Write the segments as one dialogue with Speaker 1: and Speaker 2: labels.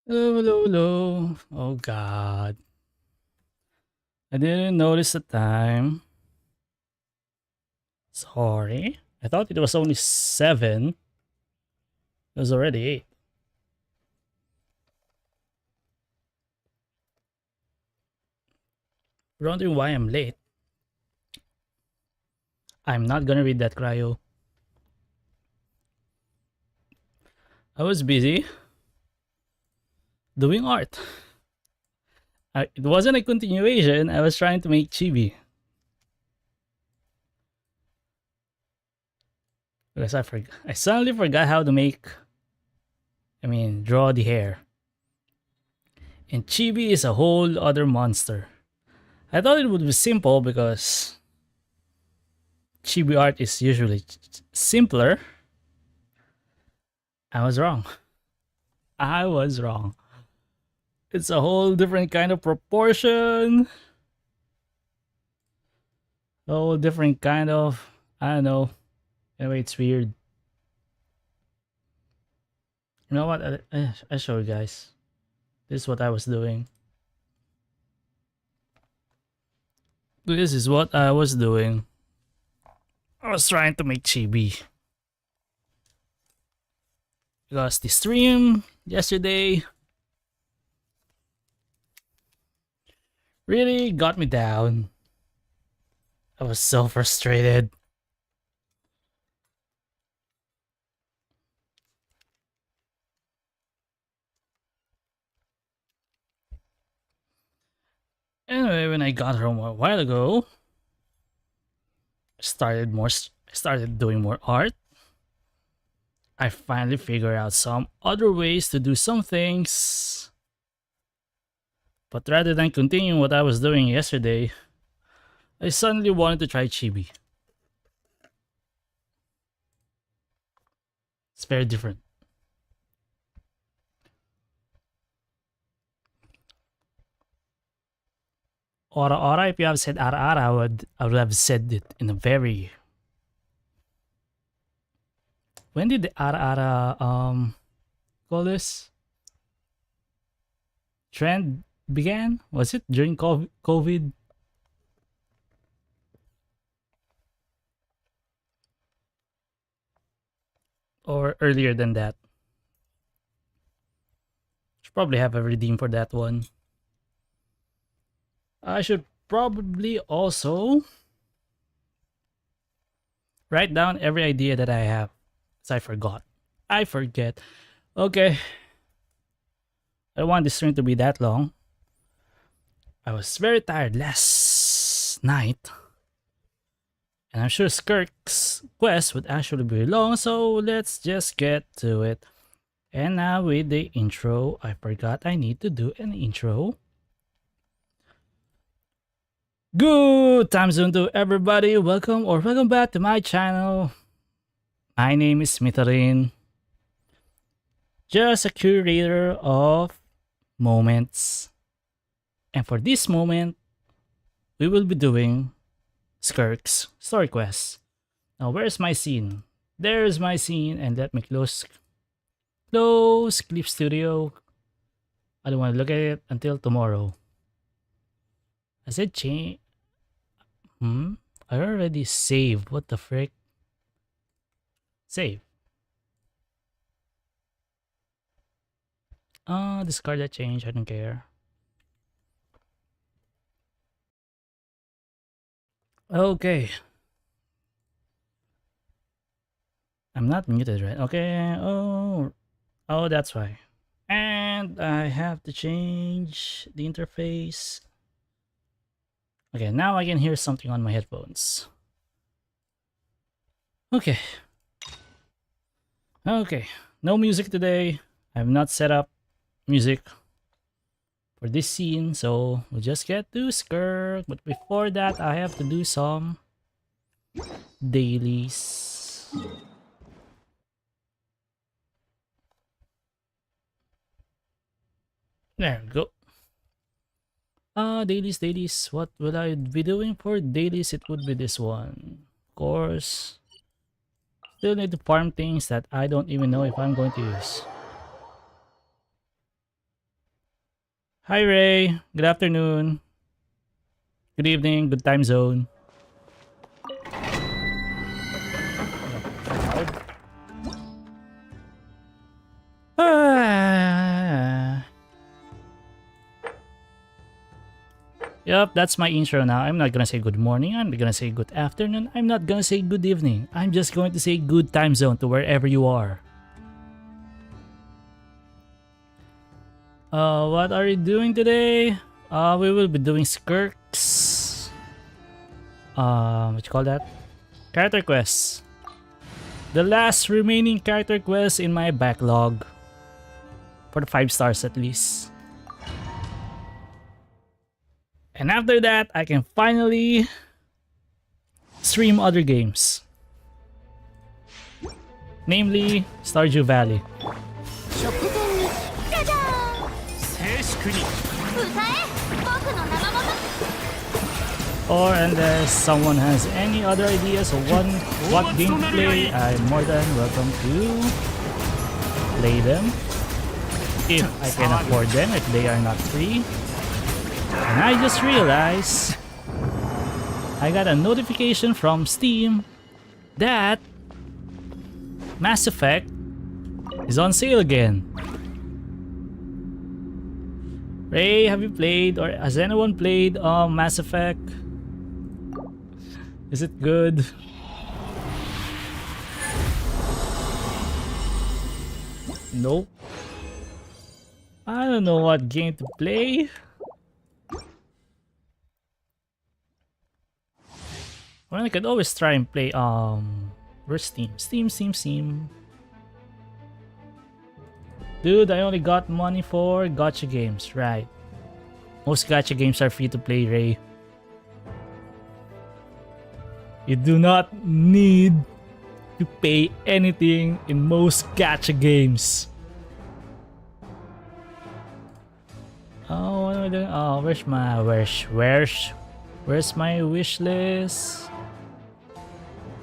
Speaker 1: Hello, hello, hello. Oh God. I didn't notice the time. Sorry. I thought it was only 7. It was already 8. Wondering why I'm late. I'm not gonna read that cryo. I was busy doing art. It wasn't a continuation. I was trying to make chibi. Because I suddenly forgot how to draw the hair. And chibi is a whole other monster. I thought it would be simple because chibi art is usually simpler. I was wrong. I was wrong. It's a whole different kind of proportion. A whole different kind of, I don't know. Anyway, it's weird. You know what? I show you guys. This is what I was doing. This is what I was doing. I was trying to make chibi. Because the stream yesterday really got me down. I was so frustrated. Anyway, when I got home a while ago, I started doing more art. I finally figured out some other ways to do some things. But rather than continuing what I was doing yesterday, I suddenly wanted to try chibi. It's very different. Ora ora, if you have said ara ara, I would have said it in a very. When did the ara ara call this trend began? Was it during COVID? Or earlier than that? Should probably have a redeem for that one. I should probably also write down every idea that I have. As I forgot. I forget. Okay. I don't want this stream to be that long. I was very tired last night. And I'm sure Skirk's quest would actually be long, so let's just get to it. And now with the intro, I forgot I need to do an intro. Good time zone to everybody. Welcome back to my channel. My name is Smitharin. Just a curator of moments. And for this moment, we will be doing Skirk's story quest. Now, where's my scene? There's my scene, and let me close Clip Studio. I don't want to look at it until tomorrow. I said change. I already saved. What the frick? Save. Discard that change. I don't care. Okay. I'm not muted, right? Okay. Oh, that's why. And I have to change the interface. Okay, now I can hear something on my headphones. Okay. Okay. No music today. I've not set up music for this scene, so we'll just get to Skirk. But before that, I have to do some dailies. There we go. Dailies. What will I be doing for dailies? It would be this one. Of course. Still need to farm things that I don't even know if I'm going to use. Hi Ray, good afternoon, good evening, good time zone. Ah. Yep, that's my intro now. I'm not gonna say good morning, I'm not gonna say good afternoon, I'm not gonna say good evening. I'm just going to say good time zone to wherever you are. What are you doing today? We will be doing Skirks. What you call that? Character quests. The last remaining character quest in my backlog. For the 5 stars at least. And after that, I can finally stream other games. Namely, Stardew Valley. Or unless someone has any other ideas of what game to play, I'm more than welcome to play them. If I can afford them, if they are not free. And I just realized I got a notification from Steam that Mass Effect is on sale again. Ray, have you played or has anyone played Mass Effect? Is it good? Nope. I don't know what game to play. Well, I could always try and play where's Steam? Steam. Dude, I only got money for gacha games, right? Most gacha games are free to play, Ray. You do not need to pay anything in most gacha games. Oh, what am I doing? Oh, where's my my wish list?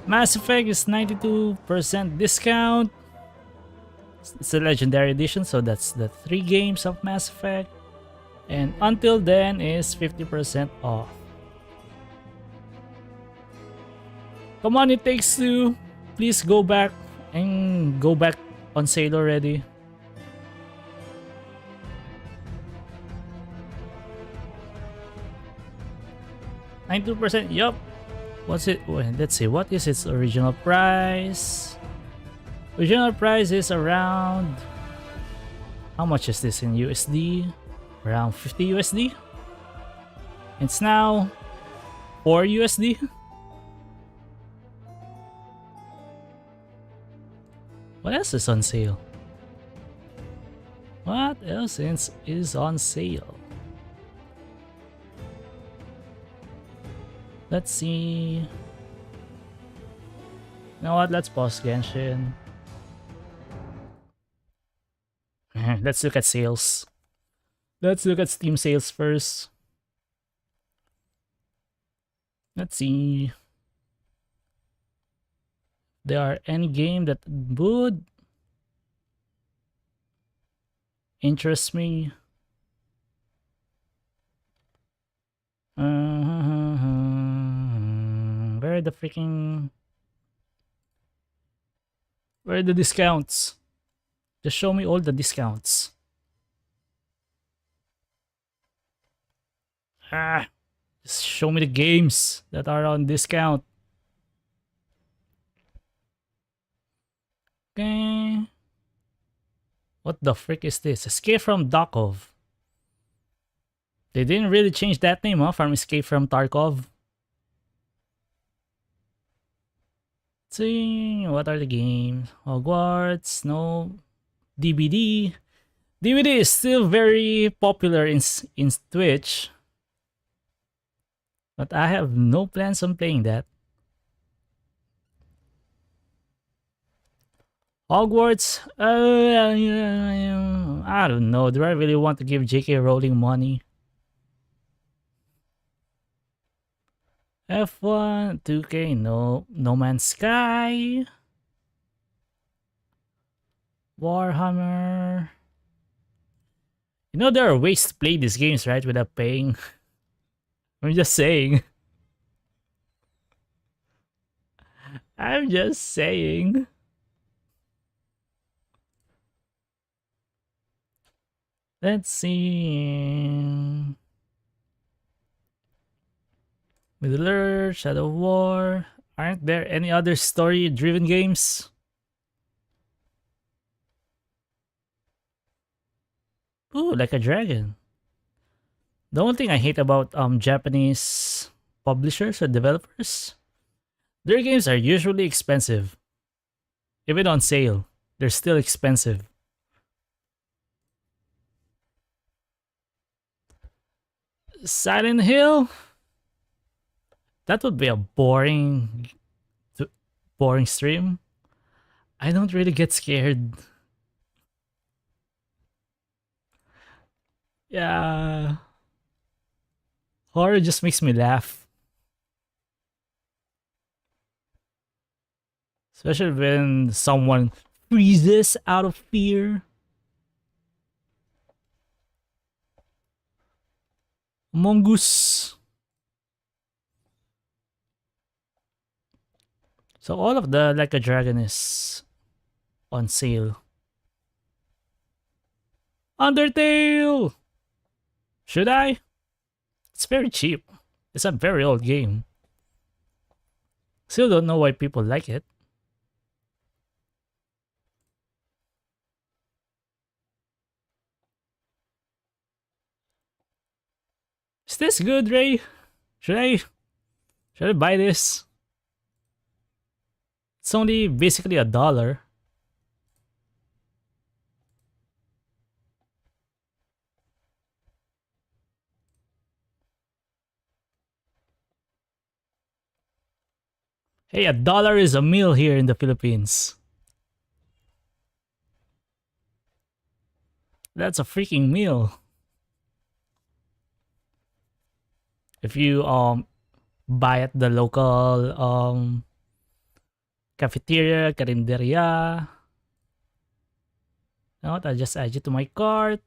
Speaker 1: Mass Effect is 92% discount. It's a legendary edition, so that's the 3 games of Mass Effect. And until then is 50% off. Come on, It Takes Two. Please go back and go back on sale already. $92%, yup. What's it? Wait, let's see, what is its original price? Original price is around, how much is this in USD? Around 50 USD. It's now 4 USD. What else is on sale? What else is on sale? Let's see. You know what? Let's pause Genshin. Let's look at sales. Let's look at Steam sales first. Let's see. There are any game that would interest me. Where are the freaking... Where are the discounts? Just show me all the discounts. Just show me the games that are on discount. Okay. What the frick is this? Escape from Tarkov. They didn't really change that name, huh? From Escape from Tarkov. Let's see, what are the games? Hogwarts, no. DBD. DBD is still very popular in Twitch. But I have no plans on playing that. Hogwarts? I don't know. Do I really want to give J.K. Rowling money? F1, 2K, no. No Man's Sky. Warhammer. You know there are ways to play these games, right? Without paying. I'm just saying. I'm just saying. Let's see. Middle Earth, Shadow War. Aren't there any other story-driven games? Ooh, like a dragon. The only thing I hate about Japanese publishers or developers, their games are usually expensive. Even on sale, they're still expensive. Silent Hill? That would be a boring stream. I don't really get scared. Yeah. Horror just makes me laugh. Especially when someone freezes out of fear. Mongoose. So all of the Like a Dragon is on sale. Undertale! Should I? It's very cheap. It's a very old game. Still don't know why people like it. Is this good, Ray? Should I should I buy this? It's only basically $1. Hey, $1 is a meal here in the Philippines. That's a freaking meal. If you buy at the local cafeteria, carinderia. You know what? I'll just add you to my cart.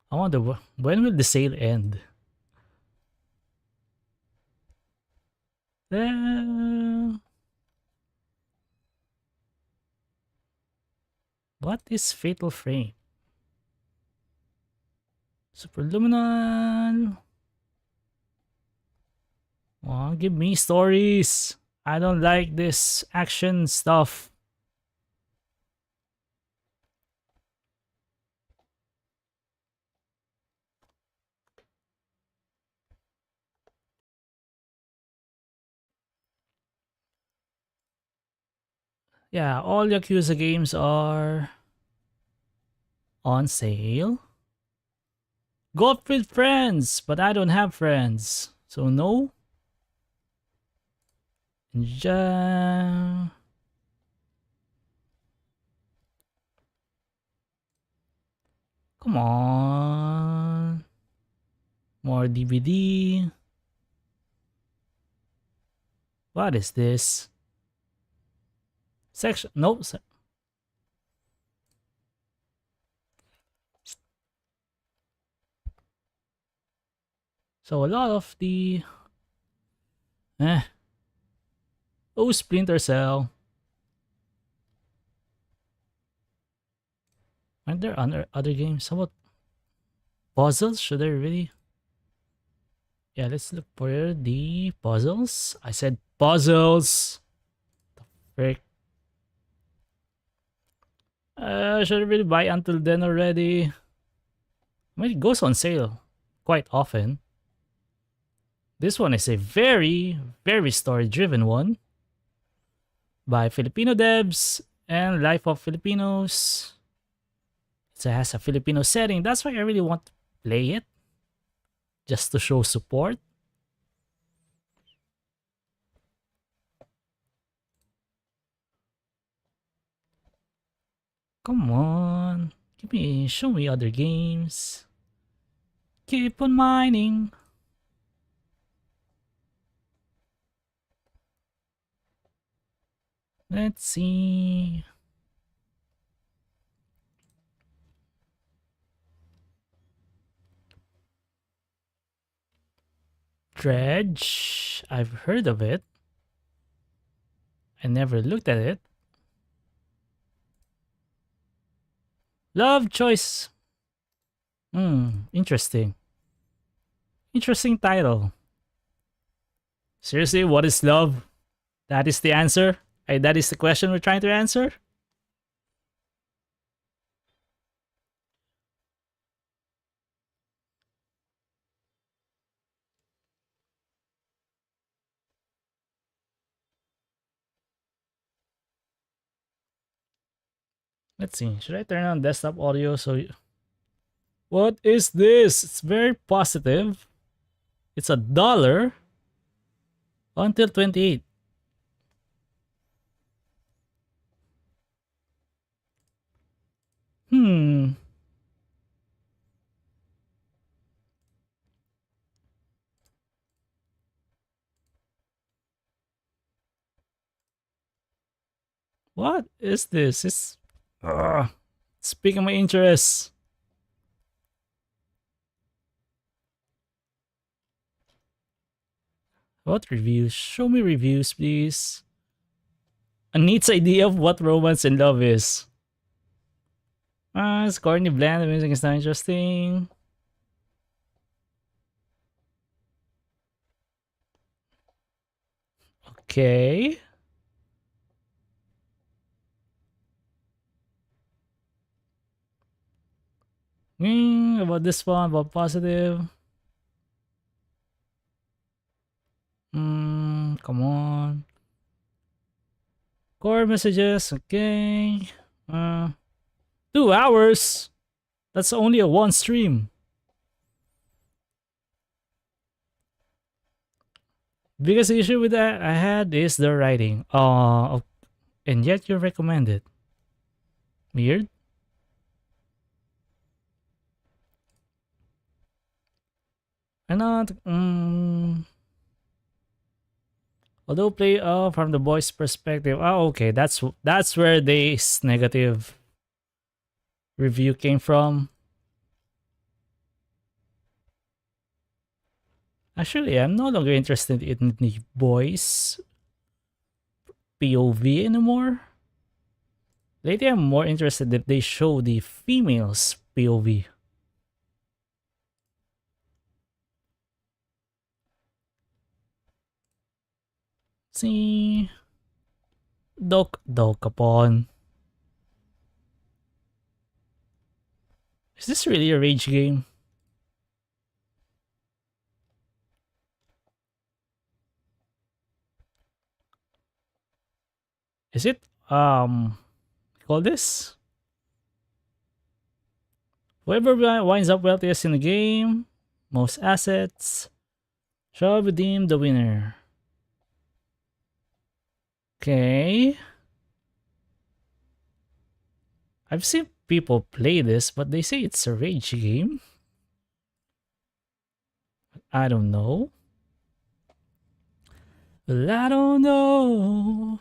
Speaker 1: I wonder when will the sale end? Uh, what is Fatal Frame? Superluminal. Oh, give me stories. I don't like this action stuff. Yeah, all Yakuza games are on sale. Go up with friends, but I don't have friends. So no. Come on. More DVD. What is this? Section. Nope. So a lot of the. Eh. Oh, Splinter Cell. Aren't there other games? How about puzzles? Should I really? Yeah, let's look for the puzzles. I said puzzles. The frick. Should I really buy Until Then already? I mean, it goes on sale quite often. This one is a very, very story-driven one by Filipino devs and Life of Filipinos. It has a Filipino setting. That's why I really want to play it. Just to show support. Come on. Show me other games. Keep on mining. Let's see. Dredge. I've heard of it. I never looked at it. Love choice. Interesting. Interesting title. Seriously, what is love? That is the answer? That is the question we're trying to answer? Let's see. Should I turn on desktop audio What is this? It's very positive. It's $1 until 28. Hmm. What is this? It's piquing my interest. What reviews? Show me reviews, please. A neat idea of what romance and love is. It's corny, bland, the music is not interesting. Okay. About this one, about positive. Come on. Core messages, okay. 2 hours. That's only a one stream. Biggest issue with that I had is the writing. And yet you recommend it. Weird. I not. Although play from the boys' perspective. Oh, okay. That's where this negative review came from. Actually, I'm no longer interested in the boys' POV anymore. Lately, I'm more interested if they show the females' POV. See, Dokapon. Is this really a rage game? Is it call this? Whoever winds up wealthiest in the game, most assets, shall redeem the winner. Okay. I've seen people play this, but they say it's a rage game. I don't know. Well, I don't know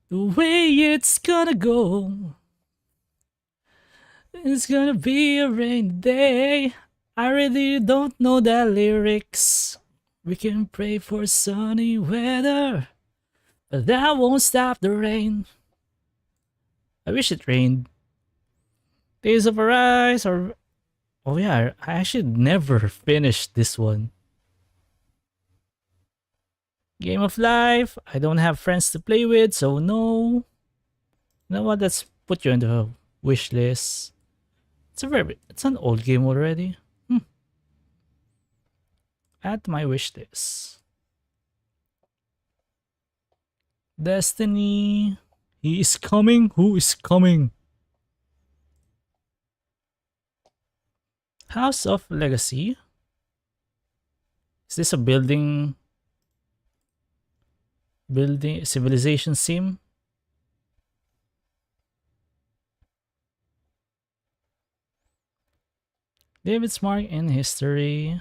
Speaker 1: the way it's gonna go. It's gonna be a rainy day. I really don't know the lyrics. We can pray for sunny weather, but that won't stop the rain. I wish it rained. Days of Arise or... Oh yeah, I actually never finished this one. Game of Life. I don't have friends to play with, so no. You know what? Let's put you on the wish list. It's an old game already. Add to my wish list. Destiny. He is coming. Who is coming? House of Legacy. Is this a building civilization sim? David's mark in history.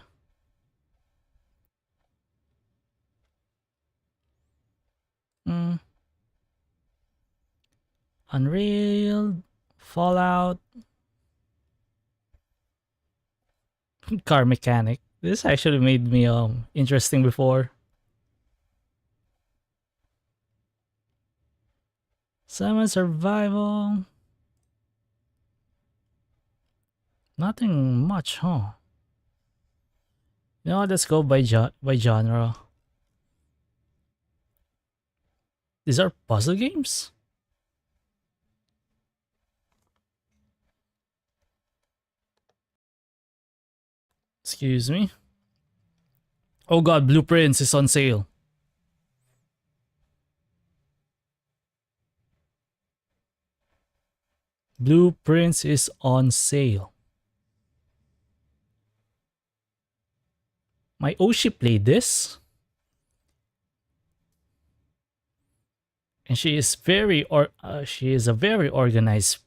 Speaker 1: Unreal, Fallout, car mechanic. This actually made me interesting before. Summon survival. Nothing much, huh? You know what, let's go by by genre. These are puzzle games? Excuse me. Oh god, Blueprints is on sale. Blueprints is on sale. My Oshi played this. And she is a very organized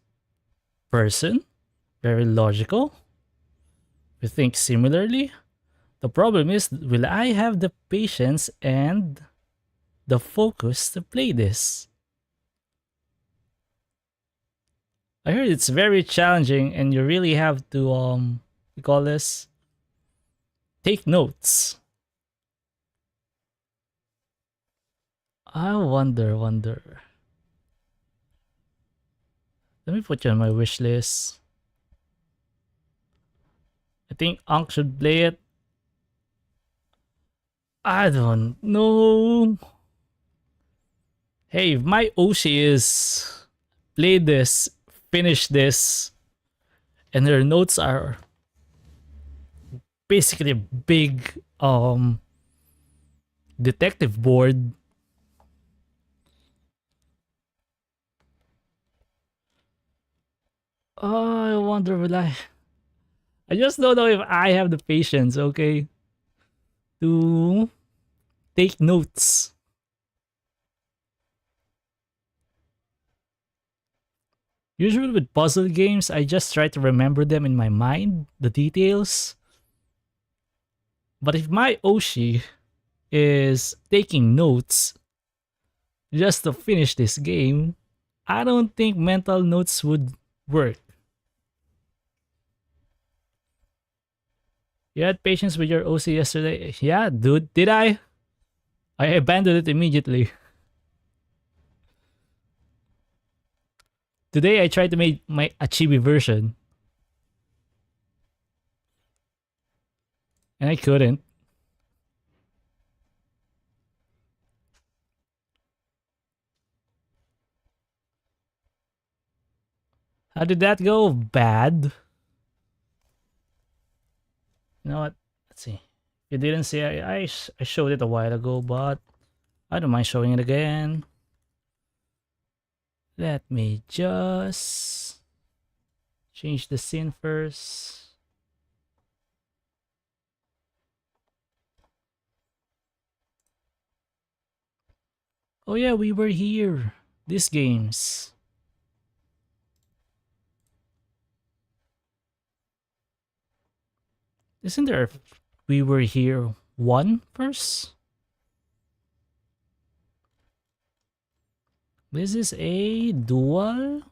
Speaker 1: person, very logical. We think similarly. The problem is, will I have the patience and the focus to play this? I heard it's very challenging and you really have to we call this, take notes. I wonder. Let me put you on my wish list. I think Ankh should play it. I don't know. Hey, if my Oshi is play this, finish this, and her notes are basically a big detective board. Oh, I wonder will I just don't know if I have the patience, okay, to take notes. Usually with puzzle games, I just try to remember them in my mind, the details. But if my Oshi is taking notes just to finish this game, I don't think mental notes would work. You had patience with your OC yesterday? Yeah, dude, did I? I abandoned it immediately. Today I tried to make my Achibi version and I couldn't. How did that go? Bad. You know what? Let's see. You didn't see, I showed it a while ago, but I don't mind showing it again. Let me just change the scene first. Oh yeah, we were here. These games. Isn't there we were here one first? This is a dual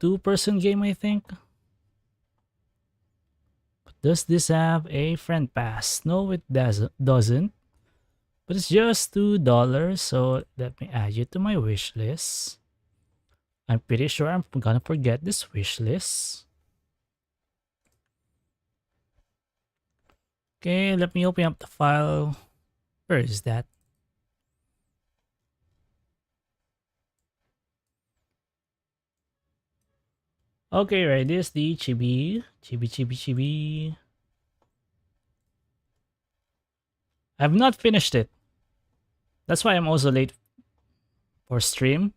Speaker 1: two-person game, I think. Does this have a friend pass? No, it doesn't. But it's just $2, so let me add you to my wish list. I'm pretty sure I'm gonna forget this wish list. Okay, let me open up the file. Where is that? Okay, right, this is the Chibi. I've not finished it. That's why I'm also late for stream.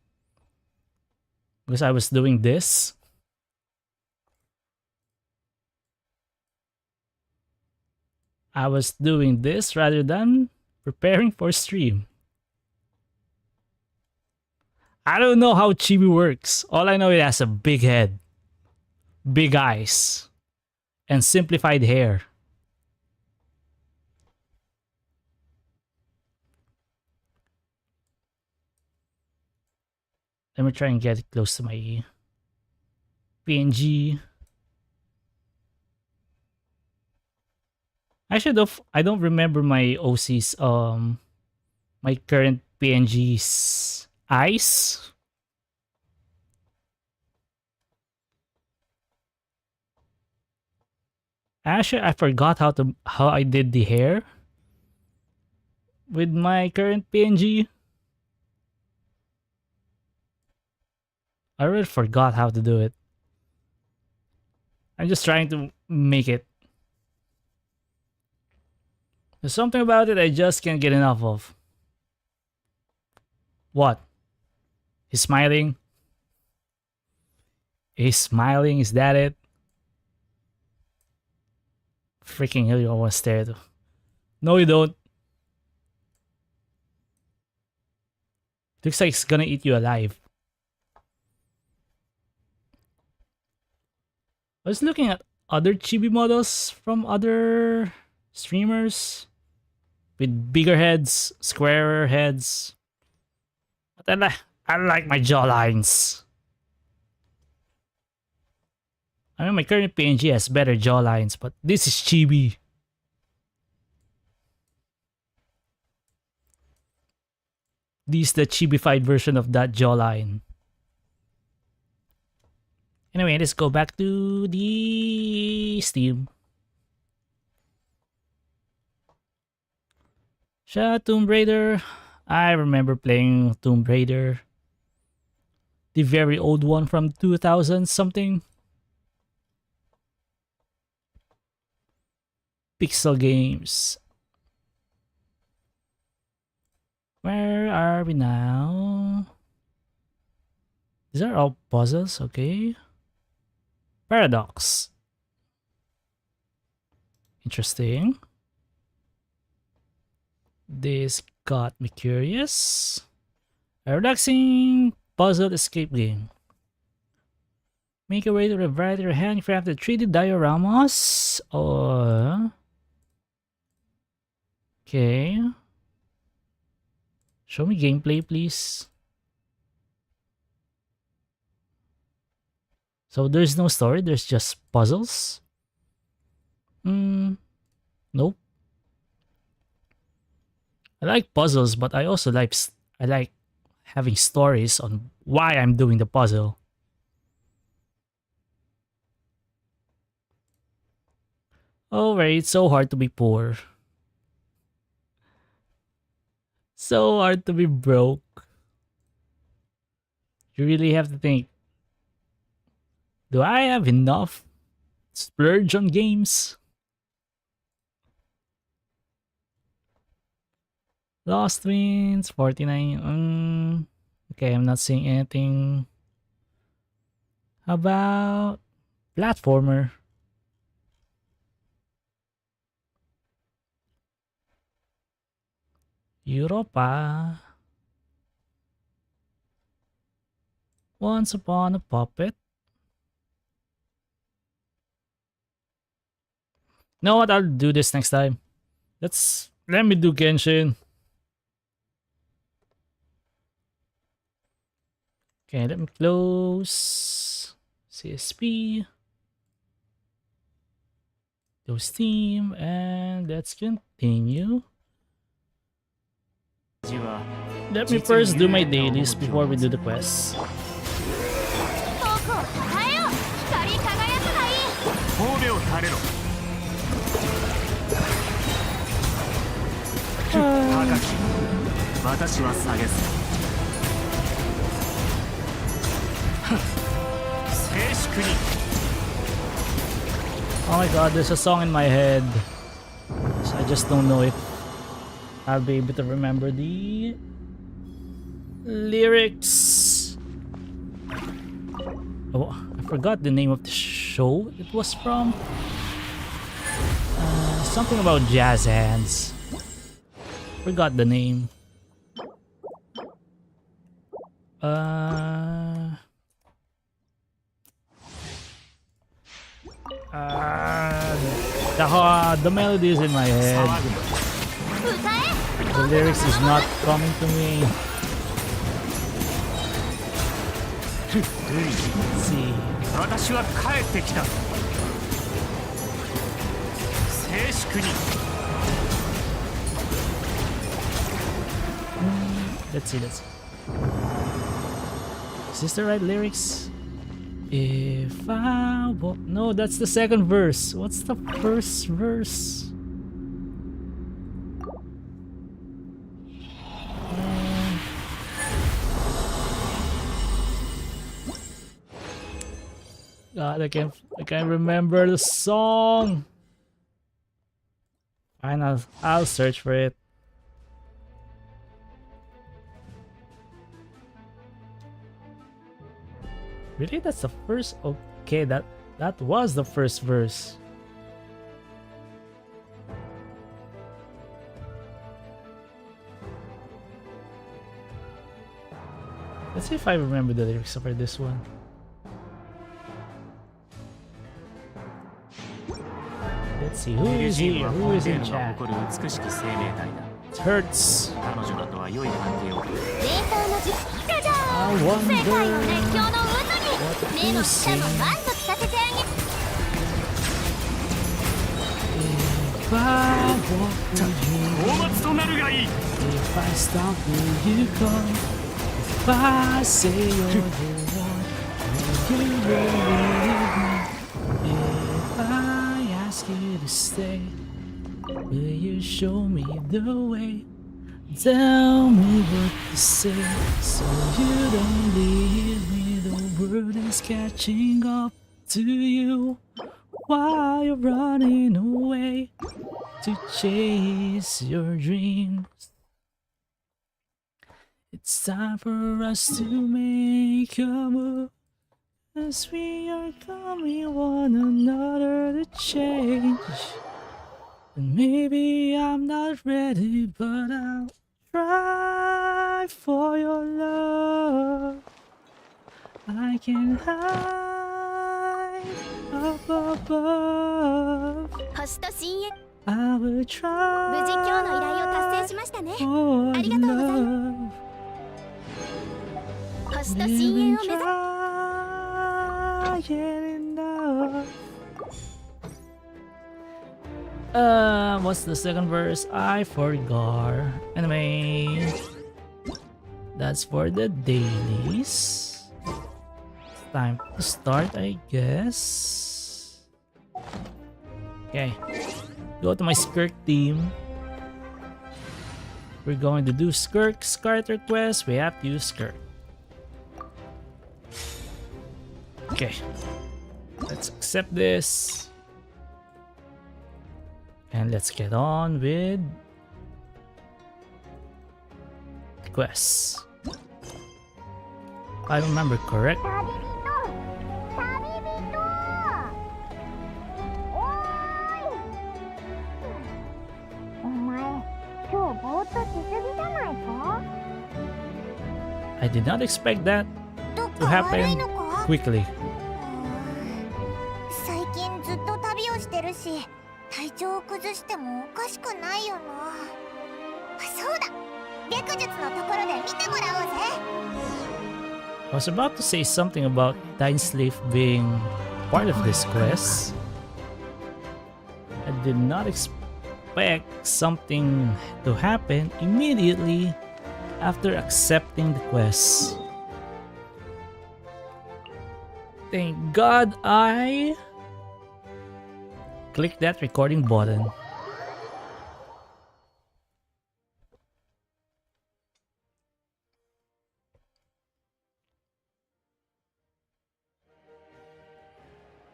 Speaker 1: Because I was doing this. I was doing this rather than preparing for stream. I don't know how Chibi works. All I know it has a big head, big eyes, and simplified hair. Let me try and get it close to my PNG. I don't remember my OC's my current PNG's eyes. Actually, I forgot how I did the hair with my current PNG. I really forgot how to do it. I'm just trying to make it. There's something about it I just can't get enough of. What? He's smiling? He's smiling, is that it? Freaking hell, you want to stare at. No, you don't. Looks like it's gonna eat you alive. I was looking at other chibi models from other streamers with bigger heads, squarer heads. But I like my jawlines. I mean, my current PNG has better jawlines, but this is chibi. This is the chibified version of that jawline. Anyway, let's go back to the Steam. Tomb Raider. I remember playing Tomb Raider. The very old one from 2000 something. Pixel games. Where are we now? These are all puzzles, okay. Paradox. Interesting. This got me curious. A relaxing puzzle escape game. Make a way to revive your handcrafted 3D dioramas. Or okay. Show me gameplay, please. So there's no story, there's just puzzles. Nope. I like puzzles, but I also like having stories on why I'm doing the puzzle. Oh, right, it's so hard to be poor. So hard to be broke. You really have to think, do I have enough splurge on games? Lost wins, 49. Okay, I'm not seeing anything. How about platformer? Europa. Once Upon a Puppet. Know what? I'll do this next time. Let me do Genshin. Okay, let me close CSP. Go Steam, and let's continue. Let me first do my dailies before we do the quests. Oh my god, there's a song in my head. So I just don't know if I'll be able to remember the lyrics. Oh, I forgot the name of the show it was from. Something about jazz hands. Forgot the name. The melody is in my head. The lyrics is not coming to me. Let's see. Let's see. Is this the right lyrics? If I no, that's the second verse. What's the first verse? God, I can't remember the song. Fine, I'll search for it. Really? That's the first? Okay, that was the first verse. Let's see if I remember the lyrics for this one. Let's see, who is here? Who is in chat? It hurts. I wonder what to say. If I walk with you, if I stop, will you come? If I say you're the one, will you believe me? If I ask you to stay, will you show me the way? Tell me what to say, so you don't leave me. The world is catching up to you while you're running away to chase your dreams. It's time for us to make a move, as we are coming one another to change. And maybe I'm not ready, but I'll try for your love. I can hide up above. I will try for your love. Living trying enough. What's the second verse? I forgot. Anyway, that's for the dailies. It's time to start, I guess. Okay, go to my Skirk team. We're going to do Skirk starter quest. We have to use Skirk. Okay, let's accept this. And let's get on with quests. If I remember correct. I did not expect that to happen quickly.
Speaker 2: 体調を崩してもおかしくないよな。そうだ、略術のところで見てもらおうぜ。
Speaker 1: I was about to say something about Dainsleif being part of this quest. I did not expect something to happen immediately after accepting the quest. Thank God I click that recording button.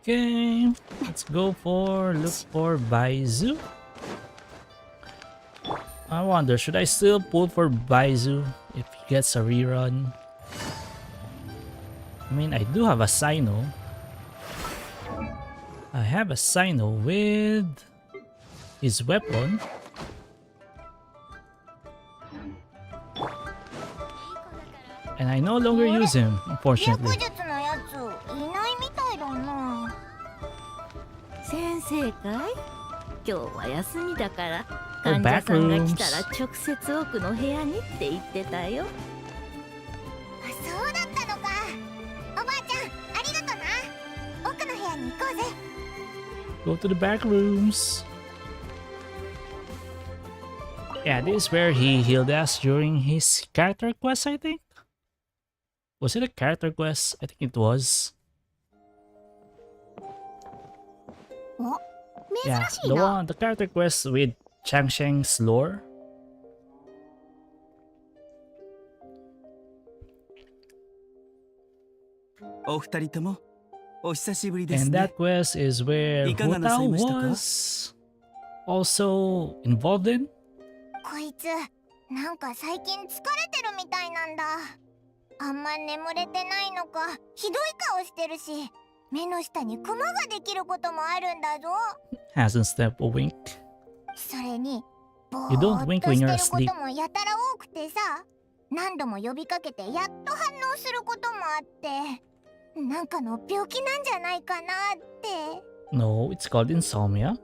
Speaker 1: Okay, let's go look for Baizu. I wonder, should I still pull for Baizu if he gets a rerun? I mean, I do have a Sino. I have a Sino with his weapon. And I no longer use him, unfortunately. Oh, back rooms. Go to the back rooms. Yeah, this is where he healed us during his character quest, I think. Was it a character quest? I think it was.
Speaker 2: お、
Speaker 1: Yeah,
Speaker 2: 珍しい
Speaker 1: the
Speaker 2: な。
Speaker 1: one, the character quest with Chang Sheng's lore.
Speaker 3: お二人ともお久しぶりです
Speaker 1: And
Speaker 3: ね。
Speaker 1: that quest is where
Speaker 3: いかがなさい
Speaker 1: Hutao
Speaker 3: ましたか？
Speaker 1: was also involved in.
Speaker 2: こいつなんか最近疲れてるみたいなんだ。あんま眠れてないのかひどい顔してるし、目の下にクマができることもあるんだぞ。
Speaker 1: Hasn't stepped a wink.
Speaker 2: それにぼ
Speaker 1: You
Speaker 2: ー
Speaker 1: don't
Speaker 2: っ
Speaker 1: wink
Speaker 2: と
Speaker 1: when
Speaker 2: して
Speaker 1: you're
Speaker 2: るこ
Speaker 1: asleep.
Speaker 2: ともやたら多くてさ、何度も呼びかけてやっと反応することもあって、なんかの病気なんじゃないかなって。
Speaker 1: No, it's called insomnia.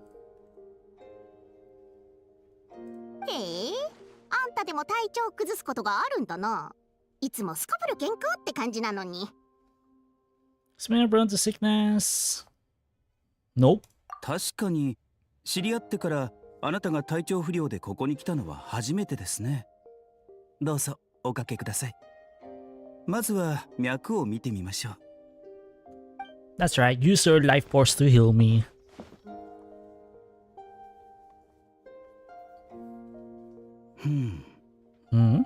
Speaker 4: へえ、あんたでも体調崩すことがあるんだな。いつもすこぶる健康って感じなのに。
Speaker 1: Smear prone to sickness. Nope.
Speaker 3: 確かに知り合ってからあなたが体調不良でここに来たのは初めてですね。どうぞおかけください。まずは脈を見てみましょう。
Speaker 1: That's right. Use your life force to heal me.
Speaker 3: Hmm.
Speaker 1: Hmm?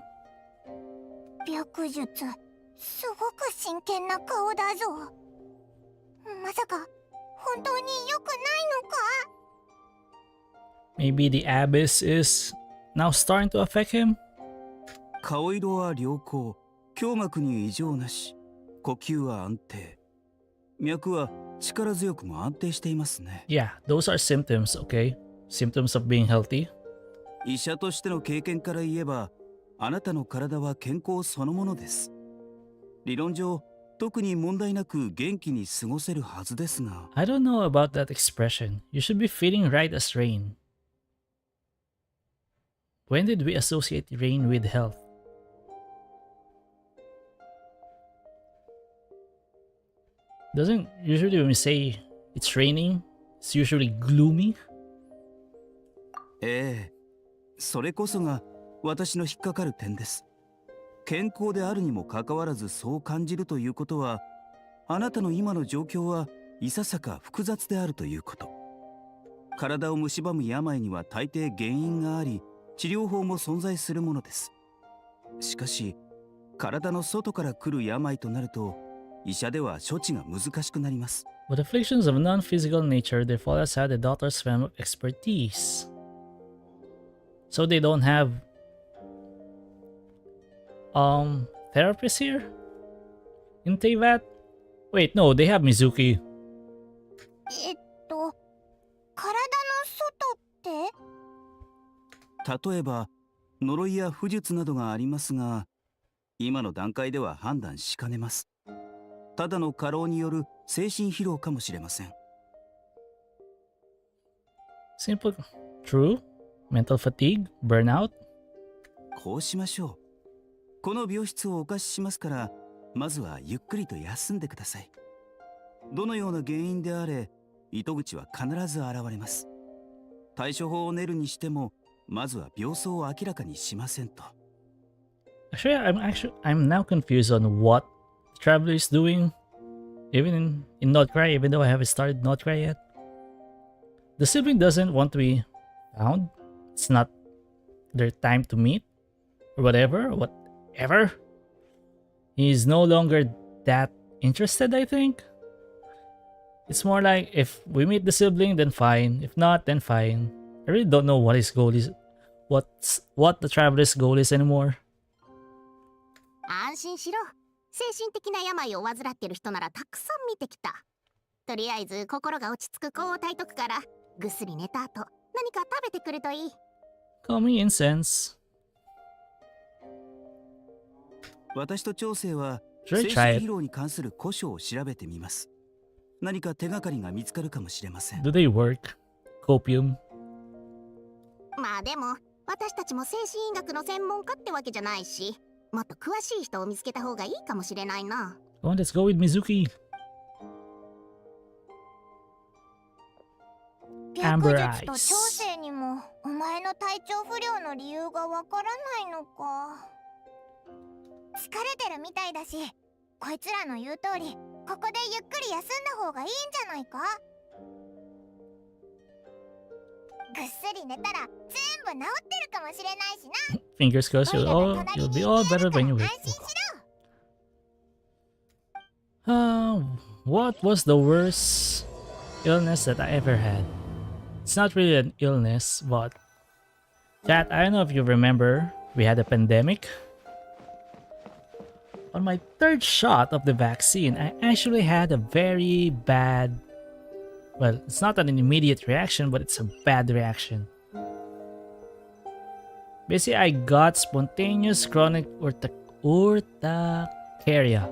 Speaker 2: 白術すごく真剣な顔だぞ。まさか本当に良くないのか？
Speaker 1: Maybe the abyss is now starting to affect him?
Speaker 3: 顔色は良好、胸膜に異常なし、呼吸は安定、脈は力強くも安定していますね。
Speaker 1: Yeah, those are symptoms, okay? Symptoms of being healthy.
Speaker 3: 医者としての経験から言えば、あなたの体は健康そのものです。理論上、特に問題なく元気に過ごせるはずですが。
Speaker 1: I don't know about that expression. You should be feeling right as rain. When did we associate rain with health? Doesn't usually when we say it's raining, it's usually gloomy.
Speaker 3: ええ、それこそが私の引っかかる点です。健康であるにもかかわらずそう感じるということは、あなたの今の状況はいささか複雑であるということ。体を蝕む病には大抵原因があり、治療法も存在するものです。しかし、体の外から来る病となると、医者では処置が難しくなります。
Speaker 1: But afflictions of non-physical nature, they fall outside the doctor's realm of expertise. So they don't have therapists here in Teyvat? Wait, no, they have Mizuki.
Speaker 2: 体の外って？
Speaker 3: 例えば、呪いや不術などがありますが、今の段階では判断しかねます。ただの過労による精神疲労かもしれません。
Speaker 1: Simple. True. Mental fatigue, burnout.
Speaker 3: こうしましょう。この病室をお貸ししますから、まずはゆっくりと休んでください。どのような原因であれ、糸口は必ず現れます。対処法を練るにしても、まずは病巣を明らかにしませんと。
Speaker 1: I'm now confused on what the traveler is doing. Even in Not Cry, even though I haven't started Not Cry yet. The sibling doesn't want to be found. It's not their time to meet. Or whatever. He's no longer that interested, I think. It's more like if we meet the sibling, then fine. If not, then fine. I really don't know what his goal is. What the traveler's goal is anymore.
Speaker 4: 安心しろ。精神的な病を患ってる人ならたくさん見てきた。とりあえず心が落ち着く子を炊いとくから、ぐっすり寝た後、何か食べてくるといい。
Speaker 1: Call me incense.
Speaker 3: 私と長生は
Speaker 1: Should I
Speaker 3: 精
Speaker 1: try
Speaker 3: 神
Speaker 1: it?
Speaker 3: 疲労に関する古書を調べてみます。何か手がかりが見つかるかもしれません。
Speaker 1: Do they work? Copium.
Speaker 4: まあでも、私たちも精神医学の専門家ってわけじゃないし、もっと詳しい人を見つけた方がいいかもしれないな。
Speaker 1: Come on, let's go with Mizuki.
Speaker 2: 白
Speaker 1: Amber
Speaker 2: 術と
Speaker 1: eyes.
Speaker 2: 長生にも同前の体調不良の理由がわからないのか。疲れてるみたいだし、こいつらの言う通りここでゆっくり休んだ方がいいんじゃないか。ぐっすり寝たら全部治ってるかもしれないしな。
Speaker 1: Fingers crossed,
Speaker 2: オイラが
Speaker 1: you'll
Speaker 2: 隣
Speaker 1: be
Speaker 2: に
Speaker 1: all
Speaker 2: いてや
Speaker 1: better
Speaker 2: るか
Speaker 1: when
Speaker 2: ら
Speaker 1: you
Speaker 2: 安
Speaker 1: wake
Speaker 2: 心し
Speaker 1: up.
Speaker 2: ろ。
Speaker 1: What was the worst illness that I ever had? It's not really an illness, but chat, I don't know if you remember, we had a pandemic. On my third shot of the vaccine, I actually had a very bad, well, it's not an immediate reaction, but it's a bad reaction. Basically, I got spontaneous chronic urticaria.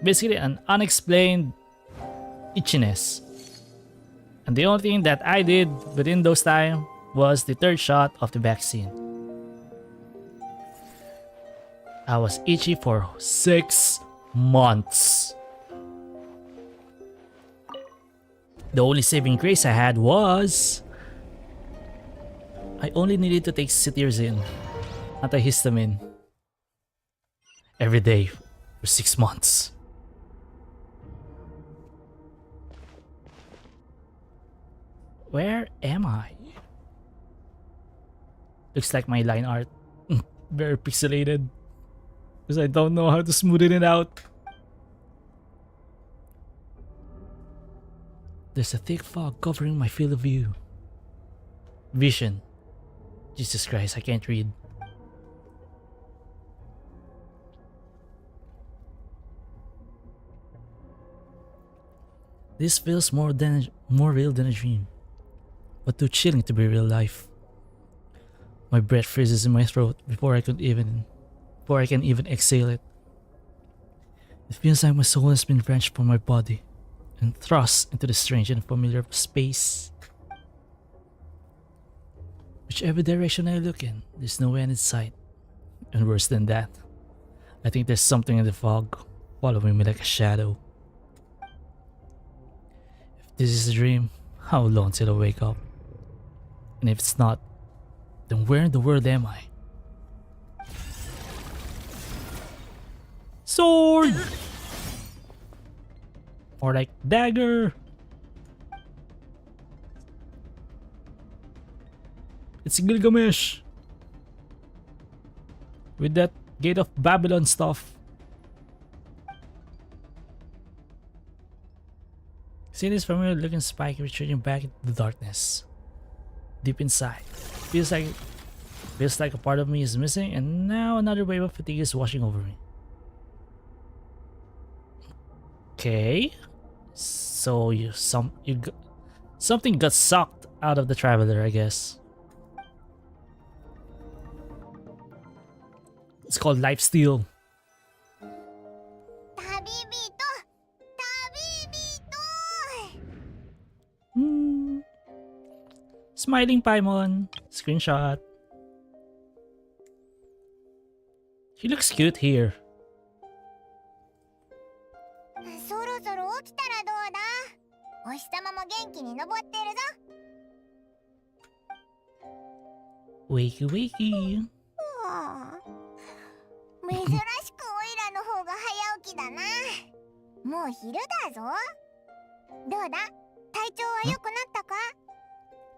Speaker 1: Basically, an unexplained itchiness. And the only thing that I did within those time was the third shot of the vaccine. I was itchy for 6 months. The only saving grace I had was I only needed to take cetirizine, antihistamine, every day for 6 months. Where am I? Looks like my line art. Very pixelated. Because I don't know how to smoothen it out. There's a thick fog covering my field of view. Vision. Jesus Christ, I can't read. This feels more real than a dream, but too chilling to be real life. My breath freezes in my throat before I can even exhale it. It feels like my soul has been wrenched from my body and thrust into the strange and familiar space. Whichever direction I look in, there's no end in sight. And worse than that, I think there's something in the fog following me like a shadow. If this is a dream, how long till I wake up? And if it's not, then where in the world am I? Sword! Or like dagger! It's Gilgamesh! With that Gate of Babylon stuff. See this familiar looking spike retreating back into the darkness. Deep inside. Feels like a part of me is missing, and now another wave of fatigue is washing over me. Okay. So something got sucked out of the traveler, I guess. It's called lifesteal.
Speaker 2: 旅人、旅人。
Speaker 1: Smiling Paimon. Screenshot. She looks cute here.
Speaker 2: そろそろ起きたらどうだ。お日様も元気に登ってるぞ。
Speaker 1: Wakey wakey.
Speaker 2: はあ、珍しくオイラの方が早起きだな。もう昼だぞ。どうだ、体調は良くなったか？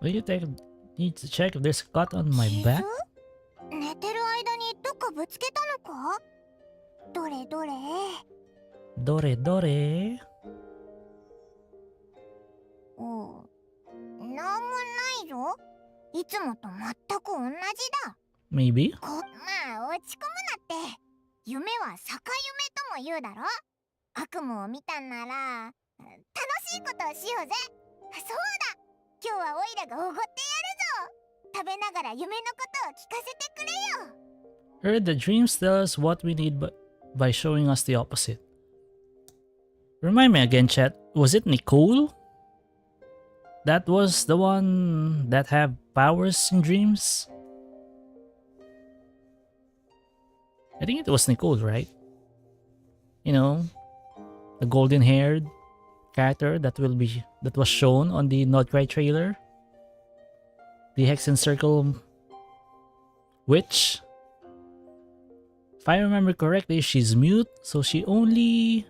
Speaker 1: Will you need to check if there's a cut on my back?
Speaker 2: 寝てる間にどっかぶつけたのか？どれどれ？
Speaker 1: Dore.
Speaker 2: おう、なんもないぞ。いつもと全く同じだ。
Speaker 1: Maybe?
Speaker 2: まあ落ち込むなって。夢は逆夢とも言うだろ。悪夢を見たんなら楽しいことをしようぜ。そうだ、今日はオイラがおごってやるぞ。食べながら夢のことを聞かせてくれよ。
Speaker 1: Heard the dreams tell us what we need by showing us the opposite. Remind me again, chat. Was it Nicole? That was the one that had powers in dreams? I think it was Nicole, right? You know, the golden-haired character that was shown on the Not Right trailer. The Hexen Circle Witch. If I remember correctly, she's mute, so she only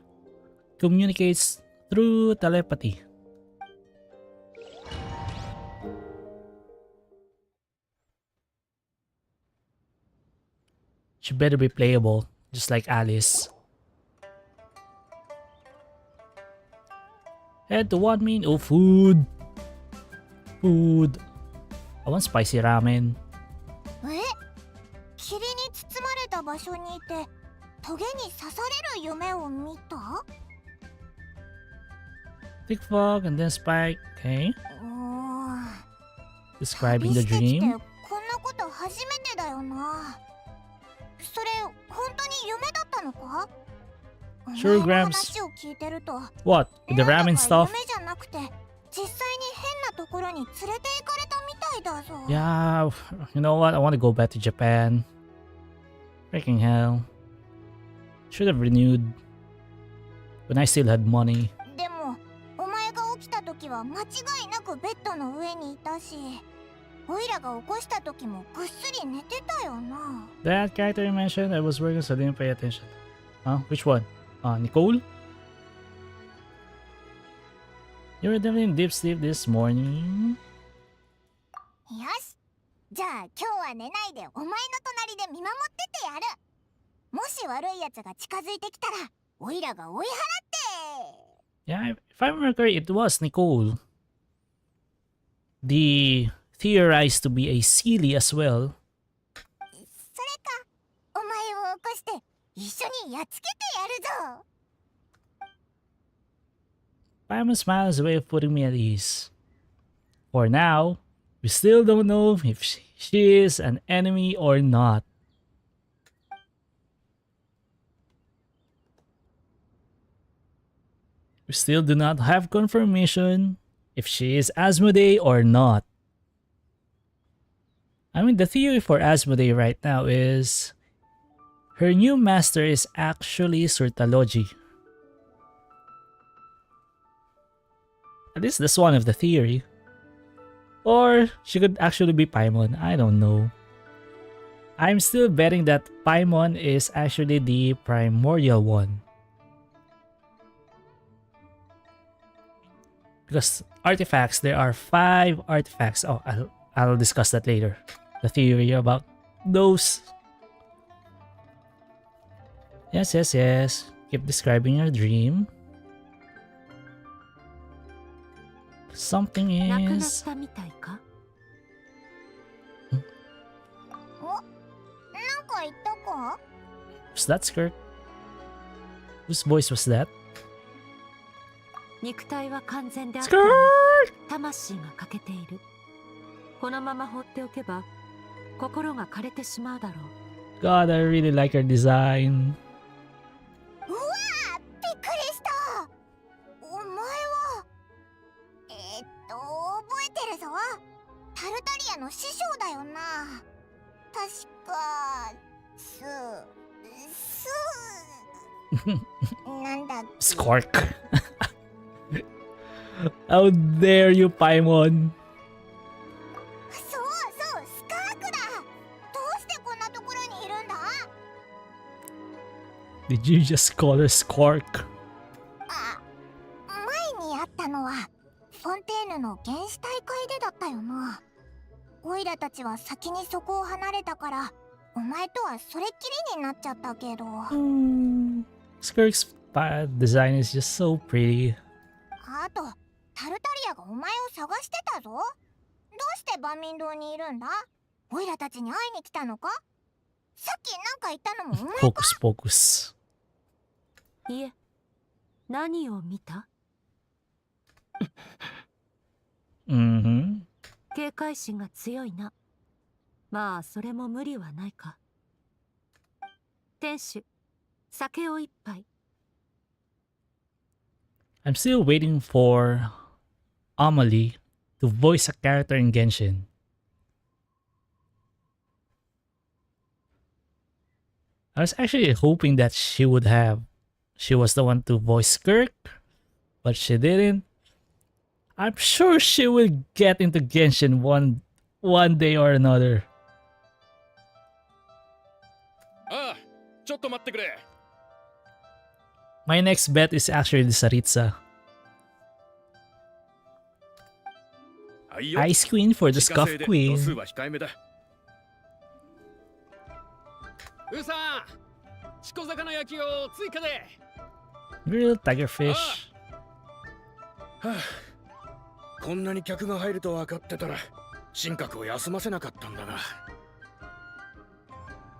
Speaker 1: communicates through telepathy. She better be playable, just like Alice. Head to one main. Oh, food. Food. I want spicy ramen.
Speaker 2: え、霧に包まれた場所にいてトゲに刺される夢を見た？
Speaker 1: Thick fog and then spike. Okay.
Speaker 2: うーん、
Speaker 1: Describing the
Speaker 2: 旅してきて
Speaker 1: dream.
Speaker 2: こんなこと初めてだよな。それ本当に夢だったのか？
Speaker 1: Sure,
Speaker 2: お前の
Speaker 1: Grams.
Speaker 2: 話を聞いてると
Speaker 1: What? With the
Speaker 2: なんだ
Speaker 1: ramen
Speaker 2: か
Speaker 1: stuff?
Speaker 2: 夢じゃなくて実際に変なところに連れて行かれたみたいだぞ。
Speaker 1: Yeah, you know what? I want to go back to Japan. Freaking hell. Should have renewed when I still had money.
Speaker 2: でもお前が起きた時は間違いなくベッドの上にいたし、オイラが起こした時もぐっすり寝てたよな。
Speaker 1: That character you mentioned, I was working so I didn't pay attention. Huh? Which one? Nicole? You were definitely in deep sleep this morning.
Speaker 2: よし、じゃあ今日は寝ないでお前の隣で見守っててやる。もし悪いやつが近づいてきたらオイラが追い払って。
Speaker 1: Yeah, if I remember correctly, it was Nicole. The theorized to be a Sealy as well.
Speaker 2: それか、お前を起こして一緒にやっつけてやるぞ。
Speaker 1: Paimon smile is a way of putting me at ease. For now, we still don't know if she is an enemy or not. We still do not have confirmation if she is Asmodee or not. I mean, the theory for Asmodee right now is her new master is actually Surtalogy. At least that's one of the theory. Or she could actually be Paimon. I don't know. I'm still betting that Paimon is actually the primordial one. Because artifacts, there are 5 artifacts. Oh, I'll discuss that later. The theory about those. Yes, yes, yes. Keep describing your dream. Something
Speaker 5: 亡くなっ
Speaker 1: is...
Speaker 5: たみたいか？
Speaker 2: お、なんか言ったか？
Speaker 1: Was that Skirk? Whose voice was that?
Speaker 5: 肉体は完全であっても
Speaker 1: Skirk!
Speaker 5: 魂が欠けている。このまま放っておけば心が枯れてしまうだろう。
Speaker 1: God, I really like her design.
Speaker 2: うわー、びっくりした。お前は覚えてるぞ。タルタリアの師匠だよな。確かなんだっけ。
Speaker 1: Skirk. How dare you, Paimon?
Speaker 2: そうそう、スカークだ。どうしてこんなところにいるんだ？
Speaker 1: Did you just call her Skirk?
Speaker 2: あ、前にあったのはフォンテーヌの原始大会でだったよな。オイラたちは先にそこを離れたからお前とはそれっきりになっちゃったけど。
Speaker 1: Skirk's design is just so pretty.
Speaker 2: あとタルタリアがお前を探してたぞ。どうして万民堂にいるんだ？オイラたちに会いに来たのか？さっきなんか言ったのもお前か？
Speaker 1: Focus, focus.
Speaker 5: いえ、何を見た？
Speaker 1: Mm-hmm.
Speaker 5: 警戒心が強いな。まあそれも無理はないか。店主、酒を一杯。
Speaker 1: I'm still waiting for Amelie to voice a character in Genshin. I was actually hoping that she would have. She was the one to voice Skirk, but she didn't. I'm sure she will get into Genshin one day or another.
Speaker 6: ああ、ちょっと待ってくれ。
Speaker 1: My next bet is actually the Saritsa.
Speaker 6: はいよ。
Speaker 1: Ice Queen for the
Speaker 6: 自家
Speaker 1: Scuff
Speaker 6: 製で度数
Speaker 1: Queen.
Speaker 6: は控えめだ。ウーさん、チコ魚焼きを追加で。
Speaker 1: Grilled tiger fish.
Speaker 6: はあ、こんなに客が入ると分かってたら神格を休ませなかったんだが。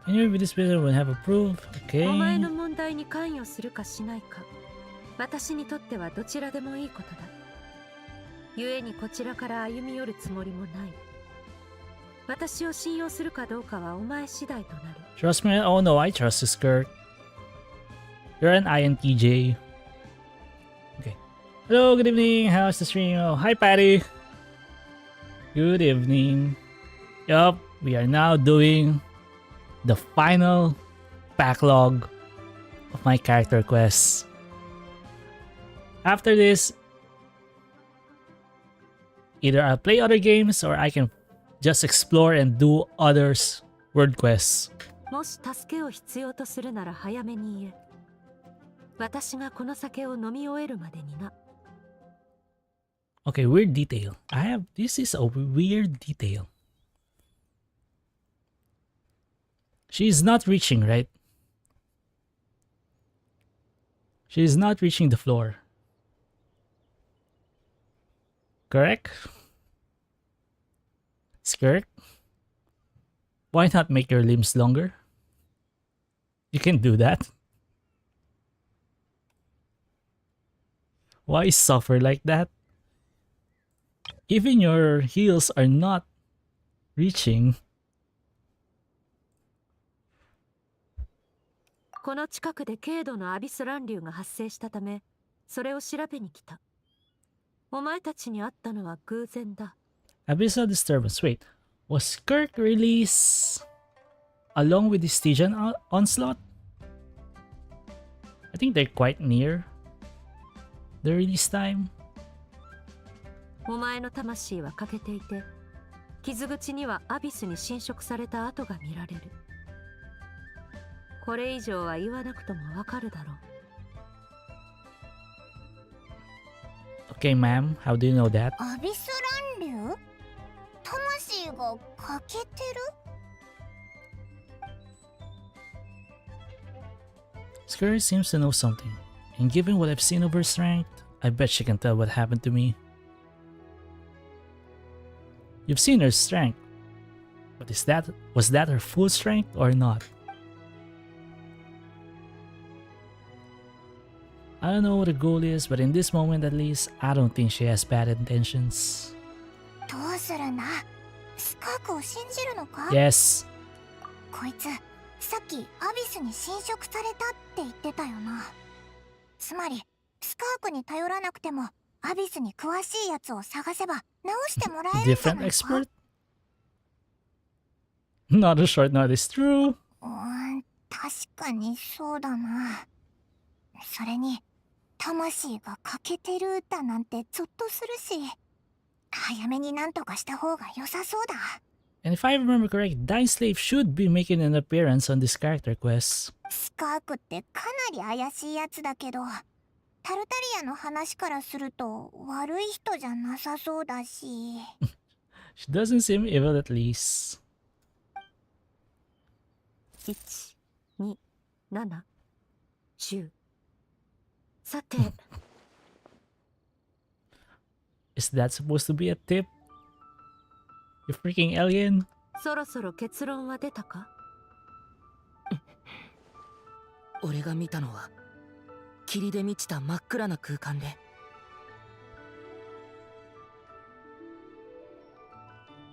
Speaker 1: Can you review this video when have approved?
Speaker 5: お前
Speaker 1: Okay.
Speaker 5: の問題に関与するかしないか、私にとってはどちらでもいいことだ。故にこちらから歩み寄るつもりもない。私を信用するかどうかはお前次第となる。
Speaker 1: Trust me? Oh no, I trust you, Skirk. You're an INTJ. Okay. Hello, good evening. How's the stream? Oh, hi, Patty. Good evening. Yup, we are now doing the final backlog of my character quests. After this, either I'll play other games or I can just explore and do others world quests.
Speaker 5: もし助けを必要とするなら早めに言え。私がこの酒を飲み終えるまでにな。
Speaker 1: Okay, weird detail. This is a weird detail. She's not reaching, right? She's not reaching the floor. Correct? Skirk? Why not make your limbs longer? You can do that. Why suffer like that? Even your heels are not reaching.
Speaker 5: この近くで軽度のアビス乱流が発生したため、それを調べに来た。お前たちに会ったのは偶然だ。
Speaker 1: Abyssal disturbance. Wait, was Skirk released along with the Stygian onslaught? I think they're quite near the release time.
Speaker 5: お前の魂は欠けていて、傷口にはアビスに侵食された跡が見られる。これ以上は言わなくともわかるだろう。
Speaker 1: Okay, ma'am, how do you know that?
Speaker 2: アビス乱流？魂が欠けてる？
Speaker 1: Skirk seems to know something, and given what I've seen of her strength, I bet she can tell what happened to me. You've seen her strength, but was that her full strength or not? I don't know what the goal is, but in this moment at least, I don't think she has bad intentions.
Speaker 2: どうするんだ？スカークを信じるのか？
Speaker 1: Yes.
Speaker 2: こいつさっきアビスに侵食されたって言ってたよな。つまりスカークに頼らなくてもアビスに詳しいやつを探せば直してもらえるんじゃ
Speaker 1: Different
Speaker 2: ないか？
Speaker 1: expert? Not a short notice, true.
Speaker 2: 確かにそうだな。それに魂が欠けてるだなんてゾッとするし、早めになんとかした方が良さそうだ。
Speaker 1: And if I remember correct, Dying Slave should be making an appearance on this character quest.
Speaker 2: スカークってかなり怪しいやつだけど、タルタリアの話からすると悪い人じゃなさそうだし。
Speaker 1: She doesn't seem evil at least.
Speaker 5: 1、2、7、10。さて、
Speaker 1: Is that supposed to be a tip? You freaking alien?
Speaker 5: そろそろ結論は出たか？
Speaker 7: 俺が見たのは霧で満ちた真っ暗な空間で、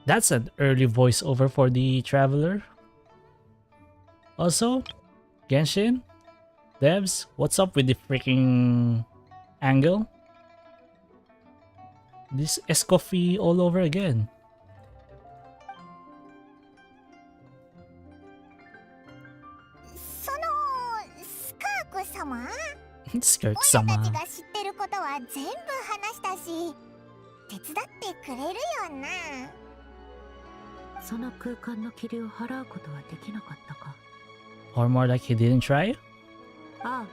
Speaker 1: That's an early voiceover for the traveler. Also, Genshin, devs, what's up with the freaking angle? This Escoffier all over again.
Speaker 2: そのスカーク様、
Speaker 1: Skirk
Speaker 2: 俺たち
Speaker 1: sama.
Speaker 2: が知ってることは全部話したし、手伝ってくれるよな。
Speaker 5: その空間の霧を払うことはできなかったか。
Speaker 1: Or more like he didn't try?
Speaker 5: ああ、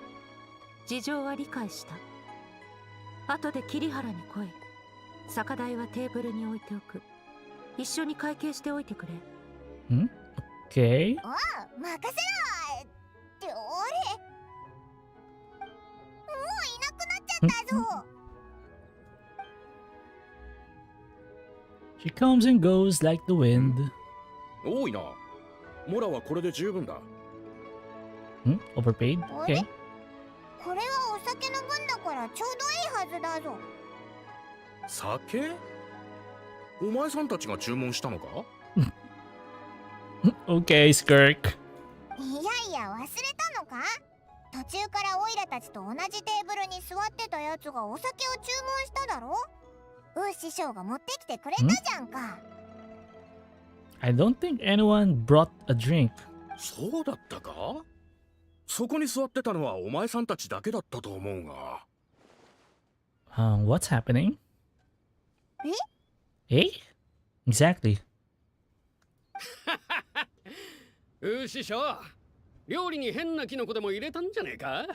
Speaker 5: 事情は理解した。後で桐原に来い。酒代はテーブルに置いておく。一緒に会計しておいてくれ。
Speaker 1: Okay.
Speaker 2: ああ、任せろ。ってあれ、もういなくなっちゃったぞ。
Speaker 1: She comes and goes like the wind.
Speaker 6: 多いな。モラはこれで十分だ。
Speaker 1: Overpaid?
Speaker 2: あれ、
Speaker 1: Okay.
Speaker 2: これはお酒の分だからちょうどいいはずだぞ。
Speaker 6: 酒？お前さんたちが注文したのか？
Speaker 1: Okay, Skirk.
Speaker 2: いやいや、忘れたのか。途中からオイラたちと同じテーブルに座ってたやつがお酒を注文しただろ。ウー師匠が持ってきてくれたじゃんか。
Speaker 1: I don't think anyone brought a drink.
Speaker 6: そうだったか？そこに座ってたのはお前さんたちだけだったと思うが。
Speaker 1: What's happening?
Speaker 2: え？
Speaker 1: Eh? Exactly.
Speaker 8: 師匠、料理に変なキノコでも入れたんじゃねえか？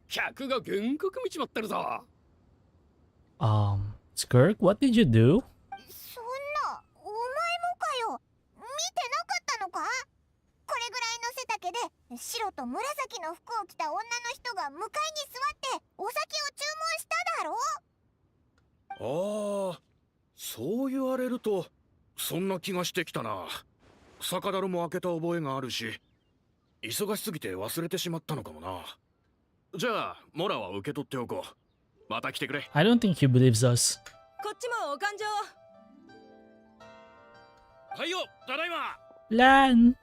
Speaker 8: 客が原告見ちまってるぞ。
Speaker 1: Skirk, what did you do?
Speaker 2: そんな、お前もかよ。見てなかったのか。これぐらいの背丈で白と紫の服を着た女の人が向かいに座ってお酒を注文しただろ。
Speaker 6: ああ、そう言われるとそんな気がしてきたな。酒樽も開けた覚えがあるし、忙しすぎて忘れてしまったのかもな。じゃあモラは受け取っておこう。また来てくれ。
Speaker 1: I don't think he believes us.
Speaker 9: こっちもお勘定。
Speaker 6: はいよ、ただいま。
Speaker 1: Lan!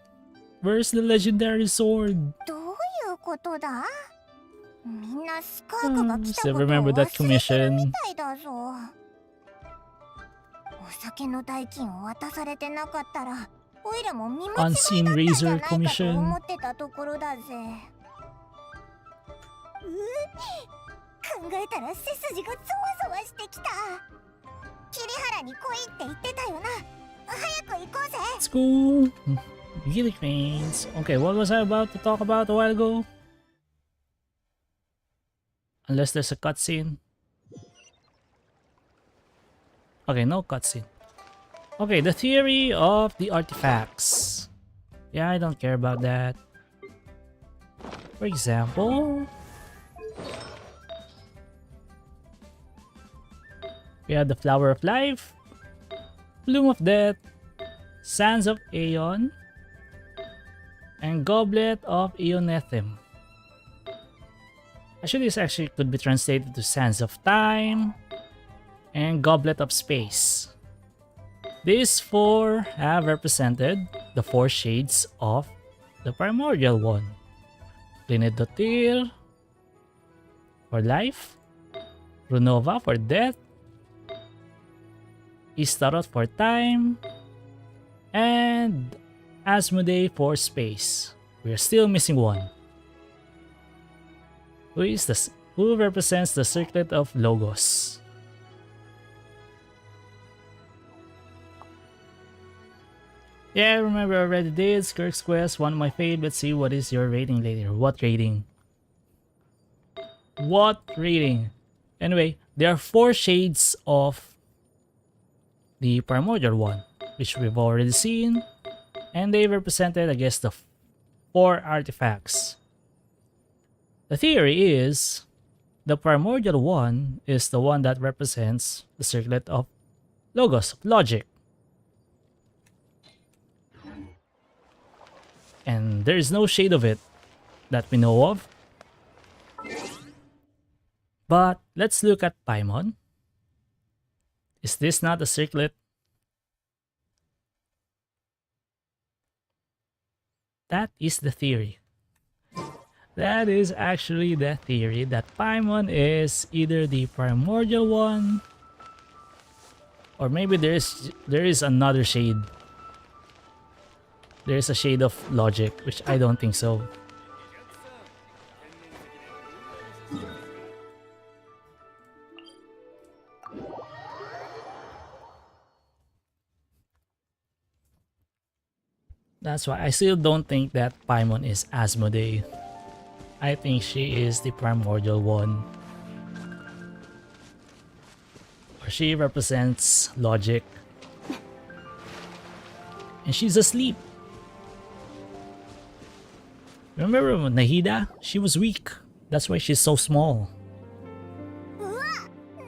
Speaker 1: Where's the legendary sword?
Speaker 2: どういうことだ。みんなスカークが来たことを
Speaker 1: Still remember
Speaker 2: 忘
Speaker 1: that
Speaker 2: れてる
Speaker 1: commission.
Speaker 2: みたいだぞ。お酒の代金を渡されてなかったらオイラも見間違いだったんじゃないかと思ってたところだぜ。考えたら背筋がゾワゾワしてきた。桐原に来いって言ってたよな。早く行こうぜ。
Speaker 1: Let's go! Really cranes. Okay, what was I about to talk about a while ago? Unless there's a cutscene. Okay, no cutscene. Okay, the theory of the artifacts. Yeah, I don't care about that. For example, we have the Flower of Life, Bloom of Death, Sands of Aeon, and Goblet of Eonethem. Actually, this actually could be translated to Sands of Time and Goblet of Space. These four have represented the four shades of the primordial one. Plenidotir for life, Runova for death, Istaroth for time, and Asmodee for space. We're still missing one. Who is this? Who represents the circlet of Logos? Yeah, I remember I already did. Skirk's Quest, one of my favorites. Let's see, what is your rating later? What rating? What rating? Anyway, there are four shades of the primordial one, which we've already seen. And they represented, I guess, the four artifacts. The theory is the primordial one is the one that represents the circlet of Logos, of logic. And there is no shade of it that we know of. But let's look at Paimon. Is this not a circlet? That is the theory. That is actually the theory, that Paimon is either the primordial one, or maybe there is another shade. There is a shade of logic, which I don't think so. That's why I still don't think that Paimon is Asmodee. I think she is the primordial one. Or she represents logic. And she's asleep. Remember Nahida? She was weak. That's why she's so small.
Speaker 2: うわ、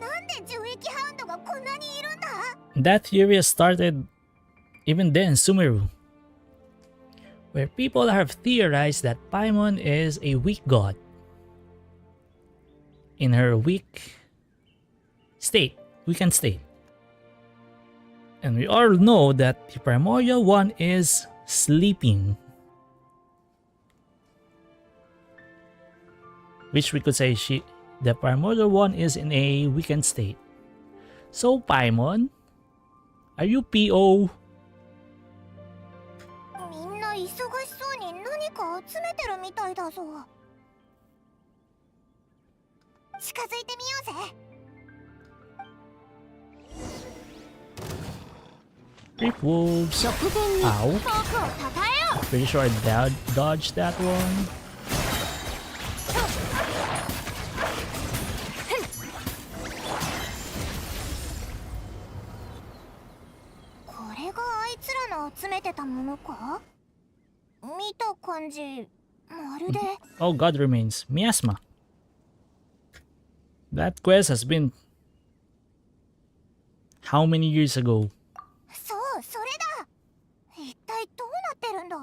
Speaker 2: なんで樹液ハウンドがこんなにいるんだ？
Speaker 1: That theory has started even then in Sumeru, where people have theorized that Paimon is a weak god. In her weakened state. And we all know that the primordial one is sleeping. Which we could say the primordial one is in a weakened state. So Paimon, are you PO?
Speaker 2: みんな忙しそうに何か集めてるみたいだぞ。近づいてみようぜ。
Speaker 1: Creep wolves.
Speaker 2: 直前に
Speaker 1: Ow.
Speaker 2: 遠くをたたえよ
Speaker 1: Pretty sure I dodged that one.
Speaker 2: これがあいつらの集めてたものか？見た感じ、まるで。
Speaker 1: Oh, God remains. Miasma. That quest has been how many years ago?
Speaker 2: そう、それだ。一体どうなってるんだ？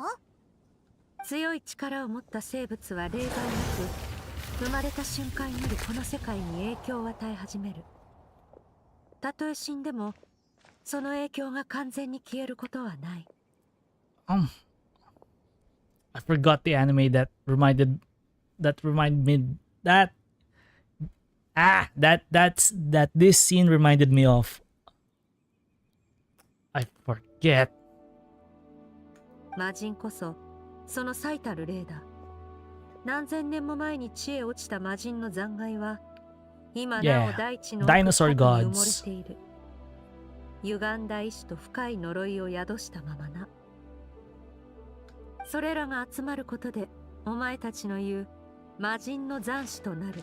Speaker 5: 強い力を持った生物は例外なく生まれた瞬間よりこの世界に影響を与え始める。たとえ死んでもその影響が完全に消えることはない。
Speaker 1: I forgot the anime that reminded me that this scene reminded me of. I forget.
Speaker 5: 魔人こそその最たる例だ。何千年も前に地へ落ちた魔人の残骸は今なお
Speaker 1: Yeah,
Speaker 5: 大地の
Speaker 1: dinosaur
Speaker 5: 奥深くに埋も
Speaker 1: gods.
Speaker 5: れている。歪んだ意志と深い呪いを宿したままな。それらが集まることでお前たちの言う魔人の残滓となる。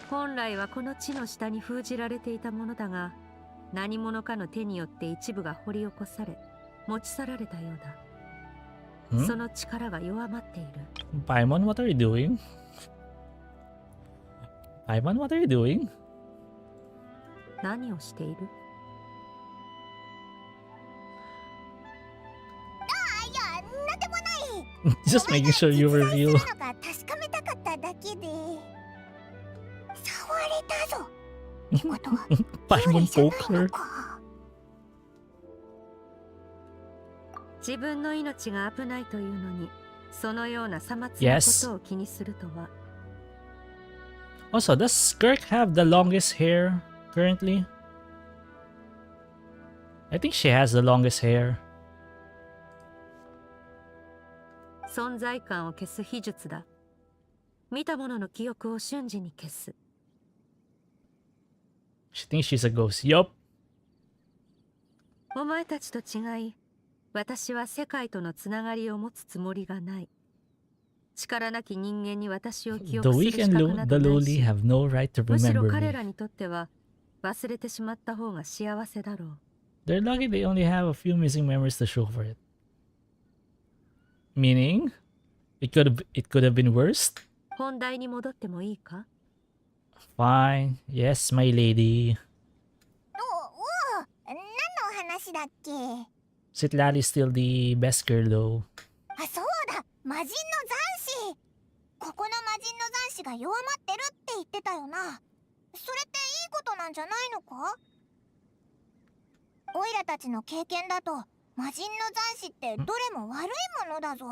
Speaker 5: 本来はこの地の下に封じられていたものだが、何者かの手によって一部が掘り起こされ持ち去られたようだ。その力が弱まっている。
Speaker 1: Paimon, what are you doing? Paimon, what are you doing?
Speaker 5: 何をしている？
Speaker 2: いや、なんでもない。
Speaker 1: Just making sure you were real.
Speaker 2: お前が実在するのか確かめたかっただけで。触れたぞ。ってことは
Speaker 1: Paimon
Speaker 2: 幽霊じゃない
Speaker 1: poke her.
Speaker 2: のか。
Speaker 5: 自分の命が危ないというのに、そのようなさまつなこ
Speaker 1: Yes.
Speaker 5: とを気にするとは。
Speaker 1: Also, does Skirk have the longest hair currently? I think she has the longest hair.
Speaker 5: 存在感を消す秘術だ。見た者の記憶を瞬時に消す。
Speaker 1: She thinks she's a ghost. Yup.
Speaker 5: お前たちと違い、私は世界とのつながりを持つつもりがない。力なき人間に私を記
Speaker 1: The
Speaker 5: 憶する
Speaker 1: weak
Speaker 5: 資
Speaker 1: and
Speaker 5: 格な
Speaker 1: the
Speaker 5: どない
Speaker 1: lowly
Speaker 5: し、
Speaker 1: have no right to
Speaker 5: むしろ
Speaker 1: remember
Speaker 5: 彼
Speaker 1: me.
Speaker 5: らにとっては忘れてしまった方が幸せだろう。
Speaker 1: They're lucky they only have a few missing memories to show for it. Meaning, it could have been worse.
Speaker 5: 本題に戻ってもいいか？
Speaker 1: Fine. Yes, my lady.
Speaker 2: おお、何の話だっけ？
Speaker 1: Citlali's still the best girl though.
Speaker 2: あ、そうだ、魔人の残滓。ここの魔人の残滓が弱まってるって言ってたよな。それっていいことなんじゃないのか？オイラたちの経験だと魔人の残滓ってどれも悪いものだぞ。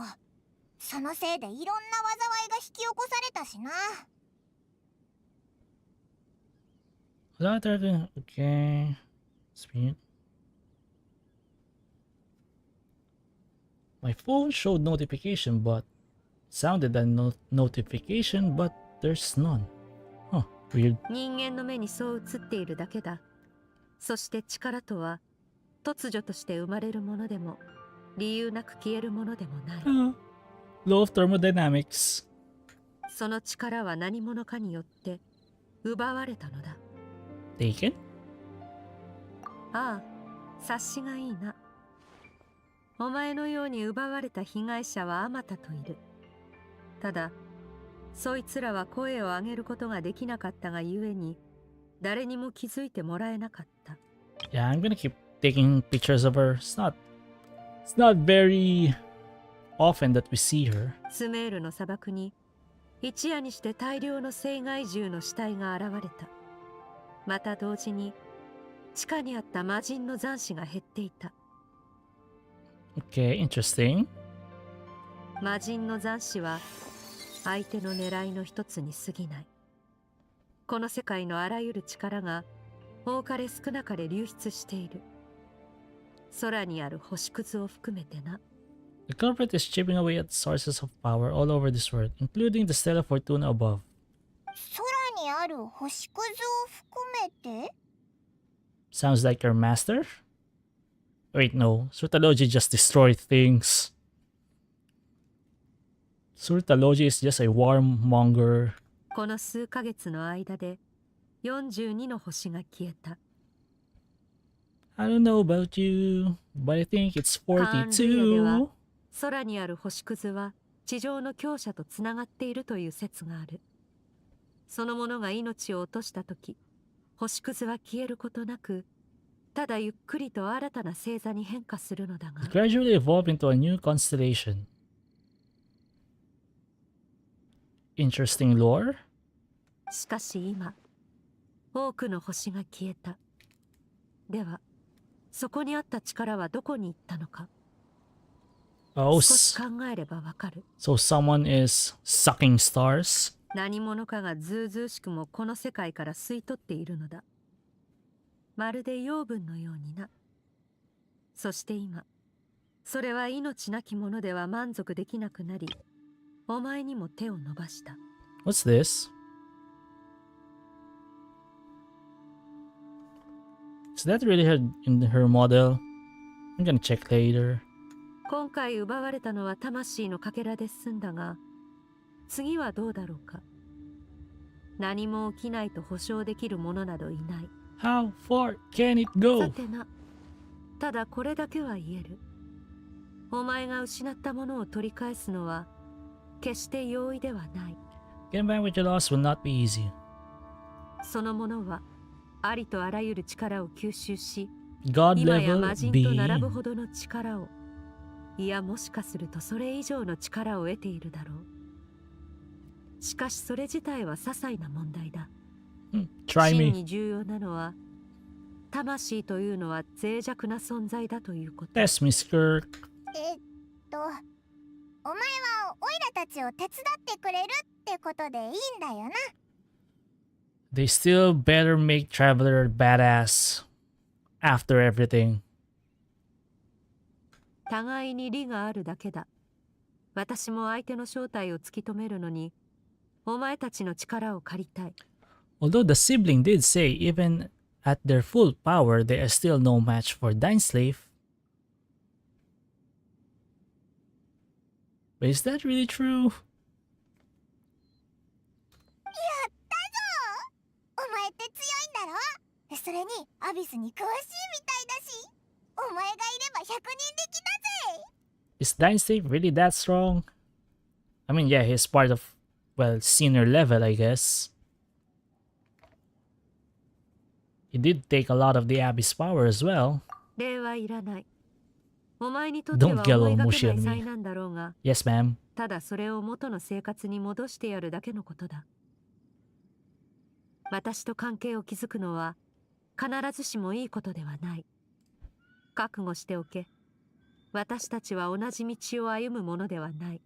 Speaker 2: そのせいでいろんな災いが引き起こされたしな。
Speaker 1: Okay. Speed. My phone showed notification, but sounded a notification, but there's none. Huh, weird.
Speaker 5: 人間の目にそう映っているだけだ。そして力とは突如として生まれるものでも理由なく消えるものでもない。
Speaker 1: Law of thermodynamics.
Speaker 5: その力は何者かによって奪われたのだ。
Speaker 1: Taken?
Speaker 5: ああ、察しがいいな。お前のように奪われた被害者はあまたといる。ただ、そいつらは声を上げることができなかったがゆえに、誰にも気づいてもらえなかった。
Speaker 1: Yeah, I'm gonna keep taking pictures of her. It's not very often that we see her.
Speaker 5: スメールの砂漠に一夜にして大量の生害獣の死体が現れた。また同時に地下にあった魔人の残死が減っていた。
Speaker 1: Okay, interesting.
Speaker 5: 魔人の残死は相手の狙いの一つに過ぎない。この世界のあらゆる力が多かれ少なかれ流出している。空にある星屑を含めてな。
Speaker 1: The culprit is chipping away at sources of power all over this world, including the Stella Fortuna above.
Speaker 2: 空にある星屑を含めて
Speaker 1: Sounds like your master? Wait, no. Surtalogy just destroyed things. Surtalogy is just a warmonger.
Speaker 5: この数ヶ月の間で42の星が消えた。
Speaker 1: I don't know about you, but I think it's
Speaker 5: カーンルイヤでは
Speaker 1: 42.
Speaker 5: 空にある星屑は地上の強者とつながっているという説がある。そのものが命を落としたとき、星屑は消えることなく、ただゆっくりと新たな星座に変化するのだが、
Speaker 1: It gradually evolved into a new constellation. Interesting lore?
Speaker 5: しかし今、多くの星が消えた。では、そこにあった力はどこに行ったのか。
Speaker 1: Oh,
Speaker 5: 少し考えればわかる。
Speaker 1: so someone is sucking stars?
Speaker 5: 何者かがずうずうしくもこの世界から吸い取っているのだ。まるで養分のようにな。そして今、それは命なきものでは満足できなくなり、お前にも手を伸ばした。
Speaker 1: What's this? Is that really her model? I'm gonna check later.
Speaker 5: 今回奪われたのは魂のかけらで済んだが、次はどうだろうか。何も起きないと保証できるものなどいない。
Speaker 1: How far can it
Speaker 5: さ
Speaker 1: go?
Speaker 5: てな、ただこれだけは言える。お前が失ったものを取り返すのは決して容易ではない。
Speaker 1: Getting back what you lost will not be easy.
Speaker 5: そのものはありとあらゆる力を吸収し、
Speaker 1: God
Speaker 5: 今や
Speaker 1: level
Speaker 5: 魔人と並ぶ
Speaker 1: being.
Speaker 5: ほどの力を、いやもしかするとそれ以上の力を得ているだろう。しかしそれ自体は些細な問題だ。
Speaker 1: Try
Speaker 5: 真
Speaker 1: me.
Speaker 5: に重要なのは、魂というのは脆弱な存在だということ。
Speaker 1: Test me, Skirk.
Speaker 2: お前はオイラたちを手伝ってくれるってことでいいんだよな。
Speaker 1: They still better make Traveler badass after everything.
Speaker 5: 互いに利があるだけだ。私も相手の正体を突き止めるのに、お前たちの力を借りたい。
Speaker 1: Although the sibling did say even at their full power they are still no match for Dineslave. But is that really true?
Speaker 2: お前って強いんだろ。それにアビスに詳しいみたいだし、お前がいれば100人力だぜ。
Speaker 1: Is Dineslave really that strong? I mean, yeah, he's part of, well, senior level, I guess. He did take a lot of the Abbey's power as well.
Speaker 5: 礼はいらない。お前にとっては
Speaker 1: Don't get
Speaker 5: 思い
Speaker 1: all
Speaker 5: が
Speaker 1: mushy
Speaker 5: けな
Speaker 1: on
Speaker 5: い
Speaker 1: me.
Speaker 5: 災難だろうが、
Speaker 1: Yes, ma'am.
Speaker 5: ただそれを元の生活に戻してやるだけのことだ。私と関係を築くのは必ずしもいいことではない。覚悟しておけ。私たちは同じ道を歩むものではない。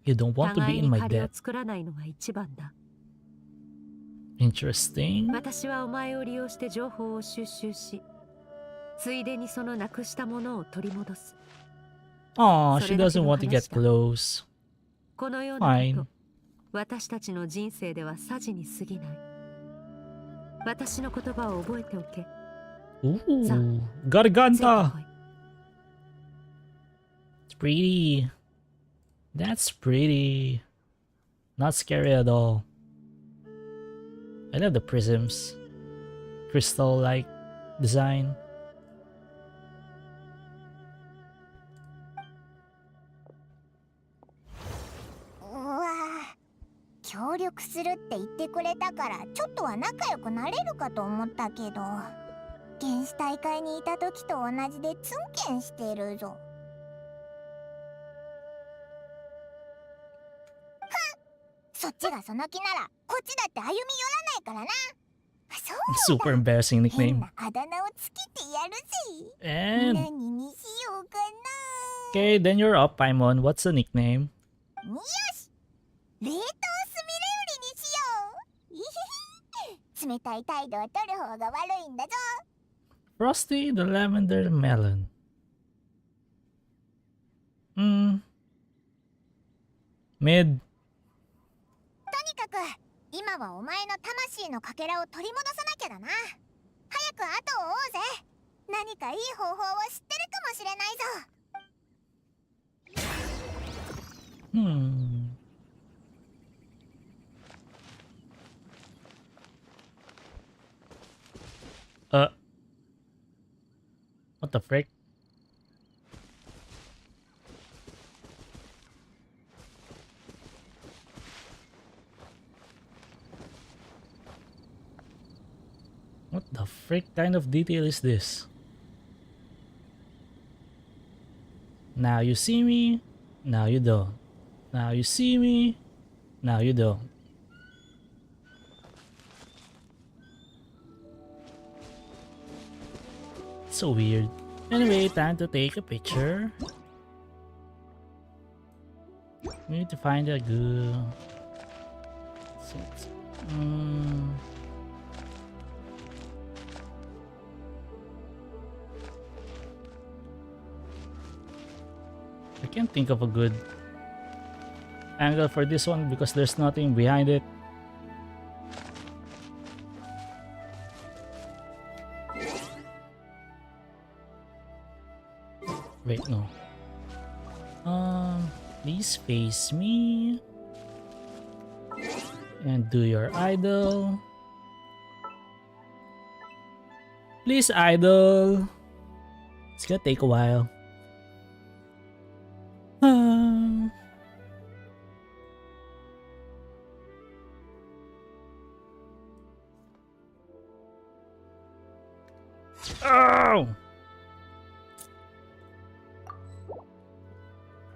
Speaker 1: You don't want to
Speaker 5: 互
Speaker 1: be
Speaker 5: い
Speaker 1: in
Speaker 5: に
Speaker 1: my
Speaker 5: 借りを
Speaker 1: debt.
Speaker 5: 作らないのが一番だ。
Speaker 1: Interesting.
Speaker 5: 私はお前を利用して情報を収集し、ついでにそのなくしたものを取り戻す。
Speaker 1: Aw, she
Speaker 5: それだけ
Speaker 1: doesn't
Speaker 5: の
Speaker 1: want to
Speaker 5: 話
Speaker 1: get
Speaker 5: だ。
Speaker 1: close.
Speaker 5: このようなこ
Speaker 1: Fine.
Speaker 5: と、私たちの人生ではさじに過ぎない。私の言葉を覚えておけ。
Speaker 1: Ooh,
Speaker 5: ついて
Speaker 1: Garganta.
Speaker 5: こい。
Speaker 1: pretty. That's pretty. Not scary at all. I love the prisms. Crystal-like design.
Speaker 2: 協力するって言ってくれたからちょっとは仲良くなれるかと思ったけど、原始大会にいた時と同じでツンケンしてるぞ。そっちがその気ならこっちだって歩み寄らないからな。そう
Speaker 1: Super embarrassing
Speaker 2: 変
Speaker 1: nickname.
Speaker 2: なあだ名をつけてやるぜ。
Speaker 1: And
Speaker 2: 何にしようかな。
Speaker 1: okay, then you're up, Paimon. What's the nickname?
Speaker 2: よし、冷凍スミレウリにしよう。いひひ、冷たい態度を取る方が悪いんだぞ。
Speaker 1: Frosty the Lavender Melon. Mid.
Speaker 2: とにかく今はお前の魂のかけらを取り戻さなきゃだな。早く後を追うぜ。何かいい方法を知ってるかもしれないぞ。
Speaker 1: What the frick? What the frick kind of detail is this? Now you see me, now you don't. Now you see me, now you don't. So weird. Anyway, time to take a picture. We need to find a good... I can't think of a good angle for this one because there's nothing behind it. Wait, no. Please face me and do your idol. Please, idol. It's gonna take a while. Oh!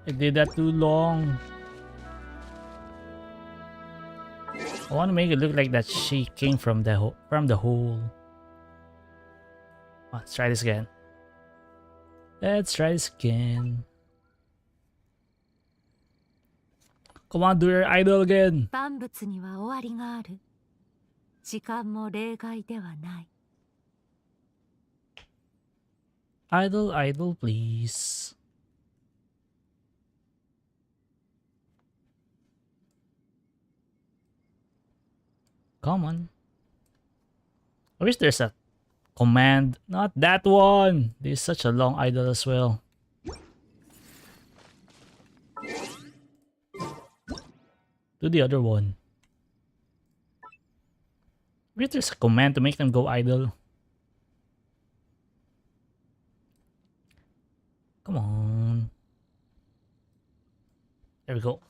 Speaker 1: I did that too long. I want to make it look like that she came from the hole. Let's try this again. Let's try this again. Come on, do your idol again.
Speaker 5: 万物には終わりがある。時間も例外ではない。
Speaker 1: Idol, idol, please. Come on. I wish there's a command. Not that one. This is such a long idol as well. Do the other one. I wish there's a command to make them go idle. Come on. There we go.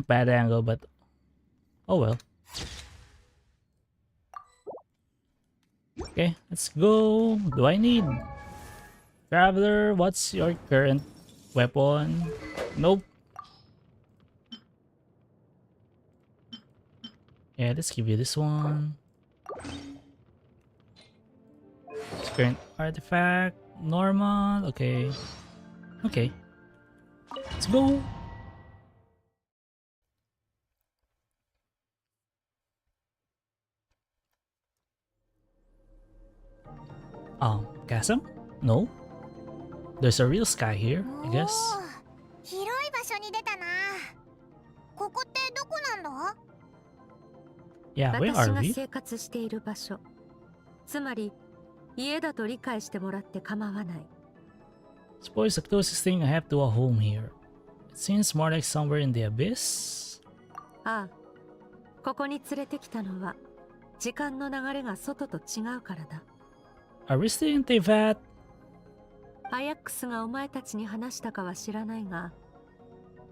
Speaker 1: Bad angle, but oh well. Okay, let's go. Do I need Traveler? What's your current weapon? Nope. Yeah, let's give you this one. Current artifact, normal. Okay. Okay. Let's go. Chasm? No. There's a real sky here, I guess.
Speaker 2: 広い場所に出たな。ここってどこなんだ？
Speaker 1: Yeah, where
Speaker 5: 私
Speaker 1: are
Speaker 5: が
Speaker 1: we?
Speaker 5: 生活している場所。つまり家だと理解してもらって構わない。
Speaker 1: Suppose the closest thing I have to a home here. It seems more like somewhere in the abyss.
Speaker 5: ああ、ここに連れてきたのは時間の流れが外と違うからだ。
Speaker 1: Are we still in Tevat?
Speaker 5: アヤックスがお前たちに話したかは知らないが、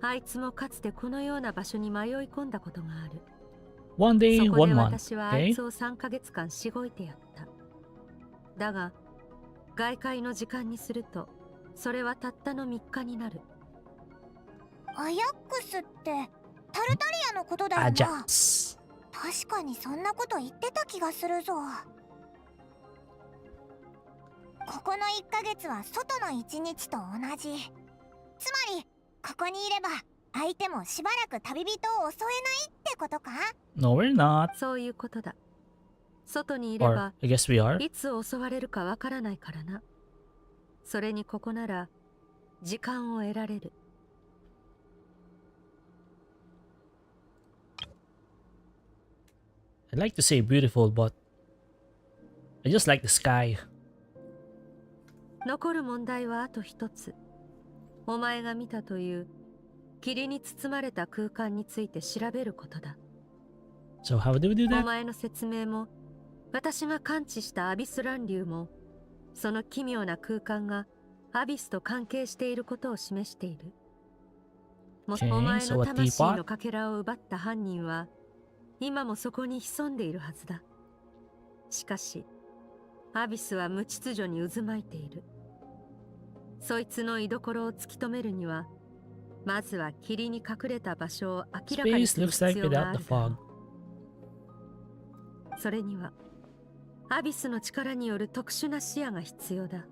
Speaker 5: あいつもかつてこのような場所に迷い込んだことがある。
Speaker 1: One day,
Speaker 5: そこ
Speaker 1: one
Speaker 5: で
Speaker 1: month.
Speaker 5: 私はあい
Speaker 1: Okay?
Speaker 5: つを3ヶ月間しごいてやった。だが外界の時間にするとそれはたったの3日になる。
Speaker 2: アヤックスってタルタリアのことだよな。
Speaker 1: Ajax.
Speaker 2: 確かにそんなこと言ってた気がするぞ。ここの1ヶ月は外の1日と同じ。つまりここにいれば相手もしばらく旅人を襲えないってことか？
Speaker 1: No, we're not.
Speaker 5: そういうことだ。外にいれ
Speaker 1: Or
Speaker 5: ば
Speaker 1: I guess we are.
Speaker 5: いつ襲われるかわからないからな。それにここなら時間を得られる。
Speaker 1: I'd like to say beautiful, but I just like the sky.
Speaker 5: 残る問題はあと一つ。お前が見たという霧に包まれた空間について調べることだ。
Speaker 1: So how do we do
Speaker 5: お
Speaker 1: that?
Speaker 5: 前の説明も私が感知したアビス乱流もその奇妙な空間がアビスと関係していることを示している。も
Speaker 1: Okay,
Speaker 5: お前
Speaker 1: so
Speaker 5: の
Speaker 1: a
Speaker 5: 魂
Speaker 1: teapot?
Speaker 5: のかけらを奪った犯人は今もそこに潜んでいるはずだ。しかしアビスは無秩序に渦巻いている。そいつの居所を突き止めるにはまずは霧に隠れた場所を明らかに
Speaker 1: Space
Speaker 5: する
Speaker 1: looks like
Speaker 5: 必要が
Speaker 1: without
Speaker 5: あ
Speaker 1: the
Speaker 5: るだろ
Speaker 1: fog.
Speaker 5: う。それにはアビスの力による特殊な視野が必要だ。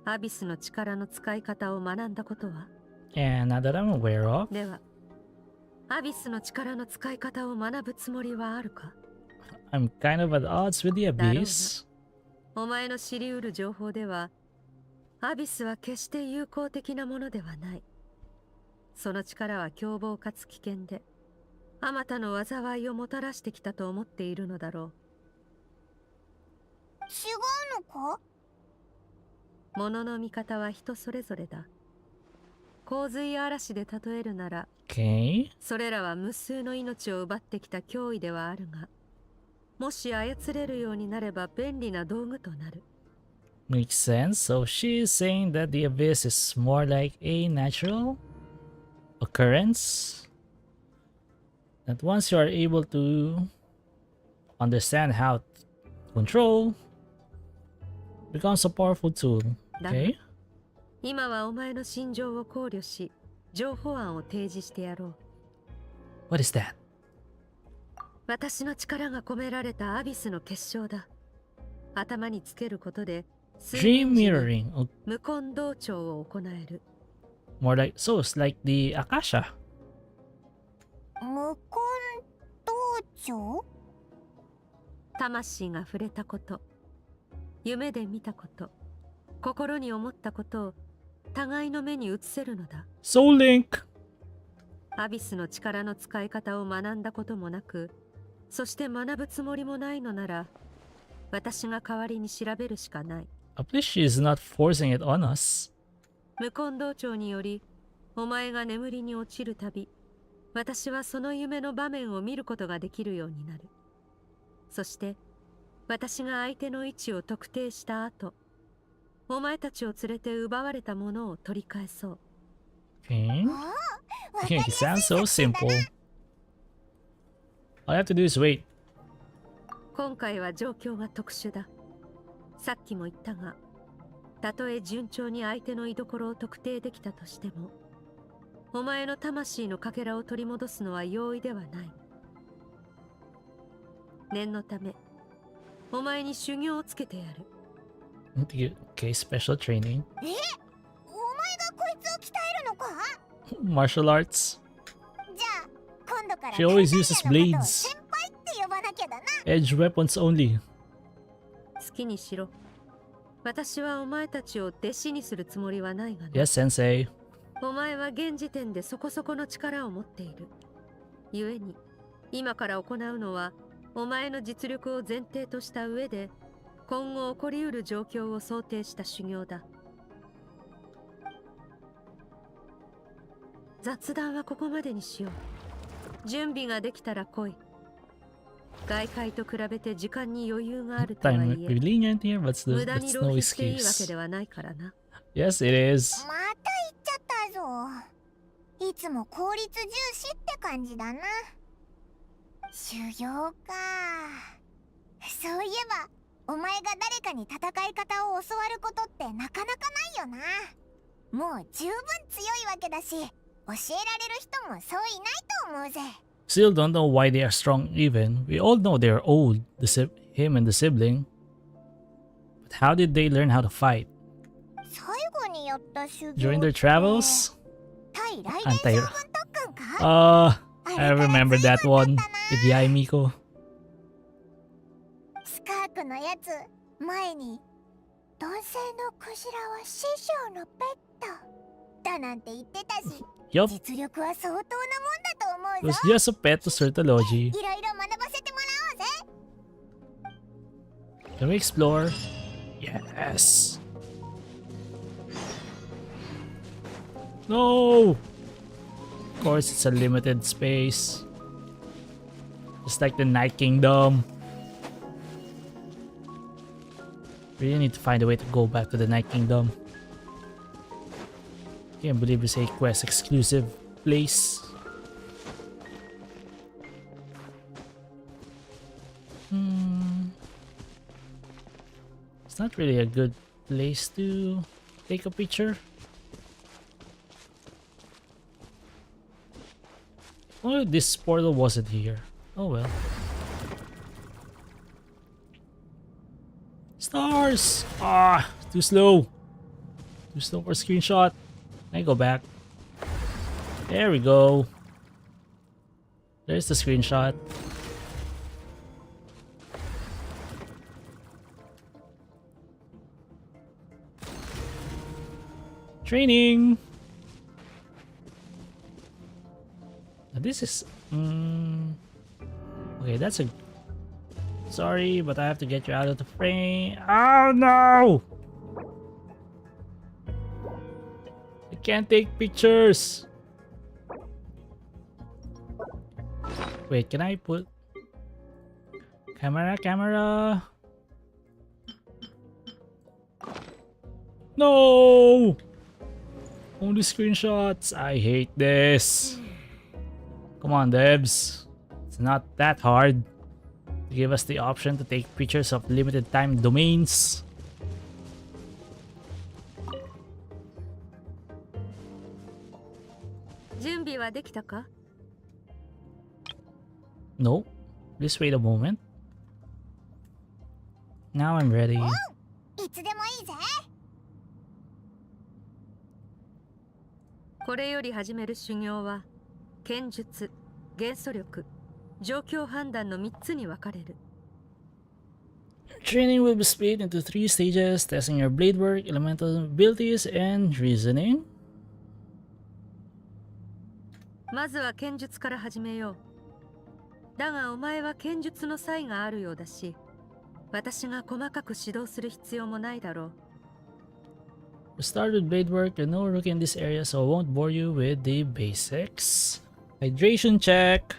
Speaker 5: アビスの力の使い方を学んだことは？
Speaker 1: And not that I'm aware of.
Speaker 5: ではアビスの力の使い方を学ぶつもりはあるか？
Speaker 1: I'm kind of at odds with the abyss.
Speaker 5: お前の知り得る情報ではアビスは決して友好的なものではない。その力は凶暴かつ危険であまたの災いをもたらしてきたと思っているのだろ
Speaker 2: 違うのか？
Speaker 5: う。物の見方は人それぞれだ。洪水や嵐で例えるなら
Speaker 1: Okay.
Speaker 5: それらは無数の命を奪ってきた脅威ではあるが、もし操れるようになれば便利な道具となる。
Speaker 1: Makes sense. So she is saying that the abyss is more like a natural occurrence. That once you are able to understand how to control, becomes a powerful tool.
Speaker 5: だが
Speaker 1: Okay.
Speaker 5: 今はお前の心情を考慮し情報案を提示してやろう。
Speaker 1: What is that?
Speaker 5: 私の力が込められたアビスの結晶だ。頭につけることで
Speaker 1: Dream mirroring. Oh,
Speaker 5: 無根同調を行える。
Speaker 1: more like so it's like the Akasha.
Speaker 2: 無根道場？
Speaker 5: 魂が触れたこと、夢で見たこと、心に思ったことを互いの目に映せるのだ。
Speaker 1: Soul Link.
Speaker 5: アビスの力の使い方を学んだこともなく、そして学ぶつもりもないのなら、私が代わりに調べるしかない。
Speaker 1: At least she is not forcing it on us.
Speaker 5: 無根道長により、お前が眠りに落ちるたび、私はその夢の場面を見ることができるようになる。そして、私が相手の位置を特定した後、お前たちを連れて奪われたものを取り返そう。
Speaker 1: Okay.
Speaker 2: ああ、わか
Speaker 1: Okay,
Speaker 2: りや
Speaker 1: it
Speaker 2: すい
Speaker 1: sounds so
Speaker 2: 作戦だ
Speaker 1: simple.
Speaker 2: な。
Speaker 1: All I have to do is wait.
Speaker 5: 今回は状況が特殊だ。さっきも言ったが、たとえ順調に相手の居所を特定できたとしても、お前の魂のかけらを取り戻すのは容易ではない。念のため、お前に修行をつけてやる。
Speaker 1: Okay, special training.
Speaker 2: お前がこいつを鍛えるのか？
Speaker 1: Martial arts.
Speaker 2: じゃあ今度から
Speaker 1: She always
Speaker 2: タルタリアのことを
Speaker 1: uses blades.
Speaker 2: 先輩って呼ばなきゃだな。
Speaker 1: Edge weapons only.
Speaker 5: 好きにしろ。私はお前たちを弟子にするつもりはないがな。
Speaker 1: Yes, sensei.
Speaker 5: お前は現時点でそこそこの力を持っている。故に、今から行うのは、お前の実力を前提とした上で、今後起こりうる状況を想定した修行だ。雑談はここまでにしよう。準備ができたら来い。外界と比べて時間に余裕があるとはい
Speaker 1: Time
Speaker 5: え、
Speaker 1: we're lenient here, but
Speaker 5: 無駄に
Speaker 1: that's
Speaker 5: 浪
Speaker 1: no
Speaker 5: 費していいわけ
Speaker 1: excuse.
Speaker 5: ではないからな。
Speaker 1: Yes, it is.
Speaker 2: また言っちゃったぞ。いつも効率重視って感じだな。修行か。そういえばお前が誰かに戦い方を教わることってなかなかないよな。もう十分強いわけだし、教えられる人もそういないと思うぜ。
Speaker 1: Still don't know why they are strong even. We all know they're old, him and the sibling. But how did they learn how to fight?
Speaker 2: 最後にやった修行
Speaker 1: During their travels?
Speaker 2: 対来年将軍特訓か。
Speaker 1: I remember that one with Yaimiko.
Speaker 2: スカークのやつ、前に男性のクジラは師匠のペットだなんて言ってたし、
Speaker 1: Yup,
Speaker 2: 実力は相当なもんだと思
Speaker 1: it
Speaker 2: う
Speaker 1: was
Speaker 2: ぞ。
Speaker 1: just a pet to Certology.
Speaker 2: いろいろ学ばせてもらおうぜ。
Speaker 1: Can we explore? Yes. No! Of course, it's a limited space. Just like the Night Kingdom. Really need to find a way to go back to the Night Kingdom. Can't believe it's a quest exclusive place. It's not really a good place to take a picture. Oh, this portal wasn't here. Oh well. Stars! Ah, too slow. Too slow for screenshot. I go back. There we go. There's the screenshot. Training. Now this is okay, that's a sorry, but I have to get you out of the frame. Oh no! I can't take pictures. Wait, can I put camera? No! Only screenshots. I hate this. Come on, devs. It's not that hard to give us the option to take pictures of limited time domains. No. Please wait a moment. Now I'm ready.
Speaker 2: いつでもいいぜ。
Speaker 5: これより始める修行は剣術、元素力、状況判断の3つに分かれる。
Speaker 1: Training will be split into 3 stages, testing your blade work, elemental abilities, and reasoning.
Speaker 5: まずは剣術から始めよう。だがお前は剣術の才があるようだし、私が細かく指導する必要もないだろう。
Speaker 1: We'll start with blade work. You're no rookie in this area, so I won't bore you with the basics. Hydration check.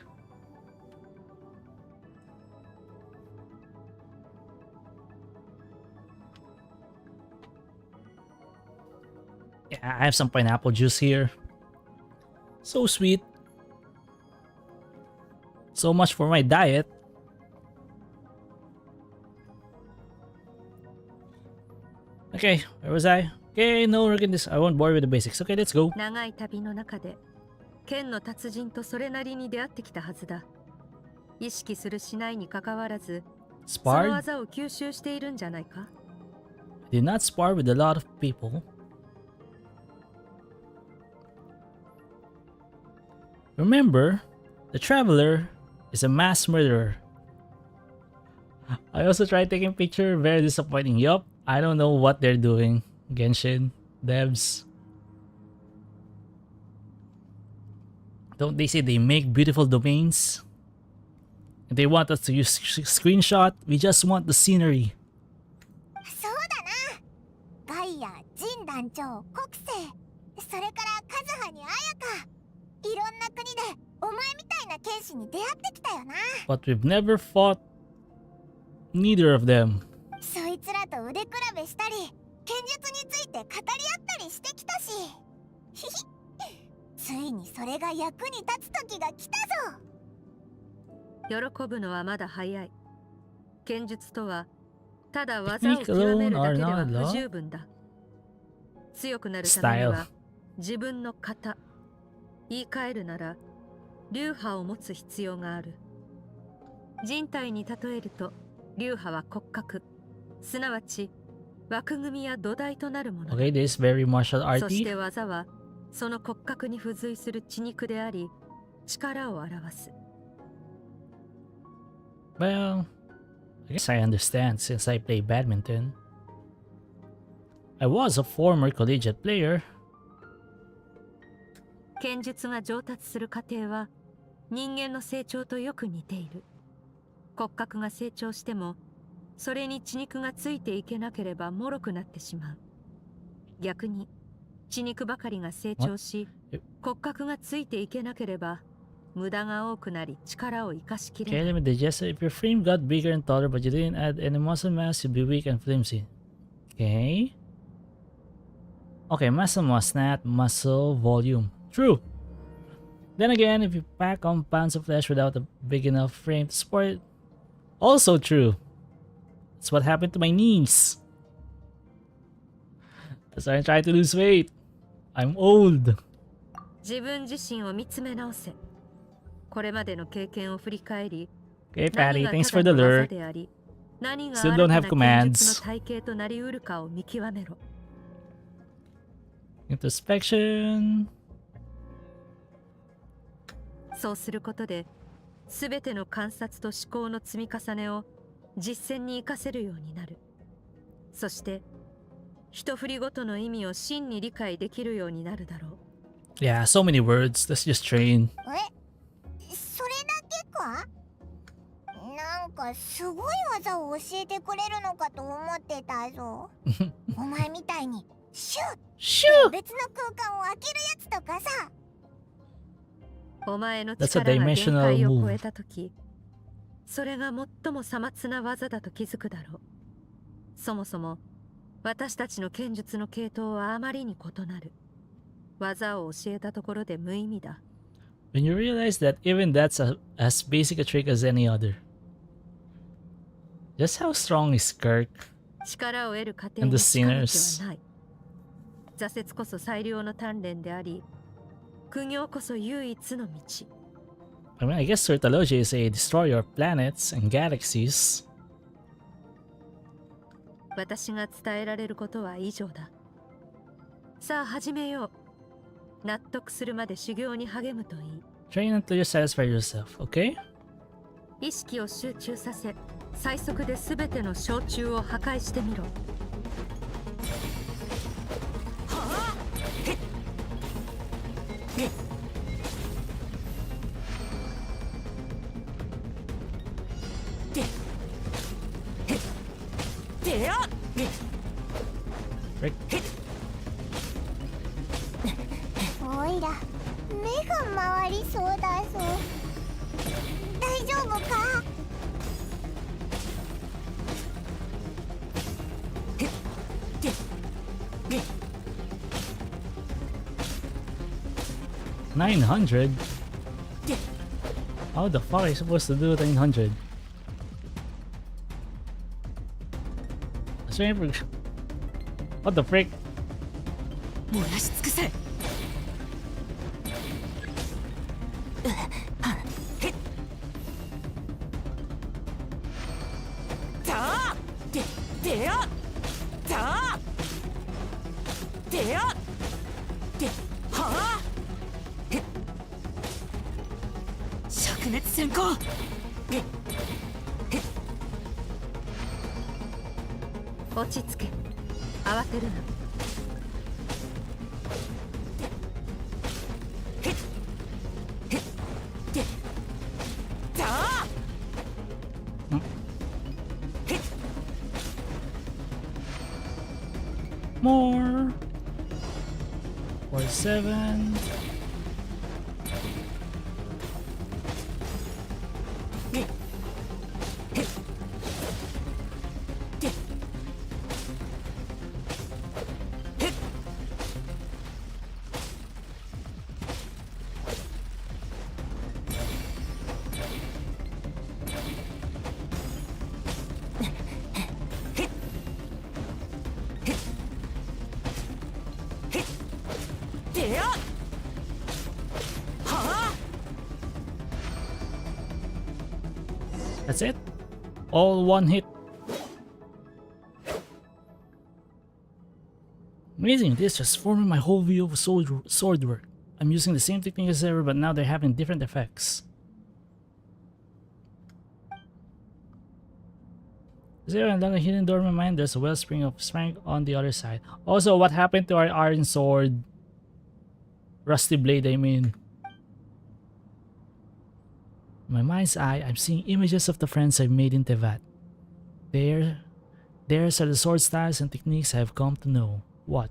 Speaker 1: Yeah, I have some pineapple juice here. So sweet. So much for my diet. Okay, where was I? Okay, no work in this. I won't bore you with the basics. Okay, let's go.
Speaker 5: 長い旅の中で剣の達人とそれなりに出会ってきたはずだ。意識するしないにかかわらず、その
Speaker 1: Sparred?
Speaker 5: 技を吸収しているんじゃないか。
Speaker 1: Did not spar with a lot of people. Remember, the traveler is a mass murderer. I also tried taking picture. Very disappointing. Yup, I don't know what they're doing. Genshin, devs. Don't they say they make beautiful domains? If they want us to use screenshot, we just want the scenery.
Speaker 2: 団長国生、それからカズハに綾香、いろんな国でお前みたいな剣士に出会ってきたよな。
Speaker 1: But we've never fought neither of them.
Speaker 2: そいつらと腕比べしたり剣術について語り合ったりしてきたし、ひひ、ついにそれが役に立つ時が来たぞ。
Speaker 5: 喜ぶのはまだ早い。剣術とはただ技を極めるだけでは不十分だ。強くなるためには自分の型、言い換えるなら流派を持つ必要がある。人体に例えると流派は骨格、すなわち枠組みや土台となるものだ。
Speaker 1: Okay, this is very martial
Speaker 5: そして
Speaker 1: arty.
Speaker 5: 技はその骨格に付随する血肉であり、力を表す。
Speaker 1: Well, I guess I understand since I play badminton. I was a former collegiate player.
Speaker 5: 剣術が上達する過程は人間の成長とよく似ている。骨格が成長してもそれに血肉がついていけなければ脆くなってしまう。逆に血肉ばかりが成長し骨格がついていけなければ無駄が多くなり力を生かしきれ
Speaker 1: Okay,
Speaker 5: な
Speaker 1: let
Speaker 5: い。
Speaker 1: me digest it. If your frame got bigger and taller but you didn't add any muscle mass, you'd be weak and flimsy. Okay. Okay, muscle mass, not muscle volume. True. Then again, if you pack on pounds of flesh without a big enough frame to support it, also true. That's what happened to my knees. That's why I'm trying to lose weight. I'm old.
Speaker 5: 自分自身を見つめ直せ。これまでの経験を振り返り、
Speaker 1: Okay,
Speaker 5: 何
Speaker 1: Patty,
Speaker 5: が
Speaker 1: thanks
Speaker 5: た
Speaker 1: for
Speaker 5: だ
Speaker 1: the
Speaker 5: の技
Speaker 1: lurk.
Speaker 5: であり、何が
Speaker 1: Still
Speaker 5: 新
Speaker 1: don't
Speaker 5: た
Speaker 1: have
Speaker 5: な剣
Speaker 1: commands.
Speaker 5: 術の体系となりうるかを見極めろ。
Speaker 1: Introspection.
Speaker 5: そうすることで、すべての観察と思考の積み重ねを実践に生かせるようになる。そして、一振りごとの意味を真に理解できるようになるだろう。
Speaker 1: Yeah, so many words. Let's just train.
Speaker 2: それだけか？なんかすごい技を教えてくれるのかと思ってたぞ。お前みたいにシュッ
Speaker 1: Shoo!
Speaker 2: 別の空間を開けるやつとかさ。
Speaker 5: お前の
Speaker 1: That's a
Speaker 5: 力が限
Speaker 1: dimensional
Speaker 5: 界を
Speaker 1: move.
Speaker 5: 超えたとき、それが最もさまつな技だと気づくだろう。そもそも、私たちの剣術の系統はあまりに異なる。技を教えたところで無意味だ。
Speaker 1: When you realize that even that's as basic a trick as any other. Just how strong is Skirk?
Speaker 5: 力を得る過程
Speaker 1: And
Speaker 5: に
Speaker 1: the
Speaker 5: 近道
Speaker 1: sinners.
Speaker 5: はない。挫折こそ最良の鍛錬であり、苦行こそ唯一の道。
Speaker 1: I mean, I guess Sortology is a destroyer of planets and galaxies.
Speaker 5: 私が伝えられることは以上だ。さあ始めよう。納得するまで修行に励むといい。
Speaker 1: Train until you satisfy yourself, okay?
Speaker 5: 意識を集中させ、最速で全ての小虫を破壊してみろ。
Speaker 1: Frick.
Speaker 2: おいら目が回りそうだぞ。大丈夫か
Speaker 1: 900? How the fuck are you supposed to do 900? What the frick?
Speaker 7: 燃やし尽くせ。だでやだでやではあ灼熱先行。
Speaker 5: 落ち着け。慌てるな。
Speaker 7: だ
Speaker 1: More! 47. That's it? All one hit. Amazing, this just forming my whole view of sword work. I'm using the same technique as ever, but now they're having different effects. Is there another hidden door in my mind? There's a wellspring of strength on the other side. Also, what happened to our iron sword? Rusty blade, I mean. In my mind's eye, I'm seeing images of the friends I've made in Tevat. Theirs are the sword styles and techniques I've come to know. What?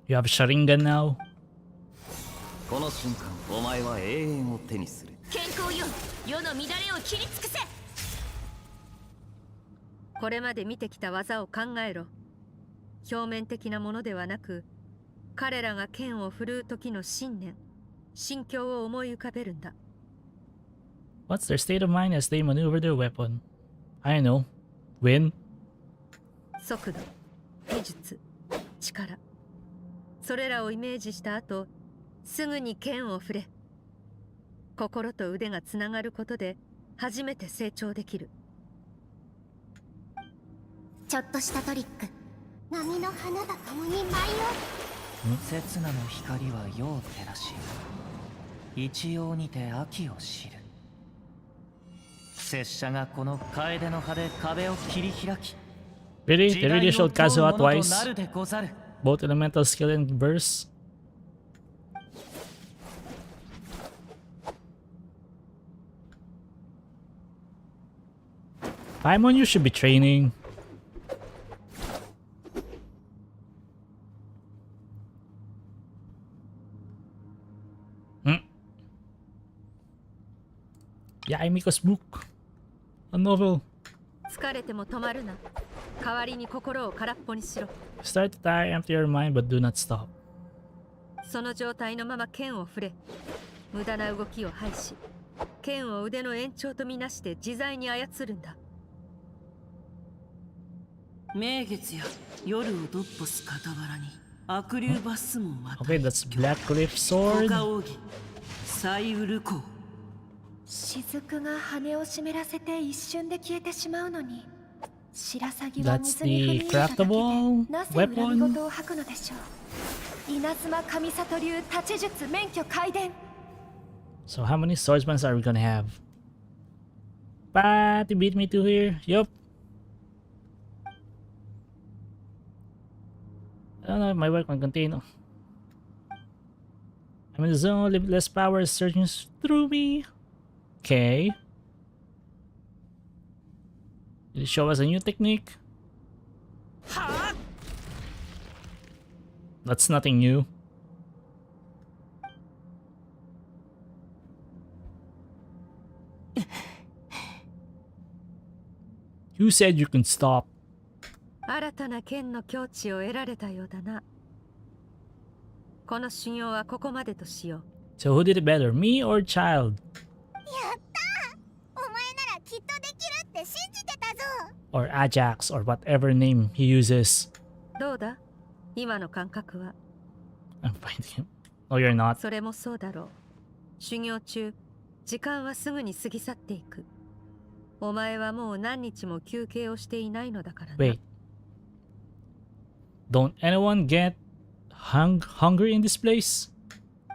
Speaker 1: You have a Sharingan now?
Speaker 9: この瞬間、お前は永遠を手にする。
Speaker 5: 健康よ、世の乱れを切り尽くせ。これまで見てきた技を考えろ。表面的なものではなく、彼らが剣を振るう時の信念、心境を思い浮かべるんだ。
Speaker 1: What's their state of mind as they maneuver their weapon? I don't know. Win?
Speaker 5: 速度、技術、力。それらをイメージした後、すぐに剣を振れ。心と腕がつながることで初めて成長できる。
Speaker 4: ちょっとしたトリック。波の花が共に舞いを。
Speaker 7: 刹那の光は世を照らし、一様にて秋を知る。拙者がこの楓の葉で壁を切り開き。
Speaker 1: Really? They really showed Kazuha twice?
Speaker 7: なるでござる。
Speaker 1: Both elemental skill and burst? Paimon, you should be training. Yaimiko's book. A novel.
Speaker 5: 疲れても止まるな。代わりに心を空っぽにしろ。
Speaker 1: Start to tire, empty your mind, but do not stop.
Speaker 5: その状態のまま剣を振れ。無駄な動きを排し、剣を腕の延長とみなして自在に操るんだ。
Speaker 10: 名月や夜をドッポす傍らに悪竜バスモンは
Speaker 1: Okay, that's Black Cliff Sword.
Speaker 10: 他奥義サイウルコウ
Speaker 11: 雫が羽を湿らせて一瞬で消えてしまうのに白鷺は
Speaker 1: That's
Speaker 11: 水に振
Speaker 1: the
Speaker 11: り入れただけで
Speaker 1: craftable
Speaker 11: なぜ恨み
Speaker 1: weapon.
Speaker 11: 事を吐くのでしょう。稲妻神里流太刀術免許開伝。
Speaker 1: So how many swordsmen are we gonna have? But you beat me to here. Yup. I don't know if my weapon can contain. I'm in the zone. Limitless power is surging through me. Okay. Did it show us a new technique? That's nothing new. You said you can stop.
Speaker 5: 新たな剣の境地を得られたようだな。この修行はここまでとしよう。
Speaker 1: So who did it better, me or child?
Speaker 2: やったー、お前ならきっとできるって信じてたぞ。
Speaker 1: Or Ajax or whatever name he uses.
Speaker 5: どうだ今の感覚は。
Speaker 1: I'm fighting him. No, you're not.
Speaker 5: それもそうだろう。修行中、時間はすぐに過ぎ去っていく。お前はもう何日も休憩をしていないのだからな。
Speaker 1: Wait. Don't anyone get hungry in this place?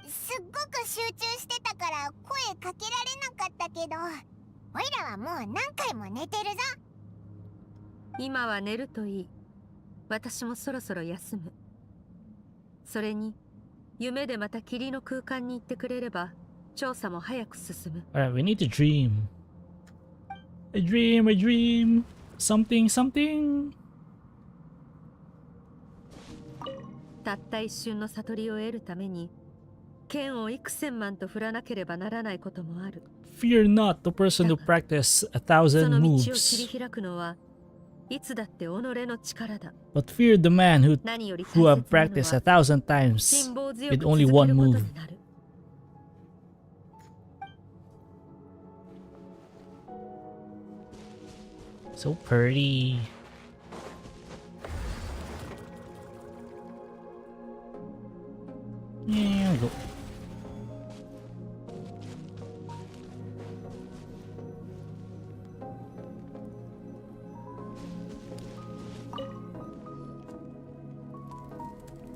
Speaker 2: すっごく集中してたから声かけられなかったけど、おいらはもう何回も寝てるぞ。
Speaker 5: 今は寝るといい。私もそろそろ休む。それに、夢でまた霧の空間に行ってくれれば、調査も早く進む。
Speaker 1: Alright, we need to dream. I dream. Something.
Speaker 5: たった一瞬の悟りを得るために剣を幾千万と振らなければならないこともある。
Speaker 1: Fear not the person who practice a
Speaker 5: そ
Speaker 1: thousand
Speaker 5: の道を切り
Speaker 1: moves,
Speaker 5: 開くのはいつだって己の力だ。
Speaker 1: but fear the man
Speaker 5: 何より
Speaker 1: who
Speaker 5: 大
Speaker 1: have
Speaker 5: 切なの
Speaker 1: practiced a
Speaker 5: は
Speaker 1: thousand times
Speaker 5: 辛抱強
Speaker 1: with
Speaker 5: く
Speaker 1: only
Speaker 5: 続け
Speaker 1: one
Speaker 5: ること
Speaker 1: move.
Speaker 5: になる。
Speaker 1: So pretty. Yeah, go.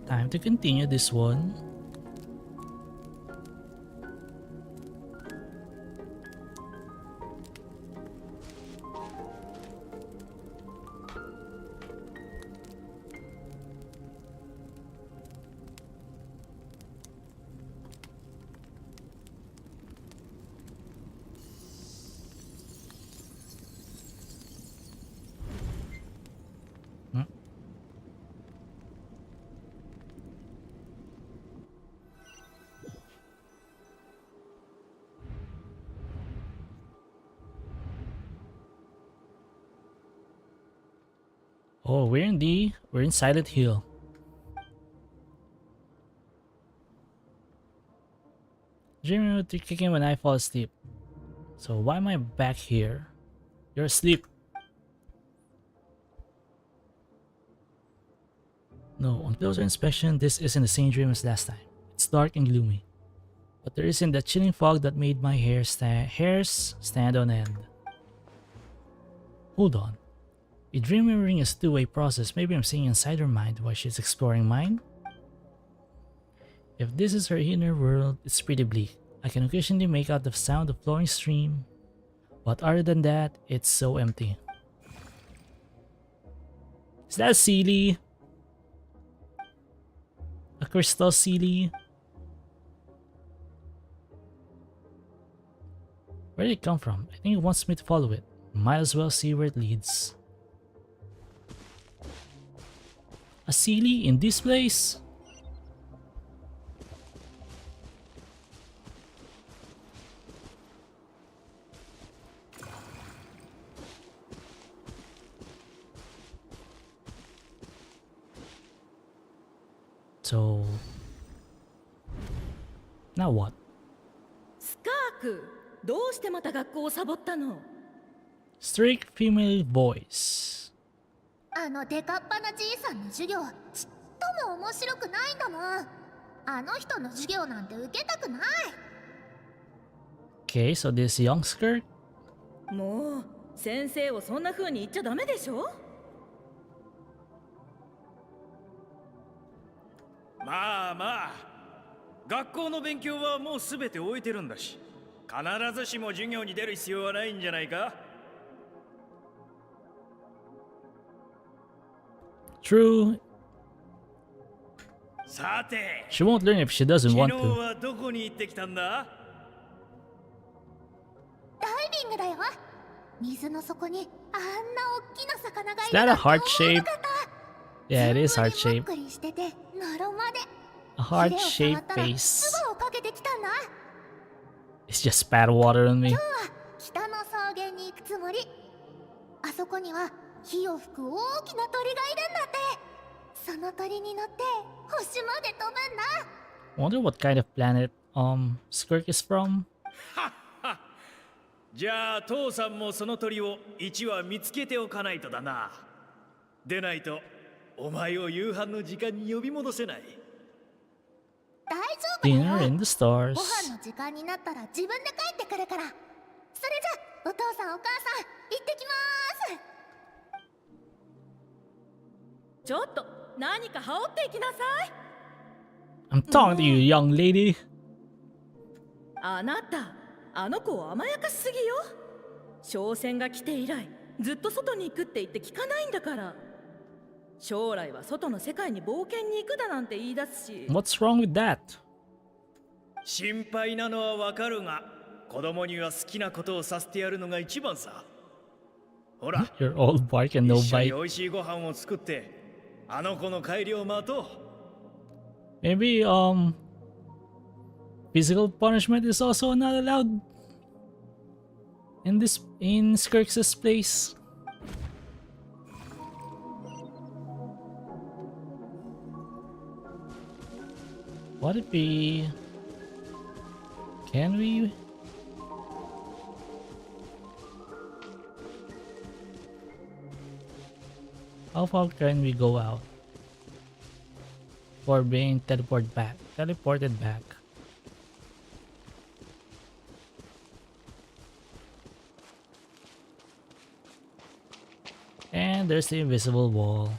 Speaker 1: Time to continue this one. Oh, we're in Silent Hill. Dreaming will kick in when I fall asleep. So why am I back here? You're asleep. No, on closer inspection, this isn't the same dream as last time. It's dark and gloomy. But there isn't that chilling fog that made my hairs stand on end. Hold on. A dream mirroring is a two-way process. Maybe I'm seeing inside her mind while she's exploring mine? If this is her inner world, it's pretty bleak. I can occasionally make out the sound of flowing stream, but other than that, it's so empty. Is that a Sealy? A crystal Sealy? Where did it come from? I think it wants me to follow it. Might as well see where it leads. A Sealy in this place? So now what?
Speaker 10: スカーク、どうしてまた学校をサボったの？
Speaker 1: Strict female voice.
Speaker 2: あのデカっぱなじいさんの授業ちっとも面白くないんだもん。あの人の授業なんて受けたくない。
Speaker 1: Okay, so this young Skirk?
Speaker 10: もう先生をそんな風に言っちゃダメでしょ。
Speaker 6: まあまあ、学校の勉強はもうすべて終えてるんだし、必ずしも授業に出る必要はないんじゃないか。
Speaker 1: True.
Speaker 6: さて、
Speaker 1: She won't learn if she doesn't
Speaker 6: 昨
Speaker 1: want
Speaker 6: 日
Speaker 1: to.
Speaker 6: はどこに行ってきたんだ？
Speaker 2: ダイビングだよ。水の底にあんな大きな魚がい
Speaker 1: Is
Speaker 2: る
Speaker 1: that
Speaker 2: な
Speaker 1: a
Speaker 2: んて
Speaker 1: heart
Speaker 2: 思わな
Speaker 1: shape?
Speaker 2: かった。
Speaker 1: Yeah, it is
Speaker 2: ずん
Speaker 1: heart
Speaker 2: ぐりむっ
Speaker 1: shape.
Speaker 2: くりしてて喉まで
Speaker 1: A heart
Speaker 2: ヒレを
Speaker 1: shaped
Speaker 2: 触ったら
Speaker 1: face.
Speaker 2: 唾をかけてきたんだ。
Speaker 1: It's just spat water on me.
Speaker 2: 今日は北の草原に行くつもり。あそこには火を吹く大きな鳥がいるんだって。その鳥に乗って星まで飛ぶんだ。
Speaker 1: Wonder what kind of planet Skirk is from?
Speaker 6: じゃあ父さんもその鳥を1羽見つけておかないとだな。でないとお前を夕飯の時間に呼び戻せない。
Speaker 2: 大丈夫だ
Speaker 1: Dinner
Speaker 2: よ。
Speaker 1: in the stars.
Speaker 2: ご飯の時間になったら自分で帰ってくるから。それじゃお父さんお母さん行ってきまーす。
Speaker 10: ちょっと何か羽織っていきなさい。
Speaker 1: I'm talking to you, young lady.
Speaker 10: あなた、あの子を甘やかしすぎよ。商船が来て以来、ずっと外に行くって言って聞かないんだから。将来は外の世界に冒険に行くだなんて言い出すし。
Speaker 1: What's wrong with that?
Speaker 6: 心配なのはわかるが、子供には好きなことをさせてやるのが一番さ。ほら、
Speaker 1: Your old bark and no
Speaker 6: 一緒に
Speaker 1: bite.
Speaker 6: 美味しいご飯を作って、あの子の帰りを待とう。
Speaker 1: Maybe physical punishment is also not allowed in Skirk's place. What if we... Can we? How far can we go out for being teleported back? And there's the invisible wall.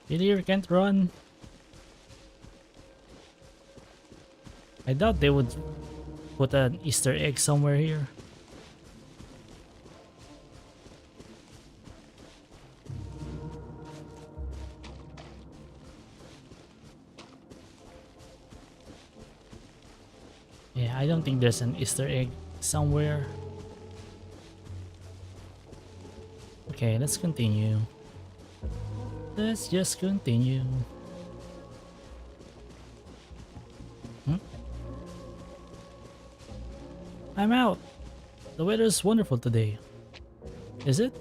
Speaker 1: You can't run. I doubt they would put an Easter egg somewhere here. Yeah, I don't think there's an Easter egg somewhere. Okay, let's continue. Let's just continue. I'm out. The weather is wonderful today. Is it?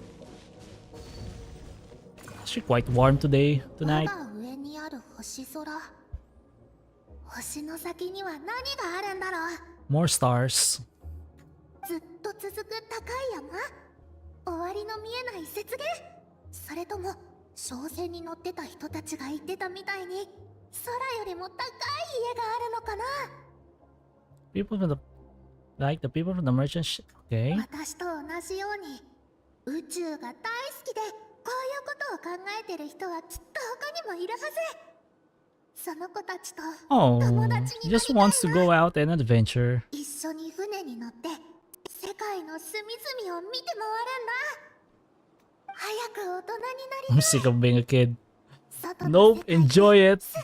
Speaker 1: It's actually quite warm tonight.
Speaker 4: 上にある星空。星の先には何があるんだろう。
Speaker 1: More stars.
Speaker 4: ずっと続く高い山？終わりの見えない雪原？それとも商船に乗ってた人たちが言ってたみたいに空よりも高い家があるのかな？
Speaker 1: People from the people from the merchant ship. Okay.
Speaker 4: 私と同じように宇宙が大好きでこういうことを考えてる人はきっと他にもいるはず。その子たちと
Speaker 1: Oh,
Speaker 4: 友達
Speaker 1: he
Speaker 4: になり
Speaker 1: just
Speaker 4: たいな。
Speaker 1: wants to go out and adventure.
Speaker 4: 一緒に船に乗って世界の隅々を見て回るんだ。早く大人になり
Speaker 1: I'm
Speaker 4: たい。
Speaker 1: sick of being a kid.
Speaker 4: 外の
Speaker 1: Nope,
Speaker 4: 世界って
Speaker 1: enjoy it.
Speaker 4: すっご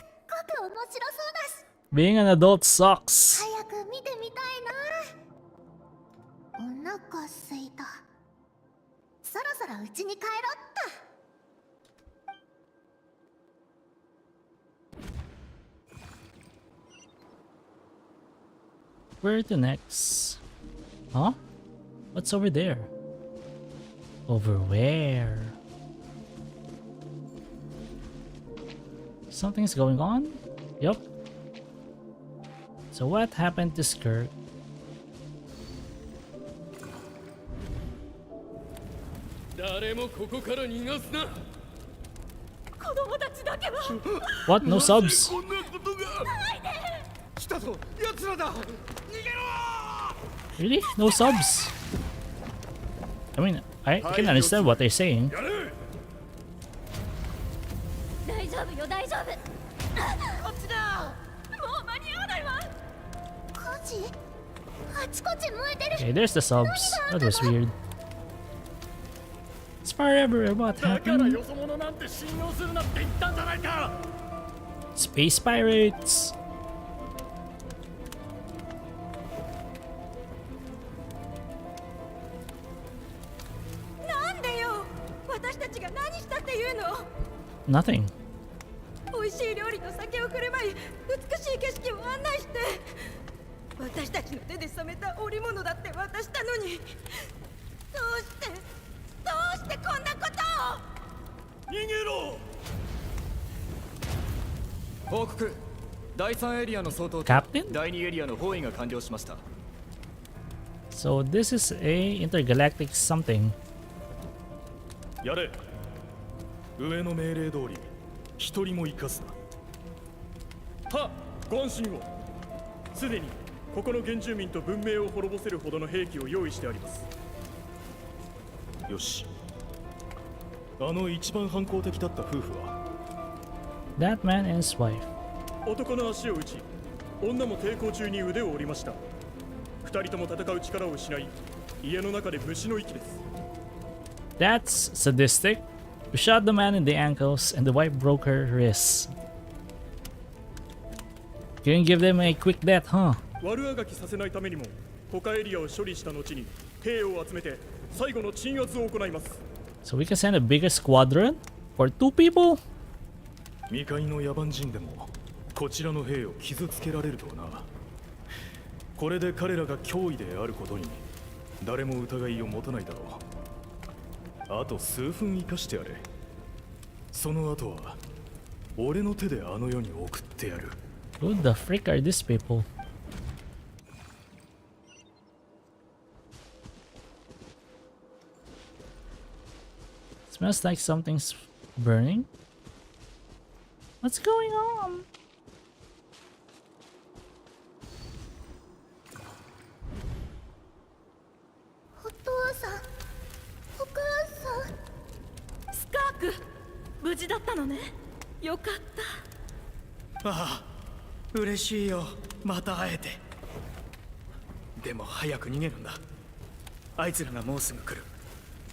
Speaker 4: く面白そうだし
Speaker 1: Being an adult sucks.
Speaker 4: 早く見てみたいな。お腹すいた。そろそろ家に帰ろっと。
Speaker 1: Where to next? Huh? What's over there? Over where? Something's going on? Yup. So what happened to Skirk? What? No subs? Really? No subs? I mean, I can understand what they're saying.
Speaker 10: 大丈夫よ大丈夫。こっちだ。もう間に合わないわ。
Speaker 4: 火事？あちこち燃えてる。
Speaker 1: Okay, there's the subs. That was weird. It's fire everywhere. What happened? Space pirates.
Speaker 10: なんでよ。私たちが何したっていうの。
Speaker 1: Nothing.
Speaker 10: 美味しい料理と酒を振る舞い、美しい景色を案内して。私たちの手で染めた織物だって渡したのに。どうしてこんなことを。逃げろ。
Speaker 12: 報告。第3エリアの相当と
Speaker 1: Captain?
Speaker 12: 第2エリアの包囲が完了しました。
Speaker 1: So this is a intergalactic something.
Speaker 6: やれ。上の命令通り一人も生かすな。は、ご安心を。すでにここの原住民と文明を滅ぼせるほどの兵器を用意してあります。よし。あの一番反抗的だった夫婦は
Speaker 1: That man and his wife.
Speaker 6: 男の足を打ち、女も抵抗中に腕を折りました。二人とも戦う力を失い、家の中で虫の息です。
Speaker 1: That's sadistic. We shot the man in the ankles and the wife broke her wrists. Couldn't give them a quick death, huh?
Speaker 6: 悪あがきさせないためにも他エリアを処理した後に兵を集めて
Speaker 12: 最後の鎮圧を行います。
Speaker 1: So we can send a bigger squadron for 2 people?
Speaker 12: 未開の野蛮人でもこちらの兵を傷つけられるとはな。これで彼らが脅威であることに誰も疑いを持たないだろう。あと数分生かしてやれ。その後は俺の手であの世に送ってやる。
Speaker 1: Who the frick are these people? Smells like something's burning. What's going on?
Speaker 10: Skirk! 無事だったのね。よかった。
Speaker 12: ああ、嬉しいよ。また会えて。でも早く逃げるんだ。あいつらがもうすぐ来る。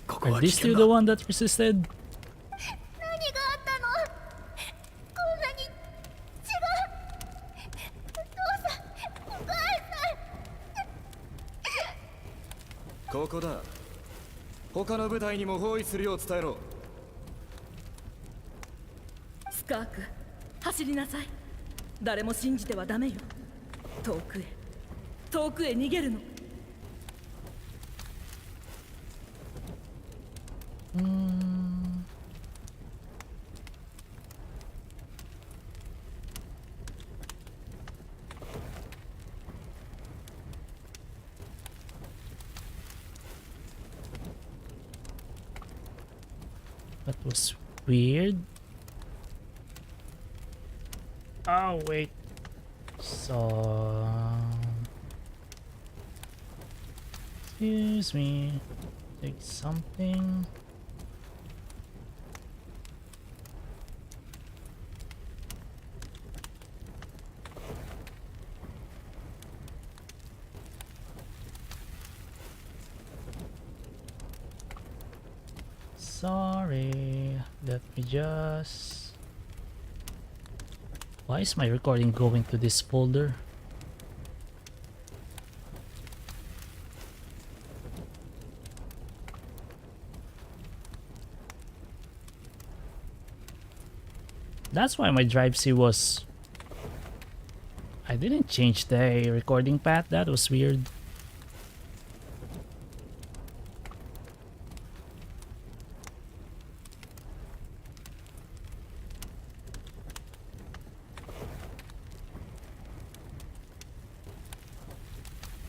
Speaker 12: ここ
Speaker 1: Are
Speaker 12: は危
Speaker 1: these
Speaker 12: 険
Speaker 1: two
Speaker 12: だ。
Speaker 1: the one that persisted?
Speaker 2: 何があったの？こんなに違う。お父さん、お母さん。
Speaker 12: ここだ。他の部隊にも包囲するよう伝えろ。
Speaker 10: スカーク、走りなさい。誰も信じてはダメよ。遠くへ、遠くへ逃げるの。
Speaker 1: That was weird. Oh, wait. So... Excuse me. Take something. Sorry, let me just... Why is my recording going to this folder? That's why my drive C was... I didn't change the recording path, that was weird.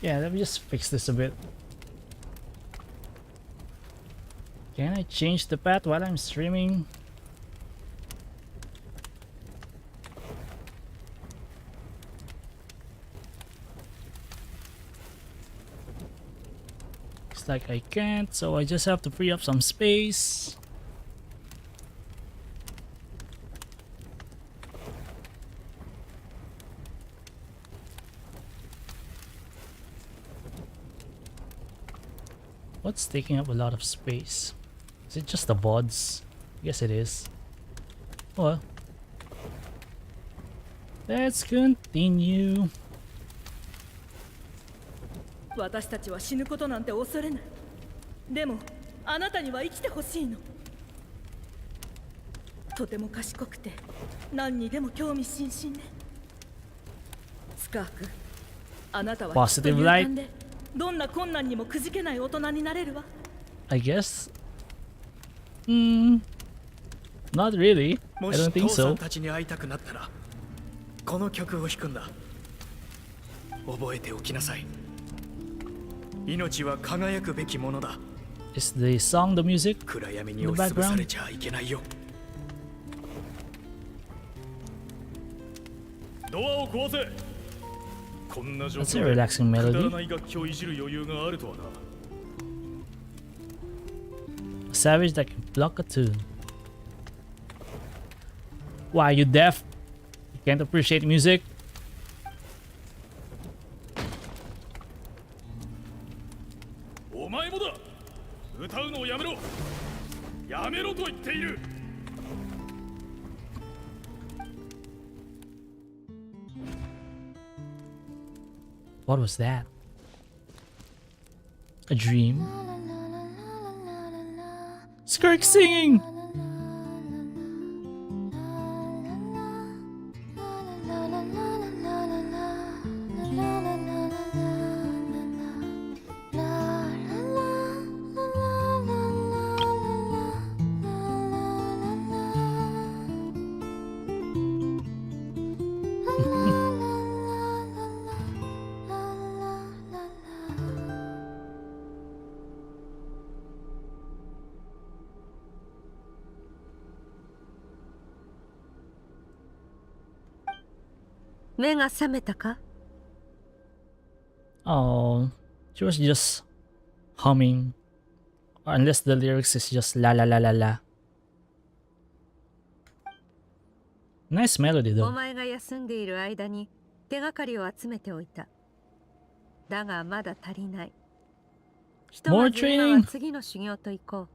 Speaker 1: Yeah, let me just fix this a bit. Can I change the path while I'm streaming? Looks like I can't, so I just have to free up some space. What's taking up a lot of space? Is it just the VODs? I guess it is. Oh well. Let's continue.
Speaker 10: 私たちは死ぬことなんて恐れない。でもあなたには生きてほしいの。とても賢くて何にでも興味津々ね。スカーク、あなたはきっと勇敢でどんな困難にもくじけない大人になれるわ。
Speaker 1: I guess. Not really. I
Speaker 12: もし
Speaker 1: don't think
Speaker 12: 父さ
Speaker 1: so.
Speaker 12: んたちに会いたくなったらこの曲を弾くんだ。覚えておきなさい。命は輝くべきものだ。
Speaker 1: Is the song the music?
Speaker 12: 暗闇に押しつぶされちゃいけないよ。ドアを壊せ。こんな状
Speaker 1: That's a
Speaker 12: 況で
Speaker 1: relaxing
Speaker 12: くだら
Speaker 1: melody.
Speaker 12: ない楽器をいじる余裕があるとはな。
Speaker 1: A savage that can block a tune. Why, you deaf? You can't appreciate music?
Speaker 12: お前もだ。歌うのをやめろ。やめろと言っている。
Speaker 1: What was that? A dream? Skirk singing!
Speaker 5: 目が覚めたか？
Speaker 1: Oh, she was just humming. Unless the lyrics is just la la la la la. Nice melody
Speaker 5: お
Speaker 1: though.
Speaker 5: 前が休んでいる間に手がかりを集めておいた。だがまだ足りない。ひとまず今は次の修行と行こう。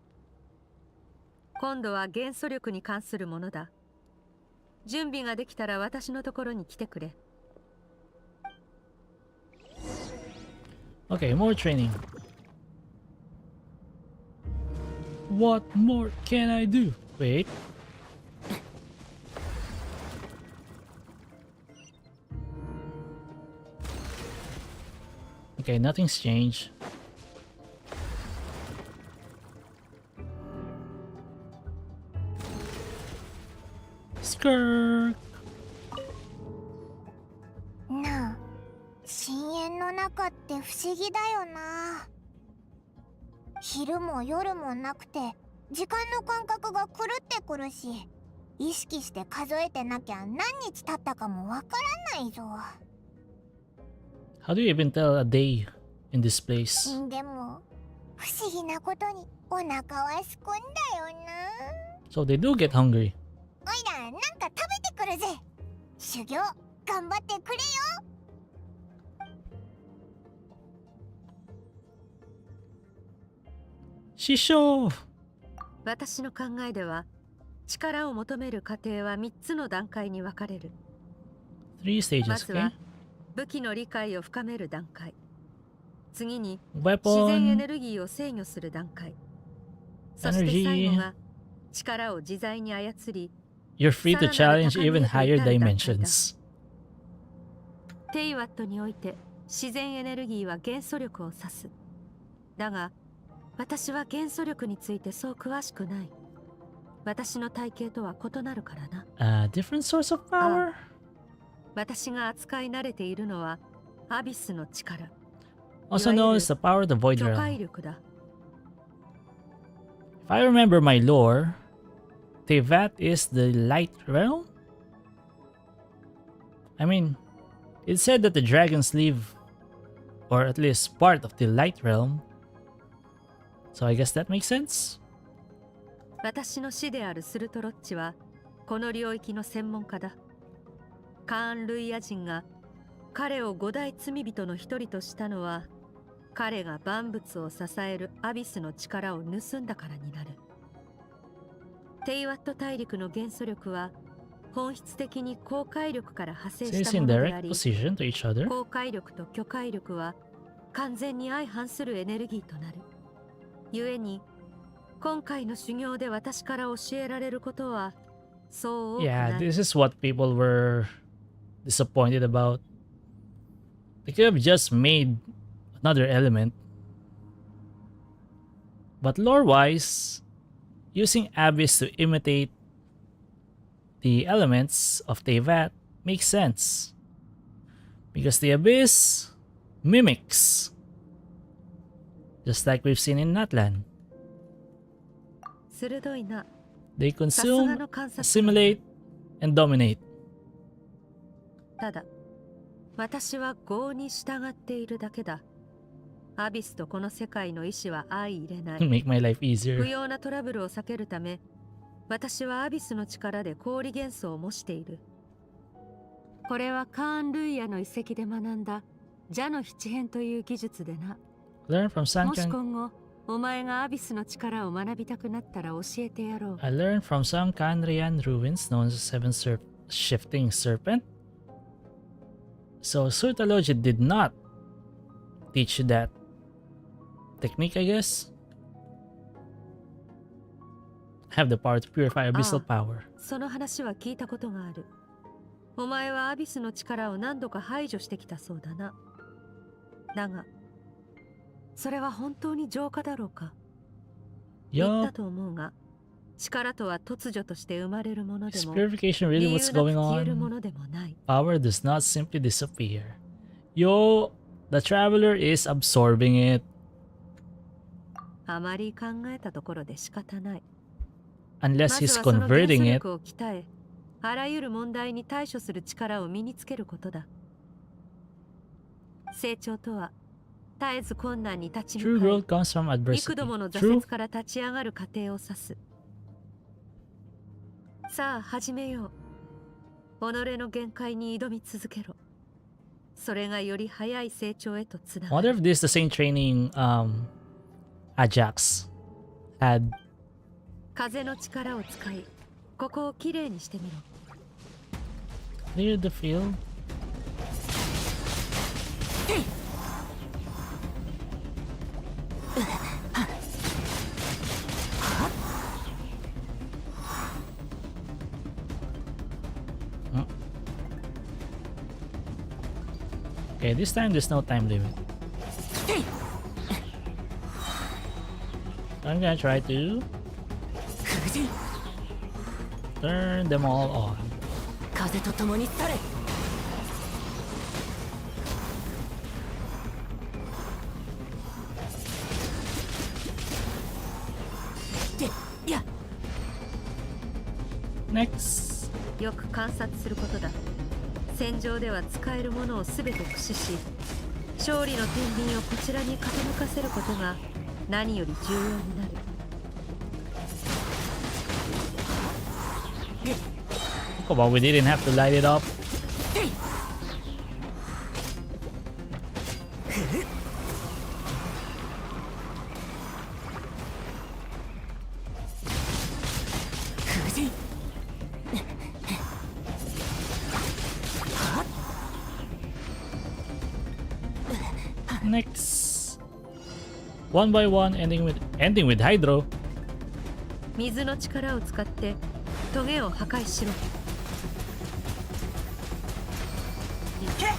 Speaker 5: 今度は元素力に関するものだ。準備ができたら私のところに来てくれ。
Speaker 1: Okay, more training. What more can I do? Wait. Okay, nothing's changed. Skirk!
Speaker 2: なあ、深淵の中って不思議だよな。昼も夜もなくて時間の感覚が狂ってくるし、意識して数えてなきゃ何日経ったかもわからないぞ。
Speaker 1: How do you even tell a day in this place?
Speaker 2: でも不思議なことにお腹はすくんだよな。
Speaker 1: So they do get hungry.
Speaker 2: おいらなんか食べてくるぜ。修行頑張ってくれよ。
Speaker 1: 師匠！
Speaker 5: 私の考えでは力を求める過程は3つの段階に分かれる。
Speaker 1: 3 stages,
Speaker 5: まず
Speaker 1: okay?
Speaker 5: は武器の理解を深める段階。次に
Speaker 1: Weapon
Speaker 5: 自然エネルギーを制御する段階。そして最後が力を自在に操り、
Speaker 1: You're free to challenge even higher dimensions.
Speaker 5: テイワットにおいて自然エネルギーは元素力を指す。だが私は元素力についてそう詳しくない。私の体系とは異なるからな。
Speaker 1: A different source of power?
Speaker 5: 私が扱い慣れているのはアビスの力。
Speaker 1: Also known as the power of the Void
Speaker 5: 巨
Speaker 1: Realm.
Speaker 5: 海力だ。
Speaker 1: If I remember my lore, Tevat is the Light Realm? I mean, it said that the dragons live, or at least part of the Light Realm. So I guess that makes sense?
Speaker 5: 私の師であるスルトロッチはこの領域の専門家だ。カーン・ルイヤ人が彼を五大罪人の一人としたのは、彼が万物を支えるアビスの力を盗んだからになる。テイワット大陸の元素力は本質的に高海力から派生
Speaker 1: So
Speaker 5: し
Speaker 1: it's
Speaker 5: た
Speaker 1: in
Speaker 5: もので
Speaker 1: direct
Speaker 5: あり、
Speaker 1: opposition to each other.
Speaker 5: 高海力と巨海力は完全に相反するエネルギーとなる。故に今回の修行で私から教えられることはそう多く
Speaker 1: Yeah,
Speaker 5: ない。
Speaker 1: this is what people were disappointed about. They could have just made another element. But lore-wise, using Abyss to imitate the elements of Tevat makes sense. Because the Abyss mimics. Just like we've seen in Natlan.
Speaker 5: 鋭いな。
Speaker 1: They
Speaker 5: さすが
Speaker 1: consume,
Speaker 5: の観察。
Speaker 1: assimilate, and dominate.
Speaker 5: ただ、私は業に従っているだけだ。アビスとこの世界の意志は相入れない。
Speaker 1: Make my life
Speaker 5: 不
Speaker 1: easier.
Speaker 5: 要なトラブルを避けるため、私はアビスの力で氷元素を模している。これはカーン・ルイヤの遺跡で学んだ蛇の七変という技術でな。
Speaker 1: Learn from
Speaker 5: もし
Speaker 1: Sankan.
Speaker 5: 今後、お前がアビスの力を学びたくなったら教えてやろう。
Speaker 1: I learned from some Kanrian ruins known as Seven Shifting Serpent. So Surtalogy did not teach that technique, I guess. have the power to purify abyssal
Speaker 5: ああ
Speaker 1: power.
Speaker 5: その話は聞いたことがある。お前はアビスの力を何度か排除してきたそうだな。だがそれは本当に浄化だろうか。言っ
Speaker 1: Yo,
Speaker 5: たと思うが、力とは突如として生まれるもので
Speaker 1: is
Speaker 5: も
Speaker 1: purification
Speaker 5: 理
Speaker 1: really
Speaker 5: 由
Speaker 1: what's
Speaker 5: なく
Speaker 1: going
Speaker 5: 消えるも
Speaker 1: on?
Speaker 5: のでもない。
Speaker 1: Power does not simply disappear. Yo, the traveler is absorbing it.
Speaker 5: あまり考えたところで仕方ない。
Speaker 1: Unless
Speaker 5: まず
Speaker 1: he's
Speaker 5: はその元素
Speaker 1: converting it.
Speaker 5: 力を鍛え、あらゆる問題に対処する力を身につけることだ。成長とは絶えず困難に立ち
Speaker 1: True
Speaker 5: 向
Speaker 1: growth
Speaker 5: かい、
Speaker 1: comes from
Speaker 5: 幾度
Speaker 1: adversity.
Speaker 5: もの挫
Speaker 1: True.
Speaker 5: 折から立ち上がる過程を指す。さあ始めよう。己の限界に挑み続けろ。それがより早い成長へとつな
Speaker 1: I
Speaker 5: が
Speaker 1: wonder
Speaker 5: る。
Speaker 1: if this is the same training Ajax had.
Speaker 5: 風の力を使い、ここをきれいにしてみろ。
Speaker 1: Clear the field. Huh? Okay, this time there's no time limit. I'm gonna try to turn them all on.
Speaker 10: 風と共に去れ。で、や。
Speaker 1: Next.
Speaker 5: よく観察することだ。戦場では使えるものをすべて駆使し、勝利の天秤をこちらに傾かせることが何より重要になる。
Speaker 1: Come on, we didn't have to light it up. Next. One by one, ending with Hydro.
Speaker 5: 水の力を使ってトゲを破壊しろ。急げ。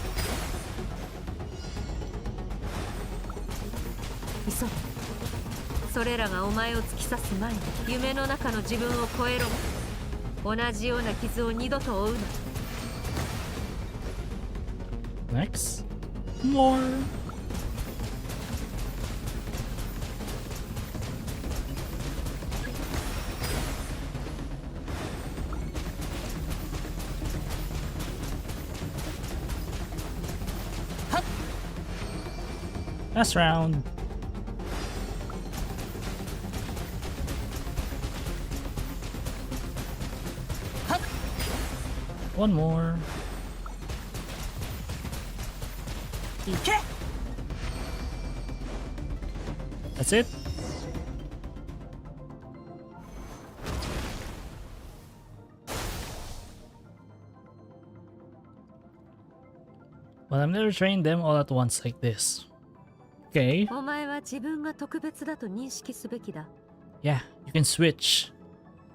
Speaker 5: それらがお前を突き刺す前に夢の中の自分を超えろ。同じような傷を二度と負うな。
Speaker 1: Next. More. Last round. One more. That's it. But I've never trained them all at once like this. Okay.
Speaker 5: お前は自分が特別だと認識すべきだ。
Speaker 1: Yeah, you can switch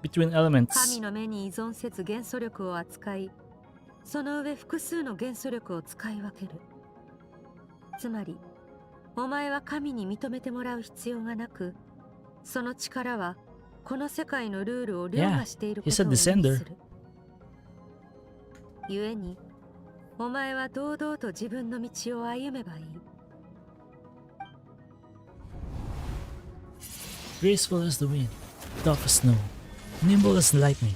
Speaker 1: between elements.
Speaker 5: 神の目に依存せず元素力を扱い、その上複数の元素力を使い分ける。つまり、お前は神に認めてもらう必要がなく、その力はこの世界のルールを凌駕していることを意味す
Speaker 1: he's a descender.
Speaker 5: る。故に、お前は堂々と自分の道を歩めばいい。
Speaker 1: Graceful as the wind, tough as snow, nimble as lightning,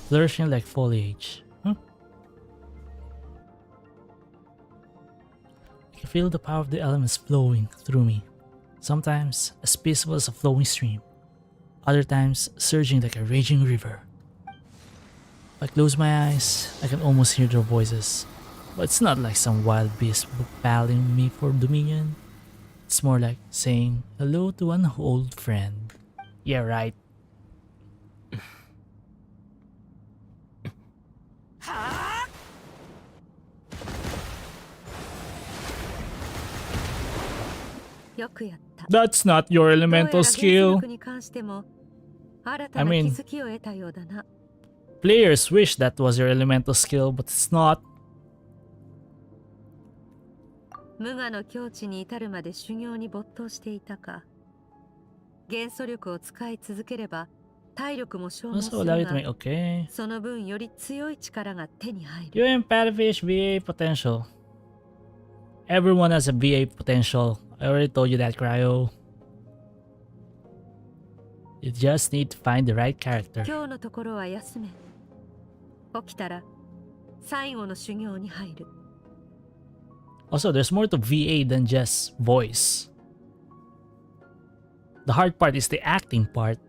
Speaker 1: flourishing like foliage. Huh? I can feel the power of the elements flowing through me, sometimes as peaceful as a flowing stream, other times surging like a raging river. If I close my eyes, I can almost hear their voices, but it's not like some wild beast battling me for dominion. It's more like saying hello to an old friend. Yeah, right.
Speaker 5: よくやった。
Speaker 1: That's not your
Speaker 5: どうやら
Speaker 1: elemental
Speaker 5: 元素
Speaker 1: skill.
Speaker 5: 力に関しても新たな気づきを得たようだな。
Speaker 1: Players wish that was your elemental skill, but it's not.
Speaker 5: 無我の境地に至るまで修行に没頭していたか。元素力を使い続ければ体力も消耗す
Speaker 1: Also
Speaker 5: る
Speaker 1: allow you to
Speaker 5: が
Speaker 1: make okay.
Speaker 5: その分より強い力が手に入る。
Speaker 1: You empathifish VA potential. Everyone has a VA potential. I already told you that, Cryo. You just need to find the right character.
Speaker 5: 今日のところは休め。起きたら最後の修行に入る。
Speaker 1: Also, there's more to VA than just voice. The hard part is the acting part.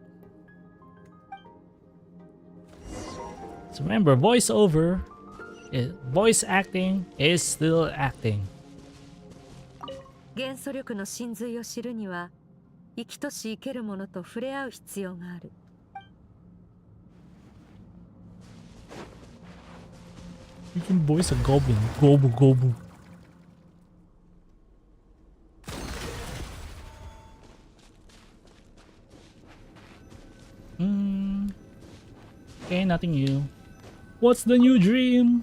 Speaker 1: So remember, voice acting is still acting.
Speaker 5: 元素力の真髄を知るには生きとし生けるものと触れ合う必要がある。
Speaker 1: You can voice a goblin. Gobu gobu. Okay, nothing new. What's the new dream?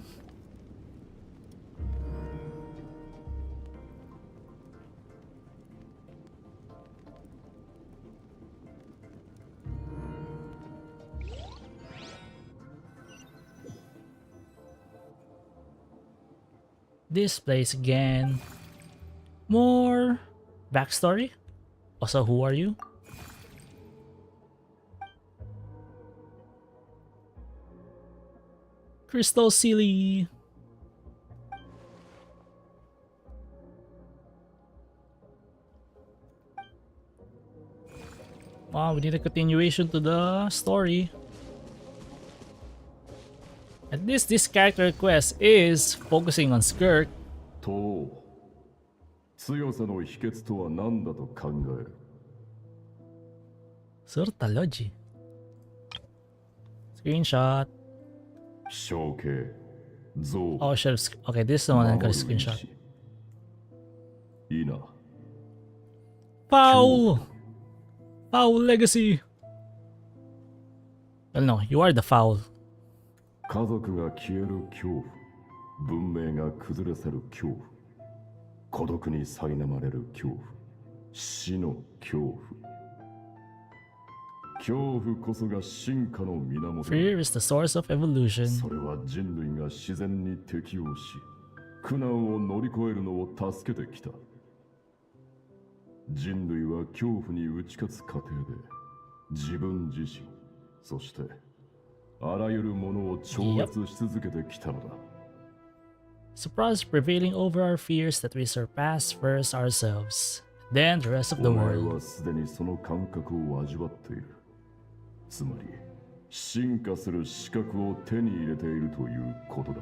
Speaker 1: This place again. More backstory. Also, who are you? Crystal Sealy. Wow, we need a continuation to the story. At least this character quest is focusing on Skirk.
Speaker 13: と強さの秘訣とは何だと考える
Speaker 1: Surtalogy. Screenshot.
Speaker 13: 象形像
Speaker 1: Oh, should have. Okay, this is the one I got a screenshot.
Speaker 13: いいな
Speaker 1: Foul! Foul legacy! Well, no, you are the foul.
Speaker 13: 家族が消える恐怖文明が崩れ去る恐怖孤独に苛まれる恐怖死の恐怖恐怖こそが進化の源だ
Speaker 1: Fear is the source of evolution.
Speaker 13: それは人類が自然に適応し苦難を乗り越えるのを助けてきた人類は恐怖に打ち勝つ過程で自分自身そしてあらゆるものを超越し続けてきたのだ
Speaker 1: Surprise prevailing over our fears that we surpass first ourselves, then the rest of the
Speaker 13: お前
Speaker 1: world.
Speaker 13: はすでにその感覚を味わっているつまり進化する資格を手に入れているということだ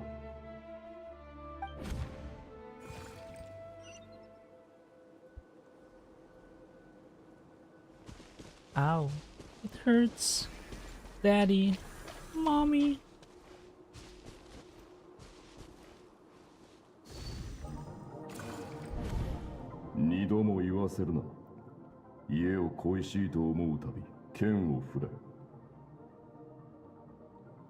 Speaker 1: Ow. It hurts. Daddy. Mommy.
Speaker 13: 二度も言わせるな家を恋しいと思うたび剣を振れ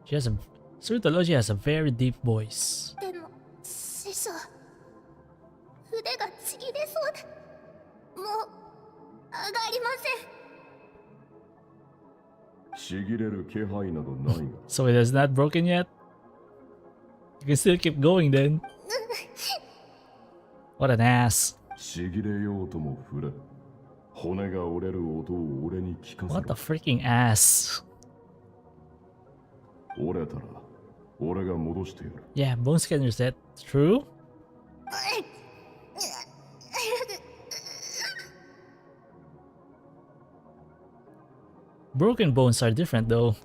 Speaker 1: She has a Surtalogy has a very deep voice.
Speaker 4: でも師匠腕がちぎれそうでもう上がりません
Speaker 13: ちぎれる気配などないが
Speaker 1: So it is not broken yet? You can still keep going then. What an ass.
Speaker 13: ちぎれようとも振れ骨が折れる音を俺に聞かせ
Speaker 1: What the
Speaker 13: ろ
Speaker 1: freaking ass.
Speaker 13: 折れたら俺が戻してやる
Speaker 1: Yeah, bones can reset. True? Broken bones are different though.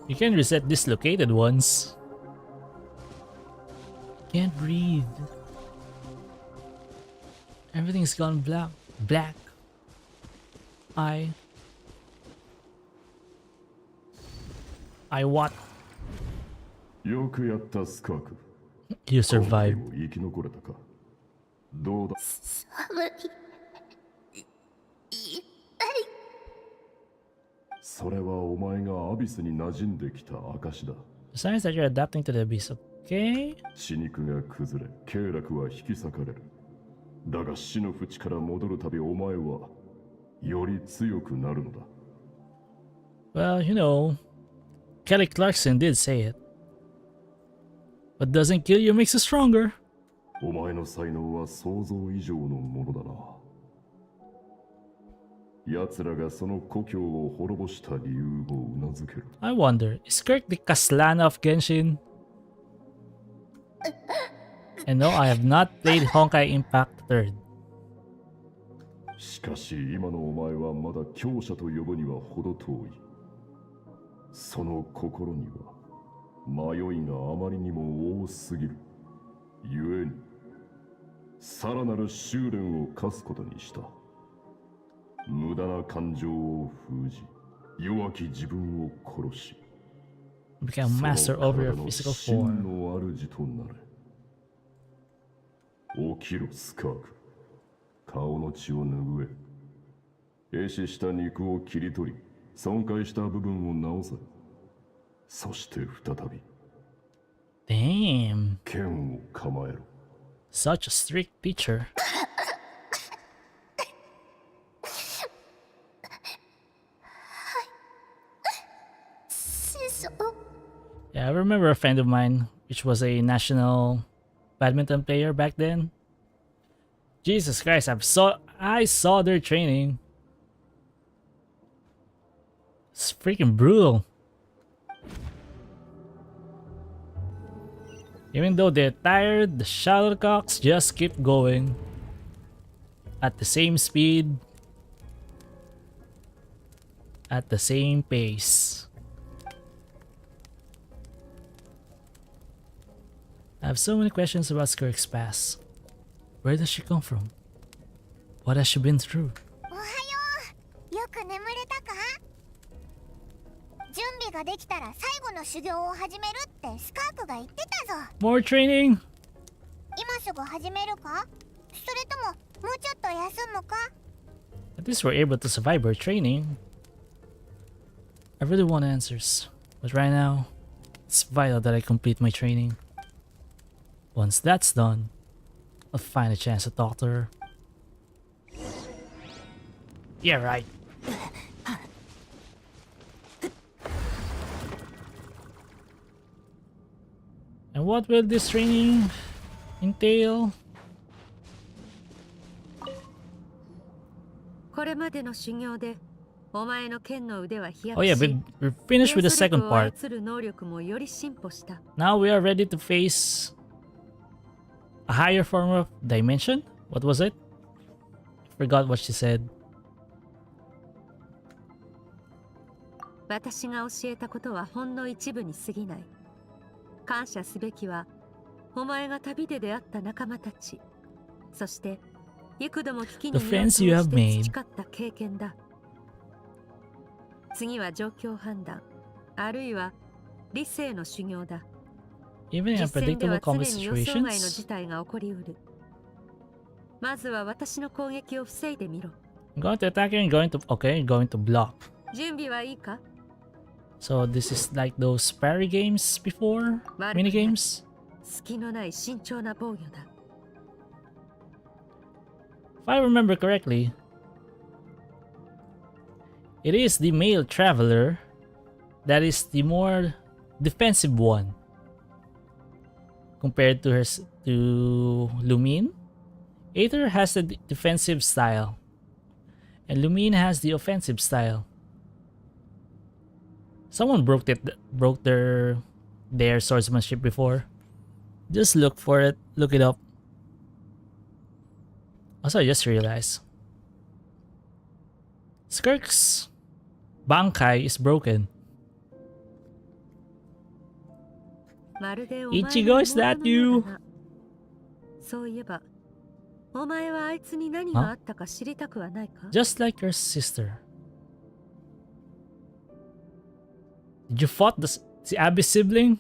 Speaker 1: You can reset dislocated ones. Can't breathe. Everything's gone black. Black. I what?
Speaker 13: よくやったスカーク
Speaker 1: You survived.
Speaker 13: 生き残れたかどうだ
Speaker 4: 寒い
Speaker 13: それはお前がアビスに馴染んできた証だ。
Speaker 1: Signs that you're adapting to the abyss. Okay.
Speaker 13: 血肉が崩れ、経絡は引き裂かれる。だが死の淵から戻るたびお前はより強くなるのだ。
Speaker 1: Well, you know, Kelly Clarkson did say it. What doesn't kill you makes you stronger.
Speaker 13: お前の才能は想像以上のものだな。奴らがその故郷を滅ぼした理由をうなずける。
Speaker 1: I wonder, is Skirk the Caslana of Genshin? And no, I have not played Honkai Impact 3rd.
Speaker 13: しかし今のお前はまだ強者と呼ぶには程遠い。その心には迷いがあまりにも多すぎる。ゆえにさらなる修練を課すことにした。無駄な感情を封じ、弱き自分を殺し、
Speaker 1: Become master over your physical
Speaker 13: 真
Speaker 1: form.
Speaker 13: の主となれ。起きろ、スカーク。顔の血を拭え。壊死した肉を切り取り、損壊した部分を直せ。そして再び
Speaker 1: Damn.
Speaker 13: 剣を構えろ。
Speaker 1: Such a strict teacher. Yeah, I remember a friend of mine, which was a national badminton player back then. Jesus Christ, I saw their training. It's freaking brutal. Even though they're tired, the shuttlecocks just keep going at the same speed, at the same pace. I have so many questions about Skirk's past. Where does she come from? What has she been through?
Speaker 2: おはよう。よく眠れたか？準備ができたら最後の修行を始めるってスカークが言ってたぞ。
Speaker 1: More training!
Speaker 2: 今すぐ始めるか？それとももうちょっと休むか？
Speaker 1: At least we're able to survive our training. I really want answers, but right now, it's vital that I complete my training. Once that's done, I'll find a chance to talk to her. Yeah, right. And what will this training entail?
Speaker 5: これまでの修行でお前の剣の腕は飛
Speaker 1: Oh
Speaker 5: 躍
Speaker 1: yeah,
Speaker 5: し、
Speaker 1: we're finished with the second
Speaker 5: を
Speaker 1: part.
Speaker 5: 操る能力もより進歩した。
Speaker 1: Now we are ready to face a higher form of dimension? What was it? Forgot what she said.
Speaker 5: 私が教えたことはほんの一部に過ぎない。感謝すべきはお前が旅で出会った仲間たち、そして幾度も危機に
Speaker 1: The friends you
Speaker 5: 身を
Speaker 1: have
Speaker 5: 通して
Speaker 1: made.
Speaker 5: 培った経験だ。次は状況判断、あるいは理性の修行だ。
Speaker 1: Even in
Speaker 5: 実戦で
Speaker 1: unpredictable
Speaker 5: は常
Speaker 1: combat
Speaker 5: に予想外の
Speaker 1: situations,
Speaker 5: 事態が起こりうる。まずは私の攻撃を防いでみろ。
Speaker 1: I'm going to attack you and going to block.
Speaker 5: 準備はいいか？
Speaker 1: So this is like those parry games before? Mini games?
Speaker 5: 隙のない慎重な防御だ。
Speaker 1: If I remember correctly, it is the male traveler that is the more defensive one compared to Lumine. Aether has the defensive style, and Lumine has the offensive style. Someone broke their swordsmanship before. Just look for it, look it up. Also, I just realized Skirk's Bankai is broken.
Speaker 5: まるでお前の
Speaker 1: Ichigo, is that
Speaker 5: 妹の
Speaker 1: you?
Speaker 5: ようだな。そういえば、お前はあいつに何があったか知りたくはないか？
Speaker 1: Just like your sister. Did you fought the Abyss sibling?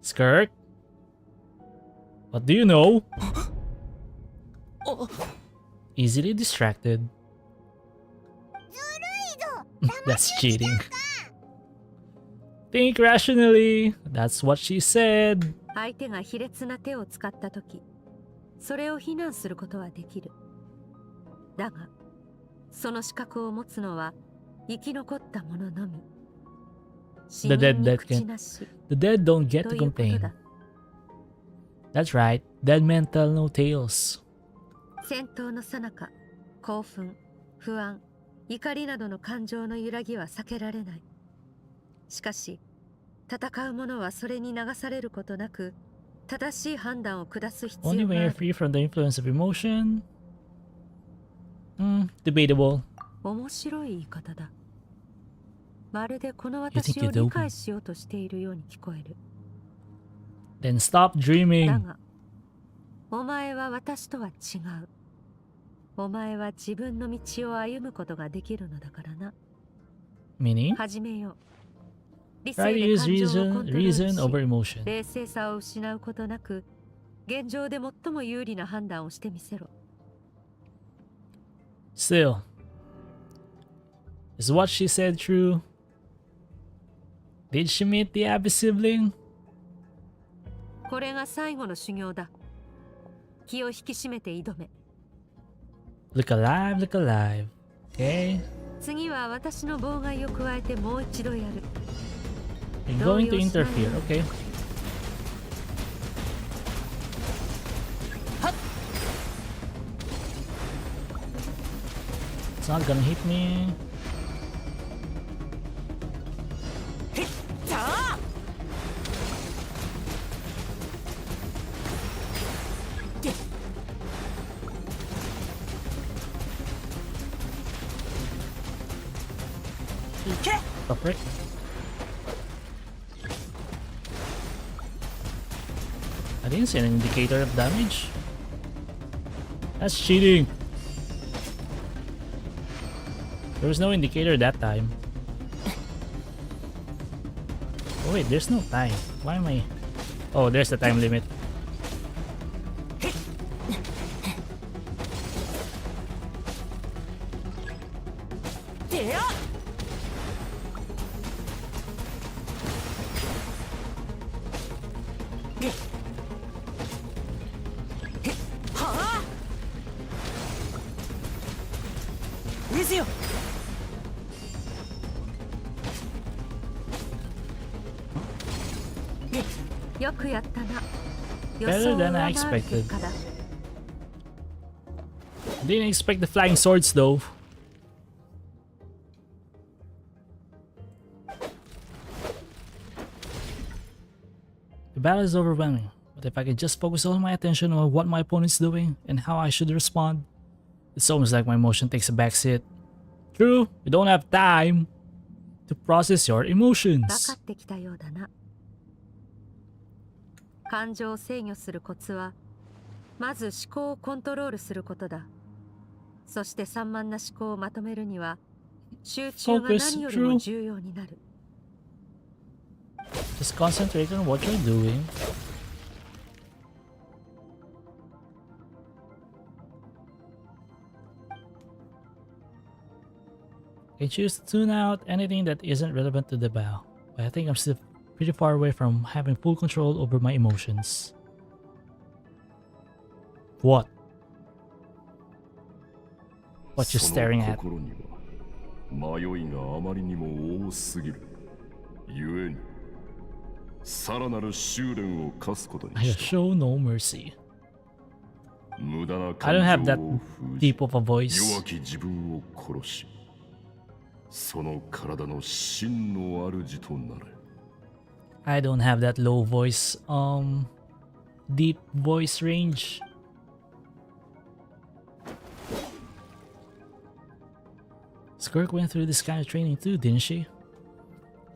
Speaker 1: Skirk? What do you know? Easily distracted.
Speaker 2: ず
Speaker 1: That's cheating. Think rationally. That's what she said.
Speaker 5: 相手が卑劣な手を使ったとき、それを非難することはできる。だが、その資格を持つのは生き残った者のみ。
Speaker 1: The dead don't get to complain. That's right. Dead men tell no tales.
Speaker 5: 戦闘の最中、興奮、不安、怒りなどの感情の揺らぎは避けられない。しかし、戦う者はそれに流されることなく、正しい判断を下す必
Speaker 1: Only
Speaker 5: 要
Speaker 1: when
Speaker 5: があ
Speaker 1: you're
Speaker 5: る。
Speaker 1: free from the influence of emotion. Debatable.
Speaker 5: 面白い言い方だ。まるでこの
Speaker 1: You think
Speaker 5: 私を
Speaker 1: you're
Speaker 5: 理解しようとしているように聞こえる。
Speaker 1: Then stop
Speaker 5: だ
Speaker 1: dreaming.
Speaker 5: が、お前は私とは違う。お前は自分の道を歩むことができるのだからな。
Speaker 1: Meaning?
Speaker 5: 始めよう。理
Speaker 1: Try
Speaker 5: 性
Speaker 1: to
Speaker 5: で
Speaker 1: use
Speaker 5: 感情をコントロール
Speaker 1: reason
Speaker 5: し、
Speaker 1: over emotion.
Speaker 5: 冷静さを失うことなく、現状で最も有利な判断をしてみせろ。
Speaker 1: Still, is what she said true? Did she meet the Abbey sibling?
Speaker 5: これが最後の修行だ。気を引き締めて挑め。
Speaker 1: Look alive, look alive. Okay.
Speaker 5: 次は私の妨害を加えてもう一度やる。
Speaker 1: You're going to interfere. Okay. It's not gonna hit me. Stop it. I didn't see an indicator of damage. That's cheating. There was no indicator that time. Oh wait, there's no time. Why am I... Oh, there's the time limit.
Speaker 5: Rizio! よくやったな。
Speaker 1: Better than I expected. Didn't expect the flying swords though. The battle is overwhelming, but if I could just focus all my attention on what my opponent's doing and how I should respond, it's almost like my emotion takes a backseat. True, you don't have time to process your
Speaker 5: 分か
Speaker 1: emotions.
Speaker 5: ってきたようだな。感情を制御するコツは、まず思考をコントロールすることだ。そして散漫な思考をまとめるには、集中が何よりも重要になる。
Speaker 1: Just concentrate on what you're doing. I choose to tune out anything that isn't relevant to the battle, but I think I'm still pretty far away from having full control over my emotions. What? What you staring at?
Speaker 13: 迷いがあまりにも多すぎる。ゆえに、さらなる修練を課すことに
Speaker 1: I
Speaker 13: した。
Speaker 1: show no mercy.
Speaker 13: 無駄な
Speaker 1: I don't
Speaker 13: 感
Speaker 1: have
Speaker 13: 情
Speaker 1: that
Speaker 13: を封じ、
Speaker 1: deep of a voice.
Speaker 13: 弱き自分を殺し、その体の真の主となれ。
Speaker 1: I don't have that low voice, deep voice range. Skirk went through this kind of training too, didn't she?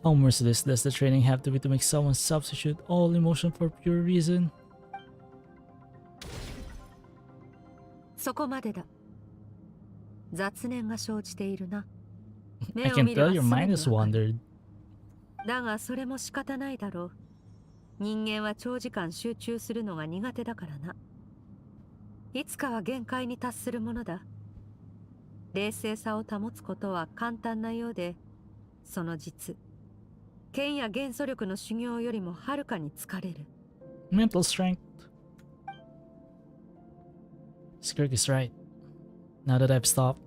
Speaker 1: How merciless does the training have to be to make someone substitute all emotion for pure reason?
Speaker 5: そこまでだ。雑念が生じているな。
Speaker 1: I can tell your mind has wandered.
Speaker 5: だがそれも仕方ないだろう。人間は長時間集中するのが苦手だからな。いつかは限界に達するものだ。冷静さを保つことは簡単なようで、その実、剣や元素力の修行よりもはるかに疲れる。
Speaker 1: Mental strength. Skirk is right. Now that I've stopped,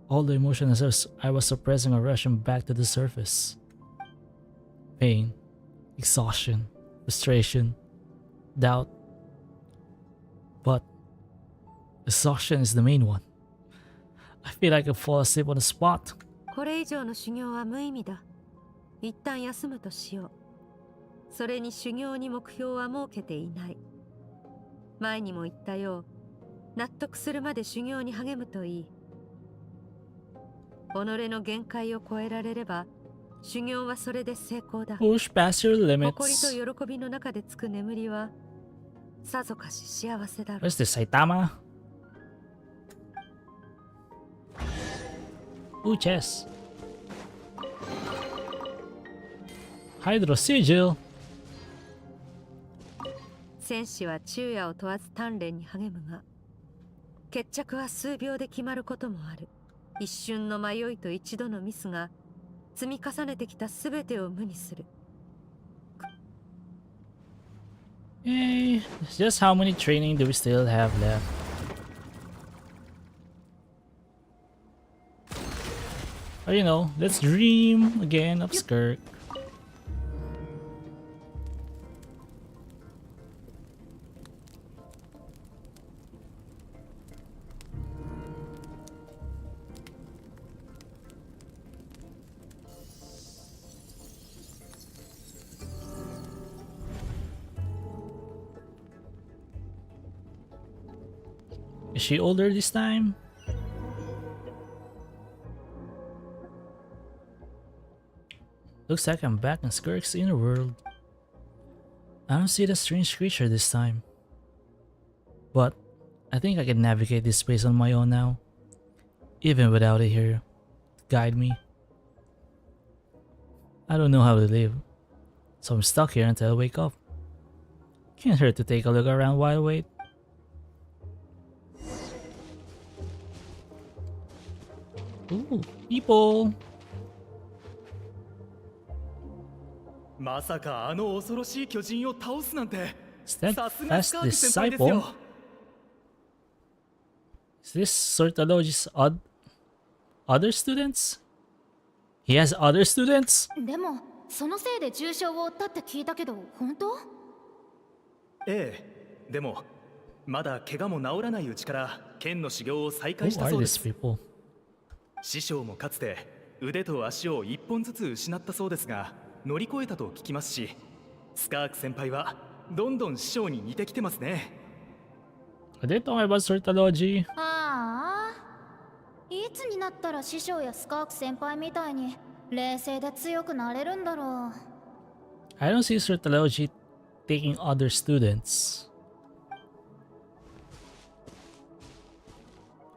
Speaker 1: all the emotions I was suppressing are rushing back to the surface. Pain, exhaustion, frustration, doubt. But exhaustion is the main one. I feel like I could fall asleep on the spot.
Speaker 5: これ以上の修行は無意味だ。一旦休むとしよう。それに修行に目標は設けていない。前にも言ったよう、納得するまで修行に励むといい。己の限界を超えられれば、修行はそれで成功だ。
Speaker 1: Push past your
Speaker 5: 誇り
Speaker 1: limits.
Speaker 5: と喜びの中でつく眠りは、さぞかし幸せだろう。
Speaker 1: Where's this Saitama? Ooh, chess. Hydro Sigil.
Speaker 5: 戦士は昼夜を問わず鍛錬に励むが、決着は数秒で決まることもある。一瞬の迷いと一度のミスが積み重ねてきたすべてを無にする。
Speaker 1: Hey, just how many training do we still have left? Oh, you know, let's dream again of Skirk. Is she older this time? Looks like I'm back in Skirk's inner world. I don't see the strange creature this time. But I think I can navigate this place on my own now. Even without it here to guide me. I don't know how to live, so I'm stuck here until I wake up. Can't hurt to take a look around while I wait. Ooh, people!
Speaker 12: まさかあの恐ろしい巨人を倒すなんて。
Speaker 1: Steadfast disciple? Is this Sortology's other students? He has other students?
Speaker 4: でもそのせいで重傷を負ったって聞いたけど本当？
Speaker 12: ええ、でもまだ怪我も治らないうちから剣の修行を再開し
Speaker 1: Who
Speaker 12: た
Speaker 1: are
Speaker 12: そうで
Speaker 1: these
Speaker 12: す。
Speaker 1: people?
Speaker 12: 師匠もかつて腕と足を一本ずつ失ったそうですが乗り越えたと聞きますし、スカーク先輩はどんどん師匠に似てきてますね。
Speaker 1: Are they talking about Sortology?
Speaker 4: ああ、いつになったら師匠やスカーク先輩みたいに冷静で強くなれるんだろう。
Speaker 1: I don't see Sortology taking other students.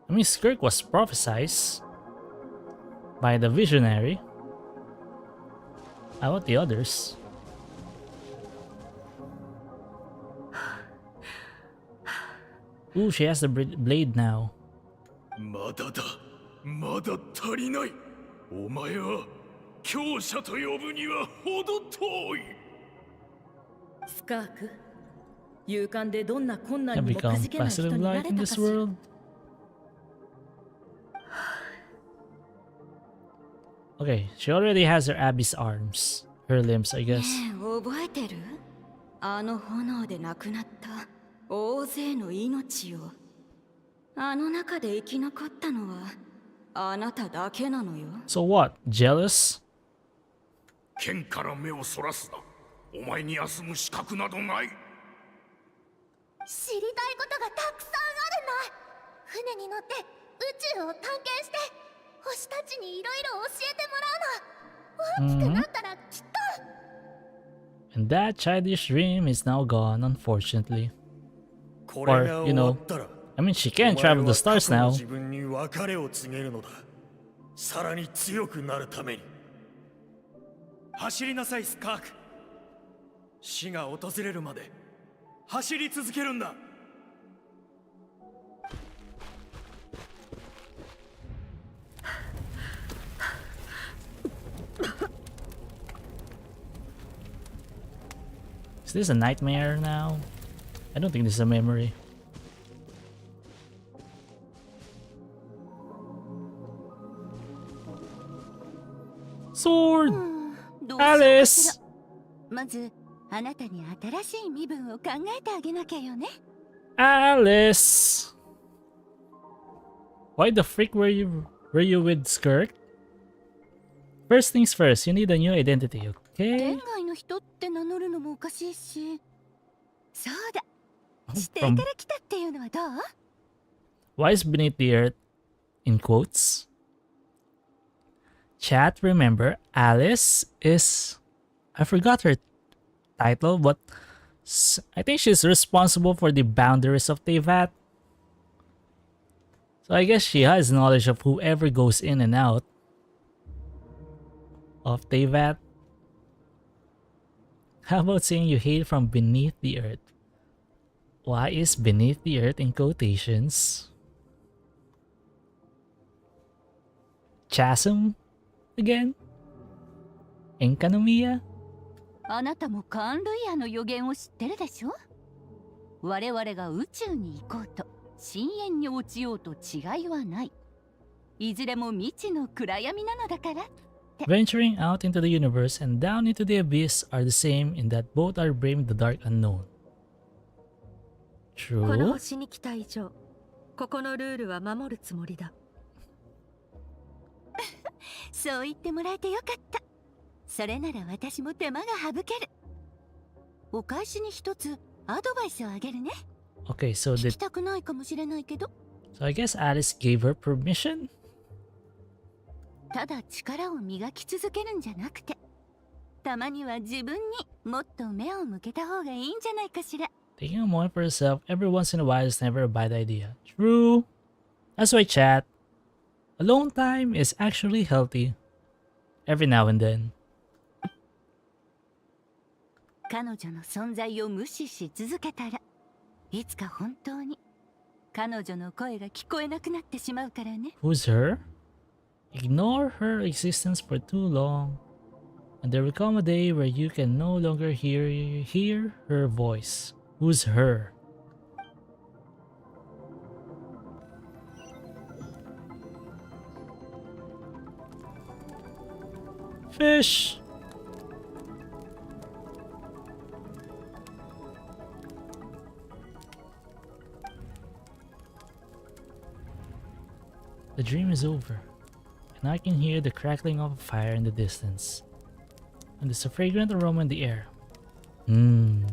Speaker 1: I mean, Skirk was prophesized by the visionary. How about the others? Ooh, she has the blade now.
Speaker 12: まだだ、まだ足りない。お前は強者と呼ぶには程遠い。
Speaker 10: スカーク、勇敢でどんな困
Speaker 1: Can
Speaker 10: 難にもか
Speaker 1: become
Speaker 10: じけない人
Speaker 1: passive
Speaker 10: にな
Speaker 1: life
Speaker 10: れ
Speaker 1: in
Speaker 10: たか
Speaker 1: this
Speaker 10: しら。
Speaker 1: world. Okay, she already has her Abby's arms. Her limbs, I guess.
Speaker 14: 覚えてる？あの炎で亡くなった大勢の命を。あの中で生き残ったのはあなただけなのよ。
Speaker 1: So what? Jealous?
Speaker 6: 剣から目をそらすな。お前に休む資格などない。
Speaker 4: 知りたいことがたくさんあるの。船に乗って宇宙を探検して星たちにいろいろ教えてもらうの。大きくなったらきっと。
Speaker 1: And that childish dream is now gone, unfortunately. Or, you know, I mean, she can travel the stars now.
Speaker 12: 自分に別れを告げるのだ。さらに強くなるために。走りなさい、スカーク。死が訪れるまで走り続けるんだ。
Speaker 1: this a nightmare now? I don't think this is a memory. Sword!
Speaker 14: どうしようかしら。
Speaker 1: Alice!
Speaker 14: まずあなたに新しい身分を考えてあげなきゃよね。
Speaker 1: Alice! Why the freak were you with Skirk? First things first, you need a new identity,
Speaker 14: 天
Speaker 1: okay?
Speaker 14: 外の人って名乗るのもおかしいし。そうだ。地底
Speaker 1: From
Speaker 14: から来たっていうのはどう？
Speaker 1: why is beneath the earth in quotes? Chat, remember, Alice is... I forgot her title, but I think she's responsible for the boundaries of Tevat. So I guess she has knowledge of whoever goes in and out of Tevat. How about saying you hail from beneath the earth? Why is beneath the earth in quotations? Chasm again? Enkanomiya?
Speaker 14: あなたもカンルイアの予言を知ってるでしょ？我々が宇宙に行こうと深淵に落ちようと違いはない。いずれも未知の暗闇なのだから。
Speaker 1: Venturing out into the universe and down into the abyss are the same in that both are braving the dark unknown.
Speaker 5: この
Speaker 1: True?
Speaker 5: 星に来た以上、ここのルールは守るつもりだ。
Speaker 14: そう言ってもらえてよかった。それなら私も手間が省ける。お返しに一つアドバイスをあげるね。
Speaker 1: Okay, so
Speaker 14: 聞
Speaker 1: did
Speaker 14: きたくないかもしれないけど、
Speaker 1: so I guess Alice gave her permission?
Speaker 14: ただ力を磨き続けるんじゃなくて、たまには自分にもっと目を向けた方がいいんじゃないかしら。
Speaker 1: Taking a moment for yourself every once in a while is never a bad idea. True. That's why, chat. Alone time is actually healthy. Every now and then.
Speaker 14: 彼女の存在を無視し続けたら、いつか本当に彼女の声が聞こえなくなってしまうからね。
Speaker 1: Who's her? Ignore her existence for too long, and there will come a day where you can no longer hear her voice. Who's her? Fish! The dream is over, and I can hear the crackling of a fire in the distance. And there's a fragrant aroma in the air. Mmm,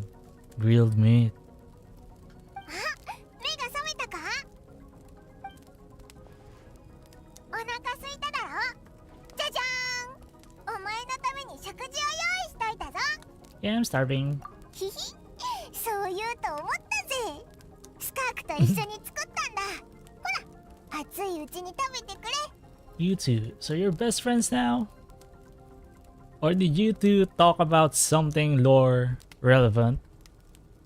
Speaker 1: grilled meat.
Speaker 2: 目が覚めたか？お腹空いただろ？じゃじゃーん！お前のために食事を用意しといたぞ。
Speaker 1: Yeah, I'm starving.
Speaker 2: ひひ、そう言うと思ったぜ。スカークと一緒に作ったんだ。ほら、熱いうちに食べてくれ。
Speaker 1: You two, so you're best friends now? Or did you two talk about something lore relevant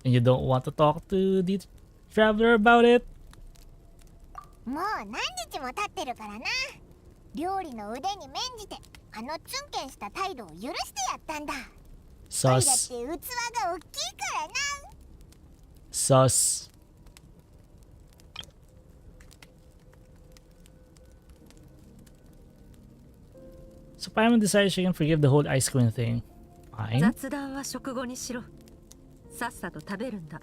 Speaker 1: and you don't want to talk to the traveler about it?
Speaker 2: もう何日も経ってるからな。料理の腕に免じてあのツンケンした態度を許してやったんだ。おいらって
Speaker 1: Sus.
Speaker 2: 器が大きいからな。
Speaker 1: Sus. So Paimon decides she can forgive the whole ice cream thing. Fine.
Speaker 5: 雑談は食後にしろ。さっさと食べるんだ。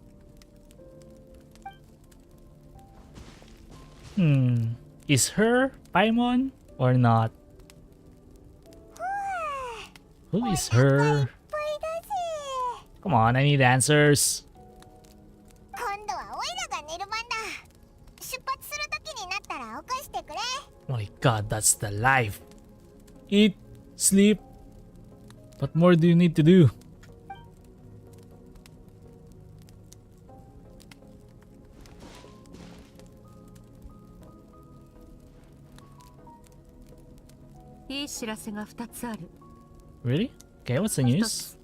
Speaker 1: Is her Paimon or not? Who is her? Come on, I need answers.
Speaker 2: 今度はオイラが寝る番だ。出発する時になったら起こしてくれ。
Speaker 1: Oh my god, that's the life. Eat, sleep. What more do you need to do?
Speaker 5: いい知らせが2つある。
Speaker 1: Really? Okay, what's the news?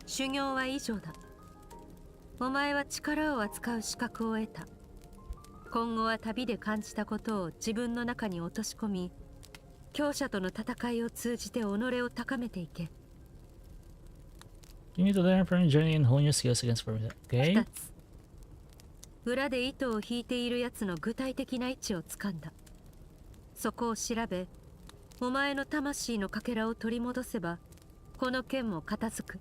Speaker 5: 修行は以上だ。お前は力を扱う資格を得た。今後は旅で感じたことを自分の中に落とし込み、強者との戦いを通じて己を高めていけ。
Speaker 1: You need to learn from your journey and hone your skills against formula. Okay.
Speaker 5: 2つ。裏で糸を引いているやつの具体的な位置をつかんだ。そこを調べ、お前の魂のかけらを取り戻せば、この剣も片付く。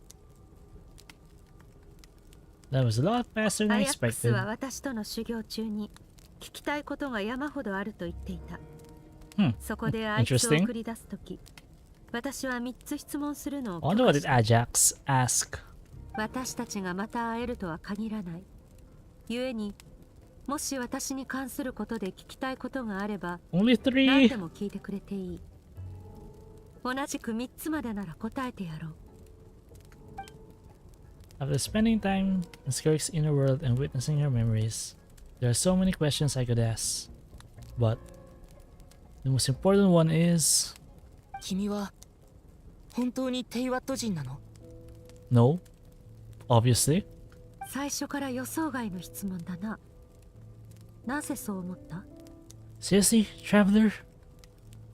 Speaker 1: That was a lot faster than
Speaker 5: アヤックス
Speaker 1: expected.
Speaker 5: は私との修行中に聞きたいことが山ほどあると言っていた。そこであいつを
Speaker 1: Interesting.
Speaker 5: 送り出すとき、私は3つ質問するのを
Speaker 1: I wonder what did Ajax ask?
Speaker 5: 私たちがまた会えるとは限らない。故に、もし私に関することで聞きたいことがあれば、
Speaker 1: Only
Speaker 5: 何
Speaker 1: 3.
Speaker 5: でも聞いてくれていい。同じく3つまでなら答えてやろう。
Speaker 1: After spending time in Skirk's inner world and witnessing her memories, there are so many questions I could ask. But the most important one is
Speaker 15: 君は本当にテイワット人なの？
Speaker 1: no, obviously.
Speaker 5: 最初から予想外の質問だな。なぜそう思った？
Speaker 1: Seriously, traveler?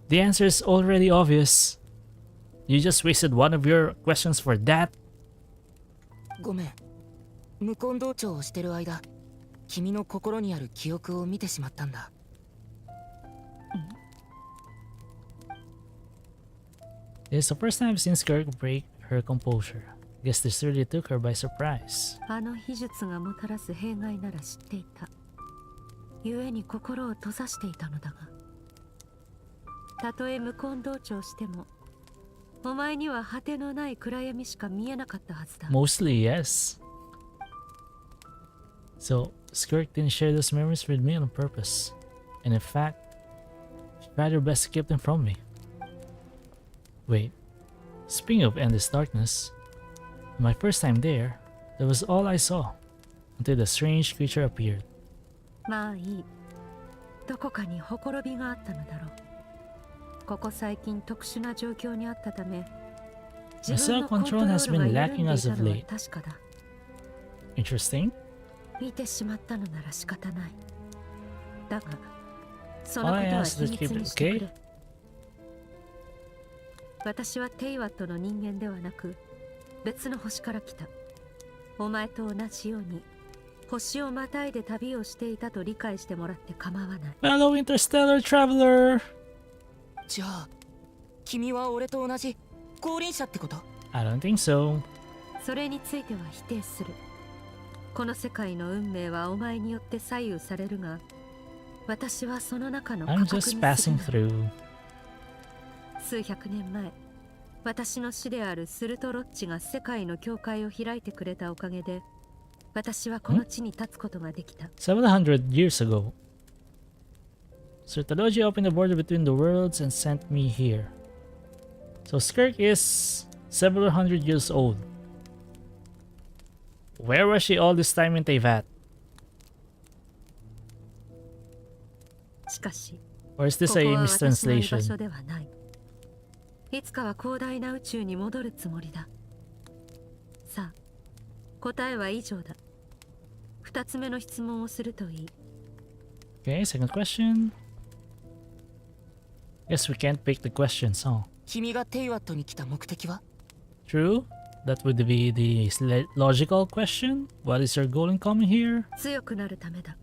Speaker 1: The answer is already obvious. You just wasted one of your questions for that?
Speaker 15: ごめん。無根道長をしてる間、君の心にある記憶を見てしまったんだ。
Speaker 1: It's the first time I've seen Skirk break her composure. Guess this really took her by surprise.
Speaker 5: あの秘術がもたらす弊害なら知っていた。故に心を閉ざしていたのだが。たとえ無根道長しても、お前には果てのない暗闇しか見えなかったはずだ。
Speaker 1: Mostly, yes. So, Skirk didn't share those memories with me on purpose. And in fact, she tried her best to keep them from me. Wait, speaking of endless darkness, my first time there, that was all I saw, until the strange creature appeared.
Speaker 5: まあいい。どこかにほころびがあったのだろう。ここ最近特殊な状況にあったため、自分のコントロールが緩んでいたのは確かだ。
Speaker 1: Interesting.
Speaker 5: 見てしまったのなら仕方ない。だが、そのことは秘密にしてくれ。私はテイワットの人間ではなく、別の星から来た。お前と同じように、星をまたいで旅をしていたと理解してもらって構わない。
Speaker 1: Fellow interstellar traveler!
Speaker 15: じゃあ、君は俺と同じ降臨者ってこと？
Speaker 1: I don't think so.
Speaker 5: それについては否定する。この世界の運命はお前によって左右されるが、私はその中の
Speaker 1: I'm
Speaker 5: 過酷
Speaker 1: just
Speaker 5: に
Speaker 1: passing
Speaker 5: 過ぎない。
Speaker 1: through.
Speaker 5: 数百年前、私の師であるスルトロッチが世界の境界を開いてくれたおかげで、私はこの地に立つことができた。
Speaker 1: 700 years ago, Sertology opened the border between the worlds and sent me here. So Skirk is several hundred years old. Where was she all this time in Teyvat?
Speaker 5: しかし、
Speaker 1: Or is this
Speaker 5: こ
Speaker 1: a
Speaker 5: こは私の居場
Speaker 1: mistranslation?
Speaker 5: 所ではない。いつかは広大な宇宙に戻るつもりだ。さあ、答えは以上だ。二つ目の質問をするといい。
Speaker 1: Okay, second question. Guess we can't pick the questions, huh?
Speaker 15: 君がテイワットに来た目的は？
Speaker 1: True. That would be the logical question. What is your goal in coming here?
Speaker 5: 強くなるためだ。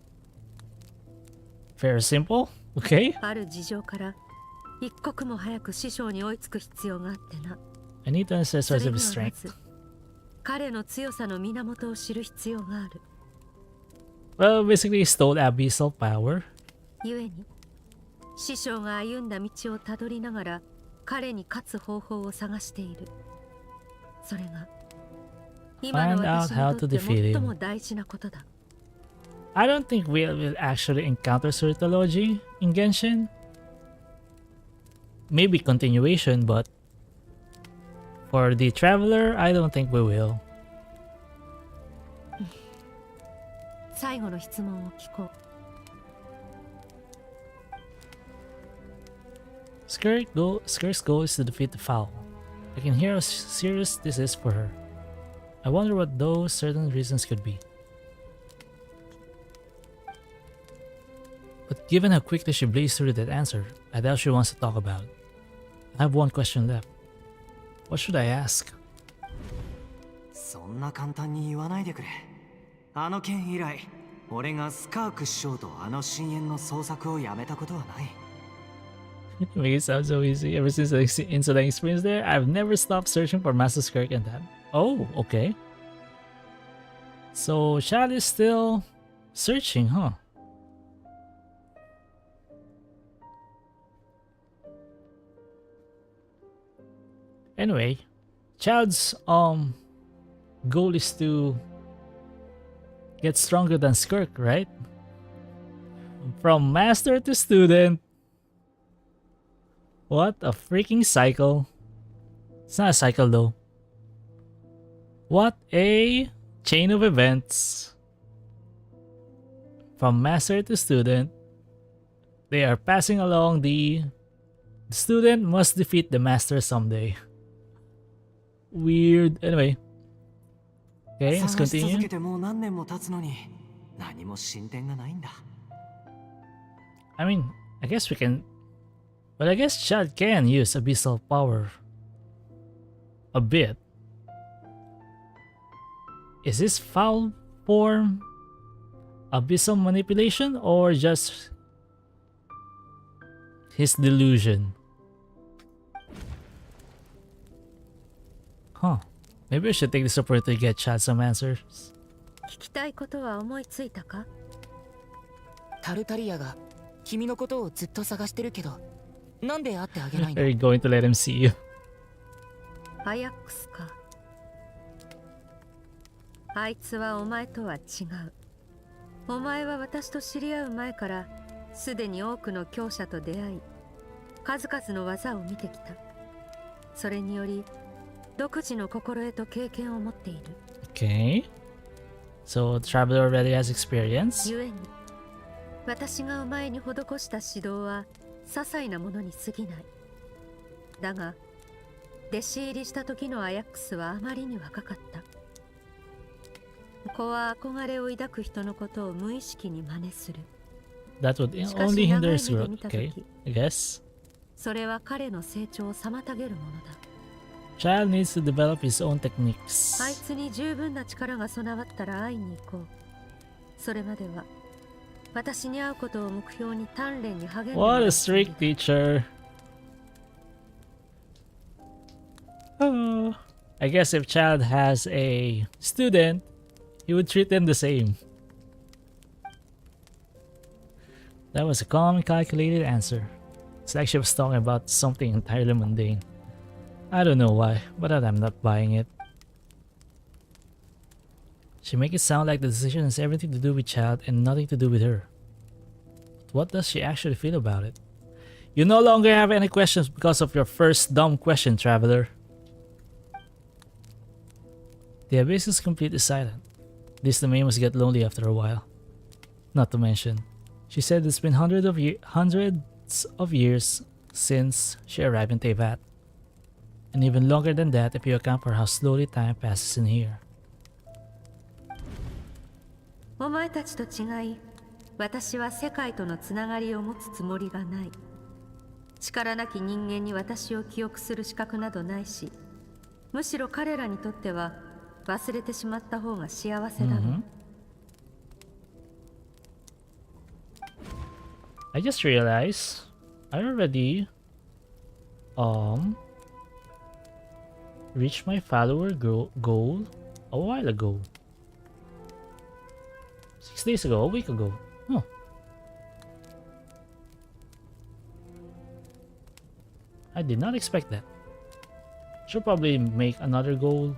Speaker 1: Very simple. Okay.
Speaker 5: ある事情から一刻も早く師匠に追いつく必要があってな。
Speaker 1: I need to understand
Speaker 5: それ
Speaker 1: source
Speaker 5: に
Speaker 1: of
Speaker 5: は
Speaker 1: his
Speaker 5: ま
Speaker 1: strength.
Speaker 5: ず彼の強さの源を知る必要がある。
Speaker 1: Well, basically he stole abyssal power.
Speaker 5: 故に師匠が歩んだ道をたどりながら彼に勝つ方法を探している。それが今の
Speaker 1: Find out
Speaker 5: 私に
Speaker 1: how
Speaker 5: と
Speaker 1: to
Speaker 5: って
Speaker 1: defeat
Speaker 5: 最
Speaker 1: him.
Speaker 5: も大事なことだ。
Speaker 1: I don't think we'll actually encounter Sertology in Genshin. Maybe continuation, but for the traveler, I don't think we will.
Speaker 5: 最後の質問を聞こう。
Speaker 1: Skirk's goal is to defeat the Foul. I can hear how serious this is for her. I wonder what those certain reasons could be. But given how quickly she blazed through that answer, I doubt she wants to talk about it. I have one question left. What should I ask?
Speaker 16: そんな簡単に言わないでくれ。あの件以来、俺がスカーク師匠とあの深淵の捜索をやめたことはない。
Speaker 1: Make it sound so easy. Ever since the incident experience there, I've never stopped searching for Master Skirk and that. Oh, okay. So Chad is still searching, huh? Anyway, Chad's goal is to get stronger than Skirk, right? From master to student. What a freaking cycle. It's not a cycle though. What a chain of events. From master to student. They are passing along the student must defeat the master someday. Weird. Anyway. Okay, let's continue. I mean, I guess we can... But I guess Chad can use abyssal power. A bit. Is this foul form abyssal manipulation or just his delusion? Huh. Maybe I should take this opportunity to get Chad some answers.
Speaker 5: 聞きたいことは思いついたか？
Speaker 15: タルタリアが君のことをずっと探してるけど、なんで会ってあげないの？
Speaker 1: Are you going to let him see you?
Speaker 5: アヤックスか。あいつはお前とは違う。お前は私と知り合う前からすでに多くの強者と出会い、数々の技を見てきた。それにより独自の心得と経験を持っている。
Speaker 1: Okay. So the traveler already has experience.
Speaker 5: 故に私がお前に施した指導は些細なものに過ぎない。だが弟子入りした時のアヤックスはあまりに若かった。子は憧れを抱く人のことを無意識に真似する。
Speaker 1: That would only hinder his growth. Okay, I guess.
Speaker 5: それは彼の成長を妨げるものだ。
Speaker 1: Child needs to develop his own techniques.
Speaker 5: あいつに十分な力が備わったら会いに行こう。それまでは私に会うことを目標に鍛錬に励んで。
Speaker 1: What a strict teacher. Oh. I guess if Child has a student, he would treat them the same. That was a calm and calculated answer. It's like she was talking about something entirely mundane. I don't know why, but I'm not buying it. She makes it sound like the decision has everything to do with Child and nothing to do with her. But what does she actually feel about it? You no longer have any questions because of your first dumb question, traveler. The abyss is completely silent. This domain must get lonely after a while. Not to mention, she said it's been hundreds of years since she arrived in Tevat. And even longer than that if you account for how slowly time passes in here.
Speaker 5: お前たちと違い、私は世界とのつながりを持つつもりがない。力なき人間に私を記憶する資格などないし、むしろ彼らにとっては忘れてしまった方が幸せだろう。
Speaker 1: I just realized I already reached my follower goal a while ago. 6 days ago, a week ago. Huh. I did not expect that. Should probably make another goal.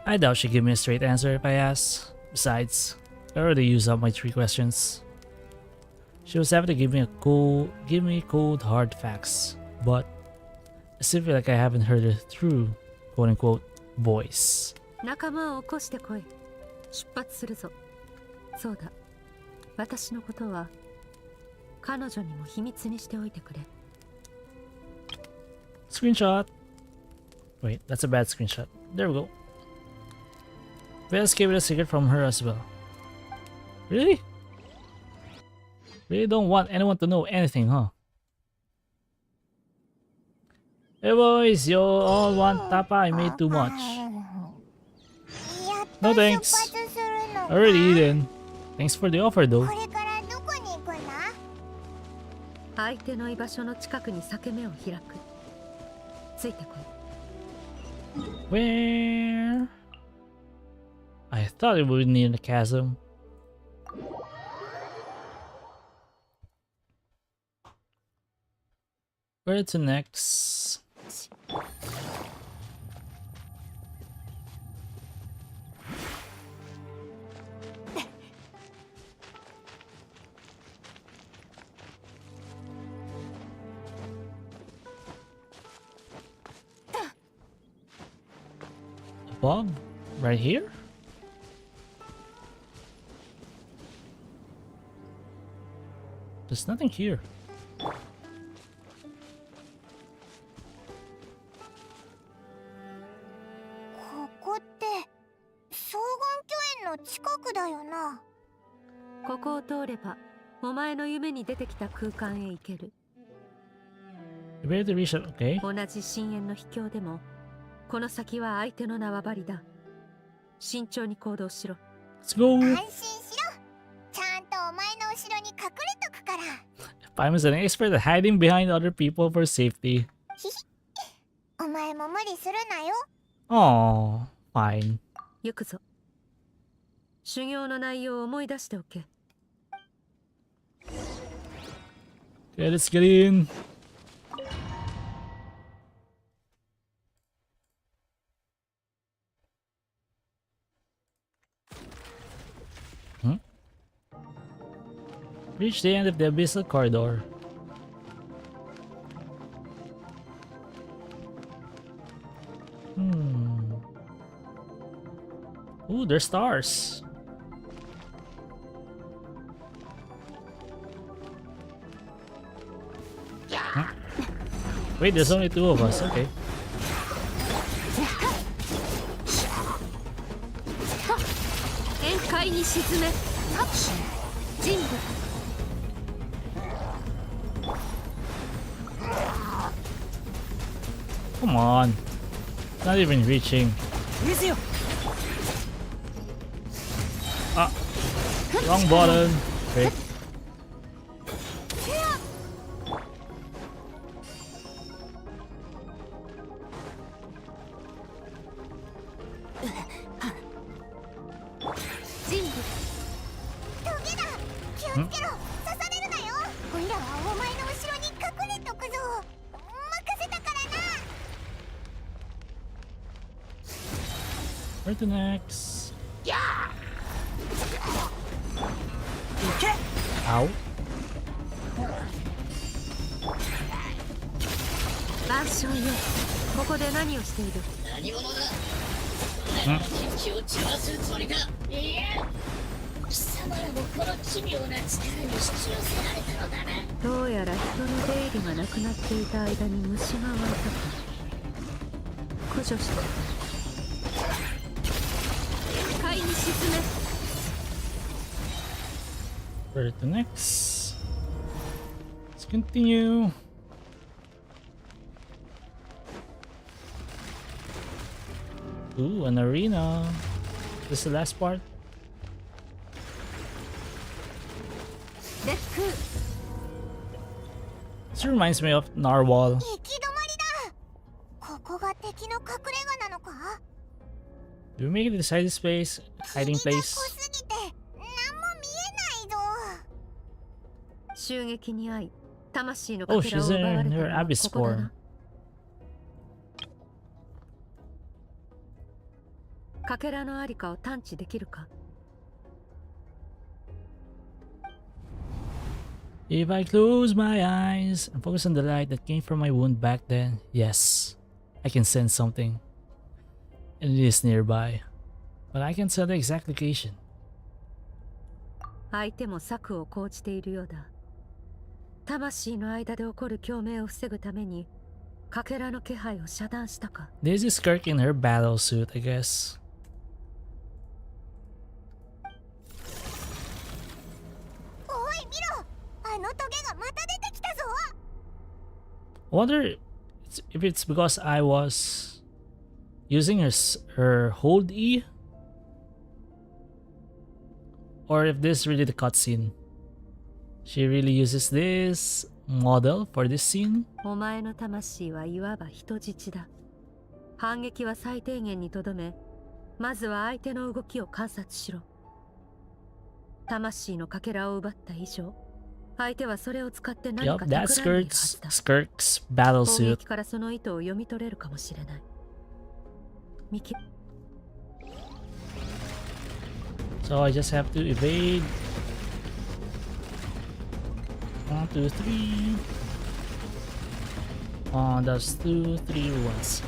Speaker 1: I doubt she'd give me a straight answer if I ask. Besides, I already used up my 3 questions. She was having to give me cold hard facts, but I still feel like I haven't heard her true quote-unquote voice.
Speaker 5: 仲間を起こしてこい。出発するぞ。そうだ。私のことは彼女にも秘密にしておいてくれ。
Speaker 1: Screenshot. Wait, that's a bad screenshot. There we go. Let's keep it a secret from her as well. Really? Really don't want anyone to know anything, huh? Hey boys, you all want tapa? I made too much. No thanks. Already eaten. Thanks for the offer though.
Speaker 5: 相手の居場所の近くに裂け目を開く。ついてこい。
Speaker 1: Where? I thought it would be in the chasm. Where to next? Above? Right here? There's nothing here.
Speaker 2: Maybe
Speaker 5: ここを通れば、お前の夢に出てきた空間へ行ける。
Speaker 1: Where to reach it? Okay.
Speaker 5: 同じ深淵の秘境でも、この先は相手の縄張りだ。慎重に行動しろ。
Speaker 1: Let's go.
Speaker 2: 安心しろ。ちゃんとお前の後ろに隠れとくから。
Speaker 1: I'm an expert at hiding behind other people for safety.
Speaker 2: お前も無理するなよ。
Speaker 1: Oh, fine.
Speaker 5: 行くぞ。修行の内容を思い出しておけ。
Speaker 1: Okay, let's get in. Reach the end of the abyssal corridor. Ooh, there's stars. Huh? Wait, there's only two of us. Okay. Come on. Not even reaching. Ah. Wrong button. Okay. Where to next? Ow.
Speaker 5: 万象よ、ここで何をしている？
Speaker 17: 何者だ？気を散らすつもりか？いや、貴様らもこの奇妙な力に引き寄せられたのだな。
Speaker 5: どうやら人の出入りがなくなっていた間に虫が湧いたか。駆除した。海に沈め。
Speaker 1: Where to next? Let's continue. Ooh, an arena. This is the last part. This reminds me of Narwhal.
Speaker 2: 行き止まりだ。ここが敵の隠れ家なのか？
Speaker 1: Do we make it inside this place? Hiding place?
Speaker 2: すぎて何も見えないぞ。
Speaker 5: 襲撃に遭い、魂の
Speaker 1: Oh,
Speaker 5: かけらを
Speaker 1: she's
Speaker 5: 奪われ
Speaker 1: in
Speaker 5: た
Speaker 1: her
Speaker 5: のは
Speaker 1: abyss
Speaker 5: ここだ
Speaker 1: form.
Speaker 5: な。かけらのありかを探知できるか？
Speaker 1: If I close my eyes and focus on the light that came from my wound back then, yes, I can sense something. And it is nearby. But I can't tell the exact location.
Speaker 5: 相手も策を講じているようだ。魂の間で起こる共鳴を防ぐために、かけらの気配を遮断したか。
Speaker 1: This is Skirk in her battle suit, I guess.
Speaker 2: おい見ろ、あのトゲがまた出てきたぞ。
Speaker 1: I wonder, if it's because I was using her hold E, or if this is really the cutscene. She really uses this model for this scene.
Speaker 5: お前の魂はいわば人質だ。反撃は最低限にとどめ、まずは相手の動きを観察しろ。魂のかけらを奪った以上、相手はそれを使って何
Speaker 1: Yup,
Speaker 5: か
Speaker 1: that's
Speaker 5: 企んでいるはずだ。
Speaker 1: Skirk's battle
Speaker 5: 攻
Speaker 1: suit.
Speaker 5: 撃からその意図を読み取れるかもしれない。ミキ
Speaker 1: So I just have to evade. 1, 2, 3. That's 2, 3 once.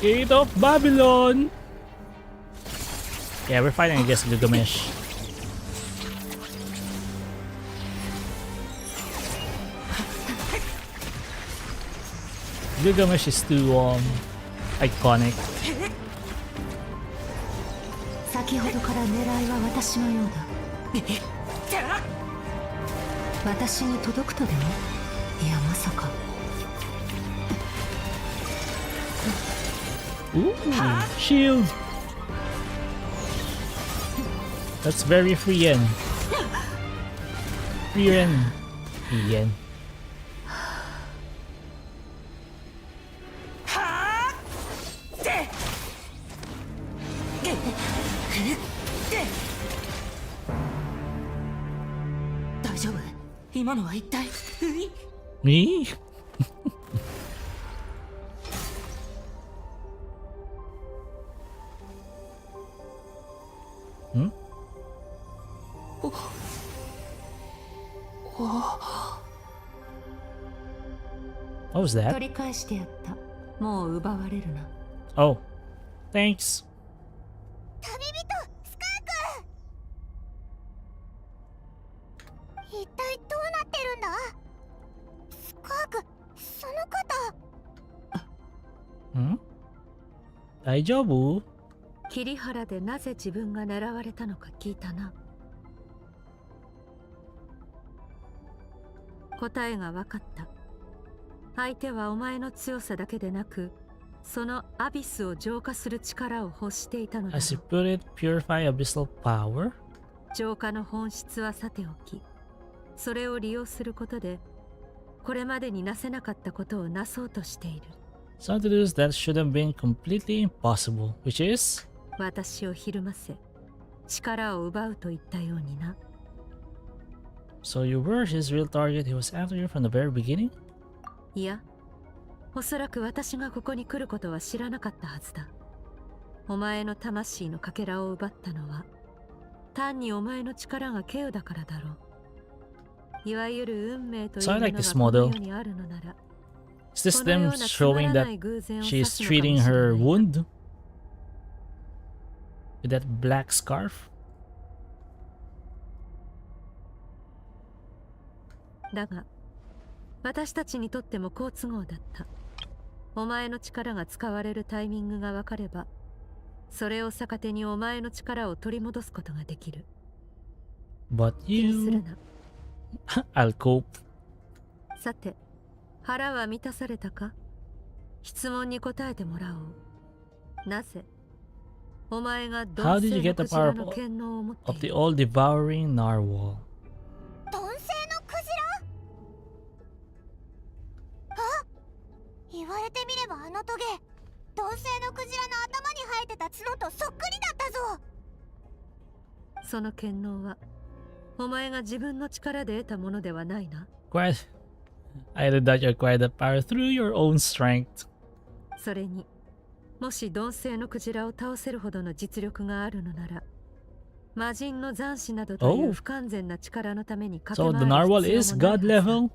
Speaker 1: Gate of Babylon! Yeah, we're fighting against Gilgamesh. Gilgamesh is too iconic.
Speaker 5: 先ほどから狙いは私のようだ。私に届くとでも？いや、まさか。
Speaker 1: Ooh, shield! That's very Frien. Frien. Frien. Me? Hmm? What was that?
Speaker 5: 取り返してやった。もう奪われるな。
Speaker 1: Oh, thanks.
Speaker 2: 旅人スカーク、一体どうなってるんだ？スカーク、その方。
Speaker 1: Hmm? 大丈夫？
Speaker 5: 桐原でなぜ自分が狙われたのか聞いたな。答えが分かった。相手はお前の強さだけでなく、そのアビスを浄化する力を欲していたのだろう。
Speaker 1: As you put it, purify abyssal power?
Speaker 5: 浄化の本質はさておき、それを利用することで、これまでになせなかったことをなそうとしている。
Speaker 1: Some to do that should have been completely impossible, which is?
Speaker 5: 私をひるませ、力を奪うと言ったようにな。
Speaker 1: So you were his real target, he was after you from the very beginning?
Speaker 5: いや、おそらく私がここに来ることは知らなかったはずだ。お前の魂のかけらを奪ったのは、単にお前の力が稀有だからだろう。いわゆる運命というものがこの世にあるのなら、
Speaker 1: Is this them showing that she is treating her wound? With that black scarf?
Speaker 5: だが、私たちにとっても好都合だった。お前の力が使われるタイミングが分かれば、それを逆手にお前の力を取り戻すことができる。
Speaker 1: But
Speaker 5: 気にする
Speaker 1: you...
Speaker 5: な。
Speaker 1: I'll cope.
Speaker 5: さて、腹は満たされたか？質問に答えてもらおう。なぜお前が
Speaker 1: How
Speaker 5: 同
Speaker 1: did you
Speaker 5: 性
Speaker 1: get
Speaker 5: の
Speaker 1: the
Speaker 5: クジラ
Speaker 1: power
Speaker 5: の権能を持ってい
Speaker 1: of the
Speaker 5: る？
Speaker 1: all-devouring narwhal?
Speaker 2: 鈍性のクジラ？あ、言われてみればあのトゲ、鈍性のクジラの頭に生えてた角とそっくりだったぞ。
Speaker 5: その権能はお前が自分の力で得たものではないな。
Speaker 1: Quite... I did that you acquired the power through your own strength.
Speaker 5: それに、もし鈍性のクジラを倒せるほどの実力があるのなら、魔人の残滓などという不完全な力のために駆
Speaker 1: So
Speaker 5: け
Speaker 1: the
Speaker 5: 回る
Speaker 1: narwhal
Speaker 5: 必要
Speaker 1: is
Speaker 5: もないは
Speaker 1: god
Speaker 5: ずだ。
Speaker 1: level?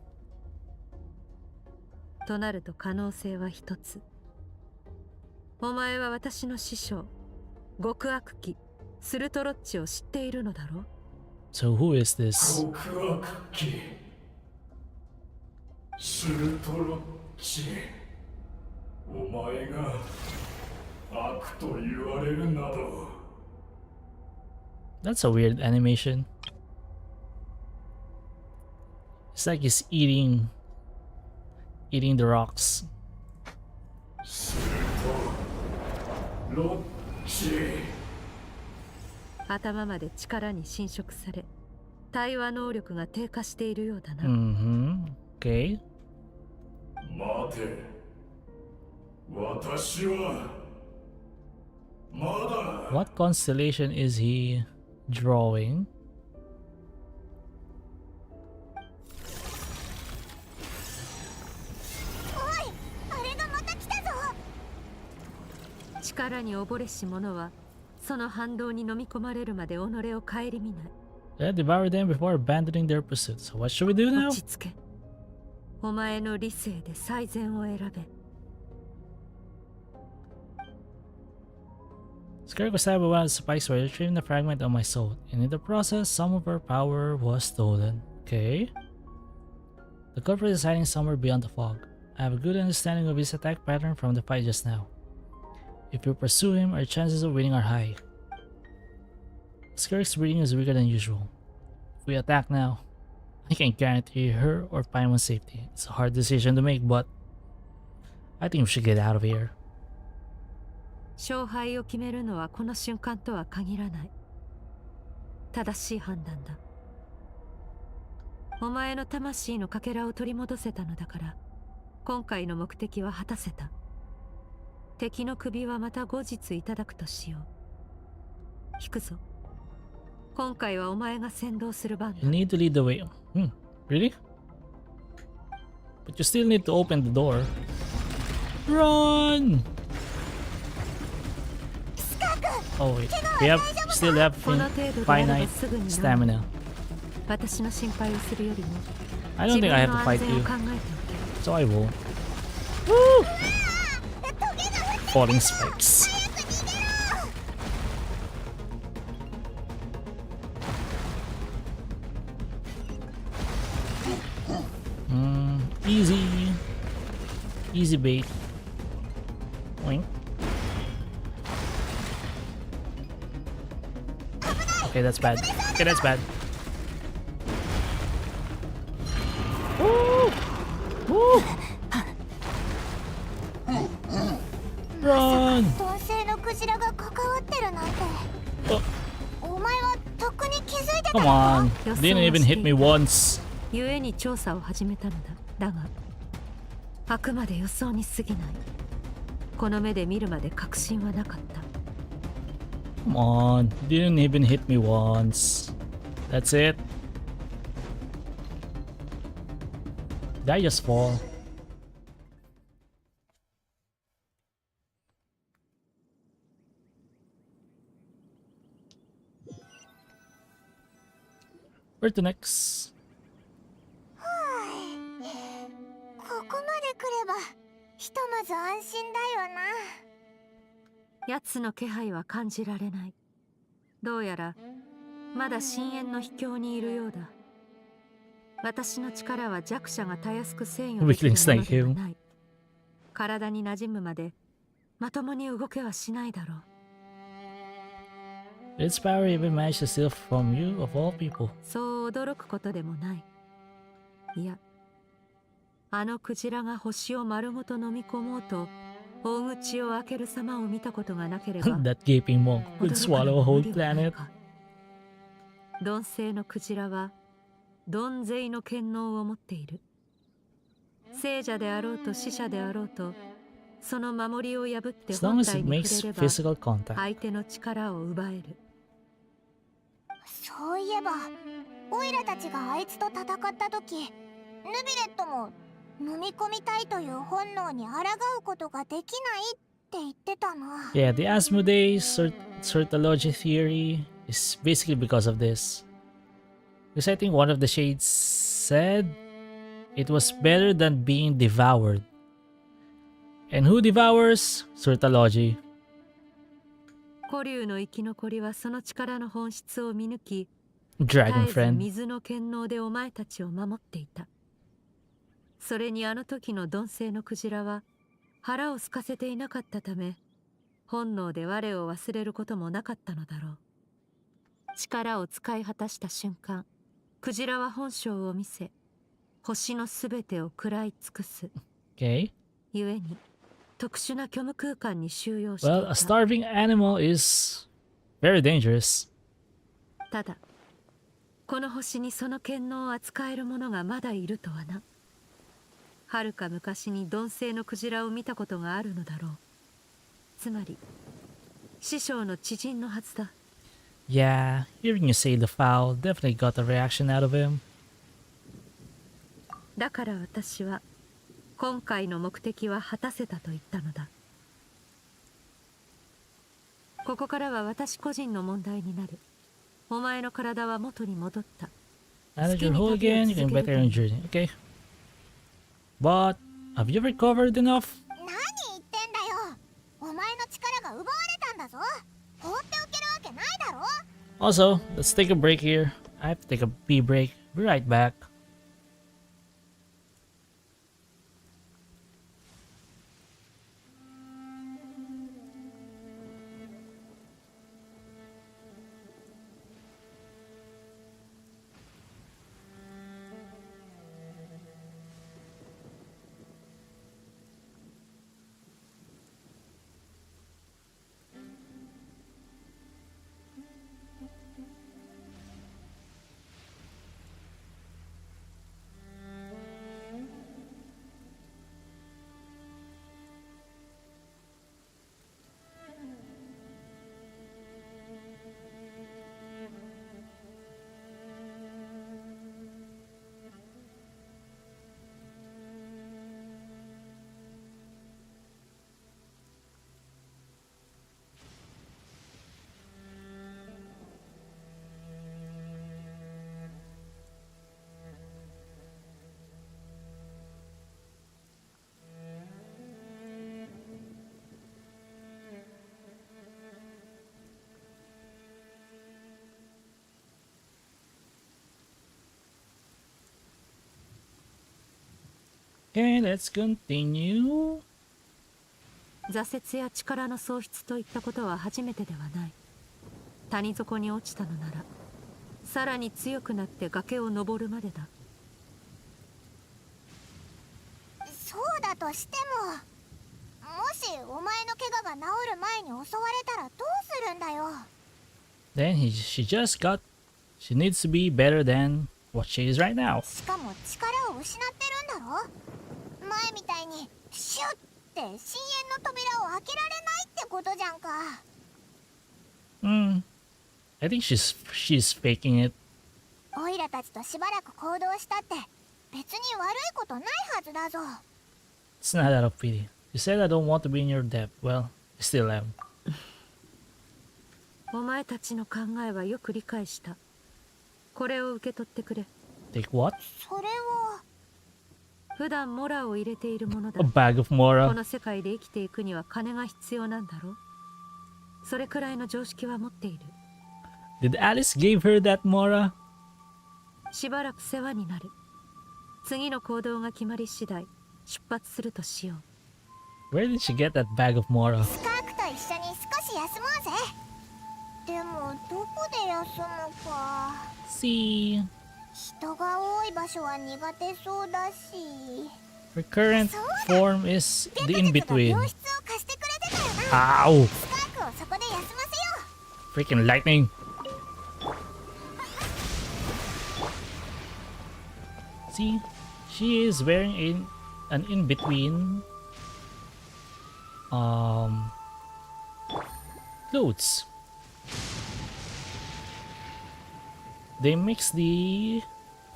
Speaker 5: となると可能性は一つ。お前は私の師匠、極悪鬼スルトロッチを知っているのだろう？
Speaker 1: So who is this?
Speaker 12: 極悪鬼スルトロッチ、お前が悪と言われるなど
Speaker 1: That's a weird animation. It's like he's eating the rocks.
Speaker 5: 頭まで力に侵食され、対話能力が低下しているようだな。
Speaker 1: Okay.
Speaker 12: 待て。私はまだ。
Speaker 1: What constellation is he drawing?
Speaker 5: 力に溺れし者はその反動に飲み込まれるまで己を顧みない。
Speaker 1: Let's devour them before abandoning their pursuit. So what should we do now?
Speaker 5: 落ち着け。お前の理性で最善を選べ。
Speaker 1: Skirk was stabbed by one of the spikes where retrieving the fragment of my soul, and in the process, some of her power was stolen. Okay. The culprit is hiding somewhere beyond the fog. I have a good understanding of his attack pattern from the fight just now. If we pursue him, our chances of winning are high. Skirk's breathing is weaker than usual. If we attack now, I can't guarantee her or Paimon's safety. It's a hard decision to make, but I think we should get out of here.
Speaker 5: 勝敗を決めるのはこの瞬間とは限らない。正しい判断だ。お前の魂のかけらを取り戻せたのだから、今回の目的は果たせた。敵の首はまた後日いただくとしよう。引くぞ。今回はお前が先導する番だ。
Speaker 1: You need to lead the way. Really? But you still need to open the door. Run! Oh wait, still have finite stamina.
Speaker 5: 私の心配をするよりも、
Speaker 1: I don't think I have to fight you, so I will. Falling spikes. Easy bait. Oink. Okay, that's bad. Okay, that's bad. Woo! Woo! Run!
Speaker 2: 同性のクジラが関わってるなんて。お前はとっくに気づいてた
Speaker 1: Come
Speaker 2: の
Speaker 1: on.
Speaker 2: か？
Speaker 1: Didn't even hit me once.
Speaker 5: 故に調査を始めたのだ。だが、あくまで予想に過ぎない。この目で見るまで確信はなかった。
Speaker 1: Come on. Didn't even hit me once. That's it. Did I just fall? Where to next?
Speaker 2: ここまで来ればひとまず安心だよな。
Speaker 5: 奴の気配は感じられない。どうやらまだ深淵の秘境にいるようだ。私の力は弱者がたやすく制御できるものではない。体に馴染むまでまともに動けはしないだろう。
Speaker 1: Its power even managed to steal from you of all people.
Speaker 5: そう驚くことでもない。いや、あのクジラが星を丸ごと飲み込もうと大口を開ける様を見たことがなければ。
Speaker 1: That gaping monk could swallow a whole planet.
Speaker 5: 鈍性のクジラは鈍勢の権能を持っている。聖者であろうと死者であろうと、その守りを破って本体に触れれば相手の力を奪える。
Speaker 2: そういえばオイラたちがあいつと戦った時、ヌビレットも飲み込みたいという本能に抗うことができないって言ってたな。
Speaker 1: Yeah, the Asmodee Sortology theory is basically because of this. Because I think one of the shades said it was better than being devoured. And who devours? Sortology.
Speaker 5: 古竜の生き残りはその力の本質を見抜き、
Speaker 1: Dragon
Speaker 5: 絶えず
Speaker 1: friend.
Speaker 5: 水の権能でお前たちを守っていた。それにあの時の鈍性のクジラは腹を空かせていなかったため、本能で我を忘れることもなかったのだろう。力を使い果たした瞬間、クジラは本性を見せ、星のすべてを食らい尽くす。
Speaker 1: Okay.
Speaker 5: 故に特殊な虚無空間に収容してい
Speaker 1: Well,
Speaker 5: た。
Speaker 1: a starving animal is very dangerous.
Speaker 5: ただ、この星にその権能を扱える者がまだいるとはな。遥か昔に鈍性のクジラを見たことがあるのだろう。つまり師匠の知人のはずだ。
Speaker 1: Yeah, hearing you say the foul definitely got a reaction out of him.
Speaker 5: だから私は今回の目的は果たせたと言ったのだ。ここからは私個人の問題になる。お前の体は元に戻った。
Speaker 1: Now that you're whole again, you can get better in journey. Okay. But have you recovered enough?
Speaker 2: 何言ってんだよ。お前の力が奪われたんだぞ。放っておけるわけないだろ。
Speaker 1: Also, let's take a break here. I have to take a pee break. Be right back. Okay, let's continue.
Speaker 5: 挫折や力の喪失といったことは初めてではない。谷底に落ちたのならさらに強くなって崖を登るまでだ。
Speaker 2: そうだとしても、もしお前の怪我が治る前に襲われたらどうするんだよ。
Speaker 1: Then she just got. She needs to be better than what she is right now.
Speaker 2: しかも力を失ってるんだろ。前みたいにシュッって深淵の扉を開けられないってことじゃんか。
Speaker 1: I think she's faking it.
Speaker 2: オイラたちとしばらく行動したって別に悪いことないはずだぞ。
Speaker 1: It's not out of pity. You said I don't want to be in your debt. Well, I still am.
Speaker 5: お前たちの考えはよく理解した。これを受け取ってくれ。
Speaker 1: Take what?
Speaker 2: それは
Speaker 5: 普段モラを入れているものだ。
Speaker 1: A bag of
Speaker 5: こ
Speaker 1: Mora.
Speaker 5: の世界で生きていくには金が必要なんだろう。それくらいの常識は持っている。
Speaker 1: Did Alice give her that Mora?
Speaker 5: しばらく世話になる。次の行動が決まり次第出発するとしよ
Speaker 1: う。Where did she get that bag of Mora?
Speaker 2: スカークと一緒に少し休もうぜ。でもどこで休むか。
Speaker 1: See.
Speaker 2: 人が多い場所は苦手そうだし。
Speaker 1: Her current form is the in-between.
Speaker 2: 病室を貸してくれてたよな。
Speaker 1: Ow!
Speaker 2: スカークをそこで休ませよう。
Speaker 1: Freaking lightning! See, she is wearing an in-between clothes. They mix the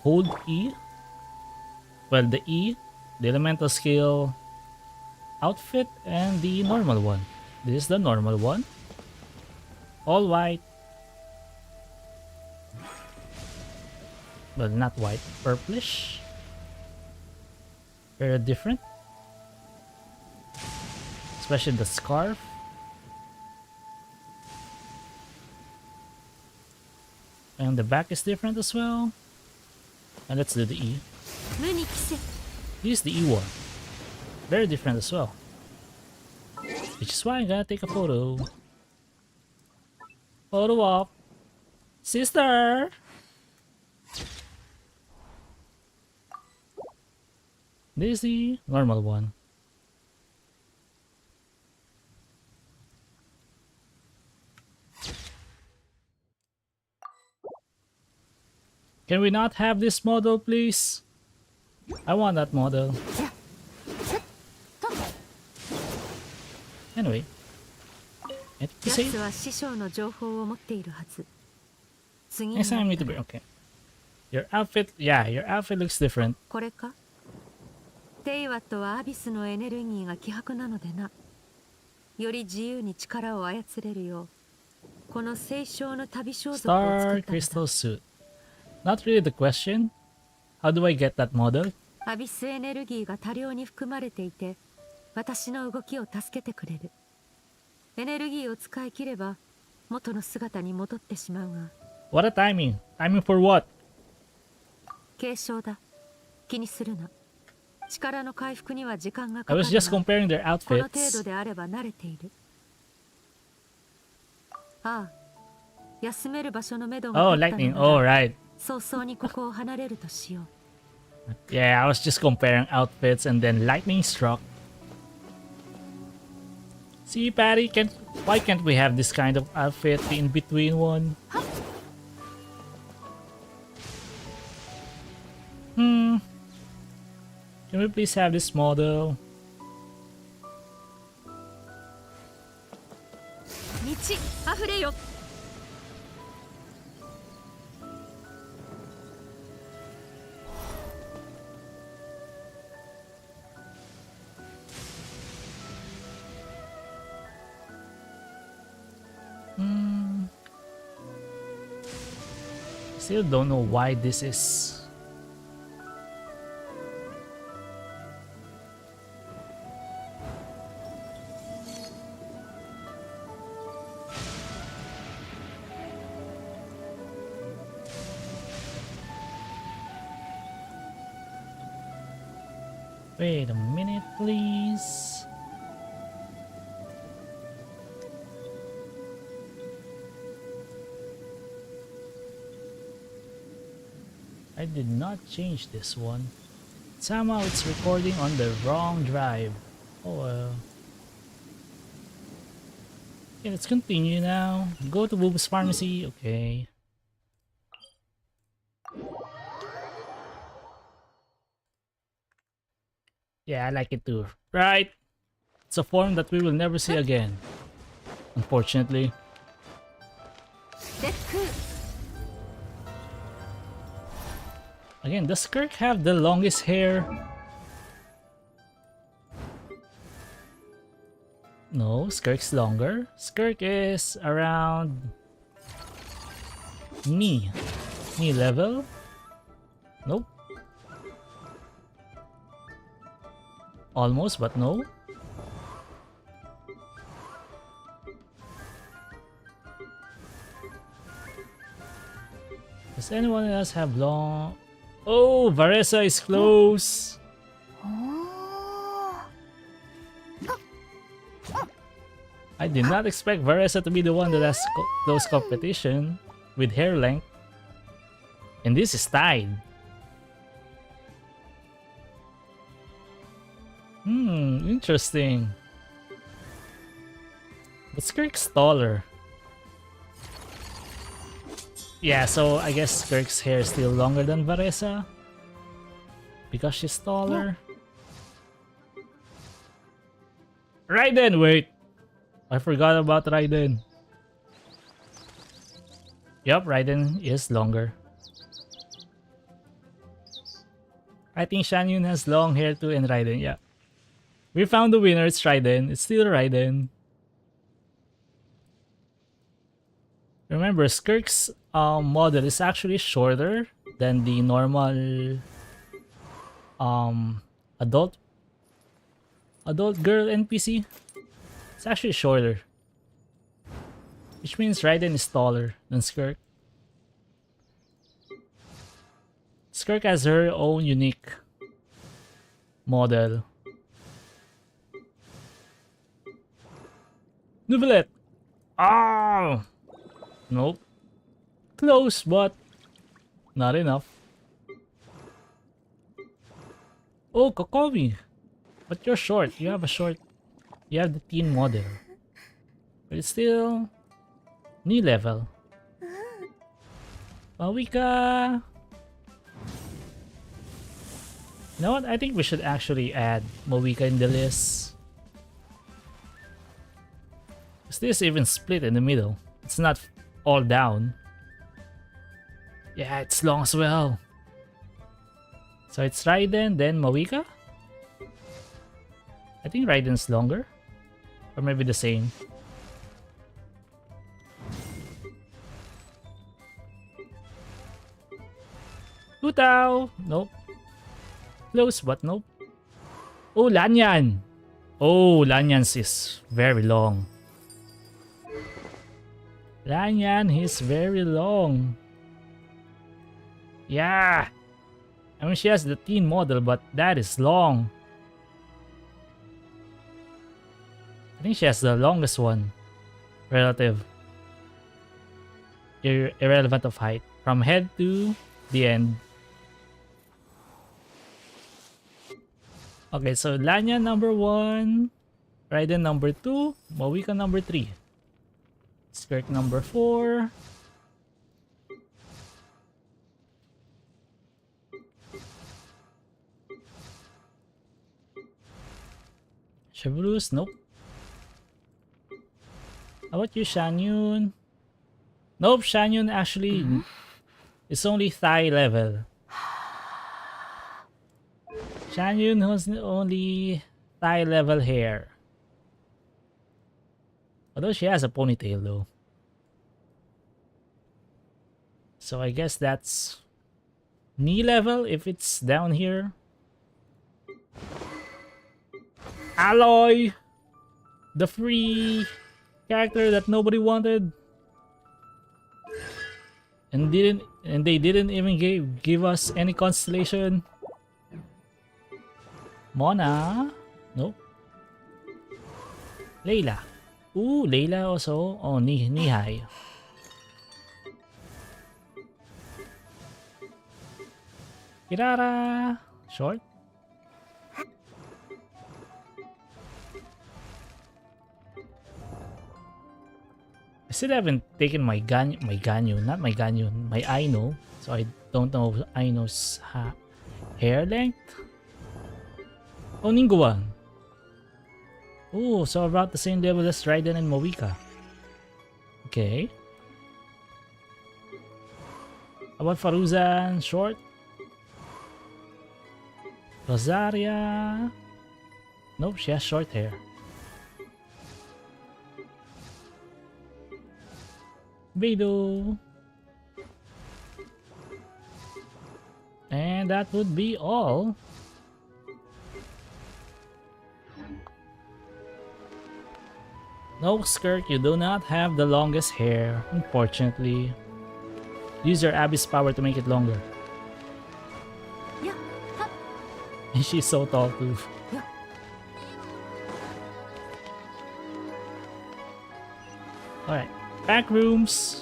Speaker 1: hold E, well the E, the elemental skill outfit, and the normal one. This is the normal one. All white. Well, not white, purplish. Very different. Especially the scarf. And the back is different as well. And let's do the E. Here's the E one. Very different as well. Which is why I gotta take a photo. Photo op. Sister! This is the normal one. Can we not have this model, please? I want that model. Anyway. Anything to say?
Speaker 5: 奴は師匠の情報を持っているはず。次
Speaker 1: Next time I need to be okay. Your outfit, yeah, your outfit looks different.
Speaker 5: これか？テイワットはアビスのエネルギーが希薄なのでな。より自由に力を操れるよう、この清少の旅装束を作
Speaker 1: Star
Speaker 5: ったの
Speaker 1: crystal
Speaker 5: だ。
Speaker 1: suit. Not really the question. How do I get that model?
Speaker 5: アビスエネルギーが多量に含まれていて、私の動きを助けてくれる。エネルギーを使い切れば元の姿に戻ってしまうが。
Speaker 1: What a timing. Timing for what?
Speaker 5: 軽傷だ。気にするな。力の回復には時間が
Speaker 1: I
Speaker 5: かかる
Speaker 1: was just
Speaker 5: が、
Speaker 1: comparing their
Speaker 5: この程
Speaker 1: outfits.
Speaker 5: 度であれば慣れている。ああ、休める場所の目処が
Speaker 1: Oh,
Speaker 5: 立ったの
Speaker 1: lightning.
Speaker 5: なら
Speaker 1: Oh, right.
Speaker 5: 早々にここを離れるとしよう。
Speaker 1: Yeah, I was just comparing outfits and then lightning struck. See, Patty, why can't we have this kind of outfit, the in-between one? Can we please have this model?
Speaker 5: 道あふれよ。
Speaker 1: Still don't know why this is. Wait a minute, please. I did not change this one. Somehow it's recording on the wrong drive. Oh well. Okay, let's continue now. Go to Boob's Pharmacy. Okay. Yeah, I like it too. Right? It's a form that we will never see again. Unfortunately. Again, does Skirk have the longest hair? No, Skirk's longer. Skirk is around knee level. Nope. Almost, but no. Does anyone else have long? Oh, Varesa is close. I did not expect Varesa to be the one that has close competition with hair length. And this is tied. Interesting. But Skirk's taller. Yeah, so I guess Skirk's hair is still longer than Varesa. Because she's taller. Raiden, wait! I forgot about Raiden. Yup, Raiden is longer. I think Shanyun has long hair too and Raiden, yeah. We found the winner, it's Raiden. It's still Raiden. Remember, Skirk's model is actually shorter than the normal adult girl NPC. It's actually shorter, which means Raiden is taller than Skirk. Skirk has her own unique model. Nouvellette! Oh! Nope. Close, but not enough. Oh, Kokomi. But you're short. You have a short. You have the teen model. But it's still knee level. Mawika. You know what? I think we should actually add Mawika in the list. Is this even split in the middle? It's not all down. Yeah, it's long as well. So it's Raiden, then Mawika? I think Raiden's longer. Or maybe the same. Hutao! Nope. Close, but nope. Oh, Lanyan! Oh, Lanyan's is very long. Lanyan is very long. Yeah! I mean, she has the teen model, but that is long. I think she has the longest one. Relative. Irrelevant of height. From head to the end. Okay, so Lanyan number 1. Raiden number 2. Mawika number 3. Skirk number 4. Shabrus, nope. How about you, Shanyun? Nope, Shanyun actually is only thigh level. Shanyun has only thigh level hair. Although she has a ponytail though. So I guess that's knee level if it's down here. Alloy! The free character that nobody wanted. And they didn't even give us any constellation. Mona? Nope. Layla. Ooh, Layla also. Oh, Nihai. Kirara. Short. I still haven't taken my Ganyu, not my Ganyu, my Aino. So I don't know Aino's hair length. Oh, Ningguang. Oh, so about the same level as Raiden and Mawika. Okay. How about Faruzan? Short? Rosaria? Nope, she has short hair. Beidou. And that would be all. No, Skirk, you do not have the longest hair, unfortunately. Use your Abyss power to make it longer.
Speaker 5: Yeah.
Speaker 1: And she's so tall too.
Speaker 5: Yeah.
Speaker 1: Alright, back rooms.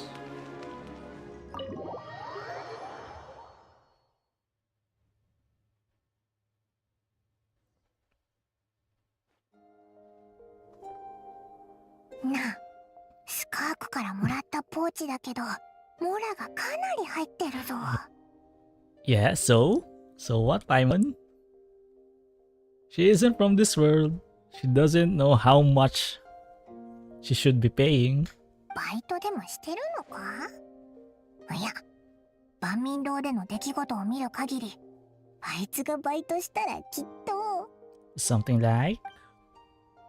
Speaker 2: Na, スカークからもらったポーチだけど、モラがかなり入ってるぞ。
Speaker 1: Yeah, so? So what, Paimon? She isn't from this world. She doesn't know how much she should be paying.
Speaker 2: バイトでもしてるのか？いや、万民堂での出来事を見る限り、あいつがバイトしたらきっと。
Speaker 1: Something like?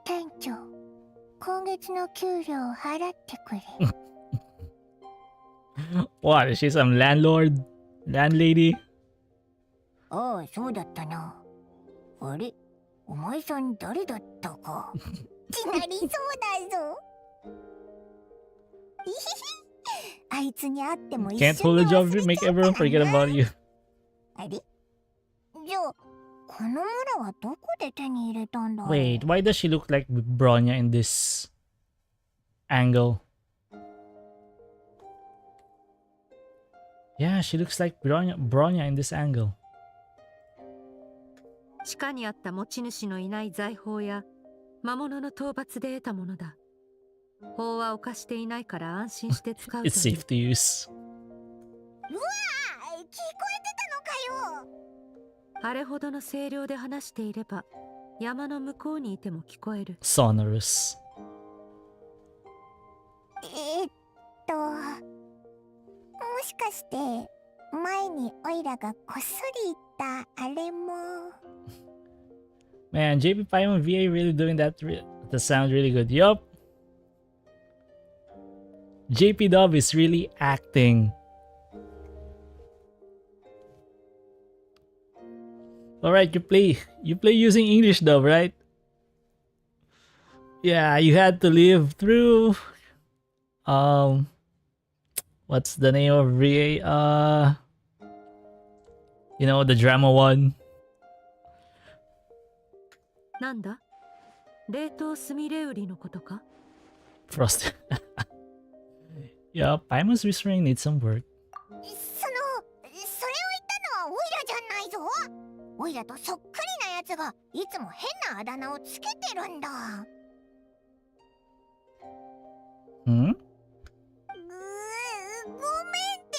Speaker 2: 店長、今月の給料を払ってくれ。
Speaker 1: What, is she some landlord? Landlady?
Speaker 2: ああ、そうだったな。あれ、お前さん誰だったか。ってなりそうだぞ。あいつに会っても一緒に
Speaker 1: Can't hold a job if you make everyone forget about you.
Speaker 2: あれ？じゃあ、この村はどこで手に入れたんだろう？
Speaker 1: Wait, why does she look like Bronya in this angle? Yeah, she looks like Bronya in this angle.
Speaker 5: 地下にあった持ち主のいない財宝や魔物の討伐で得たものだ。法は犯していないから安心して使うという。
Speaker 1: It's safe to use.
Speaker 2: うわー、聞こえてたのかよ。
Speaker 5: あれほどの声量で話していれば山の向こうにいても聞こえる。
Speaker 1: Sonorous.
Speaker 2: もしかして前にオイラがこっそり言ったあれも。
Speaker 1: Man, JP Paimon VA really doing that. That sounds really good. Yup. JP Dub is really acting. Alright, you play using English dub, right? Yeah, you had to live through what's the name of VA? You know, the drama one.
Speaker 5: なんだ？冷凍スミレウリのことか？
Speaker 1: Frost. Yeah, Paimon's whispering needs some work.
Speaker 2: それを言ったのはオイラじゃないぞ。オイラとそっくりなやつがいつも変なあだ名をつけてるんだ。
Speaker 1: Hmm?
Speaker 2: ごめんって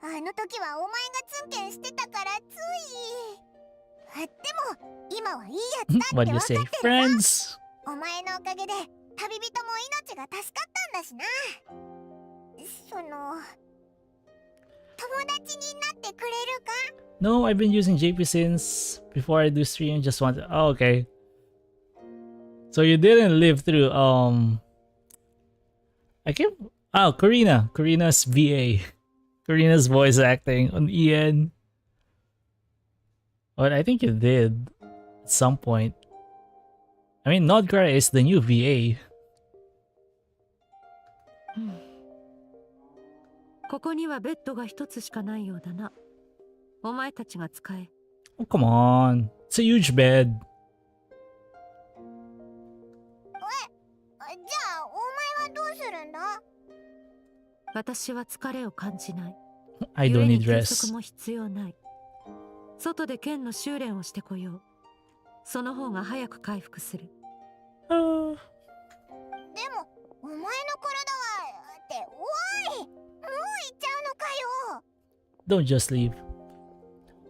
Speaker 2: ば。あの時はお前がツンケンしてたからつい。でも今はいいやつだって
Speaker 1: What
Speaker 2: 分
Speaker 1: do
Speaker 2: か
Speaker 1: you
Speaker 2: って
Speaker 1: say,
Speaker 2: るわ。
Speaker 1: friends?
Speaker 2: お前のおかげで旅人も命が助かったんだしな。その友達になってくれるか？
Speaker 1: No, I've been using JP since before I do stream. Just wanted. Oh, okay. So you didn't live through I can't. Oh, Karina's VA. Karina's voice acting on EN. But I think you did at some point. I mean, Nodgar is the new VA.
Speaker 5: ここにはベッドが一つしかないようだな。お前たちが使え。
Speaker 1: Oh, come on. It's a huge bed.
Speaker 2: じゃあお前はどうするんだ？
Speaker 5: 私は疲れを感じない。
Speaker 1: I don't
Speaker 5: 故に
Speaker 1: need
Speaker 5: 休
Speaker 1: rest.
Speaker 5: 息も必要ない。外で剣の修練をしてこよう。その方が早く回復する。
Speaker 2: でもお前の体はっておい、もう行っちゃうのかよ。
Speaker 1: Don't just leave.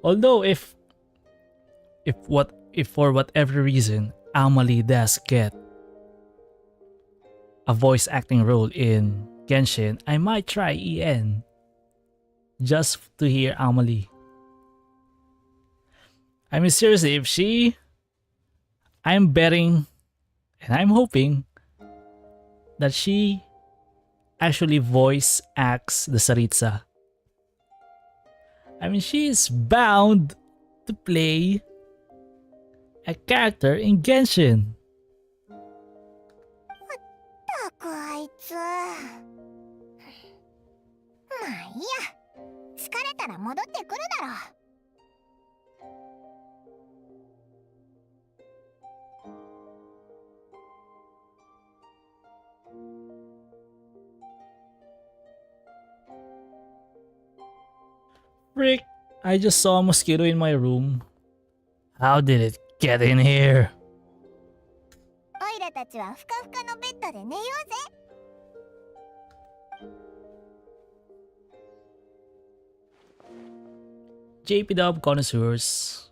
Speaker 1: Although if for whatever reason Amalie does get a voice acting role in Genshin, I might try EN just to hear Amalie. I mean, seriously, if I'm betting and I'm hoping that she actually voice acts the Saritsa. I mean, she is bound to play a character in Genshin.
Speaker 2: ったくあいつ。まあいいや。疲れたら戻ってくるだろう。
Speaker 1: Frick, I just saw a mosquito in my room. How did it get in here?
Speaker 2: オイラたちはふかふかのベッドで寝ようぜ。
Speaker 1: JP Dub connoisseurs.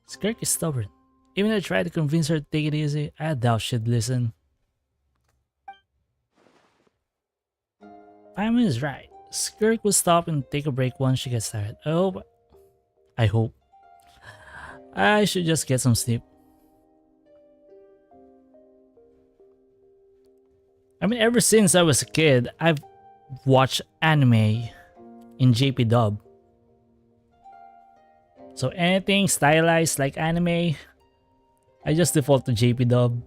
Speaker 1: Skirk is stubborn. Even I tried to convince her to take it easy, I doubt she'd listen. Paimon is right. Skirk will stop and take a break once she gets tired. I hope. I should just get some sleep. I mean, ever since I was a kid, I've watched anime in JP Dub. So anything stylized like anime, I just default to JP Dub.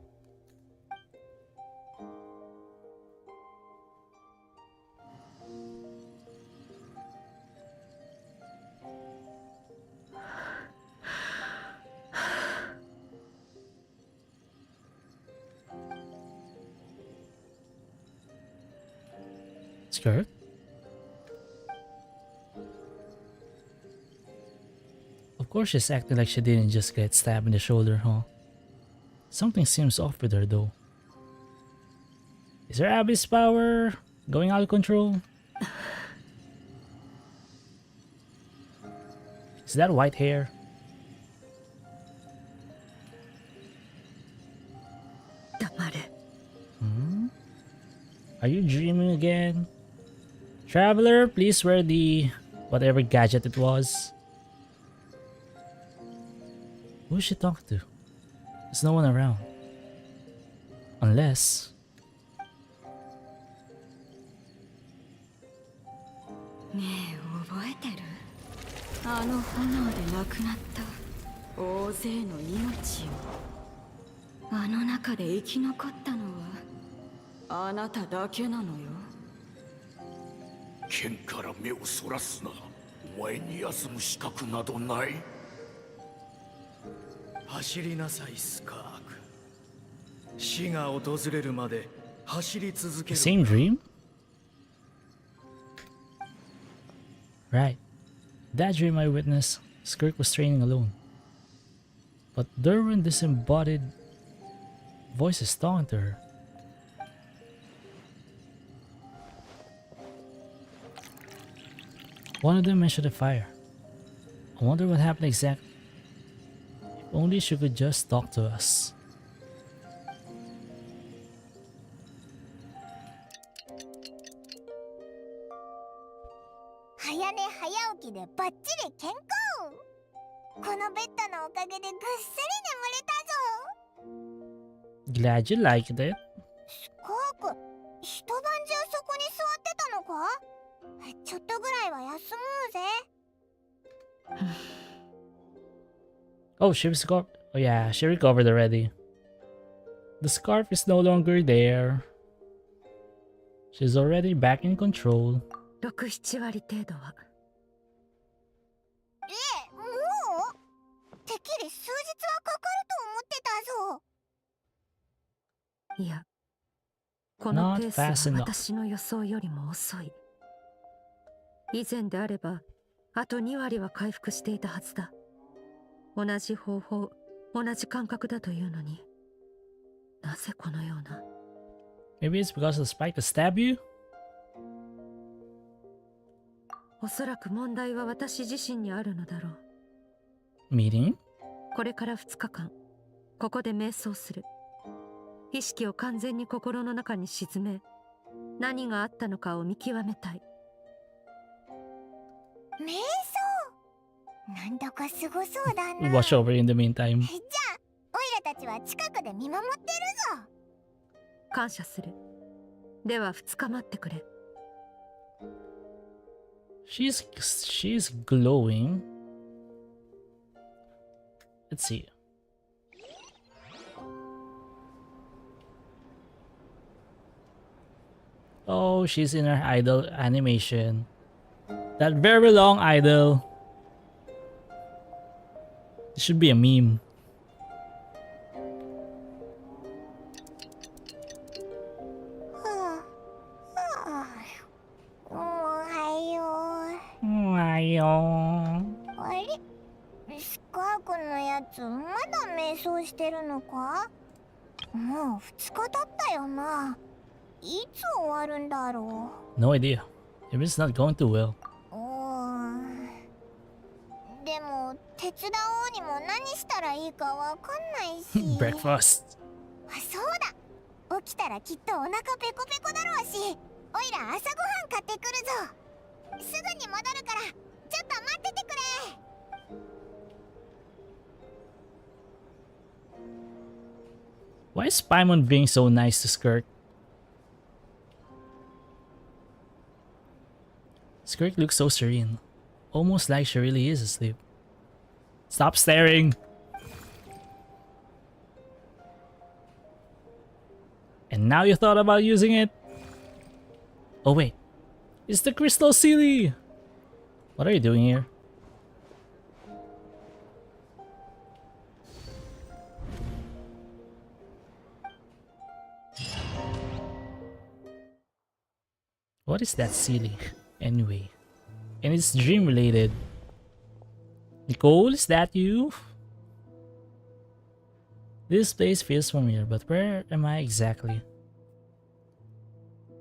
Speaker 1: Skirk? course she's acting like she didn't just get stabbed in the shoulder, huh? Something seems off with her though. Is her abyss power going out of control? Is that white hair? Hmm? Are you dreaming again? Traveler, please wear the whatever gadget it was. Who should she talk to? There's no one around. Unless...
Speaker 14: あなただけなのよ。
Speaker 6: 剣から目をそらすな。お前に休む資格などない。
Speaker 12: 走りなさい、スカーク。死が訪れるまで走り続ける。
Speaker 1: Same dream? Right. That dream I witnessed, Skirk was training alone. But Derwin disembodied voices talking to her. One of them mentioned a fire. I wonder what happened exactly. If only she could just talk to us. Glad you liked it. Oh, she recovered. Oh yeah, she recovered already. The scarf is no longer there. She's already back in control.
Speaker 5: 6-7割程度は。
Speaker 2: てっきり数日はかかると思ってたぞ。
Speaker 5: いや、このペー
Speaker 1: Not
Speaker 5: ス
Speaker 1: fast
Speaker 5: は
Speaker 1: enough.
Speaker 5: 私の予想よりも遅い。以前であれば、あと2割は回復していたはずだ。同じ方法、同じ感覚だというのに、なぜこのような。
Speaker 1: Maybe it's because of the spike to stab you?
Speaker 5: おそらく問題は私自身にあるのだろう。
Speaker 1: Meeting?
Speaker 5: これから2日間、ここで瞑想する。意識を完全に心の中に沈め、何があったのかを見極めたい。
Speaker 2: 瞑想なんだかすごそうだな。
Speaker 1: Watch over in the meantime.
Speaker 2: じゃあ、オイラたちは近くで見守ってるぞ。
Speaker 5: 感謝する。では2日待ってくれ。
Speaker 1: She's glowing. Let's see. Oh, she's in her idol animation. That very long idol. It should be a meme. Ayo.
Speaker 2: あれスカークのやつまだ瞑想してるのか？もう2日経ったよな。いつ終わるんだろう。
Speaker 1: No idea. Maybe it's not going too well.
Speaker 2: でも手伝おうにも何したらいいかわかんないし。
Speaker 1: Breakfast.
Speaker 2: あ、そうだ。起きたらきっとお腹ペコペコだろうし、おいら朝ごはん買ってくるぞ。すぐに戻るからちょっと待っててくれ。
Speaker 1: Why is Paimon being so nice to Skirk? Skirk looks so serene, almost like she really is asleep. Stop staring! And now you thought about using it? Oh wait, it's the crystal Sealy! What are you doing here? What is that Sealy, anyway? And it's dream related. Nicole, is that you? This place feels familiar, but where am I exactly?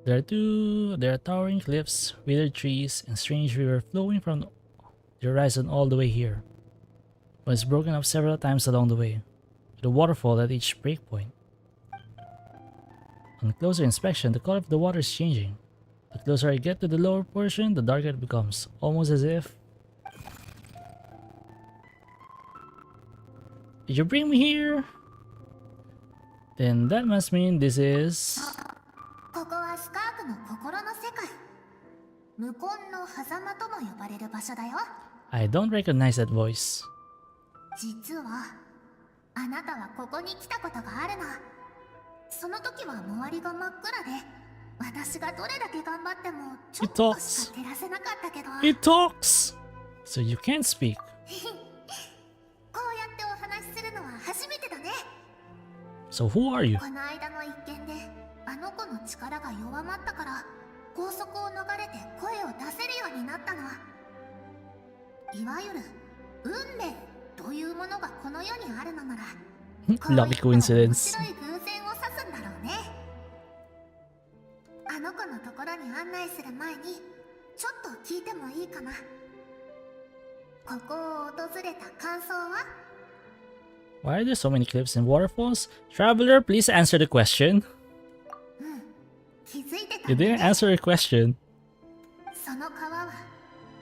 Speaker 1: There are towering cliffs, withered trees, and strange river flowing from the horizon all the way here. But it's broken up several times along the way, with a waterfall at each breakpoint. On closer inspection, the color of the water is changing. The closer I get to the lower portion, the darker it becomes, almost as if... Did you bring me here? Then that must mean this is...
Speaker 4: ここはスカークの心の世界。無根の狭間とも呼ばれる場所だよ。
Speaker 1: I don't recognize that voice.
Speaker 4: 実はあなたはここに来たことがあるの。その時は周りが真っ暗で、私がどれだけ頑張ってもちょっとしか照らせなかったけど。
Speaker 1: It talks! So you can't speak.
Speaker 4: こうやってお話しするのは初めてだね。
Speaker 1: So who are you?
Speaker 4: この間の一件であの子の力が弱まったから拘束を逃れて声を出せるようになったの。いわゆる運命というものがこの世にあるのなら
Speaker 1: Lucky coincidence.
Speaker 4: 面白い偶然を指すんだろうね。あの子のところに案内する前にちょっと聞いてもいいかな。ここを訪れた感想は？
Speaker 1: Why are there so many cliffs and waterfalls? Traveler, please answer the question. You didn't answer the question.
Speaker 4: その川は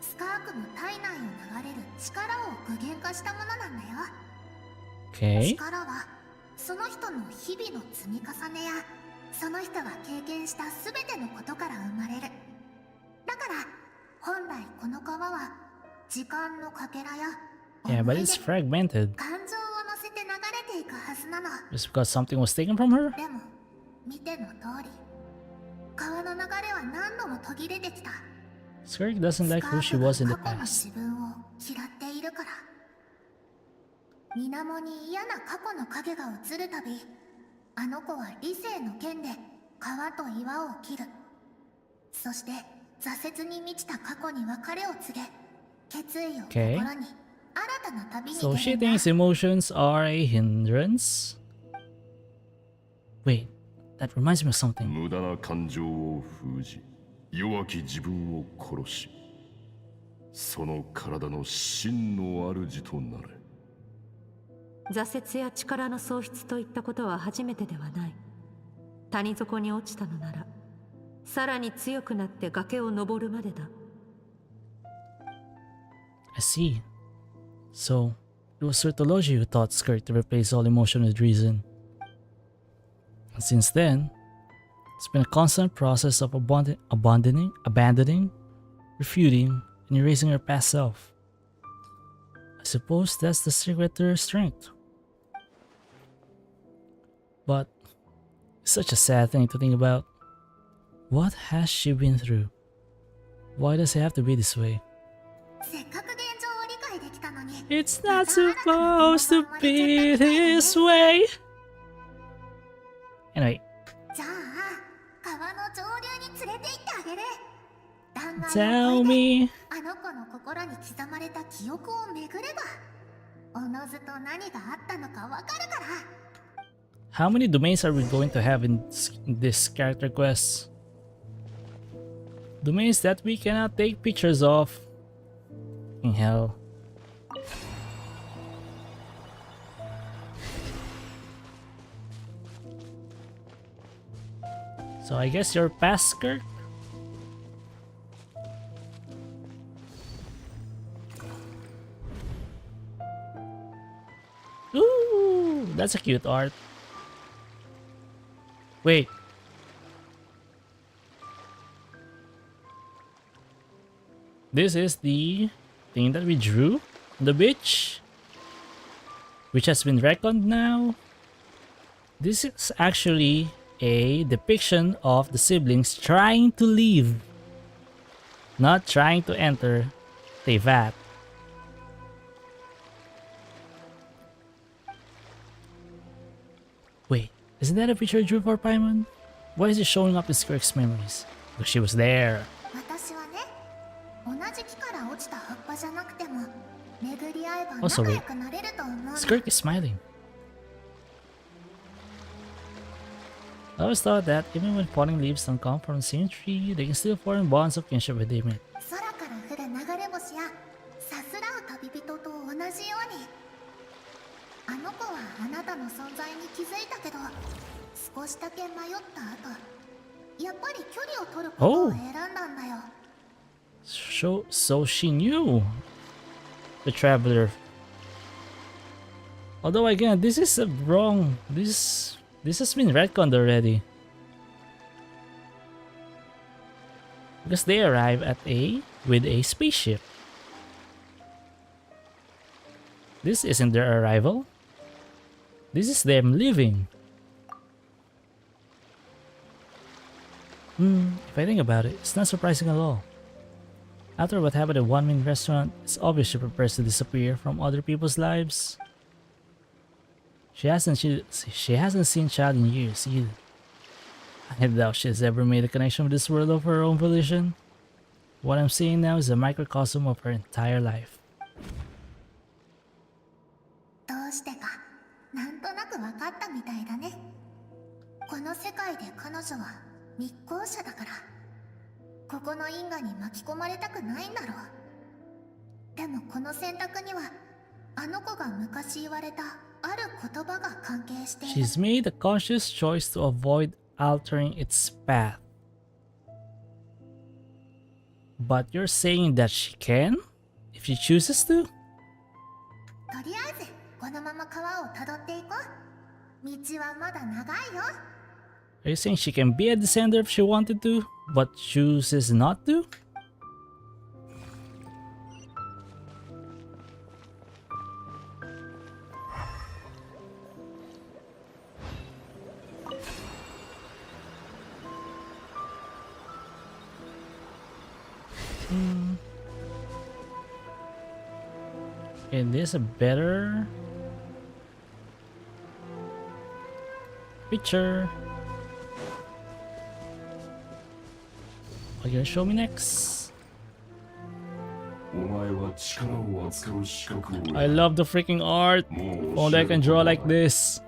Speaker 4: スカークの体内を流れる力を具現化したものなんだよ。
Speaker 1: Okay.
Speaker 4: 力はその人の日々の積み重ねやその人が経験したすべてのことから生まれる。だから本来この川は時間のかけらや
Speaker 1: Yeah, but it's fragmented.
Speaker 4: 感情を乗せて流れていくはずなの。
Speaker 1: Just because something was taken from her?
Speaker 4: でも見ての通り川の流れは何度も途切れてきた。
Speaker 1: Skirk doesn't like who she was in the
Speaker 4: 過去の
Speaker 1: past.
Speaker 4: 自分を嫌っているから。水面に嫌な過去の影が映るたび、あの子は理性の剣で川と岩を切る。そして挫折に満ちた過去に別れを告げ、決意を心に新たな旅に出るん
Speaker 1: So
Speaker 4: だ。
Speaker 1: she thinks emotions are a hindrance? Wait, that reminds me of something.
Speaker 13: 無駄な感情を封じ、弱き自分を殺し、その体の真の主となれ。
Speaker 5: 挫折や力の喪失といったことは初めてではない。谷底に落ちたのなら、さらに強くなって崖を登るまでだ。
Speaker 1: I see. So, it was Sertology who taught Skirk to replace all emotion with reason. And since then, it's been a constant process of abandoning, refuting, and erasing her past self. I suppose that's the secret to her strength. But it's such a sad thing to think about. What has she been through? Why does it have to be this way?
Speaker 4: せっかく現状を理解できたのに。
Speaker 1: It's not supposed to be this way. Anyway,
Speaker 4: じゃあ川の上流に連れて行ってあげる。断崖
Speaker 1: tell me.
Speaker 4: あの子の心に刻まれた記憶を巡れば、おのずと何があったのかわかるから。
Speaker 1: How many domains are we going to have in this character quest? Domains that we cannot take pictures of. In hell. So I guess you're past Skirk? Ooh, that's a cute art. Wait. This is the thing that we drew on the beach, which has been reckoned now. This is actually a depiction of the siblings trying to leave, not trying to enter Tevat. Wait, isn't that a picture I drew for Paimon? Why is it showing up in Skirk's memories? Because she was there.
Speaker 4: 私はね、同じ木から落ちた葉っぱじゃなくても巡り合えば
Speaker 1: Also,
Speaker 4: 仲
Speaker 1: wait.
Speaker 4: 良くなれると思うの。
Speaker 1: Skirk is smiling. I always thought that even when falling leaves don't come from the same tree, they can still form bonds of kinship with them.
Speaker 4: 空から降る流れ星やさすらう旅人と同じように、あの子はあなたの存在に気づいたけど、少しだけ迷った後、やっぱり距離を取ることを選んだんだよ。
Speaker 1: So she knew the traveler. Although again, this is wrong. This has been retconned already. Because they arrive at with a spaceship. This isn't their arrival. This is them leaving. If I think about it, it's not surprising at all. After what happened at One Min Restaurant, it's obvious she prepares to disappear from other people's lives. She hasn't seen Chad in years either. I doubt she's ever made a connection with this world of her own volition. What I'm seeing now is a microcosm of her entire life.
Speaker 4: どうしてかなんとなく分かったみたいだね。この世界で彼女は密航者だから、ここの因果に巻き込まれたくないんだろう。でもこの選択にはあの子が昔言われたある言葉が関係している。
Speaker 1: She's made a conscious choice to avoid altering its path. But you're saying that she can? If she chooses to?
Speaker 4: とりあえずこのまま川をたどっていこう。道はまだ長いよ。
Speaker 1: Are you saying she can be a descender if she wanted to, but chooses not to? Is this a better picture? What are you gonna show me next? I love the freaking art. If only I can draw like this.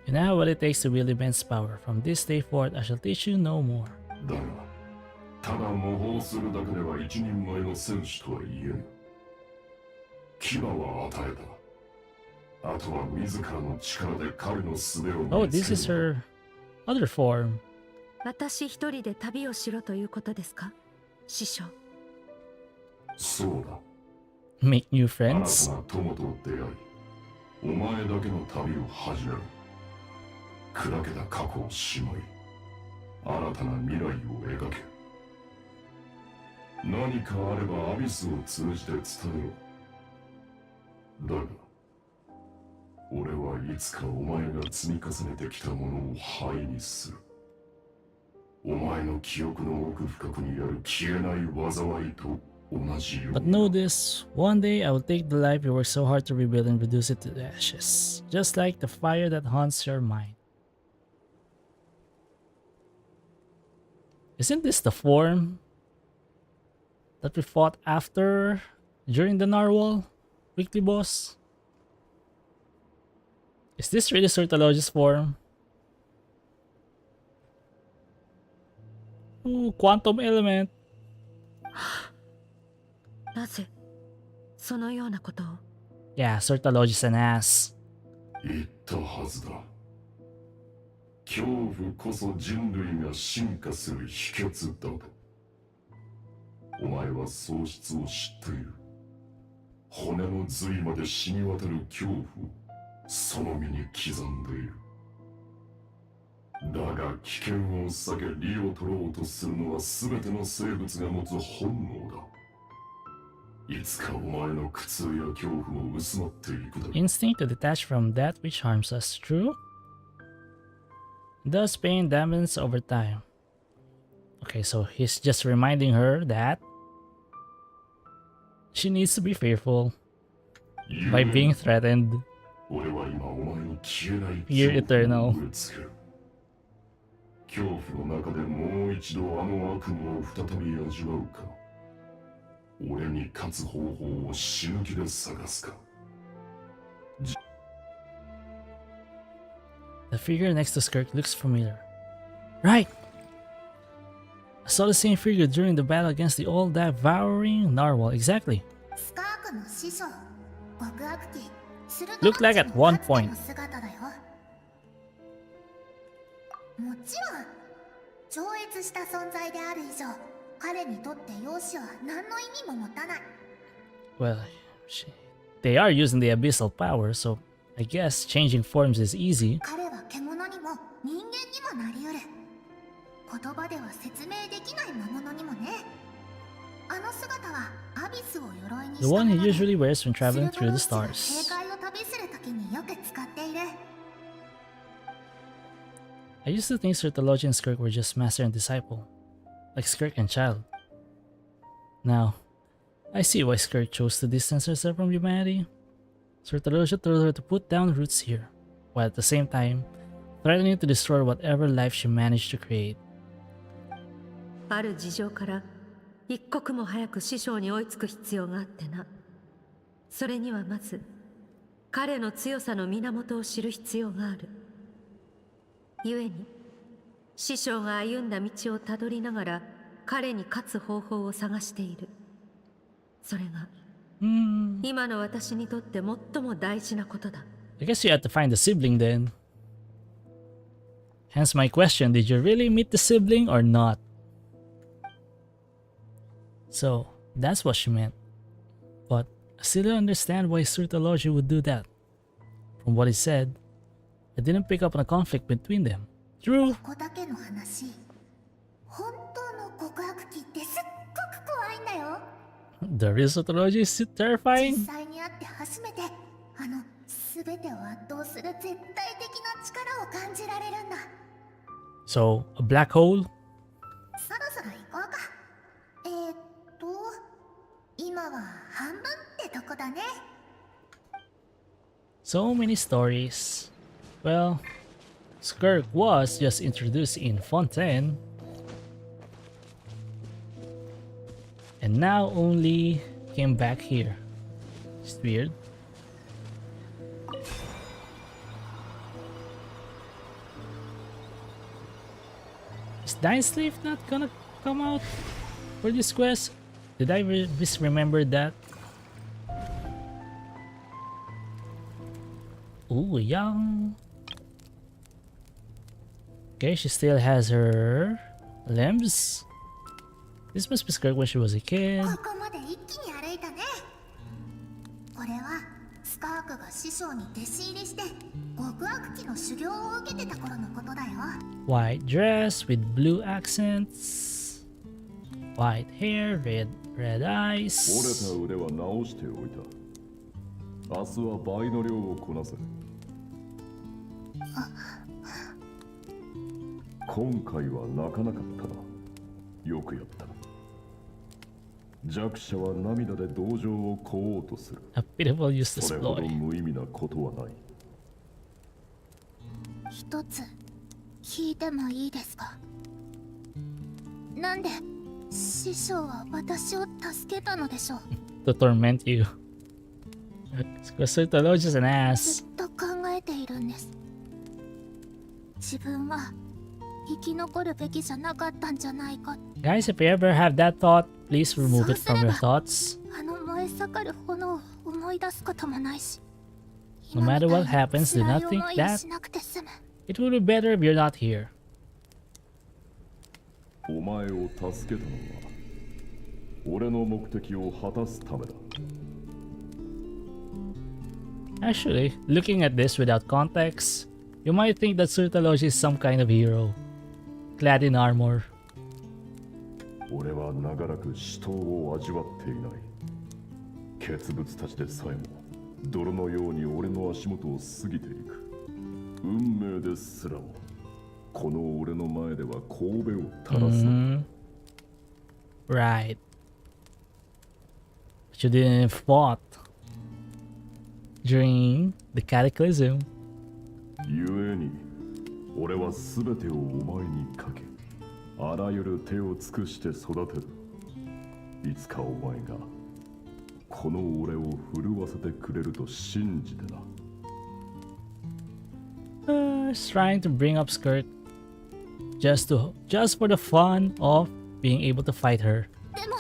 Speaker 1: You now have what it takes to wield immense power. From this day forth, I shall teach you no more.
Speaker 13: ただ模倣するだけでは一人前の戦士とは言えぬ。牙は与えた。あとは自らの力で彼の術を
Speaker 1: Oh,
Speaker 13: 見つ
Speaker 1: this
Speaker 13: け
Speaker 1: is
Speaker 13: る。
Speaker 1: her other form.
Speaker 5: 私一人で旅をしろということですか、師匠。
Speaker 13: そうだ。
Speaker 1: Make new
Speaker 13: 新
Speaker 1: friends.
Speaker 13: たな友と出会い、お前だけの旅を始める。砕けた過去をしまい、新たな未来を描け。何かあればアビスを通じて伝えろ。だが、俺はいつかお前が積み重ねてきたものを灰にする。お前の記憶の奥深くにある消えない災いと同じよう
Speaker 1: But
Speaker 13: に。
Speaker 1: know this, one day I will take the life you worked so hard to rebuild and reduce it to ashes. Just like the fire that haunts your mind. Isn't this the form that we fought after, during the Narwhal weekly boss? Is this really Sortologi's form? Ooh, quantum element.
Speaker 5: なぜそのようなことを。
Speaker 1: Yeah, Sortologi's an ass.
Speaker 13: 言ったはずだ。恐怖こそ人類が進化する秘訣だと。お前は喪失を知っている。骨の髄まで染み渡る恐怖をその身に刻んでいる。だが危険を避け利を取ろうとするのは全ての生物が持つ本能だ。いつかお前の苦痛や恐怖も薄まっていくだろう。
Speaker 1: Instinct to detach from that which harms us, true? Thus pain dampens over time. Okay, so he's just reminding her that she needs to be fearful by being threatened.
Speaker 13: 俺は今お前に消えない
Speaker 1: Fear
Speaker 13: 恐怖
Speaker 1: eternal.
Speaker 13: を植え付ける。恐怖の中でもう一度あの悪夢を再び味わうか。俺に勝つ方法を死ぬ気で探すか。
Speaker 1: The figure next to Skirk looks familiar. Right! I saw the same figure during the battle against the all-devouring narwhal. Exactly.
Speaker 4: スカークの師匠、極悪鬼、鋭
Speaker 1: Looked like at one point.
Speaker 4: の姿だよ。もちろん、超越した存在である以上、彼にとって容姿は何の意味も持たない。
Speaker 1: Well, they are using the abyssal power, so I guess changing forms is easy.
Speaker 4: 彼は獣にも人間にもなりうる。言葉では説明できない魔物にもね。あの姿はアビスを鎧にした
Speaker 1: The one he
Speaker 4: もので、
Speaker 1: usually wears when traveling through the
Speaker 4: シルバロ
Speaker 1: stars.
Speaker 4: ースが警戒を旅するときによく使っている。
Speaker 1: I used to think Sirtology and Skirk were just master and disciple, like Skirk and Child. Now, I see why Skirk chose to distance herself from humanity. Sirtology told her to put down roots here, while at the same time, threatening to destroy whatever life she managed to create.
Speaker 5: ある事情から一刻も早く師匠に追いつく必要があってな。それにはまず彼の強さの源を知る必要がある。故に師匠が歩んだ道をたどりながら彼に勝つ方法を探している。それが今の私にとって最も大事なことだ。
Speaker 1: I guess you had to find the sibling then. Hence my question, did you really meet the sibling or not? So, that's what she meant. But I still don't understand why Sirtology would do that. From what he said, I didn't pick up on a conflict between them. True.
Speaker 4: ここだけの話、本当の極悪鬼ってすっごく怖いんだよ。
Speaker 1: The real Sirtology is terrifying.
Speaker 4: 実際に会って初めて全てを圧倒する絶対的な力を感じられるんだ。
Speaker 1: So, a black hole?
Speaker 4: そろそろ行こうか。今は半分ってとこだね。
Speaker 1: So many stories. Well, Skirk was just introduced in Fontaine. And now only came back here. It's weird. Is Dying Slave not gonna come out for this quest? Did I misremember that? Ooh, young. Okay, she still has her limbs. This must be Skirk when she was a kid.
Speaker 4: ここまで一気に歩いたね。これはスカークが師匠に弟子入りして極悪鬼の修行を受けてた頃のことだよ。
Speaker 1: White dress with blue accents. White hair, red eyes.
Speaker 13: 折れた腕は直しておいた。明日は倍の量をこなせ。今回は泣かなかったな。よくやった。弱者は涙で同情を乞おうとする。
Speaker 1: A pitiful useless
Speaker 13: それほど
Speaker 1: ploy.
Speaker 13: 無意味なことはない。
Speaker 4: 一つ聞いてもいいですか？なんで師匠は私を助けたのでしょう？
Speaker 1: To torment you. Because Sirtology is an ass.
Speaker 4: ずっと考えているんです。自分は生き残るべきじゃなかったんじゃないか。
Speaker 1: Guys, if you ever have that thought, please remove it from your thoughts.
Speaker 4: あの燃え盛る炎を思い出すこともないし。
Speaker 1: No matter what happens, do
Speaker 4: 辛い
Speaker 1: not think
Speaker 4: 思いを
Speaker 1: that
Speaker 4: しなくて済む。
Speaker 1: it would be better if you're not here.
Speaker 13: お前を助けたのは俺の目的を果たすためだ。
Speaker 1: Actually, looking at this without context, you might think that Sirtology is some kind of hero, clad in armor.
Speaker 13: 俺は長らく死闘を味わっていない。傑物たちでさえも泥のように俺の足元を過ぎていく。運命ですらもこの俺の前では神戸を垂らす。
Speaker 1: Right. But you didn't fought during the cataclysm.
Speaker 13: 故に俺は全てをお前にかけ、あらゆる手を尽くして育てる。いつかお前がこの俺を震わせてくれると信じてな。
Speaker 1: He's trying to bring up Skirk just for the fun of being able to fight her.
Speaker 4: でも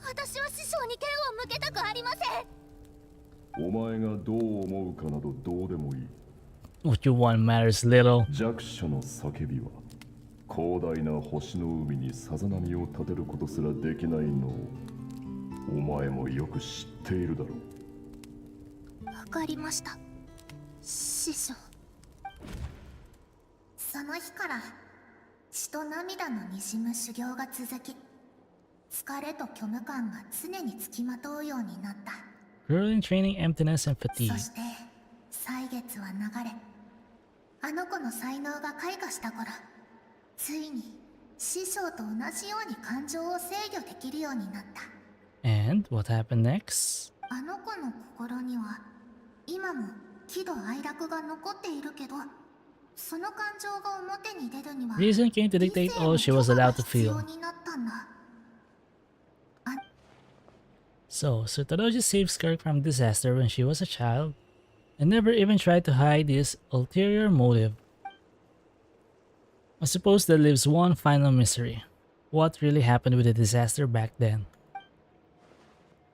Speaker 4: 私は師匠に剣を向けたくありません。
Speaker 13: お前がどう思うかなどどうでもいい。
Speaker 1: What you want matters little.
Speaker 13: 弱者の叫びは広大な星の海にさざ波を立てることすらできないのをお前もよく知っているだろう。
Speaker 4: わかりました、師匠。その日から血と涙のにじむ修行が続き、疲れと虚無感が常につきまとうようになった。
Speaker 1: Grueling training, emptiness, and
Speaker 4: そ
Speaker 1: fatigue.
Speaker 4: して歳月は流れ、あの子の才能が開花した頃、ついに師匠と同じように感情を制御できるようになった。
Speaker 1: And what happened next?
Speaker 4: あの子の心には今も喜怒哀楽が残っているけど、その感情が表に出るには
Speaker 1: Reason came to dictate all she was allowed to
Speaker 4: 必要
Speaker 1: feel.
Speaker 4: になったんだ。
Speaker 1: So Todoroki saved Skirk from disaster when she was a child and never even tried to hide his ulterior motive. I suppose there lives one final mystery. What really happened with the disaster back then?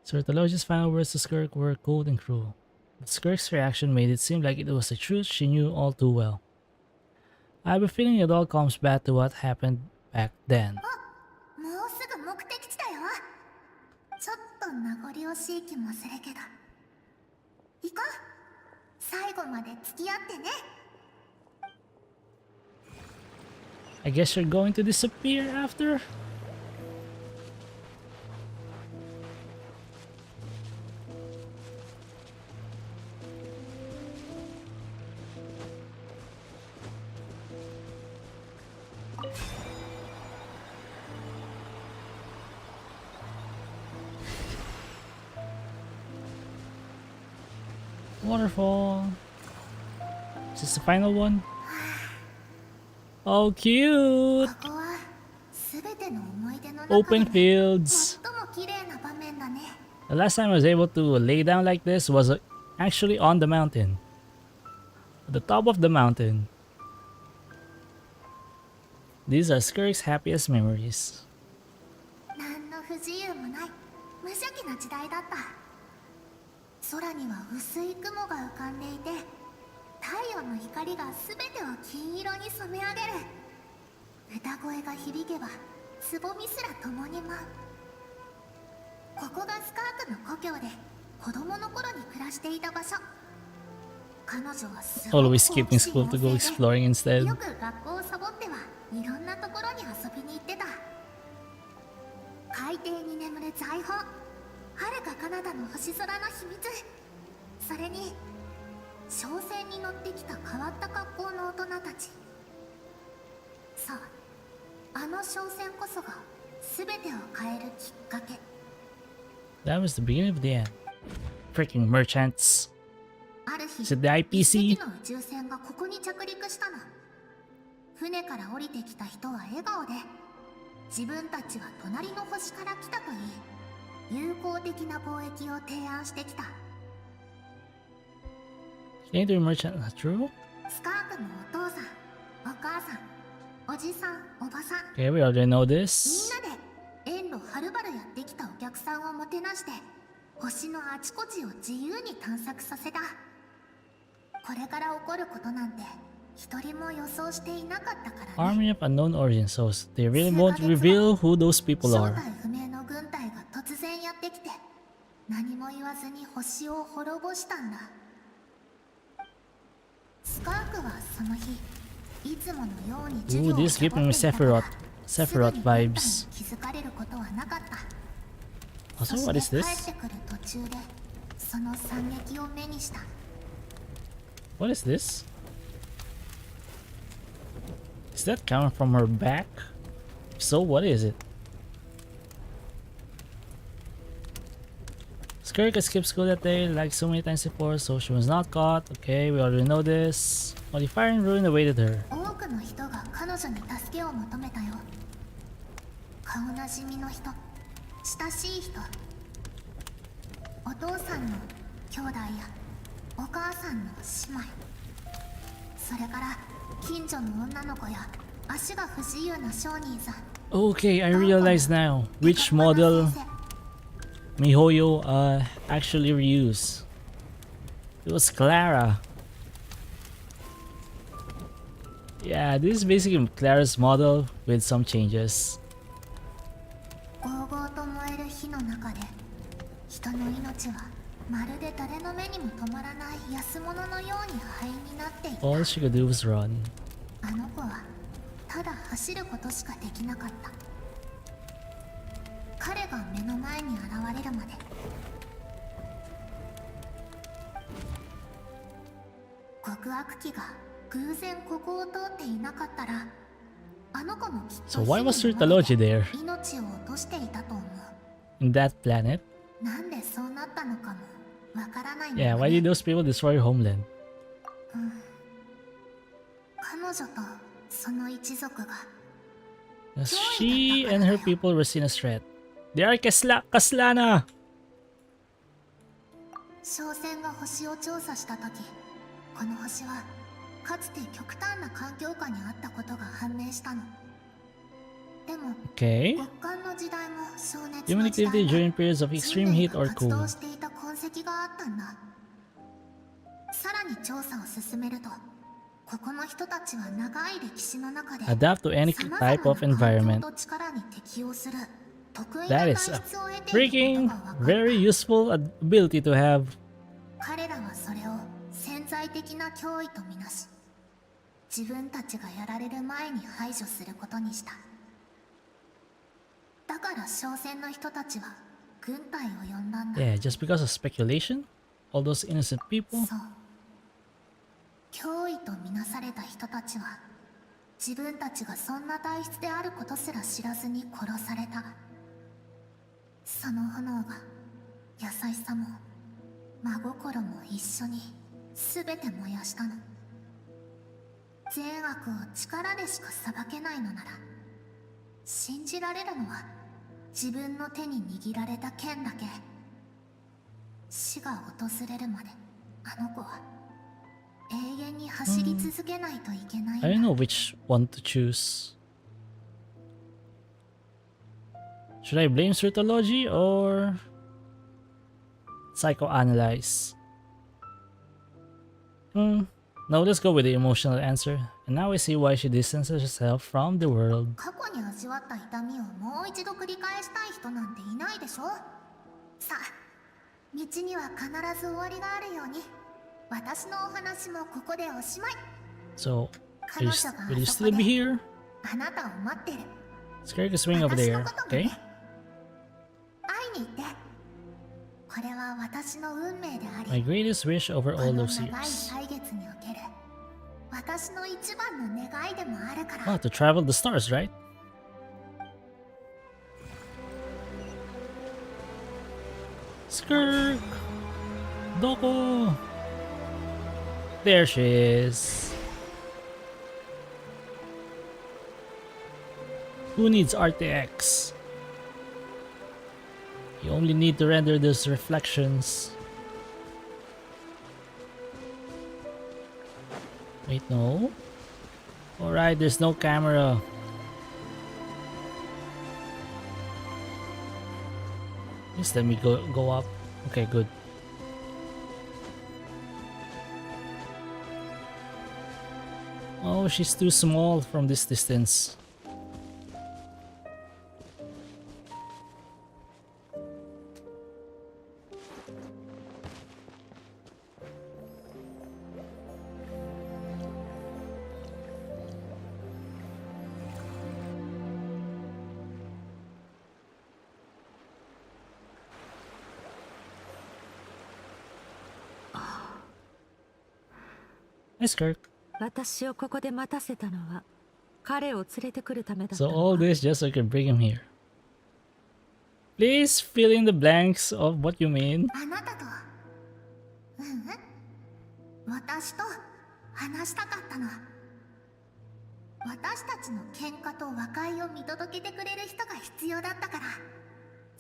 Speaker 1: Sir Tologi's final words to Skirk were cold and cruel, but Skirk's reaction made it seem like it was a truth she knew all too well. I have a feeling it all comes back to what happened back then.
Speaker 4: もうすぐ目的地だよ。ちょっと名残惜しい気もするけど、行こう。最後まで付き合ってね。
Speaker 1: I guess you're going to disappear after? Waterfall. Is this the final one? Oh, cute!
Speaker 4: ここは全ての思い出の中で
Speaker 1: Open fields.
Speaker 4: 最も綺麗な場面だね。
Speaker 1: The last time I was able to lay down like this was actually on the mountain. At the top of the mountain. These are Skirk's happiest memories.
Speaker 4: 何の不自由もない無邪気な時代だった。空には薄い雲が浮かんでいて、太陽の光が全てを金色に染め上げる。歌声が響けばつぼみすら共に舞う。ここがスカークの故郷で子供の頃に暮らしていた場所。彼女はすごく
Speaker 1: Always skipping school to go exploring instead.
Speaker 4: よく学校をサボってはいろんなところに遊びに行ってた。海底に眠る財宝、遥か彼方の星空の秘密、それに商船に乗ってきた変わった格好の大人たち。そう、あの商船こそが全てを変えるきっかけ。
Speaker 1: That was the beginning of the end. Freaking merchants.
Speaker 4: ある日、
Speaker 1: Is it the
Speaker 4: 一
Speaker 1: IPC?
Speaker 4: 隻の宇宙船がここに着陸したの。船から降りてきた人は笑顔で、自分たちは隣の星から来たと言い、友好的な貿易を提案してきた。
Speaker 1: Came to a merchant, not true?
Speaker 4: スカークのお父さん、お母さん、おじさん、おばさん、
Speaker 1: Okay, we already know
Speaker 4: みん
Speaker 1: this.
Speaker 4: なで遠路はるばるやってきたお客さんをもてなして、星のあちこちを自由に探索させた。これから起こることなんて一人も予想していなかったからね。
Speaker 1: Army of unknown origin, so they really won't reveal who those people
Speaker 4: 正
Speaker 1: are.
Speaker 4: 体不明の軍隊が突然やってきて、何も言わずに星を滅ぼしたんだ。スカークはその日、いつものように授
Speaker 1: Ooh,
Speaker 4: 業を
Speaker 1: this
Speaker 4: サボ
Speaker 1: giving
Speaker 4: っ
Speaker 1: me
Speaker 4: ていたから
Speaker 1: Sephiroth
Speaker 4: すぐに軍隊に
Speaker 1: vibes.
Speaker 4: 気づかれることはなかった。
Speaker 1: Also,
Speaker 4: そ
Speaker 1: what
Speaker 4: し
Speaker 1: is
Speaker 4: て帰
Speaker 1: this?
Speaker 4: ってくる途中でその惨劇を目にした。
Speaker 1: What is this? Is that coming from her back? If so, what is it? Skirk skipped school that day like so many times before, so she was not caught. Okay, we already know this. Only fire and ruin awaited her.
Speaker 4: 多くの人が彼女に助けを求めたよ。顔なじみの人、親しい人、お父さんの兄弟やお母さんの姉妹、それから近所の女の子や足が不自由な商人さん。
Speaker 1: Okay, I realize now which model Mihoyo actually reused. It was Clara. Yeah, this is basically Clara's model with some changes.
Speaker 4: ゴーゴーと燃える火の中で人の命はまるで誰の目にも止まらない安物のように灰になっていた。
Speaker 1: All she could do was run.
Speaker 4: あの子はただ走ることしかできなかった。彼が目の前に現れるまで。極悪鬼が偶然ここを通っていなかったら、あの子もきっと
Speaker 1: So why was Rutalogy there?
Speaker 4: 命を落としていたと思う。
Speaker 1: In that planet?
Speaker 4: なんでそうなったのかもわからないんだ
Speaker 1: Yeah,
Speaker 4: よ
Speaker 1: why
Speaker 4: ね。
Speaker 1: did those people destroy your homeland?
Speaker 4: 彼女とその一族が
Speaker 1: She and her people were seen as threat. They are Kaslana!
Speaker 4: 商船が星を調査した時、この星はかつて極端な環境下にあったことが判明したの。でも
Speaker 1: Okay.
Speaker 4: 極寒の時代も灼熱
Speaker 1: Human
Speaker 4: の時
Speaker 1: activity
Speaker 4: 代
Speaker 1: during periods of extreme heat or
Speaker 4: 活
Speaker 1: cool.
Speaker 4: 動していた痕跡があったんだ。さらに調査を進めると、ここの人たちは長い歴史の中で
Speaker 1: Adapt to any type of environment.
Speaker 4: と力に適応する得意
Speaker 1: That
Speaker 4: な
Speaker 1: is
Speaker 4: 体
Speaker 1: a
Speaker 4: 質を得ている
Speaker 1: freaking
Speaker 4: ことが分かった。
Speaker 1: very useful ability to have.
Speaker 4: 彼らはそれを潜在的な脅威とみなし、自分たちがやられる前に排除することにした。だから商船の人たちは軍隊を呼んだんだ。
Speaker 1: Yeah, just because of speculation? All those innocent people?
Speaker 4: そう。脅威とみなされた人たちは、自分たちがそんな体質であることすら知らずに殺された。その炎が優しさも真心も一緒に全て燃やしたの。善悪を力でしか裁けないのなら、信じられるのは自分の手に握られた剣だけ。死が訪れるまであの子は永遠に走り続けないといけないんだ。
Speaker 1: I don't know which one to choose. Should I blame Srutology or psychoanalyze? No, let's go with the emotional answer. And now I see why she distances herself from the world.
Speaker 4: 過去に味わった痛みをもう一度繰り返したい人なんていないでしょ。さあ、道には必ず終わりがあるように、私のお話もここでおしまい。
Speaker 1: So,
Speaker 4: 彼女が
Speaker 1: will you
Speaker 4: あそ
Speaker 1: still
Speaker 4: こ
Speaker 1: be
Speaker 4: で
Speaker 1: here?
Speaker 4: あなたを待ってる。
Speaker 1: Skirk is swinging over there, okay?
Speaker 4: 会いに行って。これは私の運命であり、
Speaker 1: My greatest wish over
Speaker 4: こ
Speaker 1: all
Speaker 4: の
Speaker 1: those
Speaker 4: 長い
Speaker 1: years.
Speaker 4: 歳月における私の一番の願いでもあるから。
Speaker 1: Oh, to travel the stars, right? Skirk! Doko! There she is. Who needs RTX? You only need to render those reflections. Wait, no. Alright, there's no camera. Just let me go up. Okay, good. Oh, she's too small from this distance. Hi, Skirk.
Speaker 5: 私をここで待たせたのは彼を連れてくるためだった
Speaker 1: So
Speaker 5: の
Speaker 1: all this just so I can bring him here. Please fill in the blanks of what you mean.
Speaker 4: あなたと、私と話したかったの。私たちの喧嘩と和解を見届けてくれる人が必要だったから。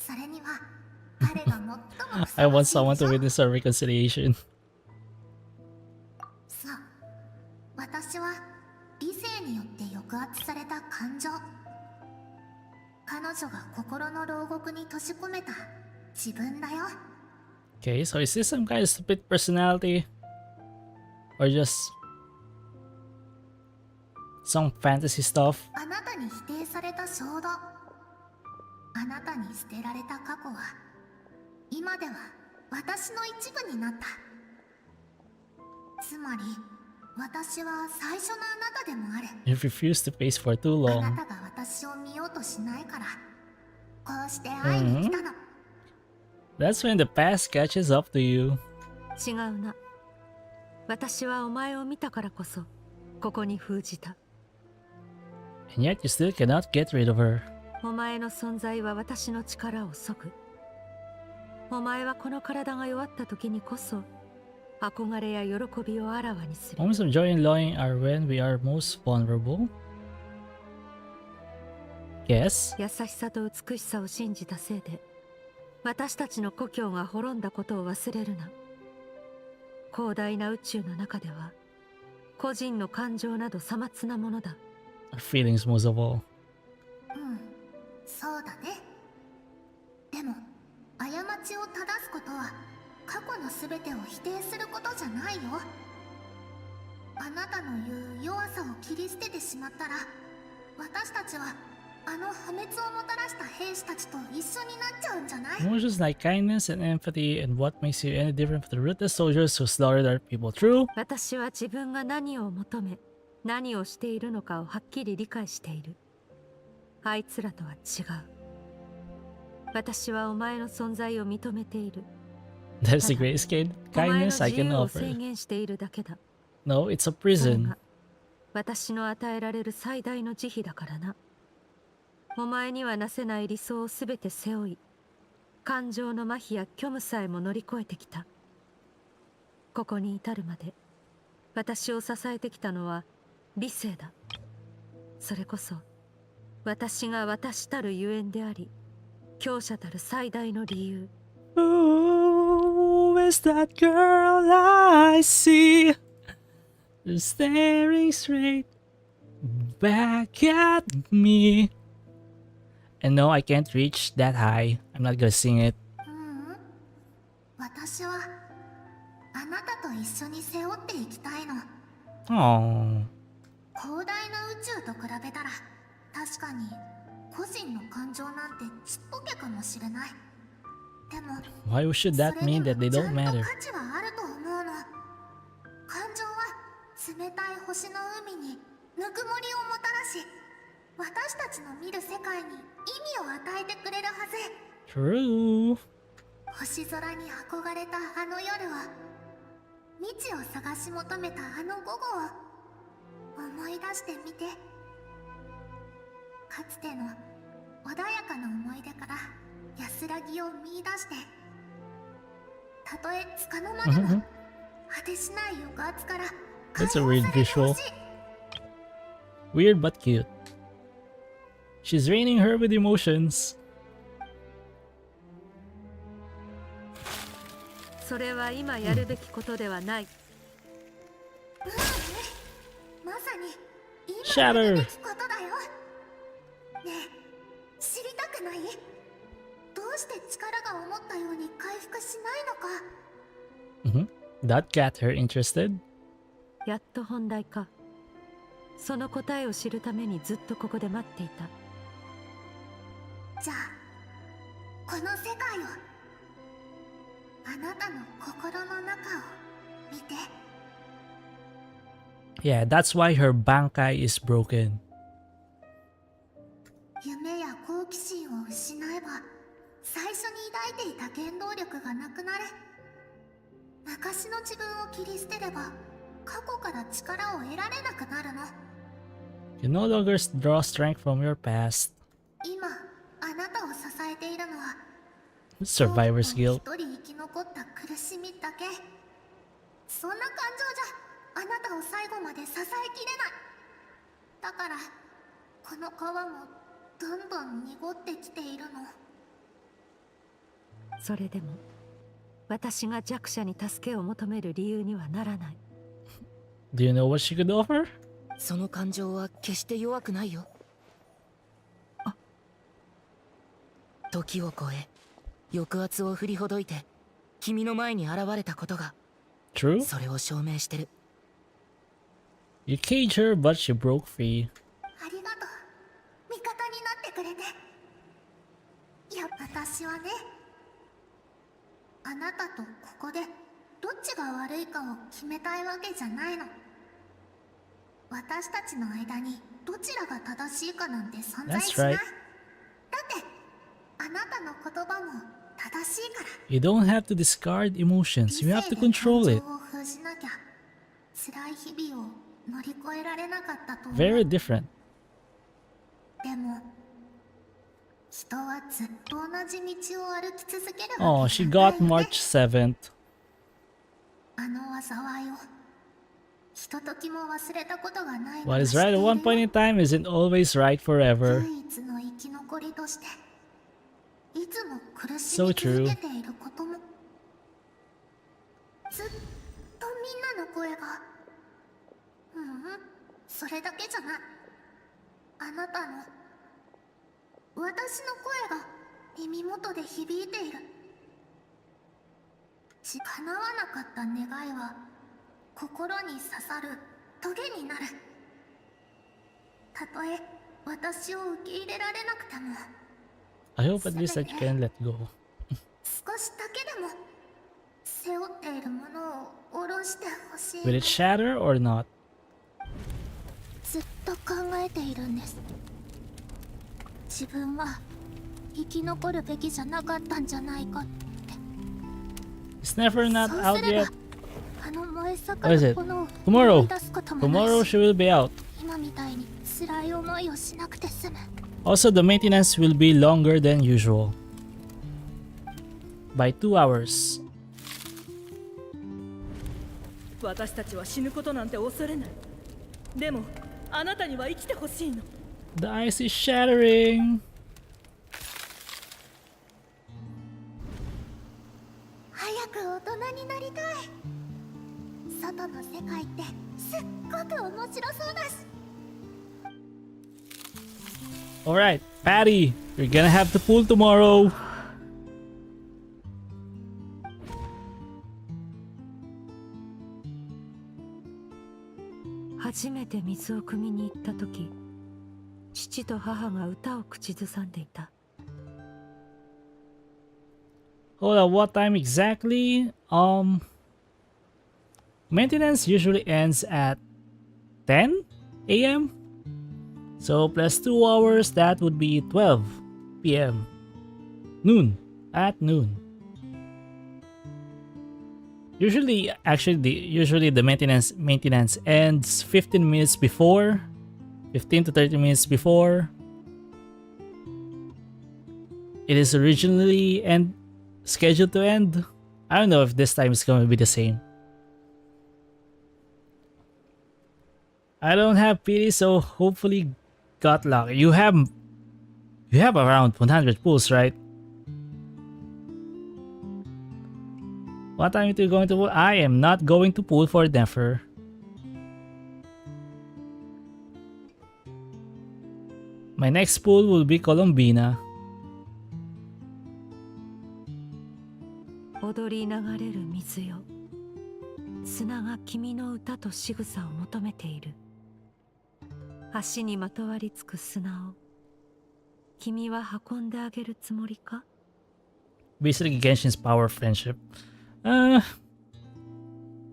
Speaker 4: それには彼が最もふ
Speaker 1: I
Speaker 4: さわ
Speaker 1: want
Speaker 4: しい
Speaker 1: someone
Speaker 4: で
Speaker 1: to
Speaker 4: しょ。
Speaker 1: witness our reconciliation.
Speaker 4: そう、私は理性によって抑圧された感情、彼女が心の牢獄に閉じ込めた自分だよ。
Speaker 1: Okay, so is this some kind of split personality? Or just some fantasy stuff?
Speaker 4: あなたに否定された衝動、あなたに捨てられた過去は今では私の一部になった。つまり私は最初のあなたでもある。
Speaker 1: You've refused to face for too
Speaker 4: あな
Speaker 1: long.
Speaker 4: たが私を見ようとしないからこうして会いに来たの。
Speaker 1: That's when the past catches up to you.
Speaker 5: 違うな。私はお前を見たからこそここに封じた。
Speaker 1: And yet you still cannot get rid of her.
Speaker 5: お前の存在は私の力を削ぐ。お前はこの体が弱った時にこそ憧れや喜びをあらわにする。
Speaker 1: Moments of joy and longing are when we are most vulnerable. Yes.
Speaker 5: 優しさと美しさを信じたせいで私たちの故郷が滅んだことを忘れるな。広大な宇宙の中では個人の感情などさまつなものだ。
Speaker 1: Our feelings most of all.
Speaker 4: そうだね。でも過ちを正すことは過去のすべてを否定することじゃないよ。あなたの言う弱さを切り捨ててしまったら私たちはあの破滅をもたらした兵士たちと一緒になっちゃうんじゃない？
Speaker 1: Emotions like kindness and empathy and what makes you any different from the ruthless soldiers who slaughtered our people. True.
Speaker 5: 私は自分が何を求め何をしているのかをはっきり理解している。あいつらとは違う。私はお前の存在を認めている。
Speaker 1: That's the greatest kindness I can
Speaker 5: お前の自由を制
Speaker 1: offer.
Speaker 5: 限しているだけだ。
Speaker 1: No, it's a
Speaker 5: それ
Speaker 1: prison.
Speaker 5: が私の与えられる最大の慈悲だからな。お前にはなせない理想をすべて背負い、感情の麻痺や虚無さえも乗り越えてきた。ここに至るまで私を支えてきたのは理性だ。それこそ私が私たるゆえんであり、強者たる最大の理由。
Speaker 1: Who is that girl I see? Staring straight back at me. And no, I can't reach that high. I'm not gonna sing it.
Speaker 4: 私はあなたと一緒に背負っていきたいの。
Speaker 1: Oh.
Speaker 4: 広大な宇宙と比べたら確かに個人の感情なんてちっぽけかもしれない。でも
Speaker 1: Why should that mean that they don't
Speaker 4: ちゃんと
Speaker 1: matter?
Speaker 4: 価値はあると思うの。感情は冷たい星の海にぬくもりをもたらし、私たちの見る世界に意味を与えてくれるはず。
Speaker 1: True.
Speaker 4: 星空に憧れたあの夜を、未知を探し求めたあの午後を思い出してみて。かつての穏やかな思い出から安らぎを見出して、たとえ束の間でも果てしない抑圧から
Speaker 1: That's a weird visual. Weird but cute. She's raining her with emotions.
Speaker 5: それは今やるべきことではない。
Speaker 4: まさに今
Speaker 1: Shatter.
Speaker 4: やるべきことだよ。ねえ、知りたくない？どうして力が思ったように回復しないのか。
Speaker 1: That got her interested.
Speaker 5: やっと本題か。その答えを知るためにずっとここで待っていた。
Speaker 4: じゃあこの世界を、あなたの心の中を見て。
Speaker 1: Yeah, that's why her bankai is broken.
Speaker 4: 夢や好奇心を失えば最初に抱いていた原動力がなくなる。昔の自分を切り捨てれば過去から力を得られなくなるの。
Speaker 1: You no longer draw strength from your past.
Speaker 4: 今あなたを支えているのは
Speaker 1: Survivor's guilt.
Speaker 4: 一人生き残った苦しみだけ。そんな感情じゃあなたを最後まで支えきれない。だからこの川もどんどん濁ってきているの。
Speaker 5: それでも私が弱者に助けを求める理由にはならない。
Speaker 1: Do you know what she could offer?
Speaker 15: その感情は決して弱くないよ。時を超え抑圧を振りほどいて君の前に現れたことが
Speaker 1: True?
Speaker 15: それを証明してる。
Speaker 1: You caged her, but she broke free.
Speaker 4: ありがとう。味方になってくれて。いや、私はね、あなたとここでどっちが悪いかを決めたいわけじゃないの。私たちの間にどちらが正しいかなんて存在しない。
Speaker 1: That's right.
Speaker 4: だってあなたの言葉も正しいから。
Speaker 1: You don't have to discard emotions. You have to control it.
Speaker 4: 感情を封じなきゃ辛い日々を乗り越えられなかったと思う。
Speaker 1: Very different.
Speaker 4: でも人はずっと同じ道を歩き続ける
Speaker 1: Oh,
Speaker 4: わけ
Speaker 1: she
Speaker 4: じゃない
Speaker 1: got March 7th.
Speaker 4: あの災いをひとときも忘れたことがないの
Speaker 1: What
Speaker 4: は
Speaker 1: is
Speaker 4: 知って
Speaker 1: right
Speaker 4: い
Speaker 1: at
Speaker 4: る
Speaker 1: one point in time isn't always right forever.
Speaker 4: 唯一の生き残りとしていつも苦し
Speaker 1: So
Speaker 4: み
Speaker 1: true.
Speaker 4: 続けていることもずっとみんなの声がそれだけじゃない。あなたの私の声が耳元で響いている。叶わなかった願いは心に刺さるトゲになる。たとえ私を受け入れられなくても
Speaker 1: I hope at least that you can let go.
Speaker 4: 少しだけでも背負っているものを下ろしてほしい。
Speaker 1: Will it shatter or not?
Speaker 4: ずっと考えているんです。自分は生き残るべきじゃなかったんじゃないかって。
Speaker 1: It's never not
Speaker 4: そう
Speaker 1: out
Speaker 4: すれば
Speaker 1: yet.
Speaker 4: あの燃え盛
Speaker 1: What is
Speaker 4: る
Speaker 1: it?
Speaker 4: 炎を
Speaker 1: Tomorrow.
Speaker 4: 思い出すこともない
Speaker 1: Tomorrow
Speaker 4: し
Speaker 1: she will be out.
Speaker 4: 今みたいに辛い思いをしなくて済む。
Speaker 1: Also, the maintenance will be longer than usual. By 2 hours.
Speaker 10: 私たちは死ぬことなんて恐れない。でもあなたには生きてほしいの。
Speaker 1: The ice is shattering.
Speaker 4: 早く大人になりたい。外の世界ってすっごく面白そうだし。
Speaker 1: Alright, Patty, you're gonna have to pull tomorrow.
Speaker 5: 初めて水を汲みに行った時、父と母が歌を口ずさんでいた。
Speaker 1: Hold on, what time exactly? Maintenance usually ends at 10 a.m. So plus 2 hours, that would be 12 p.m. Noon. At noon. Usually, actually, the maintenance ends 15 minutes before, 15 to 30 minutes before. It is originally scheduled to end. I don't know if this time is going to be the same. I don't have pity, so hopefully got luck. You have around 100 pulls, right? What time are you going to pull? I am not going to pull for Nefer. My next pull will be Colombina.
Speaker 5: 踊り流れる水よ、砂が君の歌と仕草を求めている。足にまとわりつく砂を君は運んであげるつもりか？
Speaker 1: Basically Genshin's power friendship. I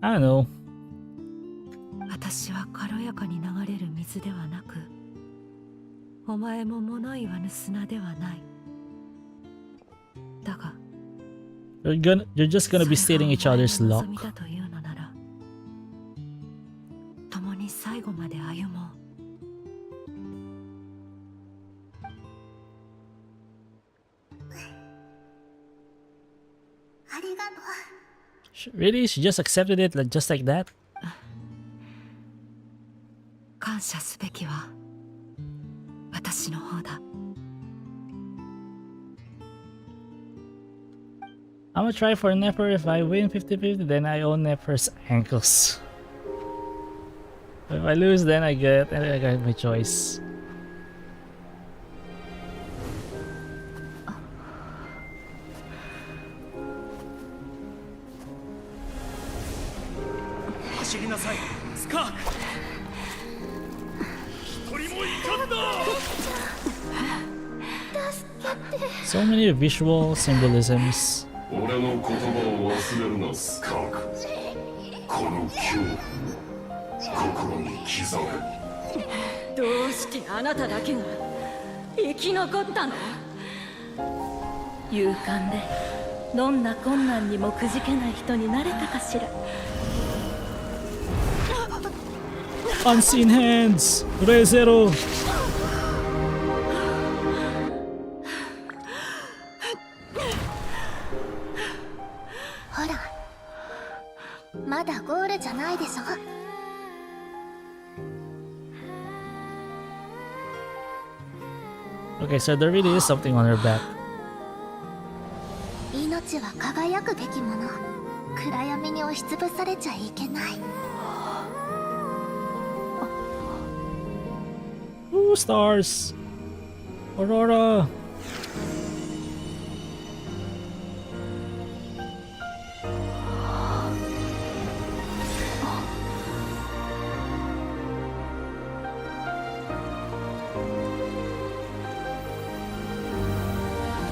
Speaker 1: don't know.
Speaker 5: 私は軽やかに流れる水ではなく、お前も物言わぬ砂ではない。だが
Speaker 1: You're just gonna be stealing each other's luck.
Speaker 5: 望みだというのなら、共に最後まで歩もう。
Speaker 4: ありがとう。
Speaker 1: Really? She just accepted it just like that?
Speaker 5: 感謝すべきは私の方だ。
Speaker 1: I'm gonna try for Nefer. If I win 50-50, then I own Nefer's ankles. If I lose, then I got my choice. So many visual symbolisms.
Speaker 13: 俺の言葉を忘れるな、スカーク。この恐怖、心に刻め。
Speaker 14: どうしてあなただけが生き残ったの？
Speaker 10: 勇敢でどんな困難にもくじけない人になれたかしら。
Speaker 1: Unseen hands! Re:Zero!
Speaker 4: ほら、まだゴールじゃないでしょ。
Speaker 1: Okay, so there really is something on her back.
Speaker 4: 命は輝くべきもの。暗闇に押しつぶされちゃいけない。
Speaker 1: Ooh, stars! Aurora!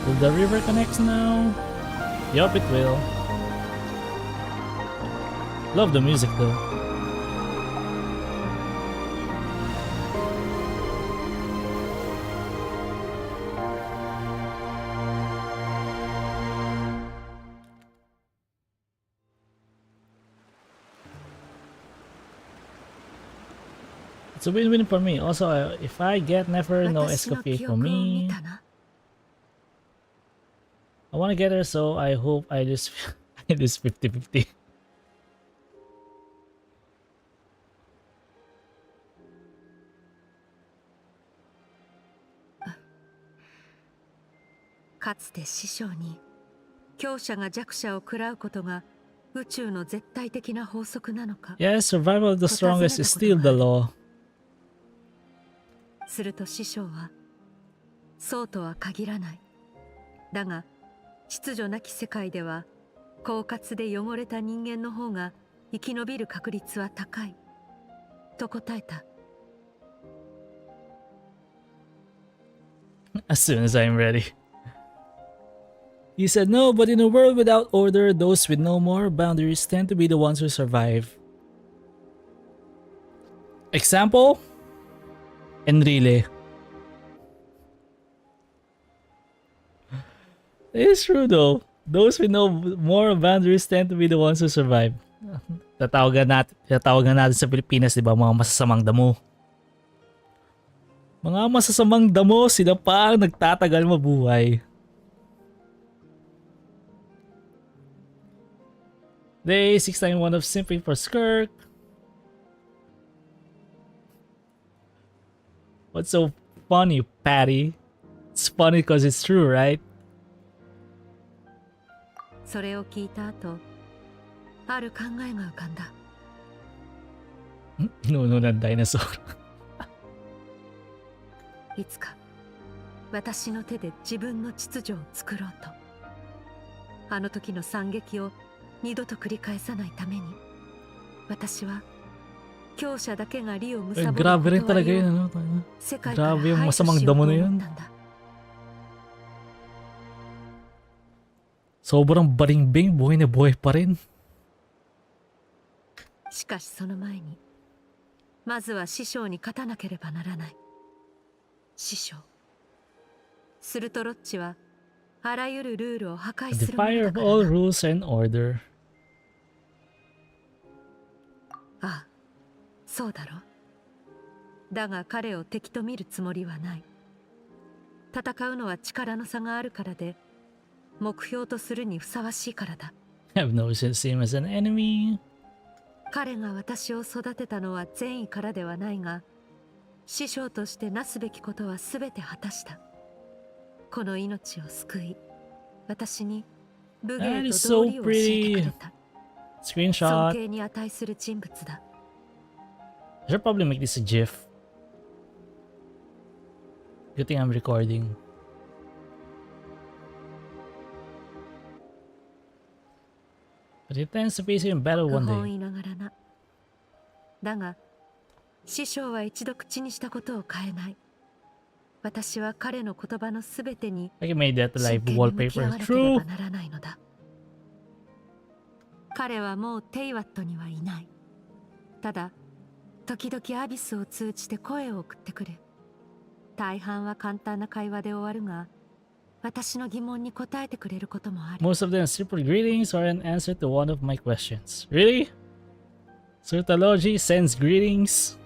Speaker 1: Will the river connect now? Yup, it will. Love the music though. It's a win-win for me. Also, if I get Nefer, no escape for me. I want to get her, so I hope I lose. I lose 50-50. Yes, survival of the strongest is still the law.
Speaker 5: すると師匠は、そうとは限らない。だが、秩序なき世界では、狡猾で汚れた人間の方が生き延びる確率は高い。と答えた。
Speaker 1: As soon as I'm ready. He said no, but in a world without order, those with no moral boundaries tend to be the ones who survive. Example? Enrile. It's true though. Those with no moral boundaries tend to be the ones who survive. Tatawagan natin sa Pilipinas, di ba, mga masasamang damo. Mga masasamang damo, sila pa ang nagtatagal mabuhay. Day 691 of Simping for Skirk. What's so funny, Patty? It's funny because it's true, right?
Speaker 5: それを聞いた後、ある考えが浮かんだ。
Speaker 1: Nuno ng dinosaur.
Speaker 5: いつか私の手で自分の秩序を作ろうと。あの時の惨劇を二度と繰り返さないために、私は強者だけが利を貪ることは世界から排除しようと思ったんだ。
Speaker 1: Sobrang baling-bing, buhay na buhay pa rin.
Speaker 5: しかしその前に、まずは師匠に勝たなければならない。師匠。するとロッチは、あらゆるルールを破壊するもの
Speaker 1: Defier
Speaker 5: だ
Speaker 1: of
Speaker 5: から
Speaker 1: all
Speaker 5: な。
Speaker 1: rules and order.
Speaker 5: ああ、そうだろう。だが彼を敵と見るつもりはない。戦うのは力の差があるからで、目標とするにふさわしいからだ。
Speaker 1: I've no sense to see him as an enemy.
Speaker 5: 彼が私を育てたのは善意からではないが、師匠としてなすべきことはすべて果たした。この命を救い、私に武
Speaker 1: That
Speaker 5: 芸
Speaker 1: is
Speaker 5: と道
Speaker 1: so
Speaker 5: 理を教えてく
Speaker 1: pretty.
Speaker 5: れた。尊
Speaker 1: Screenshot.
Speaker 5: 敬に値する人物だ。
Speaker 1: I should probably make this a GIF. Good thing I'm recording. But he tends to face you in battle
Speaker 5: 不
Speaker 1: one
Speaker 5: 本
Speaker 1: day.
Speaker 5: 意ながらな。だが、師匠は一度口にしたことを変えない。私は彼の言葉のすべてに
Speaker 1: I can make that
Speaker 5: 真
Speaker 1: live
Speaker 5: 剣に向き合
Speaker 1: wallpaper.
Speaker 5: わなければ
Speaker 1: True.
Speaker 5: ならないのだ。彼はもうテイワットにはいない。ただ、時々アビスを通じて声を送ってくる。大半は簡単な会話で終わるが、私の疑問に答えてくれることもある。
Speaker 1: Most of them simple greetings or an answer to one of my questions. Really? Surtology sends greetings?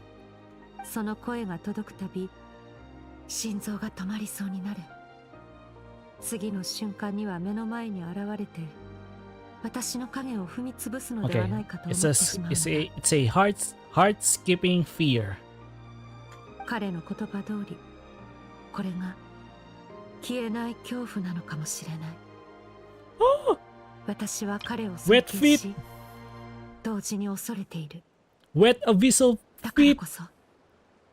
Speaker 5: その声が届くたび、心臓が止まりそうになる。次の瞬間には目の前に現れて、私の影を踏み潰すのでは
Speaker 1: Okay.
Speaker 5: ないかと思っ
Speaker 1: It's
Speaker 5: て
Speaker 1: a
Speaker 5: しまうのだ。
Speaker 1: it's a heart-skipping fear.
Speaker 5: 彼の言葉通り、これが消えない恐怖なのかもしれない。私は彼を尊敬し、同時に恐れている。
Speaker 1: Wet abyssal
Speaker 5: だから
Speaker 1: feet.
Speaker 5: こそ、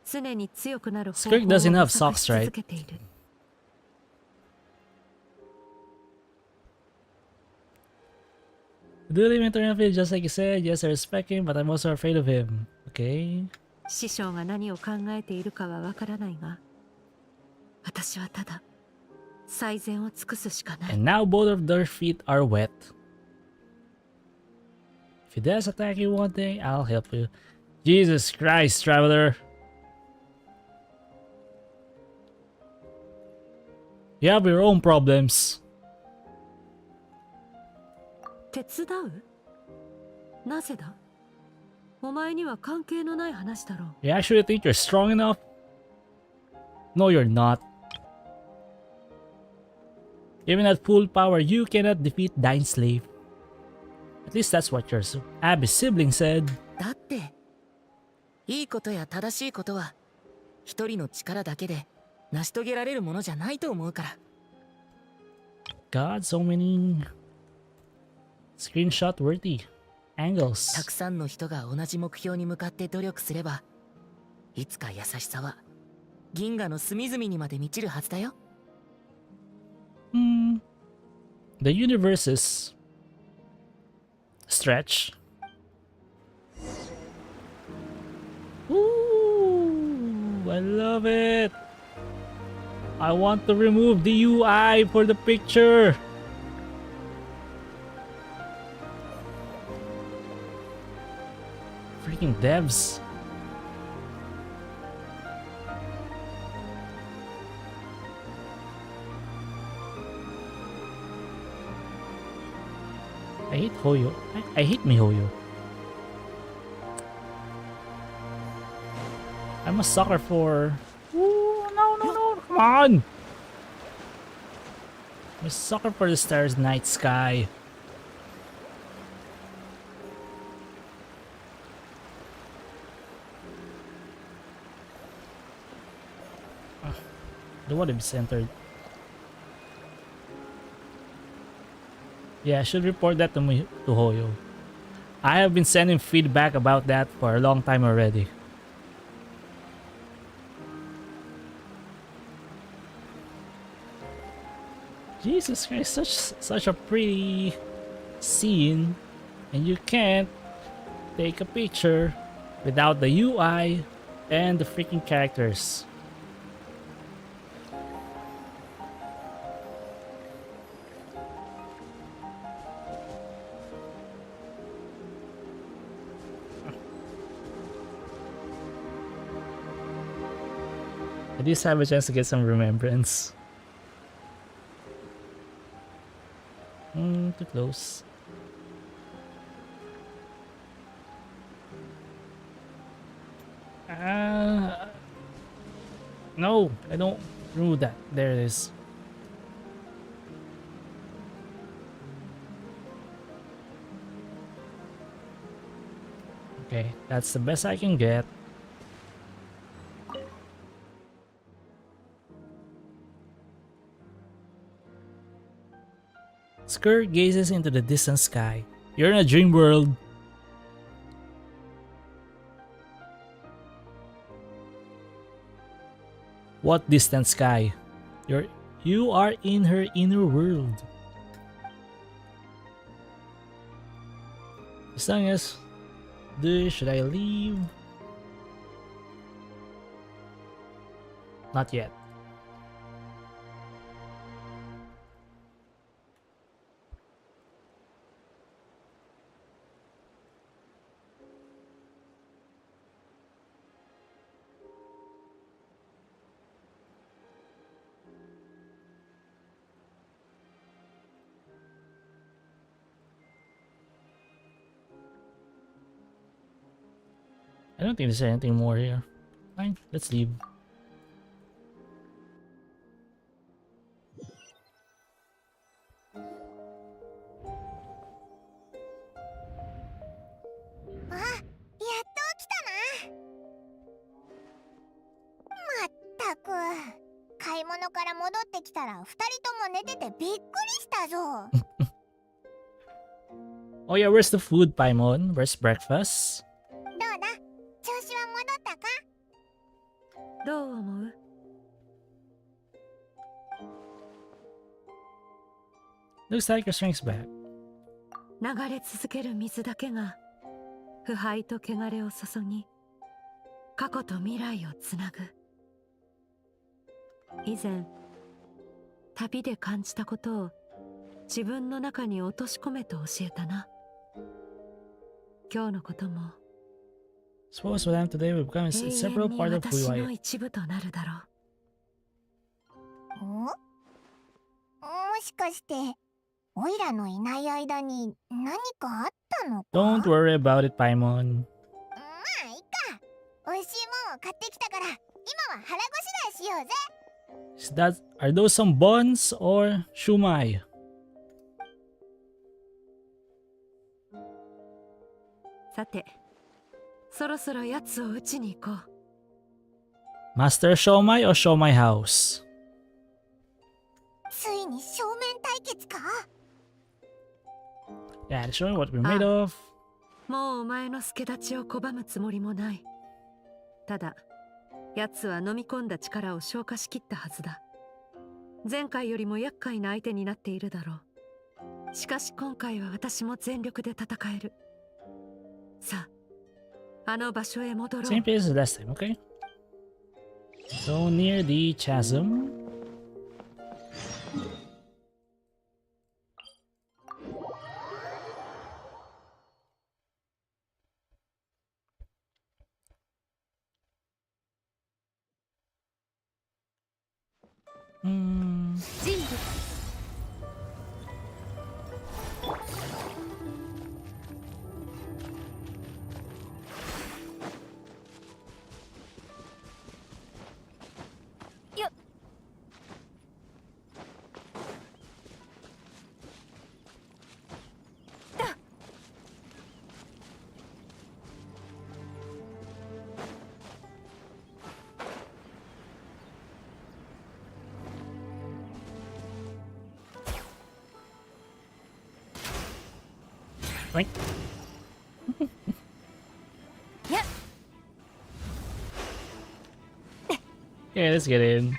Speaker 5: 常に強くなる方法
Speaker 1: Skirk
Speaker 5: を
Speaker 1: doesn't
Speaker 5: 模
Speaker 1: have
Speaker 5: 索
Speaker 1: socks,
Speaker 5: し
Speaker 1: right?
Speaker 5: 続けている。
Speaker 1: Do live in Eternal just like you said. Yes, I respect him, but I'm also afraid of him. Okay.
Speaker 5: 師匠が何を考えているかはわからないが、私はただ最善を尽くすしかない。
Speaker 1: And now both of their feet are wet. If he does attack you one day, I'll help you. Jesus Christ, traveler. You have your own problems.
Speaker 5: 手伝う？なぜだ？お前には関係のない話だろう。
Speaker 1: You actually think you're strong enough? No, you're not. Even at full power, you cannot defeat Dying Slave. At least that's what your Abby's sibling said.
Speaker 15: だっていいことや正しいことは一人の力だけで成し遂げられるものじゃないと思うから。
Speaker 1: God, so many screenshot worthy
Speaker 15: た
Speaker 1: angles.
Speaker 15: くさんの人が同じ目標に向かって努力すれば、いつか優しさは銀河の隅々にまで満ちるはずだよ。
Speaker 1: The universes stretch. Ooh, I love it. I want to remove the UI for the picture. Freaking devs. I hate Hoyo. I hate MiHoYo. I'm a sucker for... Ooh, no, come on! I'm a sucker for the stars night sky. I don't want to be centered. Yeah, I should report that to Hoyo. I have been sending feedback about that for a long time already. Jesus Christ, such a pretty scene, and you can't take a picture without the UI and the freaking characters. At least have a chance to get some remembrance. Too close. No, I don't remove that. There it is. Okay, that's the best I can get. Skirk gazes into the distant sky. You're in a dream world. What distant sky? You are in her inner world. As long as... should I leave? Not yet. I don't think there's anything more here. Fine, let's leave.
Speaker 2: Ah, やっと起きたな。まったく、買い物から戻ってきたら2人とも寝ててびっくりしたぞ。
Speaker 1: Oh yeah, where's the food, Paimon? Where's breakfast?
Speaker 2: どうだ、調子は戻ったか？
Speaker 5: どう思う？
Speaker 1: Looks like your strength's back.
Speaker 5: 流れ続ける水だけが腐敗と汚れを注ぎ、過去と未来をつなぐ。以前旅で感じたことを自分の中に落とし込めと教えたな。今日のことも
Speaker 1: Suppose what I am today will become a
Speaker 5: 永
Speaker 1: separate
Speaker 5: 遠に
Speaker 1: part of who
Speaker 5: 私
Speaker 1: I
Speaker 5: の
Speaker 1: am.
Speaker 5: 一部となるだろう。
Speaker 2: もしかしてオイラのいない間に何かあったのか？
Speaker 1: Don't worry about it, Paimon.
Speaker 2: まあいいか。美味しいもんを買ってきたから今は腹ごしらえしようぜ。
Speaker 1: Are those some buns or shumai?
Speaker 5: さて、そろそろ奴を撃ちに行こう。
Speaker 1: Master Shomai or Shomai House?
Speaker 2: ついに正面対決か？
Speaker 1: Yeah, show me what we're made of.
Speaker 5: もうお前の助立ちを拒むつもりもない。ただ、奴は飲み込んだ力を消化しきったはずだ。前回よりも厄介な相手になっているだろう。しかし今回は私も全力で戦える。さあ、あの場所へ戻ろう。
Speaker 1: Same place as last time, okay? So near the chasm. Hmm.
Speaker 5: 人物
Speaker 1: Right.
Speaker 2: Yep.
Speaker 1: Yeah, let's get in.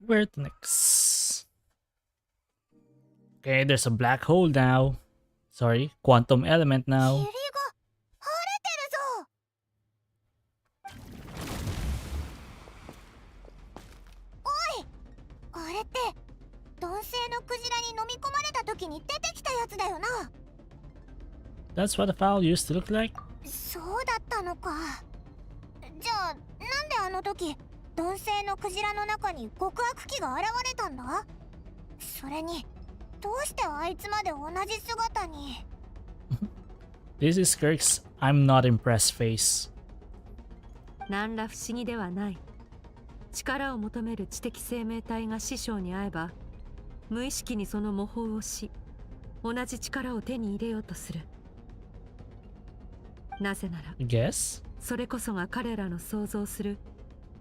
Speaker 1: Where to next? Okay, there's a black hole now. Sorry, quantum element now.
Speaker 2: あれって男性のクジラに飲み込まれた時に出てきたやつだよな。
Speaker 1: That's what the fowl used to look like?
Speaker 2: そうだったのか。じゃあなんであの時男性のクジラの中に極悪鬼が現れたんだ？それにどうしてあいつまで同じ姿に。
Speaker 1: This is Skirk's I'm not impressed face.
Speaker 5: 何ら不思議ではない。力を求める知的生命体が師匠に会えば、無意識にその模倣をし、同じ力を手に入れようとする。なぜなら
Speaker 1: I guess?
Speaker 5: それこそが彼らの想像する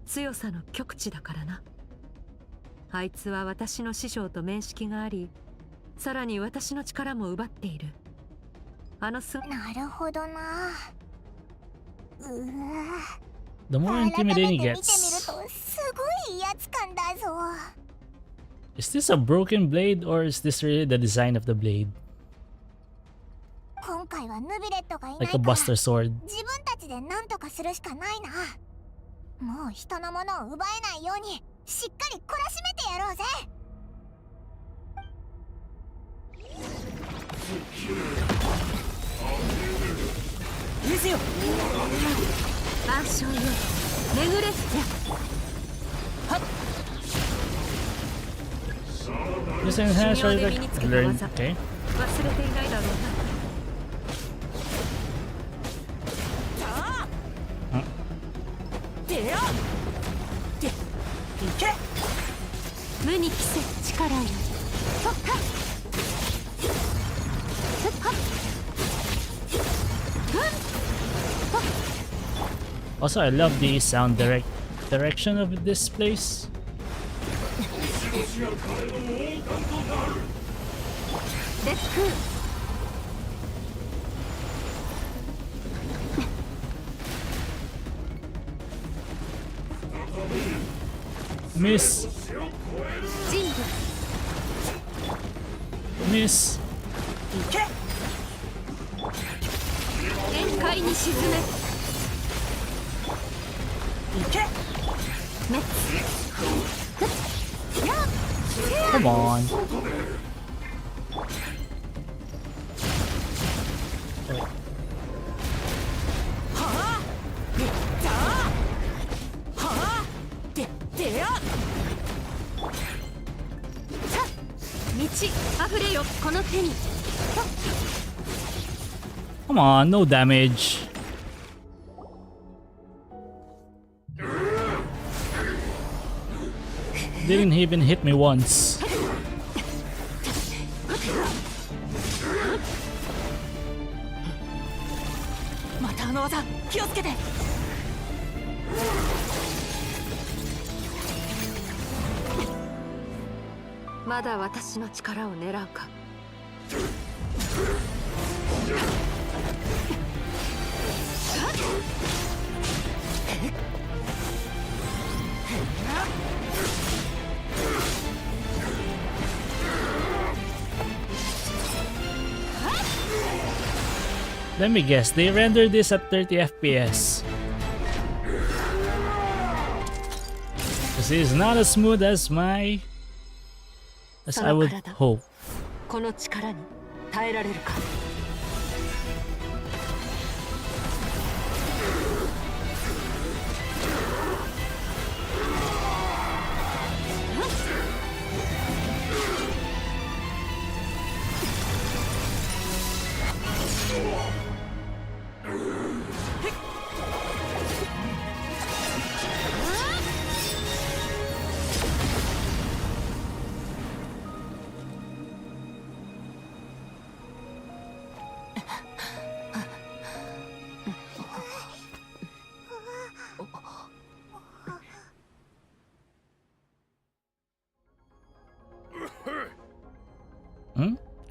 Speaker 5: 強さの極致だからな。あいつは私の師匠と面識があり、さらに私の力も奪っている。
Speaker 2: なるほどな。うわ。
Speaker 1: The more intimidating he
Speaker 2: 改めて見てみる
Speaker 1: gets.
Speaker 2: とすごい威圧感だぞ。
Speaker 1: Is this a broken blade or is this really the design of the blade?
Speaker 2: 今回はヌビレットがいない
Speaker 1: Like
Speaker 2: か
Speaker 1: a
Speaker 2: ら
Speaker 1: buster sword.
Speaker 2: 自分たちで何とかするしかないな。もう人のものを奪えないようにしっかり懲らしめてやろうぜ。
Speaker 15: ですよ。
Speaker 5: 万象よ、巡れ。
Speaker 15: はっ。
Speaker 1: This enhanced or like learn. Okay.
Speaker 5: 忘れていないだろうな。 無に着せ力よ。
Speaker 1: Also, I love the sound direction of this place. Miss. Miss.
Speaker 5: 限界に沈め。
Speaker 1: Come on. Come on, no damage. Didn't even hit me once.
Speaker 5: Mada 私の力を狙うか。
Speaker 1: Let me guess, they rendered this at 30 FPS. This is not as smooth as I would hope.
Speaker 5: この力に耐えられるか。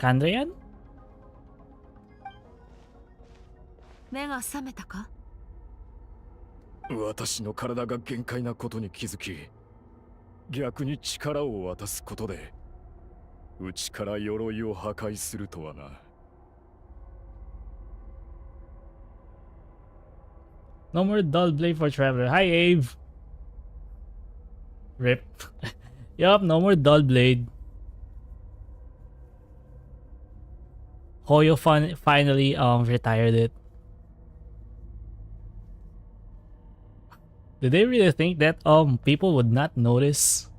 Speaker 1: Kanda yan?
Speaker 5: 目が覚めたか？
Speaker 12: 私の体が限界なことに気づき、逆に力を渡すことで内から鎧を破壊するとはな。
Speaker 1: No more dull blade for traveler. Hi, Ave. Rip. Yup, no more dull blade. Hoyo finally retired it. Did they really think that people would not notice?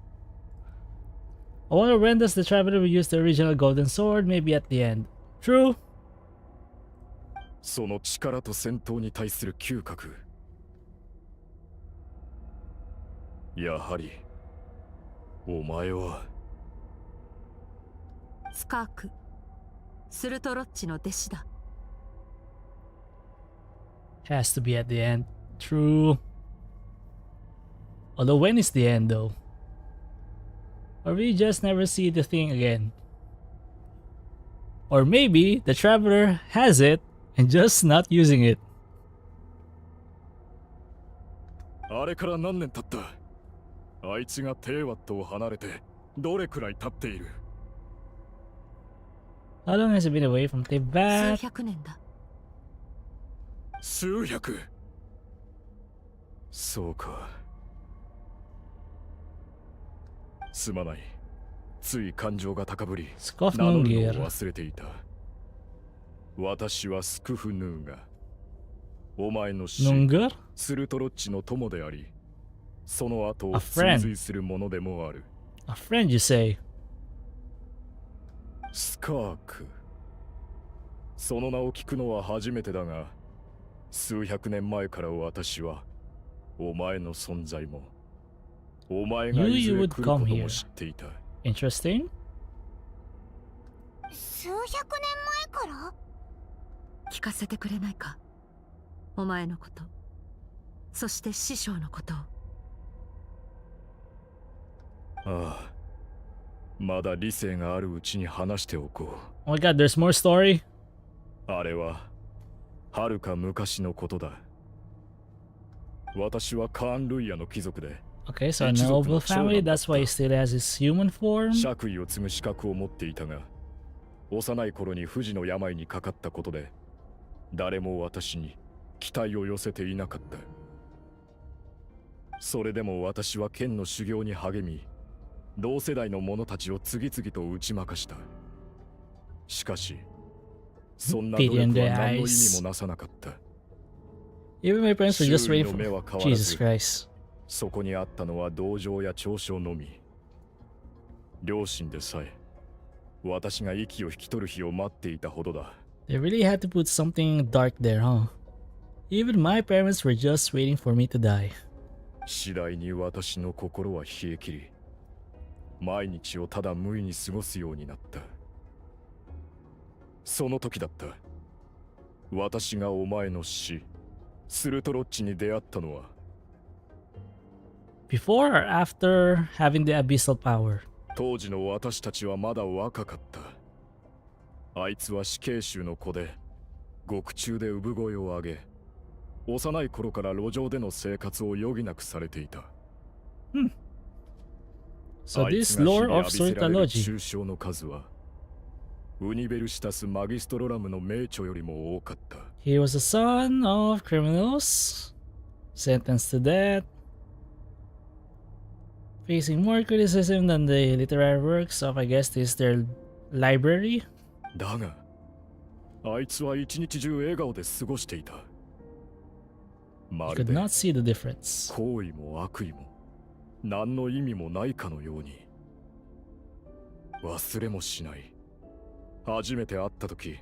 Speaker 1: I wonder when does the traveler will use the original golden sword? Maybe at the end. True.
Speaker 12: その力と戦闘に対する嗅覚、やはりお前は
Speaker 5: スカーク、スルトロッチの弟子だ。
Speaker 1: Has to be at the end. True. Although when is the end though? Or we just never see the thing again. Or maybe the traveler has it and just not using it.
Speaker 12: あれから何年経った？あいつがテーワットを離れてどれくらい経っている？
Speaker 1: How long has it been away from Teyvat?
Speaker 5: 数百年だ。
Speaker 12: 数百。そうか。すまない。つい感情が高ぶり、
Speaker 1: Skirk
Speaker 12: 名乗る
Speaker 1: Nungir
Speaker 12: のを忘れていた。私はスクフヌーが、お前の死、
Speaker 1: Nungir?
Speaker 12: スルトロッチの友であり、その後を
Speaker 1: A
Speaker 12: 追
Speaker 1: friend.
Speaker 12: 随するものでもある。
Speaker 1: A friend, you say?
Speaker 12: スカーク。その名を聞くのは初めてだが、数百年前から私は、お前の存在も、お前が
Speaker 1: You
Speaker 12: いずれ
Speaker 1: would
Speaker 12: 来ること
Speaker 1: come here.
Speaker 12: も知っていた。
Speaker 1: Interesting.
Speaker 2: 数百年前から？
Speaker 5: 聞かせてくれないか。お前のこと、そして師匠のことを。
Speaker 12: ああ、まだ理性があるうちに話しておこう。
Speaker 1: Oh my god, there's more story?
Speaker 12: あれは、はるか昔のことだ。私はカーン・ルイヤの貴族で、
Speaker 1: Okay, so a noble family, that's why he still has his human form?
Speaker 12: 爵位を継ぐ資格を持っていたが、幼い頃に不治の病にかかったことで、誰も私に期待を寄せていなかった。それでも私は剣の修行に励み、同世代の者たちを次々と打ち負かした。しかし、そんな努力は何の意味もなさなかった。
Speaker 1: Even my parents were just
Speaker 12: 周囲
Speaker 1: waiting
Speaker 12: の目
Speaker 1: for
Speaker 12: は変わら
Speaker 1: Jesus
Speaker 12: ず、
Speaker 1: Christ.
Speaker 12: そこにあったのは同情や嘲笑のみ。両親でさえ、私が息を引き取る日を待っていたほどだ。
Speaker 1: They really had to put something dark there, huh? Even my parents were just waiting for me to die.
Speaker 12: 次第に私の心は冷え切り、毎日をただ無意に過ごすようになった。その時だった。私がお前の死、スルトロッチに出会ったのは。
Speaker 1: Before or after having the abyssal power?
Speaker 12: 当時の私たちはまだ若かった。あいつは死刑囚の子で、獄中で産声を上げ、幼い頃から路上での生活を余儀なくされていた。
Speaker 1: So this lore of
Speaker 12: 中
Speaker 1: Sortology.
Speaker 12: 傷の数は、ウニベルシタス・マギストロラムの名著よりも多かった。
Speaker 1: He was the son of criminals, sentenced to death, facing more criticism than the literary works of, I guess, this their library.
Speaker 12: だが、あいつは一日中笑顔で過ごしていた。ま
Speaker 1: You
Speaker 12: る
Speaker 1: could
Speaker 12: で
Speaker 1: not see the difference.
Speaker 12: 行為も悪意も何の意味もないかのように。忘れもしない。初めて会った時、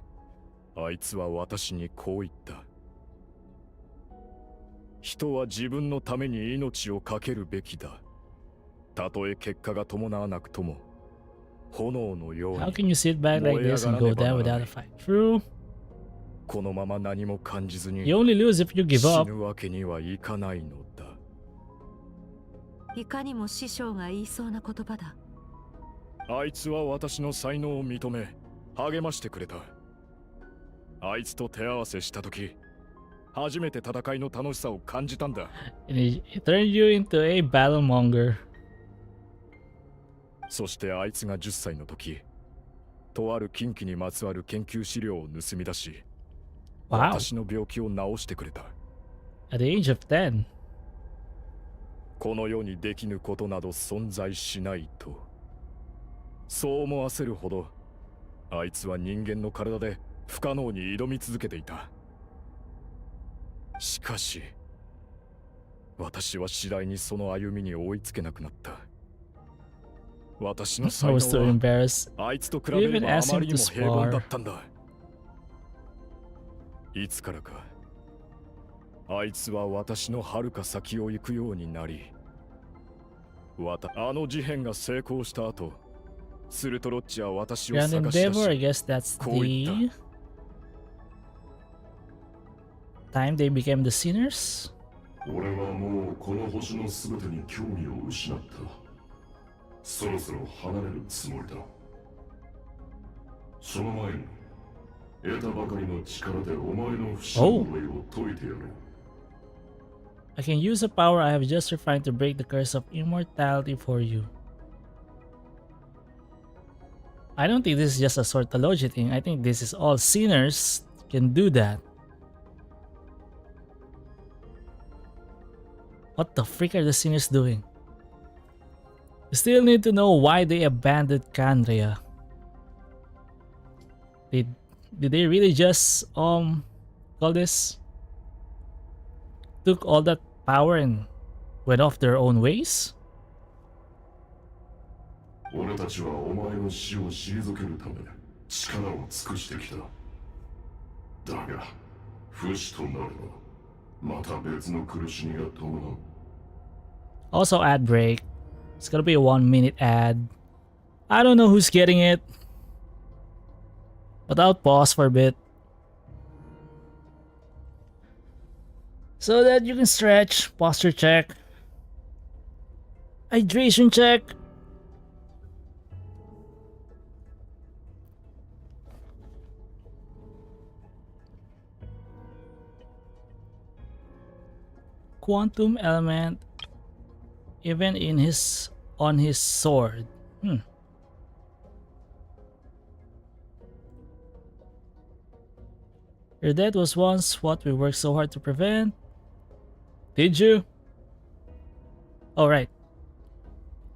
Speaker 12: あいつは私にこう言った。人は自分のために命を懸けるべきだ。たとえ結果が伴わなくとも、炎のように
Speaker 1: How can you sit back like this and go down without a fight? True.
Speaker 12: このまま何も感じずに
Speaker 1: You only lose if you give
Speaker 12: 死
Speaker 1: up.
Speaker 12: ぬわけにはいかないのだ。
Speaker 5: いかにも師匠が言いそうな言葉だ。
Speaker 12: あいつは私の才能を認め、励ましてくれた。あいつと手合わせしたとき、初めて戦いの楽しさを感じたんだ。
Speaker 1: And it turned you into a battle monger.
Speaker 12: そしてあいつが10歳の時、とある禁忌にまつわる研究資料を盗み出し、
Speaker 1: Wow.
Speaker 12: 私の病気を治してくれた。
Speaker 1: At the age of 10.
Speaker 12: この世にできぬことなど存在しないと。そう思わせるほど、あいつは人間の体で不可能に挑み続けていた。しかし、私は次第にその歩みに追いつけなくなった。私の才
Speaker 1: I was so
Speaker 12: 能
Speaker 1: embarrassed.
Speaker 12: はあいつと比べ
Speaker 1: You
Speaker 12: れ
Speaker 1: even
Speaker 12: ばあ
Speaker 1: asked
Speaker 12: ま
Speaker 1: him
Speaker 12: りに
Speaker 1: to
Speaker 12: も平凡だ
Speaker 1: spar.
Speaker 12: ったんだ。いつからか、あいつは私の遥か先を行くようになり、あの事変が成功した後、スルトロッチは私を
Speaker 1: Grand
Speaker 12: 探し出
Speaker 1: Endeavor, I
Speaker 12: し、
Speaker 1: guess that's
Speaker 12: こう言
Speaker 1: the
Speaker 12: った。
Speaker 1: time they became the sinners?
Speaker 13: 俺はもうこの星の全てに興味を失った。そろそろ離れるつもりだ。その前に得たばかりの力でお前の不死の呪いを解いてやろう。
Speaker 1: I can use a power I have just refined to break the curse of immortality for you. I don't think this is just a sortology thing. I think this is all sinners can do that. What the frick are the sinners doing? We still need to know why they abandoned Candria. Did they really just call this? Took all that power and went off their own ways?
Speaker 13: 俺たちはお前の死を退けるため力を尽くしてきた。だが不死となればまた別の苦しみが伴う。
Speaker 1: Also ad break. It's gonna be a 1-minute ad. I don't know who's getting it, but I'll pause for a bit so that you can stretch, posture check, hydration check. Quantum element even on his sword. Your death was once what we worked so hard to prevent. Did you? Oh right.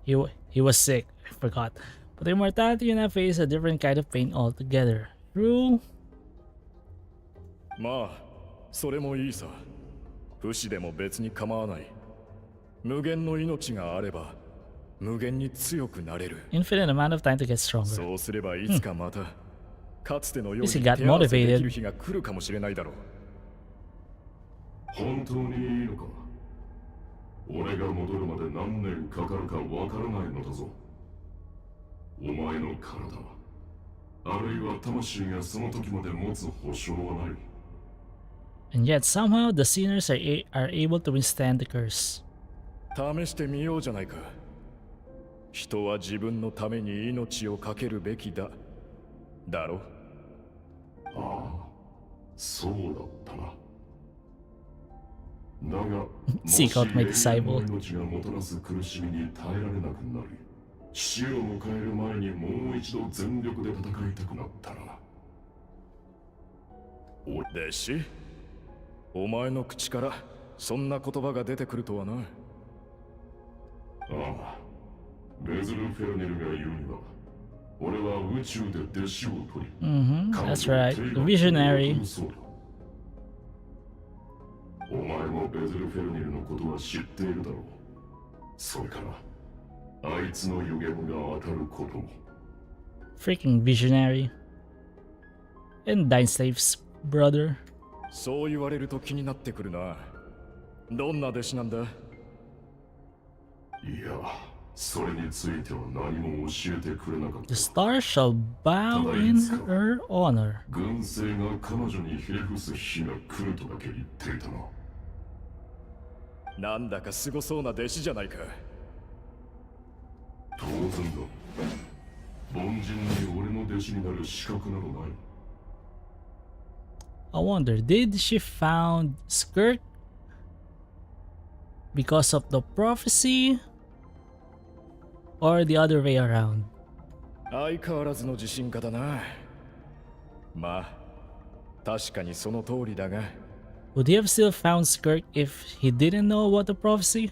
Speaker 1: He was sick. I forgot. But immortality and I face a different kind of pain altogether. True.
Speaker 12: まあ、それもいいさ。不死でも別に構わない。無限の命があれば無限に強くなれる。
Speaker 1: Infinite amount of time to get stronger.
Speaker 12: そうすればいつかまた、かつてのように
Speaker 1: He
Speaker 12: 手
Speaker 1: got
Speaker 12: 合わせで
Speaker 1: motivated.
Speaker 12: きる日が来るかもしれないだろう。
Speaker 13: 本当にいいのか。俺が戻るまで何年かかるかわからないのだぞ。お前の体、あるいは魂がその時まで持つ保証はない。
Speaker 1: And yet somehow the sinners are able to withstand the curse.
Speaker 12: 試してみようじゃないか。人は自分のために命を懸けるべきだ。だろ？
Speaker 13: ああ、そうだったな。だが、
Speaker 1: Seek out my disciple.
Speaker 13: 命がもたらす苦しみに耐えられなくなり、死を迎える前にもう一度全力で戦いたくなったな。
Speaker 12: 弟子？お前の口からそんな言葉が出てくるとはな。
Speaker 13: ああ、ベズル・フェルネルが言うには、俺は宇宙で弟子を取り、
Speaker 1: That's right. The visionary.
Speaker 13: お前もベズル・フェルネルのことは知っているだろう。それから、あいつの予言が当たることも。
Speaker 1: Freaking visionary. And Dynslave's brother.
Speaker 12: そう言われると気になってくるな。どんな弟子なんだ？
Speaker 13: いや、それについては何も教えてくれなかった。
Speaker 1: The star shall bow in her honor.
Speaker 13: 軍政が彼女にひれ伏す日が来るとだけ言っていたな。
Speaker 12: なんだかすごそうな弟子じゃないか。
Speaker 13: 当然だ。凡人に俺の弟子になる資格などない。
Speaker 1: I wonder, did she found Skirk because of the prophecy or the other way around?
Speaker 12: 相変わらずの自信家だな。まあ、確かにその通りだが。
Speaker 1: Would he have still found Skirk if he didn't know about the prophecy?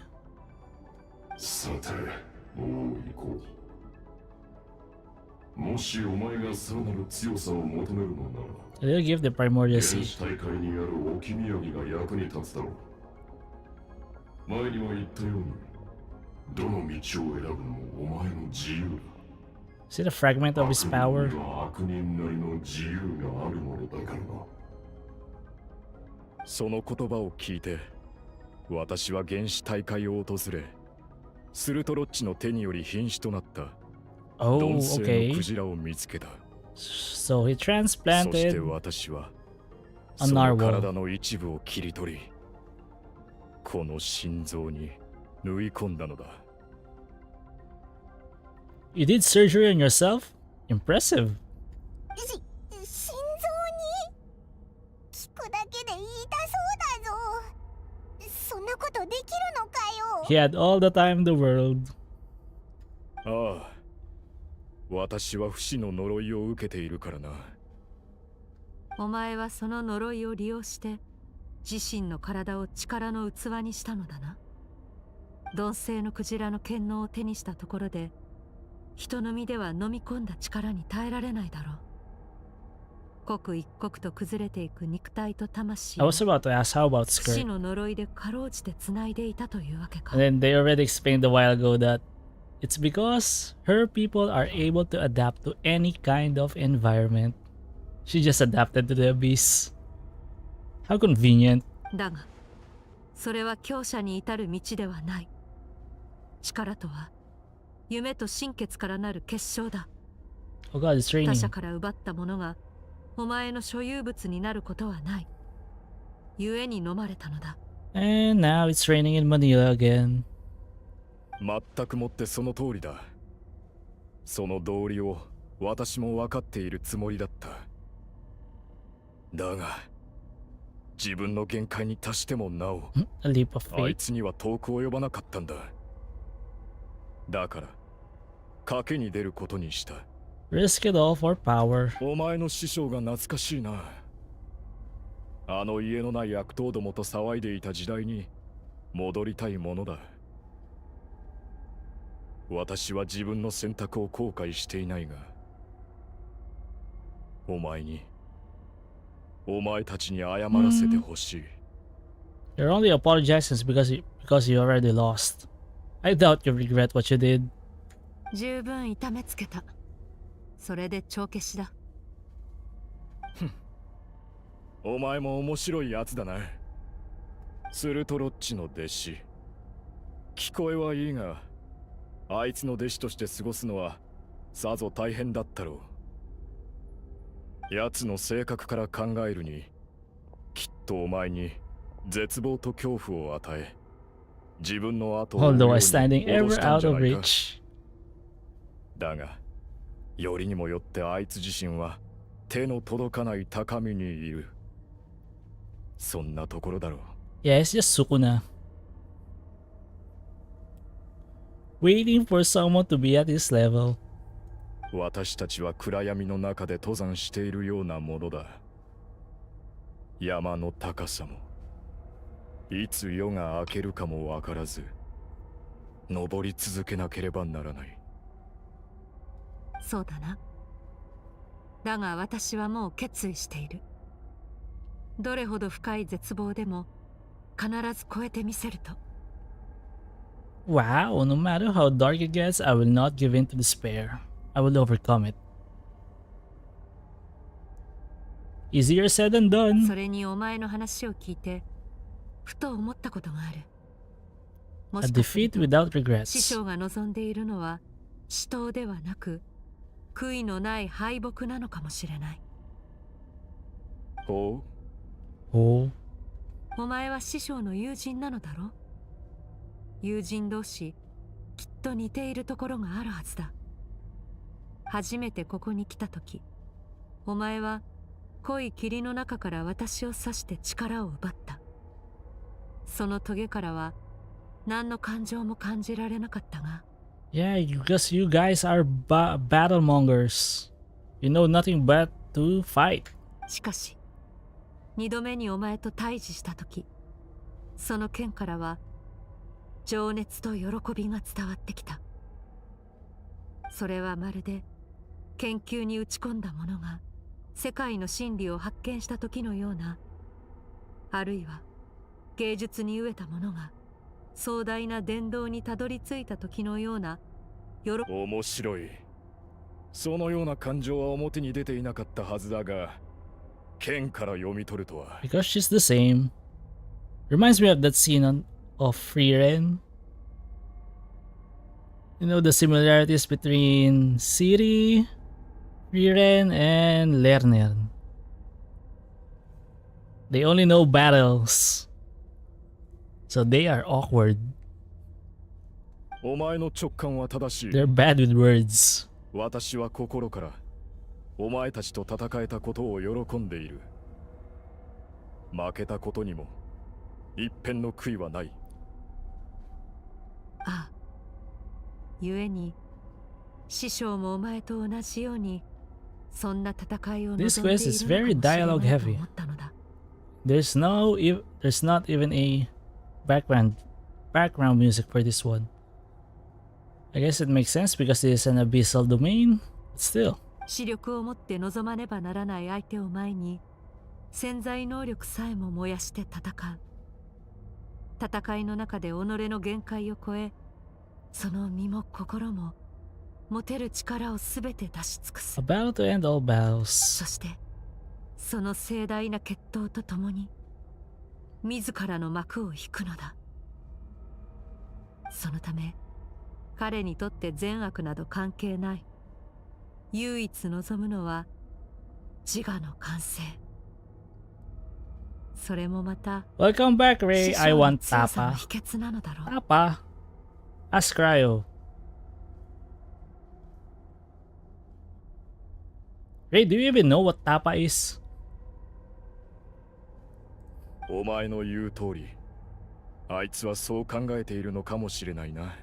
Speaker 13: さて、もう行こう。もしお前がさらなる強さを求めるのなら、
Speaker 1: They'll give the primordial
Speaker 13: 原
Speaker 1: seed.
Speaker 13: 始大会にある置き土産が役に立つだろう。前にも言ったように、どの道を選ぶのもお前の自由だ。
Speaker 1: Is it a fragment of his power?
Speaker 13: 悪人には悪人なりの自由があるものだからな。
Speaker 12: その言葉を聞いて、私は原始大会を訪れ、スルトロッチの手により瀕死となった。
Speaker 1: Oh,
Speaker 12: ドン星
Speaker 1: okay.
Speaker 12: のクジラを見つけた。
Speaker 1: So he
Speaker 12: そして
Speaker 1: transplanted.
Speaker 12: 私は
Speaker 1: A
Speaker 12: その
Speaker 1: narwhal.
Speaker 12: 体の一部を切り取り、この心臓に縫い込んだのだ。
Speaker 1: You did surgery on yourself? Impressive.
Speaker 2: 心臓に聞くだけで言いたそうだぞ。そんなことできるのかよ。
Speaker 1: He had all the time in the world.
Speaker 12: ああ、私は不死の呪いを受けているからな。
Speaker 5: お前はその呪いを利用して自身の体を力の器にしたのだな。鈍性のクジラの剣能を手にしたところで人の身では飲み込んだ力に耐えられないだろう。刻一刻と崩れていく肉体と魂
Speaker 1: I
Speaker 5: を
Speaker 1: was about to ask how about
Speaker 5: 死
Speaker 1: Skirk.
Speaker 5: の呪いでかろうじて繋いでいたというわけか。
Speaker 1: And then they already explained a while ago that it's because her people are able to adapt to any kind of environment. She just adapted to the abyss. How convenient.
Speaker 5: だがそれは強者に至る道ではない。力とは夢と心血からなる結晶だ。
Speaker 1: Oh god, it's
Speaker 5: 他
Speaker 1: raining.
Speaker 5: 者から奪ったものがお前の所有物になることはない。故に飲まれたのだ。
Speaker 1: And now it's raining in Manila again.
Speaker 12: 全くもってその通りだ。その道理を私も分かっているつもりだった。だが、自分の限界に達してもなお、
Speaker 1: A leap of
Speaker 12: あい
Speaker 1: faith.
Speaker 12: つには遠く及ばなかったんだ。だから、賭けに出ることにした。
Speaker 1: Risk it all for power.
Speaker 12: お前の師匠が懐かしいな。あの家のない悪党どもと騒いでいた時代に戻りたいものだ。私は自分の選択を後悔していないが、お前たちに謝らせてほしい。
Speaker 1: You're only apologizing because you already lost. I doubt you regret what you did.
Speaker 5: 十分痛めつけた。それで帳消しだ。
Speaker 12: お前も面白いやつだな。スルトロッチの弟子。聞こえはいいが、あいつの弟子として過ごすのはさぞ大変だったろう。奴の性格から考えるに、きっとお前に絶望と恐怖を与え、自分の後を追うよう
Speaker 1: Although
Speaker 12: に
Speaker 1: I'm standing
Speaker 12: 脅
Speaker 1: ever
Speaker 12: したん
Speaker 1: out
Speaker 12: じゃ
Speaker 1: of
Speaker 12: ないか。
Speaker 1: reach.
Speaker 12: だが、よりにもよってあいつ自身は手の届かない高みにいる。そんなところだろう。
Speaker 1: Yeah, it's just Sukuna. Waiting for someone to be at his level.
Speaker 12: 私たちは暗闇の中で登山しているようなものだ。山の高さも、いつ夜が明けるかもわからず、登り続けなければならない。
Speaker 5: そうだな。だが私はもう決意している。どれほど深い絶望でも必ず超えてみせると。
Speaker 1: Wow, no matter how dark it gets, I will not give in to despair. I will overcome it. Easier said than
Speaker 5: そ
Speaker 1: done.
Speaker 5: れにお前の話を聞いてふと思ったことがある。も
Speaker 1: A
Speaker 5: しかする
Speaker 1: defeat
Speaker 5: と
Speaker 1: without
Speaker 5: 師
Speaker 1: regrets.
Speaker 5: 匠が望んでいるのは死闘ではなく悔いのない敗北なのかもしれない。
Speaker 12: ほ
Speaker 1: う。お
Speaker 5: お前は師匠の友人なのだろう。友人同士きっと似ているところがあるはずだ。初めてここに来た時、お前は濃い霧の中から私を刺して力を奪った。その棘からは何の感情も感じられなかったが、
Speaker 1: Yeah, because you guys are battle mongers. You know nothing but to fight.
Speaker 5: しかし二度目にお前と対峙した時、その剣からは情熱と喜びが伝わってきた。それはまるで研究に打ち込んだ者が世界の真理を発見した時のような、あるいは芸術に飢えた者が壮大な殿堂にたどり着いた時のような
Speaker 12: 面白い。そのような感情は表に出ていなかったはずだが、剣から読み取るとは。
Speaker 1: Because she's the same. Reminds me of that scene of Free Ren. You know the similarities between Siri, Free Ren, and Lerner. They only know battles. So they are awkward.
Speaker 12: お前の直感は正しい。
Speaker 1: They're bad with words.
Speaker 12: 私は心からお前たちと戦えたことを喜んでいる。負けたことにも一片の悔いはない。
Speaker 5: ああ。故に師匠もお前と同じようにそんな戦いを望んでいる
Speaker 1: This
Speaker 5: のかも
Speaker 1: quest
Speaker 5: し
Speaker 1: is
Speaker 5: れ
Speaker 1: very
Speaker 5: ないと
Speaker 1: dialogue
Speaker 5: 思
Speaker 1: heavy.
Speaker 5: ったのだ。
Speaker 1: There's not even a background music for this one. I guess it makes sense because it is an abyssal domain. But still.
Speaker 5: 視力を持って臨まねばならない相手を前に潜在能力さえも燃やして戦う。戦いの中で己の限界を超え、その身も心も持てる力をすべて出し尽くす。
Speaker 1: A battle to end all battles.
Speaker 5: そしてその盛大な決闘とともに自らの幕を引くのだ。そのため彼にとって善悪など関係ない。唯一望むのは自我の完成。それもまた
Speaker 1: Welcome back, Ray. I want
Speaker 5: 強さの
Speaker 1: Tapa.
Speaker 5: 秘訣なのだろう。
Speaker 1: Tapa. Ask Cryo. Ray, do you even know what Tapa is?
Speaker 12: お前の言う通り、あいつはそう考えているのかもしれないな。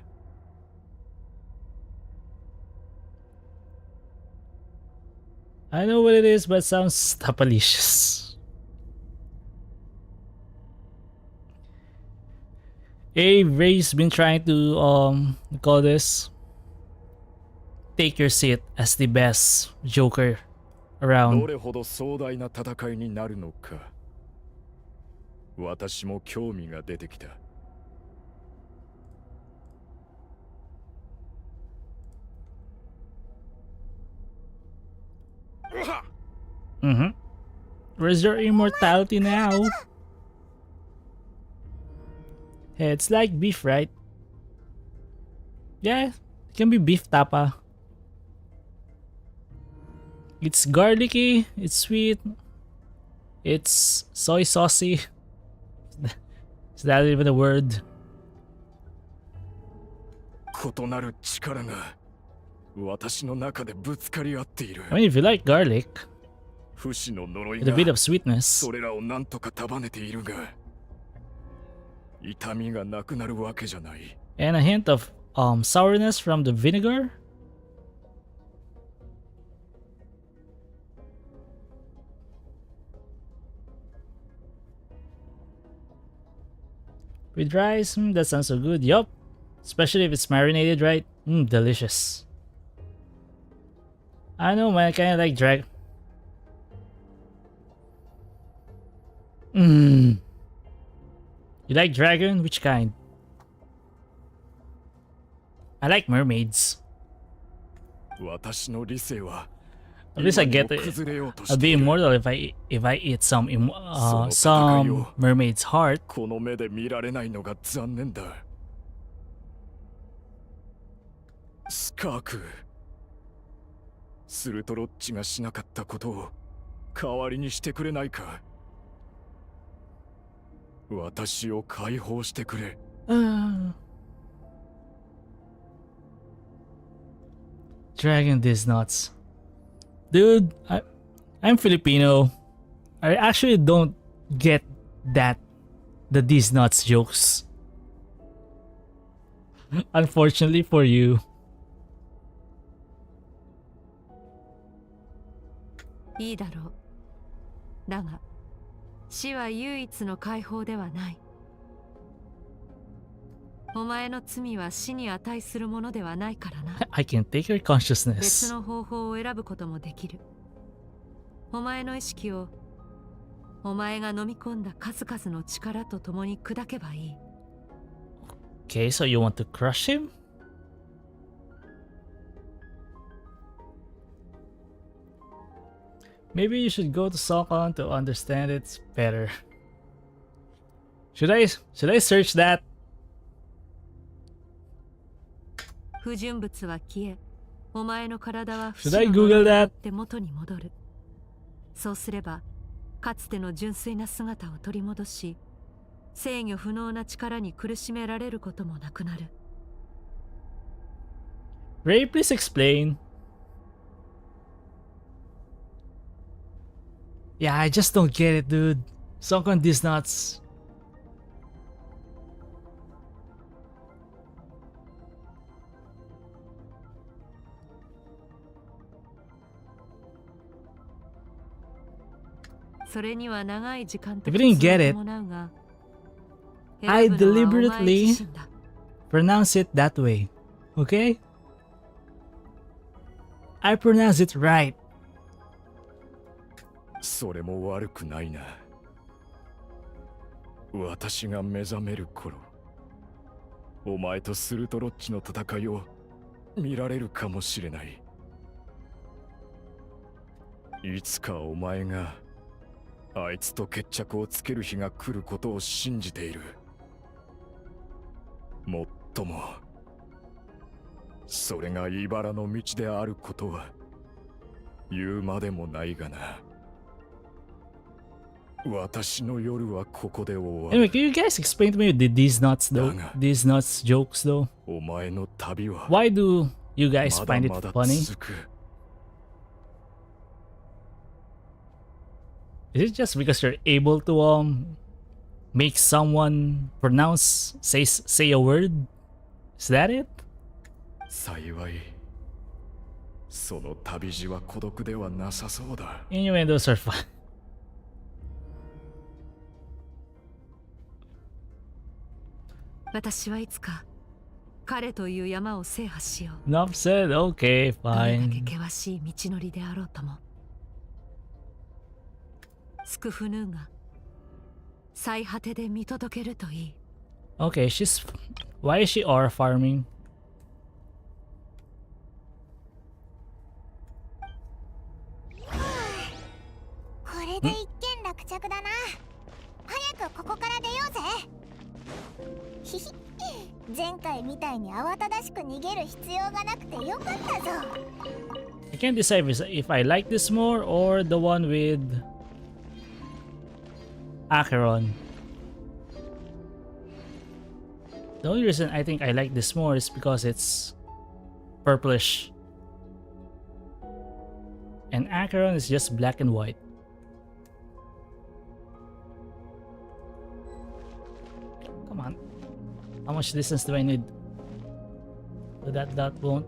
Speaker 1: I know what it is, but it sounds tapalicious. Ray's been trying to call this, take your seat as the best Joker
Speaker 12: ど
Speaker 1: around.
Speaker 12: れほど壮大な戦いになるのか、私も興味が出てきた。
Speaker 1: Mm-hmm. Where's your immortality now? Hey, it's like beef, right? Yeah, it can be beef tapa. It's garlicky, it's sweet, it's soy saucy. Is that even a word?
Speaker 12: 異なる力が私の中でぶつかり合っている。
Speaker 1: I mean, if you like garlic,
Speaker 12: 不死の呪い
Speaker 1: with a
Speaker 12: が
Speaker 1: bit of sweetness,
Speaker 12: それらを何とか束ねているが、痛みがなくなるわけじゃない。
Speaker 1: and a hint of sourness from the vinegar. With rice, that sounds so good. Yup. Especially if it's marinated right. Delicious. I know, man. I kind of like drag. You like dragon? Which kind? I like mermaids.
Speaker 12: 私の理性は
Speaker 1: At least I get it. I'll be immortal if I eat some mermaid's heart.
Speaker 12: この目で見られないのが残念だ。スカーク、スルトロッチがしなかったことを代わりにしてくれないか。私を解放してくれ。
Speaker 1: Dragon these nuts. Dude, I'm Filipino. I actually don't get the these nuts jokes. Unfortunately for you.
Speaker 5: いいだろう。だが、死は唯一の解放ではない。お前の罪は死に値するものではないからな。
Speaker 1: I can take your
Speaker 5: 別
Speaker 1: consciousness.
Speaker 5: の方法を選ぶこともできる。お前の意識を、お前が飲み込んだ数々の力と共に砕けばいい。
Speaker 1: Okay, so you want to crush him? Maybe you should go to Sokon to understand it better. Should I search that?
Speaker 5: 不純物は消え、お前の体は不
Speaker 1: Should
Speaker 5: 死
Speaker 1: I
Speaker 5: の
Speaker 1: Google
Speaker 5: 呪いによ
Speaker 1: that?
Speaker 5: って元に戻る。そうすれば、かつての純粋な姿を取り戻し、制御不能な力に苦しめられることもなくなる。
Speaker 1: Ray, please explain. Yeah, I just don't get it, dude. Suck on these nuts.
Speaker 5: それには長い時間と
Speaker 1: If you didn't get it,
Speaker 5: 伴うが、
Speaker 1: I
Speaker 5: 選ぶのはお前
Speaker 1: deliberately
Speaker 5: 自身だ。
Speaker 1: pronounce it that way. Okay? I pronounce it right.
Speaker 12: それも悪くないな。私が目覚める頃、お前とスルトロッチの戦いを見られるかもしれない。いつかお前があいつと決着をつける日が来ることを信じている。もっともそれが茨の道であることは言うまでもないがな。私の夜はここで終わる。
Speaker 1: Anyway, can you guys explain to me these nuts though? These nuts jokes though?
Speaker 12: お前の旅は
Speaker 1: Why do you guys find it
Speaker 12: まだ
Speaker 1: funny?
Speaker 12: 続く。
Speaker 1: Is it just because you're able to make someone pronounce say a word? Is that it?
Speaker 12: 幸いその旅路は孤独ではなさそうだ。
Speaker 1: Anyway, those are fun.
Speaker 5: 私はいつか彼という山を制覇しよう。
Speaker 1: Enough said. Okay,
Speaker 5: どれだけ
Speaker 1: fine.
Speaker 5: 険しい道のりであろうとも、スクフヌーが最果てで見届けるといい。
Speaker 1: Okay, she's. Why is she aura farming?
Speaker 2: これで一件落着だな。早くここから出ようぜ。ひひ、前回みたいに慌ただしく逃げる必要がなくてよかったぞ。
Speaker 1: I can't decide if I like this more or the one with Acheron. The only reason I think I like this more is because it's purplish. And Acheron is just black and white. Come on. How much distance do I need? So that won't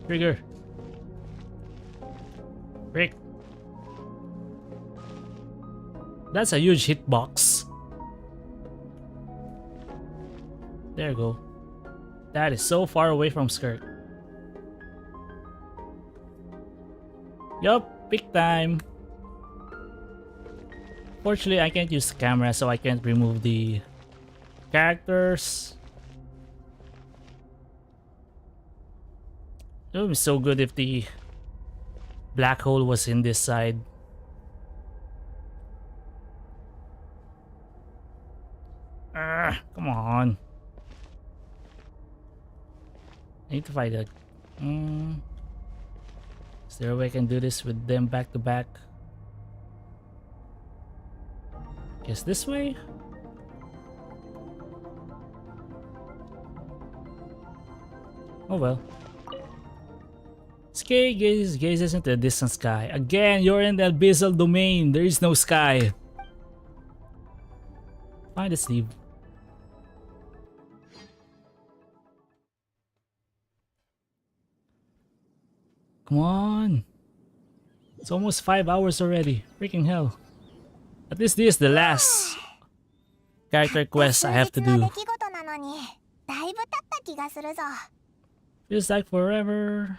Speaker 1: trigger. Break. That's a huge hitbox. There you go. That is so far away from Skirk. Yup, peak time. Fortunately, I can't use the camera, so I can't remove the characters. It would be so good if the black hole was in this side. Come on. I need to find a... Is there a way I can do this with them back to back? Guess this way? Oh well. Skay gazes into the distant sky. Again, you're in the abyssal domain. There is no sky. Find it, Steve. Come on. It's almost 5 hours already. Freaking hell. At least this is the last character quest I have to do. Feels like forever.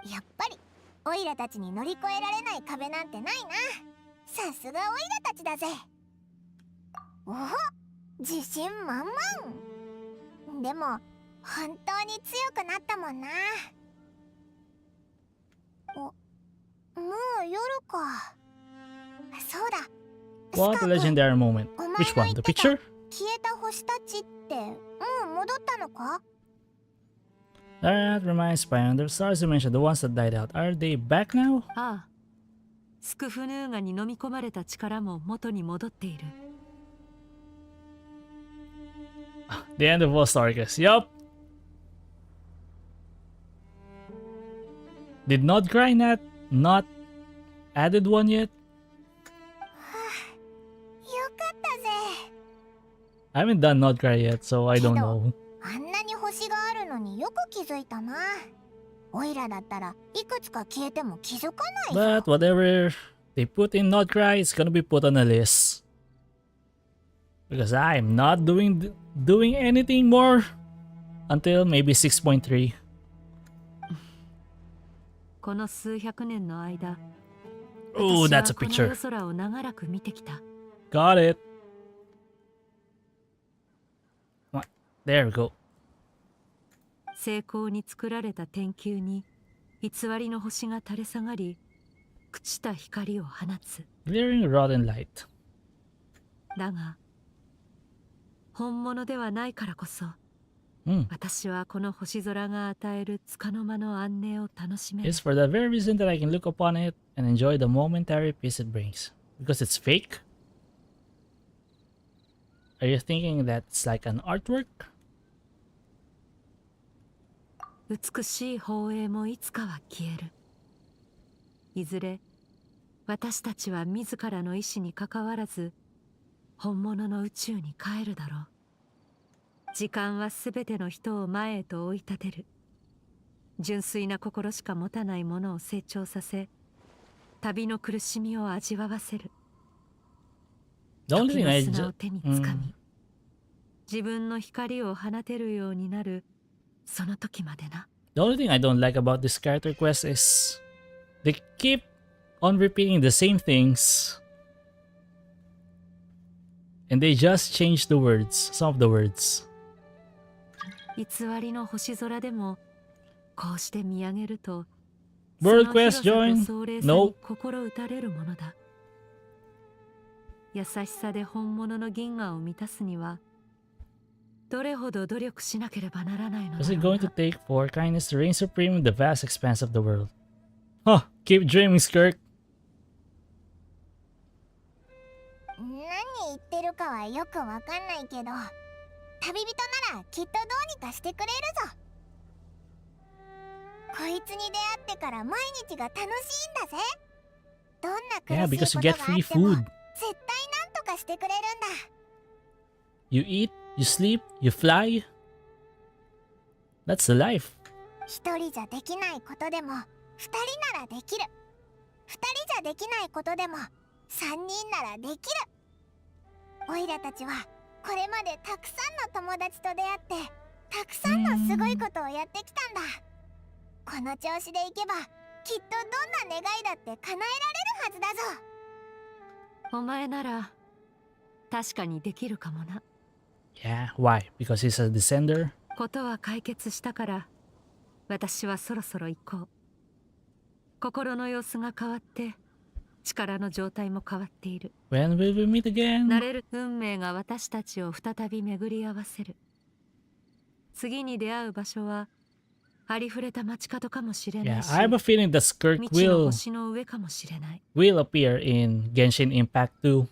Speaker 2: やっぱりオイラたちに乗り越えられない壁なんてないな。さすがオイラたちだぜ。おお、自信満々。でも本当に強くなったもんな。もう夜か。そうだ。
Speaker 1: What a legendary moment. Which one? The picture?
Speaker 2: 消えた星たちってもう戻ったのか？
Speaker 1: That reminds Spion, the stars you mentioned, the ones that died out, are they back now?
Speaker 5: ああ、スクフヌーガに飲み込まれた力も元に戻っている。
Speaker 1: The end of Ostargus. Yup. Did not cry not added one yet?
Speaker 2: よかったぜ。
Speaker 1: I haven't done not cry yet, so I don't know.
Speaker 2: あんなに星があるのによく気づいたな。オイラだったらいくつか消えても気づかないぞ。
Speaker 1: But whatever they put in not cry, it's gonna be put on a list. Because I'm not doing anything more until maybe 6.3.
Speaker 5: この数百年の間、
Speaker 1: Oh, that's a
Speaker 5: この
Speaker 1: picture.
Speaker 5: 夜空を長らく見てきた。
Speaker 1: Got it. What? There we go.
Speaker 5: 精巧に作られた天球に偽りの星が垂れ下がり、朽ちた光を放つ。
Speaker 1: Glaring rotten light.
Speaker 5: だが、本物ではないからこそ、私はこの星空が与える束の間の安寧を楽しめる。
Speaker 1: It's for the very reason that I can look upon it and enjoy the momentary peace it brings. Because it's fake? Are you thinking that's like an artwork?
Speaker 5: 美しい放映もいつかは消える。いずれ私たちは自らの意志にかかわらず本物の宇宙に帰るだろう。時間はすべての人を前へと追い立てる。純粋な心しか持たないものを成長させ、旅の苦しみを味わわせる。
Speaker 1: The only
Speaker 5: 時
Speaker 1: thing
Speaker 5: の
Speaker 1: I
Speaker 5: 砂を
Speaker 1: just
Speaker 5: 手につかみ、自分の光を放てるようになるその時までな。
Speaker 1: the only thing I don't like about this character quest is they keep on repeating the same things. And they just change the words, some of the words.
Speaker 5: 偽りの星空でもこうして見上げると
Speaker 1: World quest
Speaker 5: その
Speaker 1: join?
Speaker 5: 広さと壮麗さ
Speaker 1: No.
Speaker 5: に心打たれるものだ。優しさで本物の銀河を満たすにはどれほど努力しなければならないのだ
Speaker 1: What's
Speaker 5: ろう
Speaker 1: it going to
Speaker 5: な。
Speaker 1: take for kindness to reign supreme in the vast expanse of the world? Huh, keep dreaming, Skirk.
Speaker 2: 何言ってるかはよくわかんないけど、旅人ならきっとどうにかしてくれるぞ。こいつに出会ってから毎日が楽しいんだぜ。どんな苦
Speaker 1: Yeah,
Speaker 2: し
Speaker 1: because
Speaker 2: い
Speaker 1: you
Speaker 2: こと
Speaker 1: get
Speaker 2: があ
Speaker 1: free
Speaker 2: っても
Speaker 1: food.
Speaker 2: 絶対なんとかしてくれるんだ。
Speaker 1: You eat, you sleep, you fly. That's the life.
Speaker 2: 一人じゃできないことでも二人ならできる。二人じゃできないことでも三人ならできる。オイラたちはこれまでたくさんの友達と出会ってたくさんのすごいことをやってきたんだ。この調子でいけばきっとどんな願いだって叶えられるはずだぞ。
Speaker 5: お前なら確かにできるかもな。
Speaker 1: Yeah, why? Because he's a descender?
Speaker 5: ことは解決したから私はそろそろ行こう。心の様子が変わって力の状態も変わっている。
Speaker 1: When will we meet again?
Speaker 5: 慣れる運命が私たちを再び巡り合わせる。次に出会う場所はありふれた街角かもしれな
Speaker 1: Yeah,
Speaker 5: いし、
Speaker 1: I have a feeling that Skirk
Speaker 5: 未知の
Speaker 1: will
Speaker 5: 星の上かもしれない。
Speaker 1: appear in Genshin Impact 2.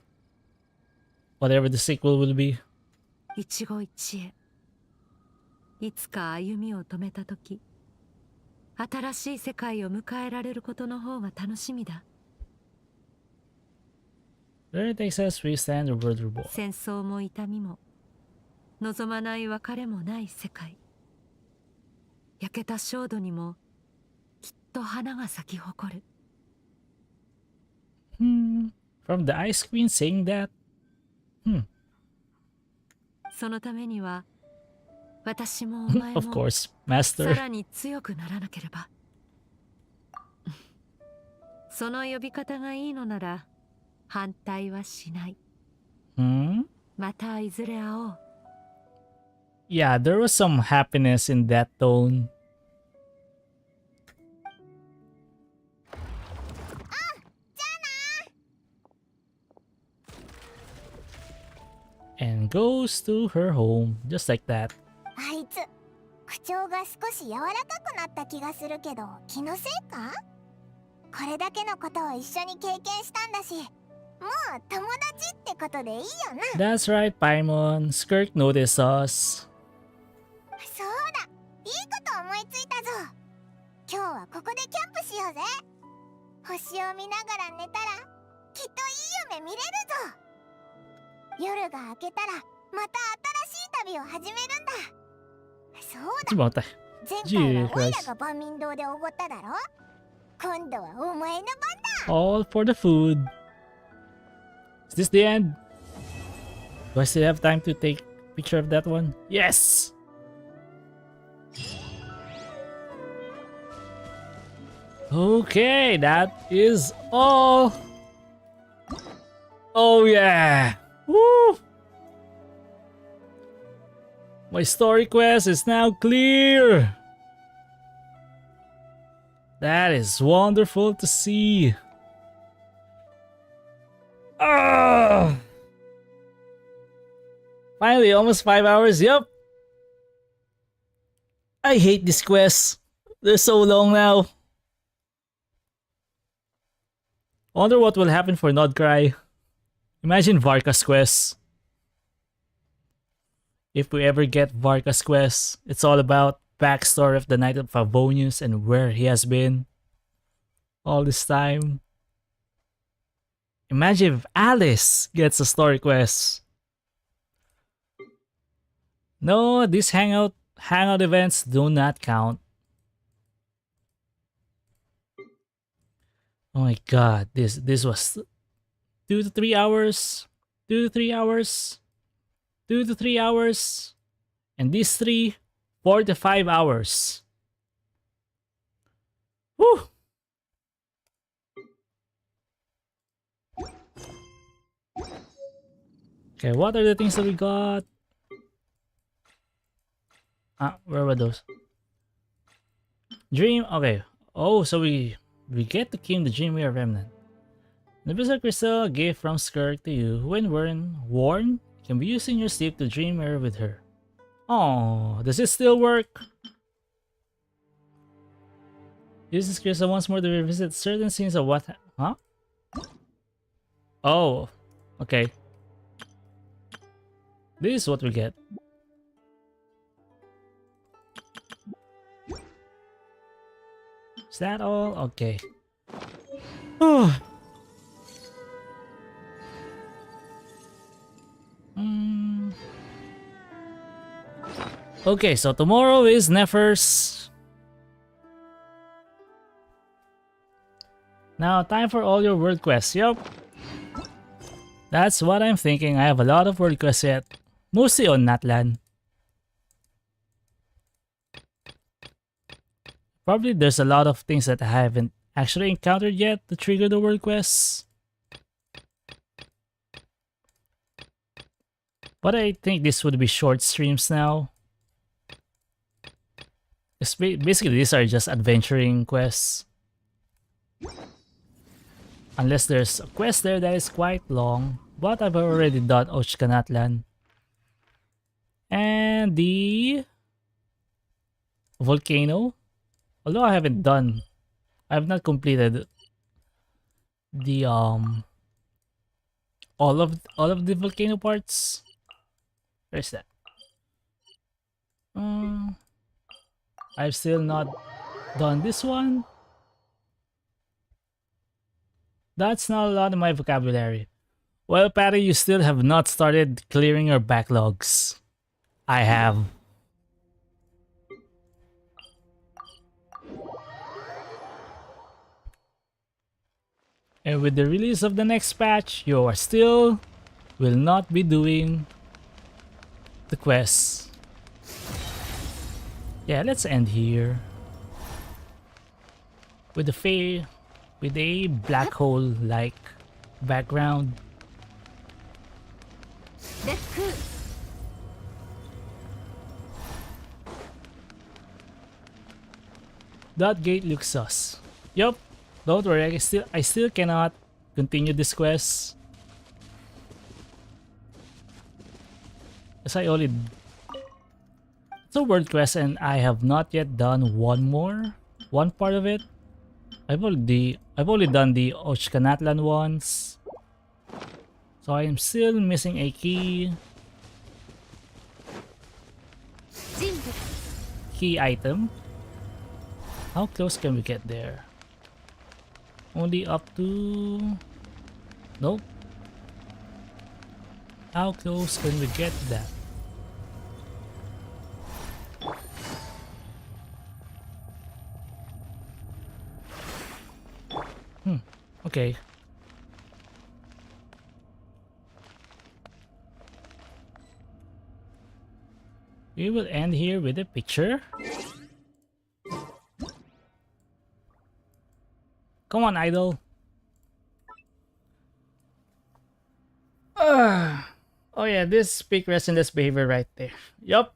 Speaker 1: Whatever the sequel will be.
Speaker 5: 一期一会。いつか歩みを止めた時、新しい世界を迎えられることの方が楽しみだ。
Speaker 1: There it takes us, we stand the world reborn.
Speaker 5: 戦争も痛みも望まない別れもない世界。焼けた焦土にもきっと花が咲き誇る。
Speaker 1: From the Ice Queen saying that?
Speaker 5: そのためには私もお前
Speaker 1: Of
Speaker 5: も
Speaker 1: course,
Speaker 5: さ
Speaker 1: Master.
Speaker 5: らに強くならなければ。その呼び方がいいのなら反対はしない。
Speaker 1: Hmm?
Speaker 5: またいずれ会おう。
Speaker 1: Yeah, there was some happiness in that tone. And goes to her home, just like that.
Speaker 2: あいつ口調が少し柔らかくなった気がするけど気のせいか？これだけのことを一緒に経験したんだし、もう友達ってことでいいよな。
Speaker 1: That's right, Paimon. Skirk noticed us.
Speaker 2: そうだ、いいこと思いついたぞ。今日はここでキャンプしようぜ。星を見ながら寝たらきっといい夢見れるぞ。夜が明けたらまた新しい旅を始めるんだ。そうだ、前回はオイラが万民堂でおごっただろ。今度はお前の番だ。
Speaker 1: All for the food. Is this the end? Do I still have time to take a picture of that one? Yes! Okay, that is all. Oh yeah! Woo! My story quest is now clear! That is wonderful to see. Ah! Finally, almost 5 hours. Yup. I hate these quests. They're so long now. Wonder what will happen for Nodcry. Imagine Varka's quest. If we ever get Varka's quest, it's all about backstory of the Knight of Favonius and where he has been all this time. Imagine if Alice gets a story quest. No, these hangout events do not count. Oh my god, this was 2 to 3 hours, 2 to 3 hours, 2 to 3 hours, and these 3, 4 to 5 hours. Woo! Okay, what are the things that we got? Where were those? Dream, okay. Oh, so we get to keep the Dreamweaver Remnant. The Blizzard Crystal, a gift from Skirk to you. When worn, can be used in your sleep to Dreamweaver with her. Oh, does it still work? Use this crystal once more to revisit certain scenes of what... Huh? Oh, okay. This is what we get. Is that all? Okay. Okay, so tomorrow is Nephers. Now, time for all your world quests. Yup. That's what I'm thinking. I have a lot of world quests yet. Mostly on Natlan. Probably there's a lot of things that I haven't actually encountered yet to trigger the world quests. But I think this would be short streams now. Basically, these are just adventuring quests. Unless there's a quest there that is quite long. But I've already done Ochkanatlan. And the volcano. Although I have not completed the all of the volcano parts. Where's that? I've still not done this one. That's not a lot in my vocabulary. Well, Patty, you still have not started clearing your backlogs. I have. And with the release of the next patch, you are still will not be doing the quests. Yeah, let's end here. With a black hole like background. That gate looks sus. Yup. Don't worry, I still cannot continue this quest. As I only... It's a world quest and I have not yet done one part of it. I've only done the Ochkanatlan ones. So I am still missing a key item. How close can we get there? Only up to... Nope. How close can we get that? Okay. We will end here with a picture. Come on, idol. Oh yeah, this peak restless behavior right there. Yup.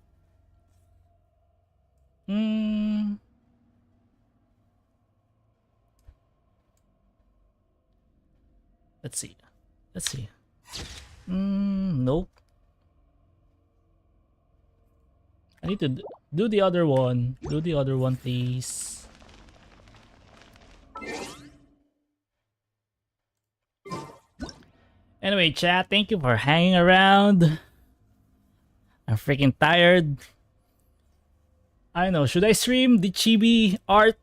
Speaker 1: Let's see. Let's see. Nope. I need to do the other one. Do the other one, please. Anyway, chat, thank you for hanging around. I'm freaking tired. I don't know, should I stream the chibi art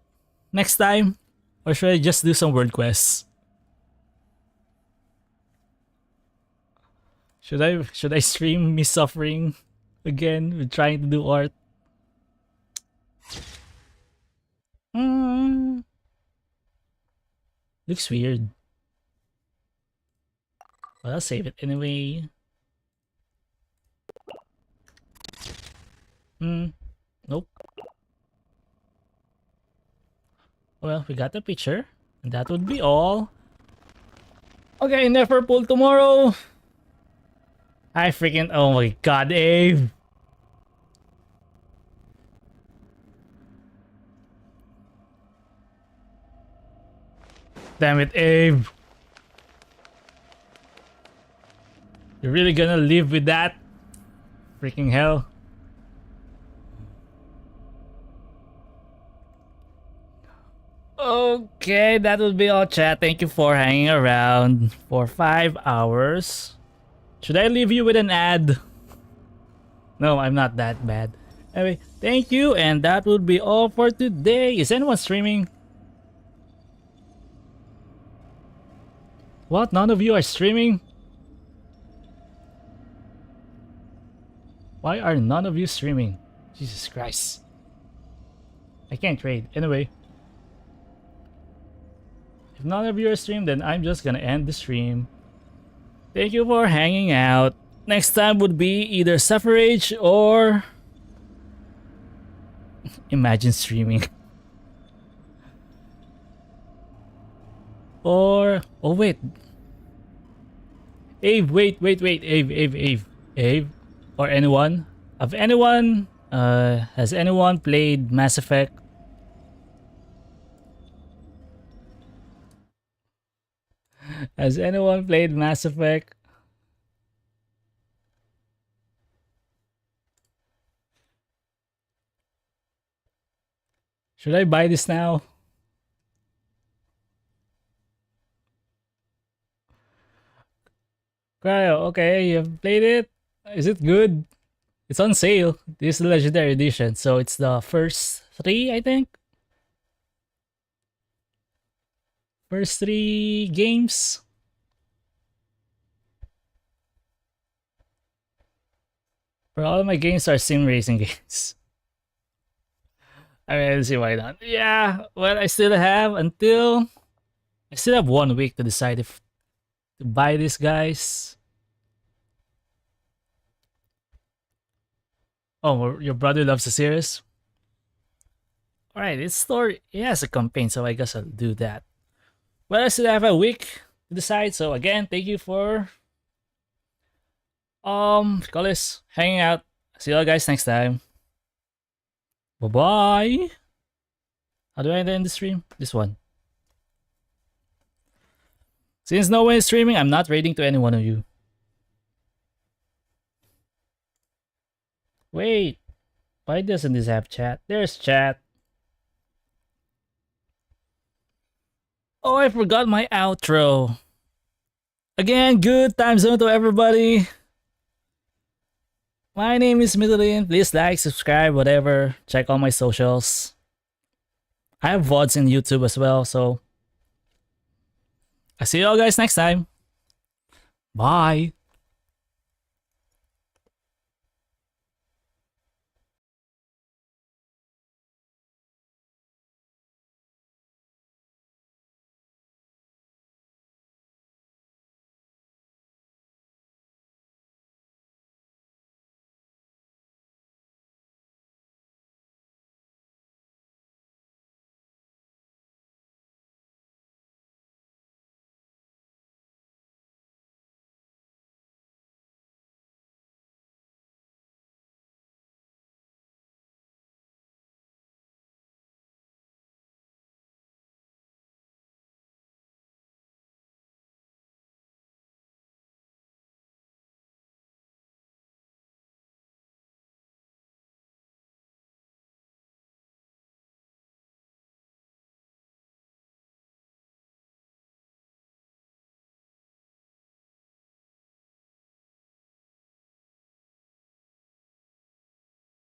Speaker 1: next time? Or should I just do some world quests? Should I stream me suffering again with trying to do art? Looks weird. But I'll save it anyway. Nope. Well, we got the picture. And that would be all. Okay, never pull tomorrow. I freaking... Oh my god, Abe. Damn it, Abe. You're really gonna live with that? Freaking hell. Okay, that will be all, chat. Thank you for hanging around for 5 hours. Should I leave you with an ad? No, I'm not that bad. Anyway, thank you, and that would be all for today. Is anyone streaming? What? None of you are streaming? Why are none of you streaming? Jesus Christ. I can't trade. Anyway. If none of you are streaming, then I'm just gonna end the stream. Thank you for hanging out. Next time would be either Suffrage or... Imagine streaming. Or... Oh wait. Abe, wait. Abe. Or anyone? Has anyone played Mass Effect? Has anyone played Mass Effect? Should I buy this now? Cryo, okay, you've played it? Is it good? It's on sale. This is the Legendary Edition, so it's the first 3, I think? First 3 games? For all of my games are sim racing games. I mean, let's see why not. Yeah, well, I still have 1 week to decide if to buy these guys. Oh, your brother loves the series? Alright, it has a campaign, so I guess I'll do that. Well, I still have a week to decide, so again, thank you for call this hanging out. See you guys next time. Bye-bye. How do I end the stream? This one. Since no one is streaming, I'm not raiding to any one of you. Wait. Why doesn't this have chat? There's chat. Oh, I forgot my outro. Again, good time zone to everybody. My name is Midolin. Please like, subscribe, whatever. Check all my socials. I have VODs in YouTube as well, so I'll see you all guys next time. Bye.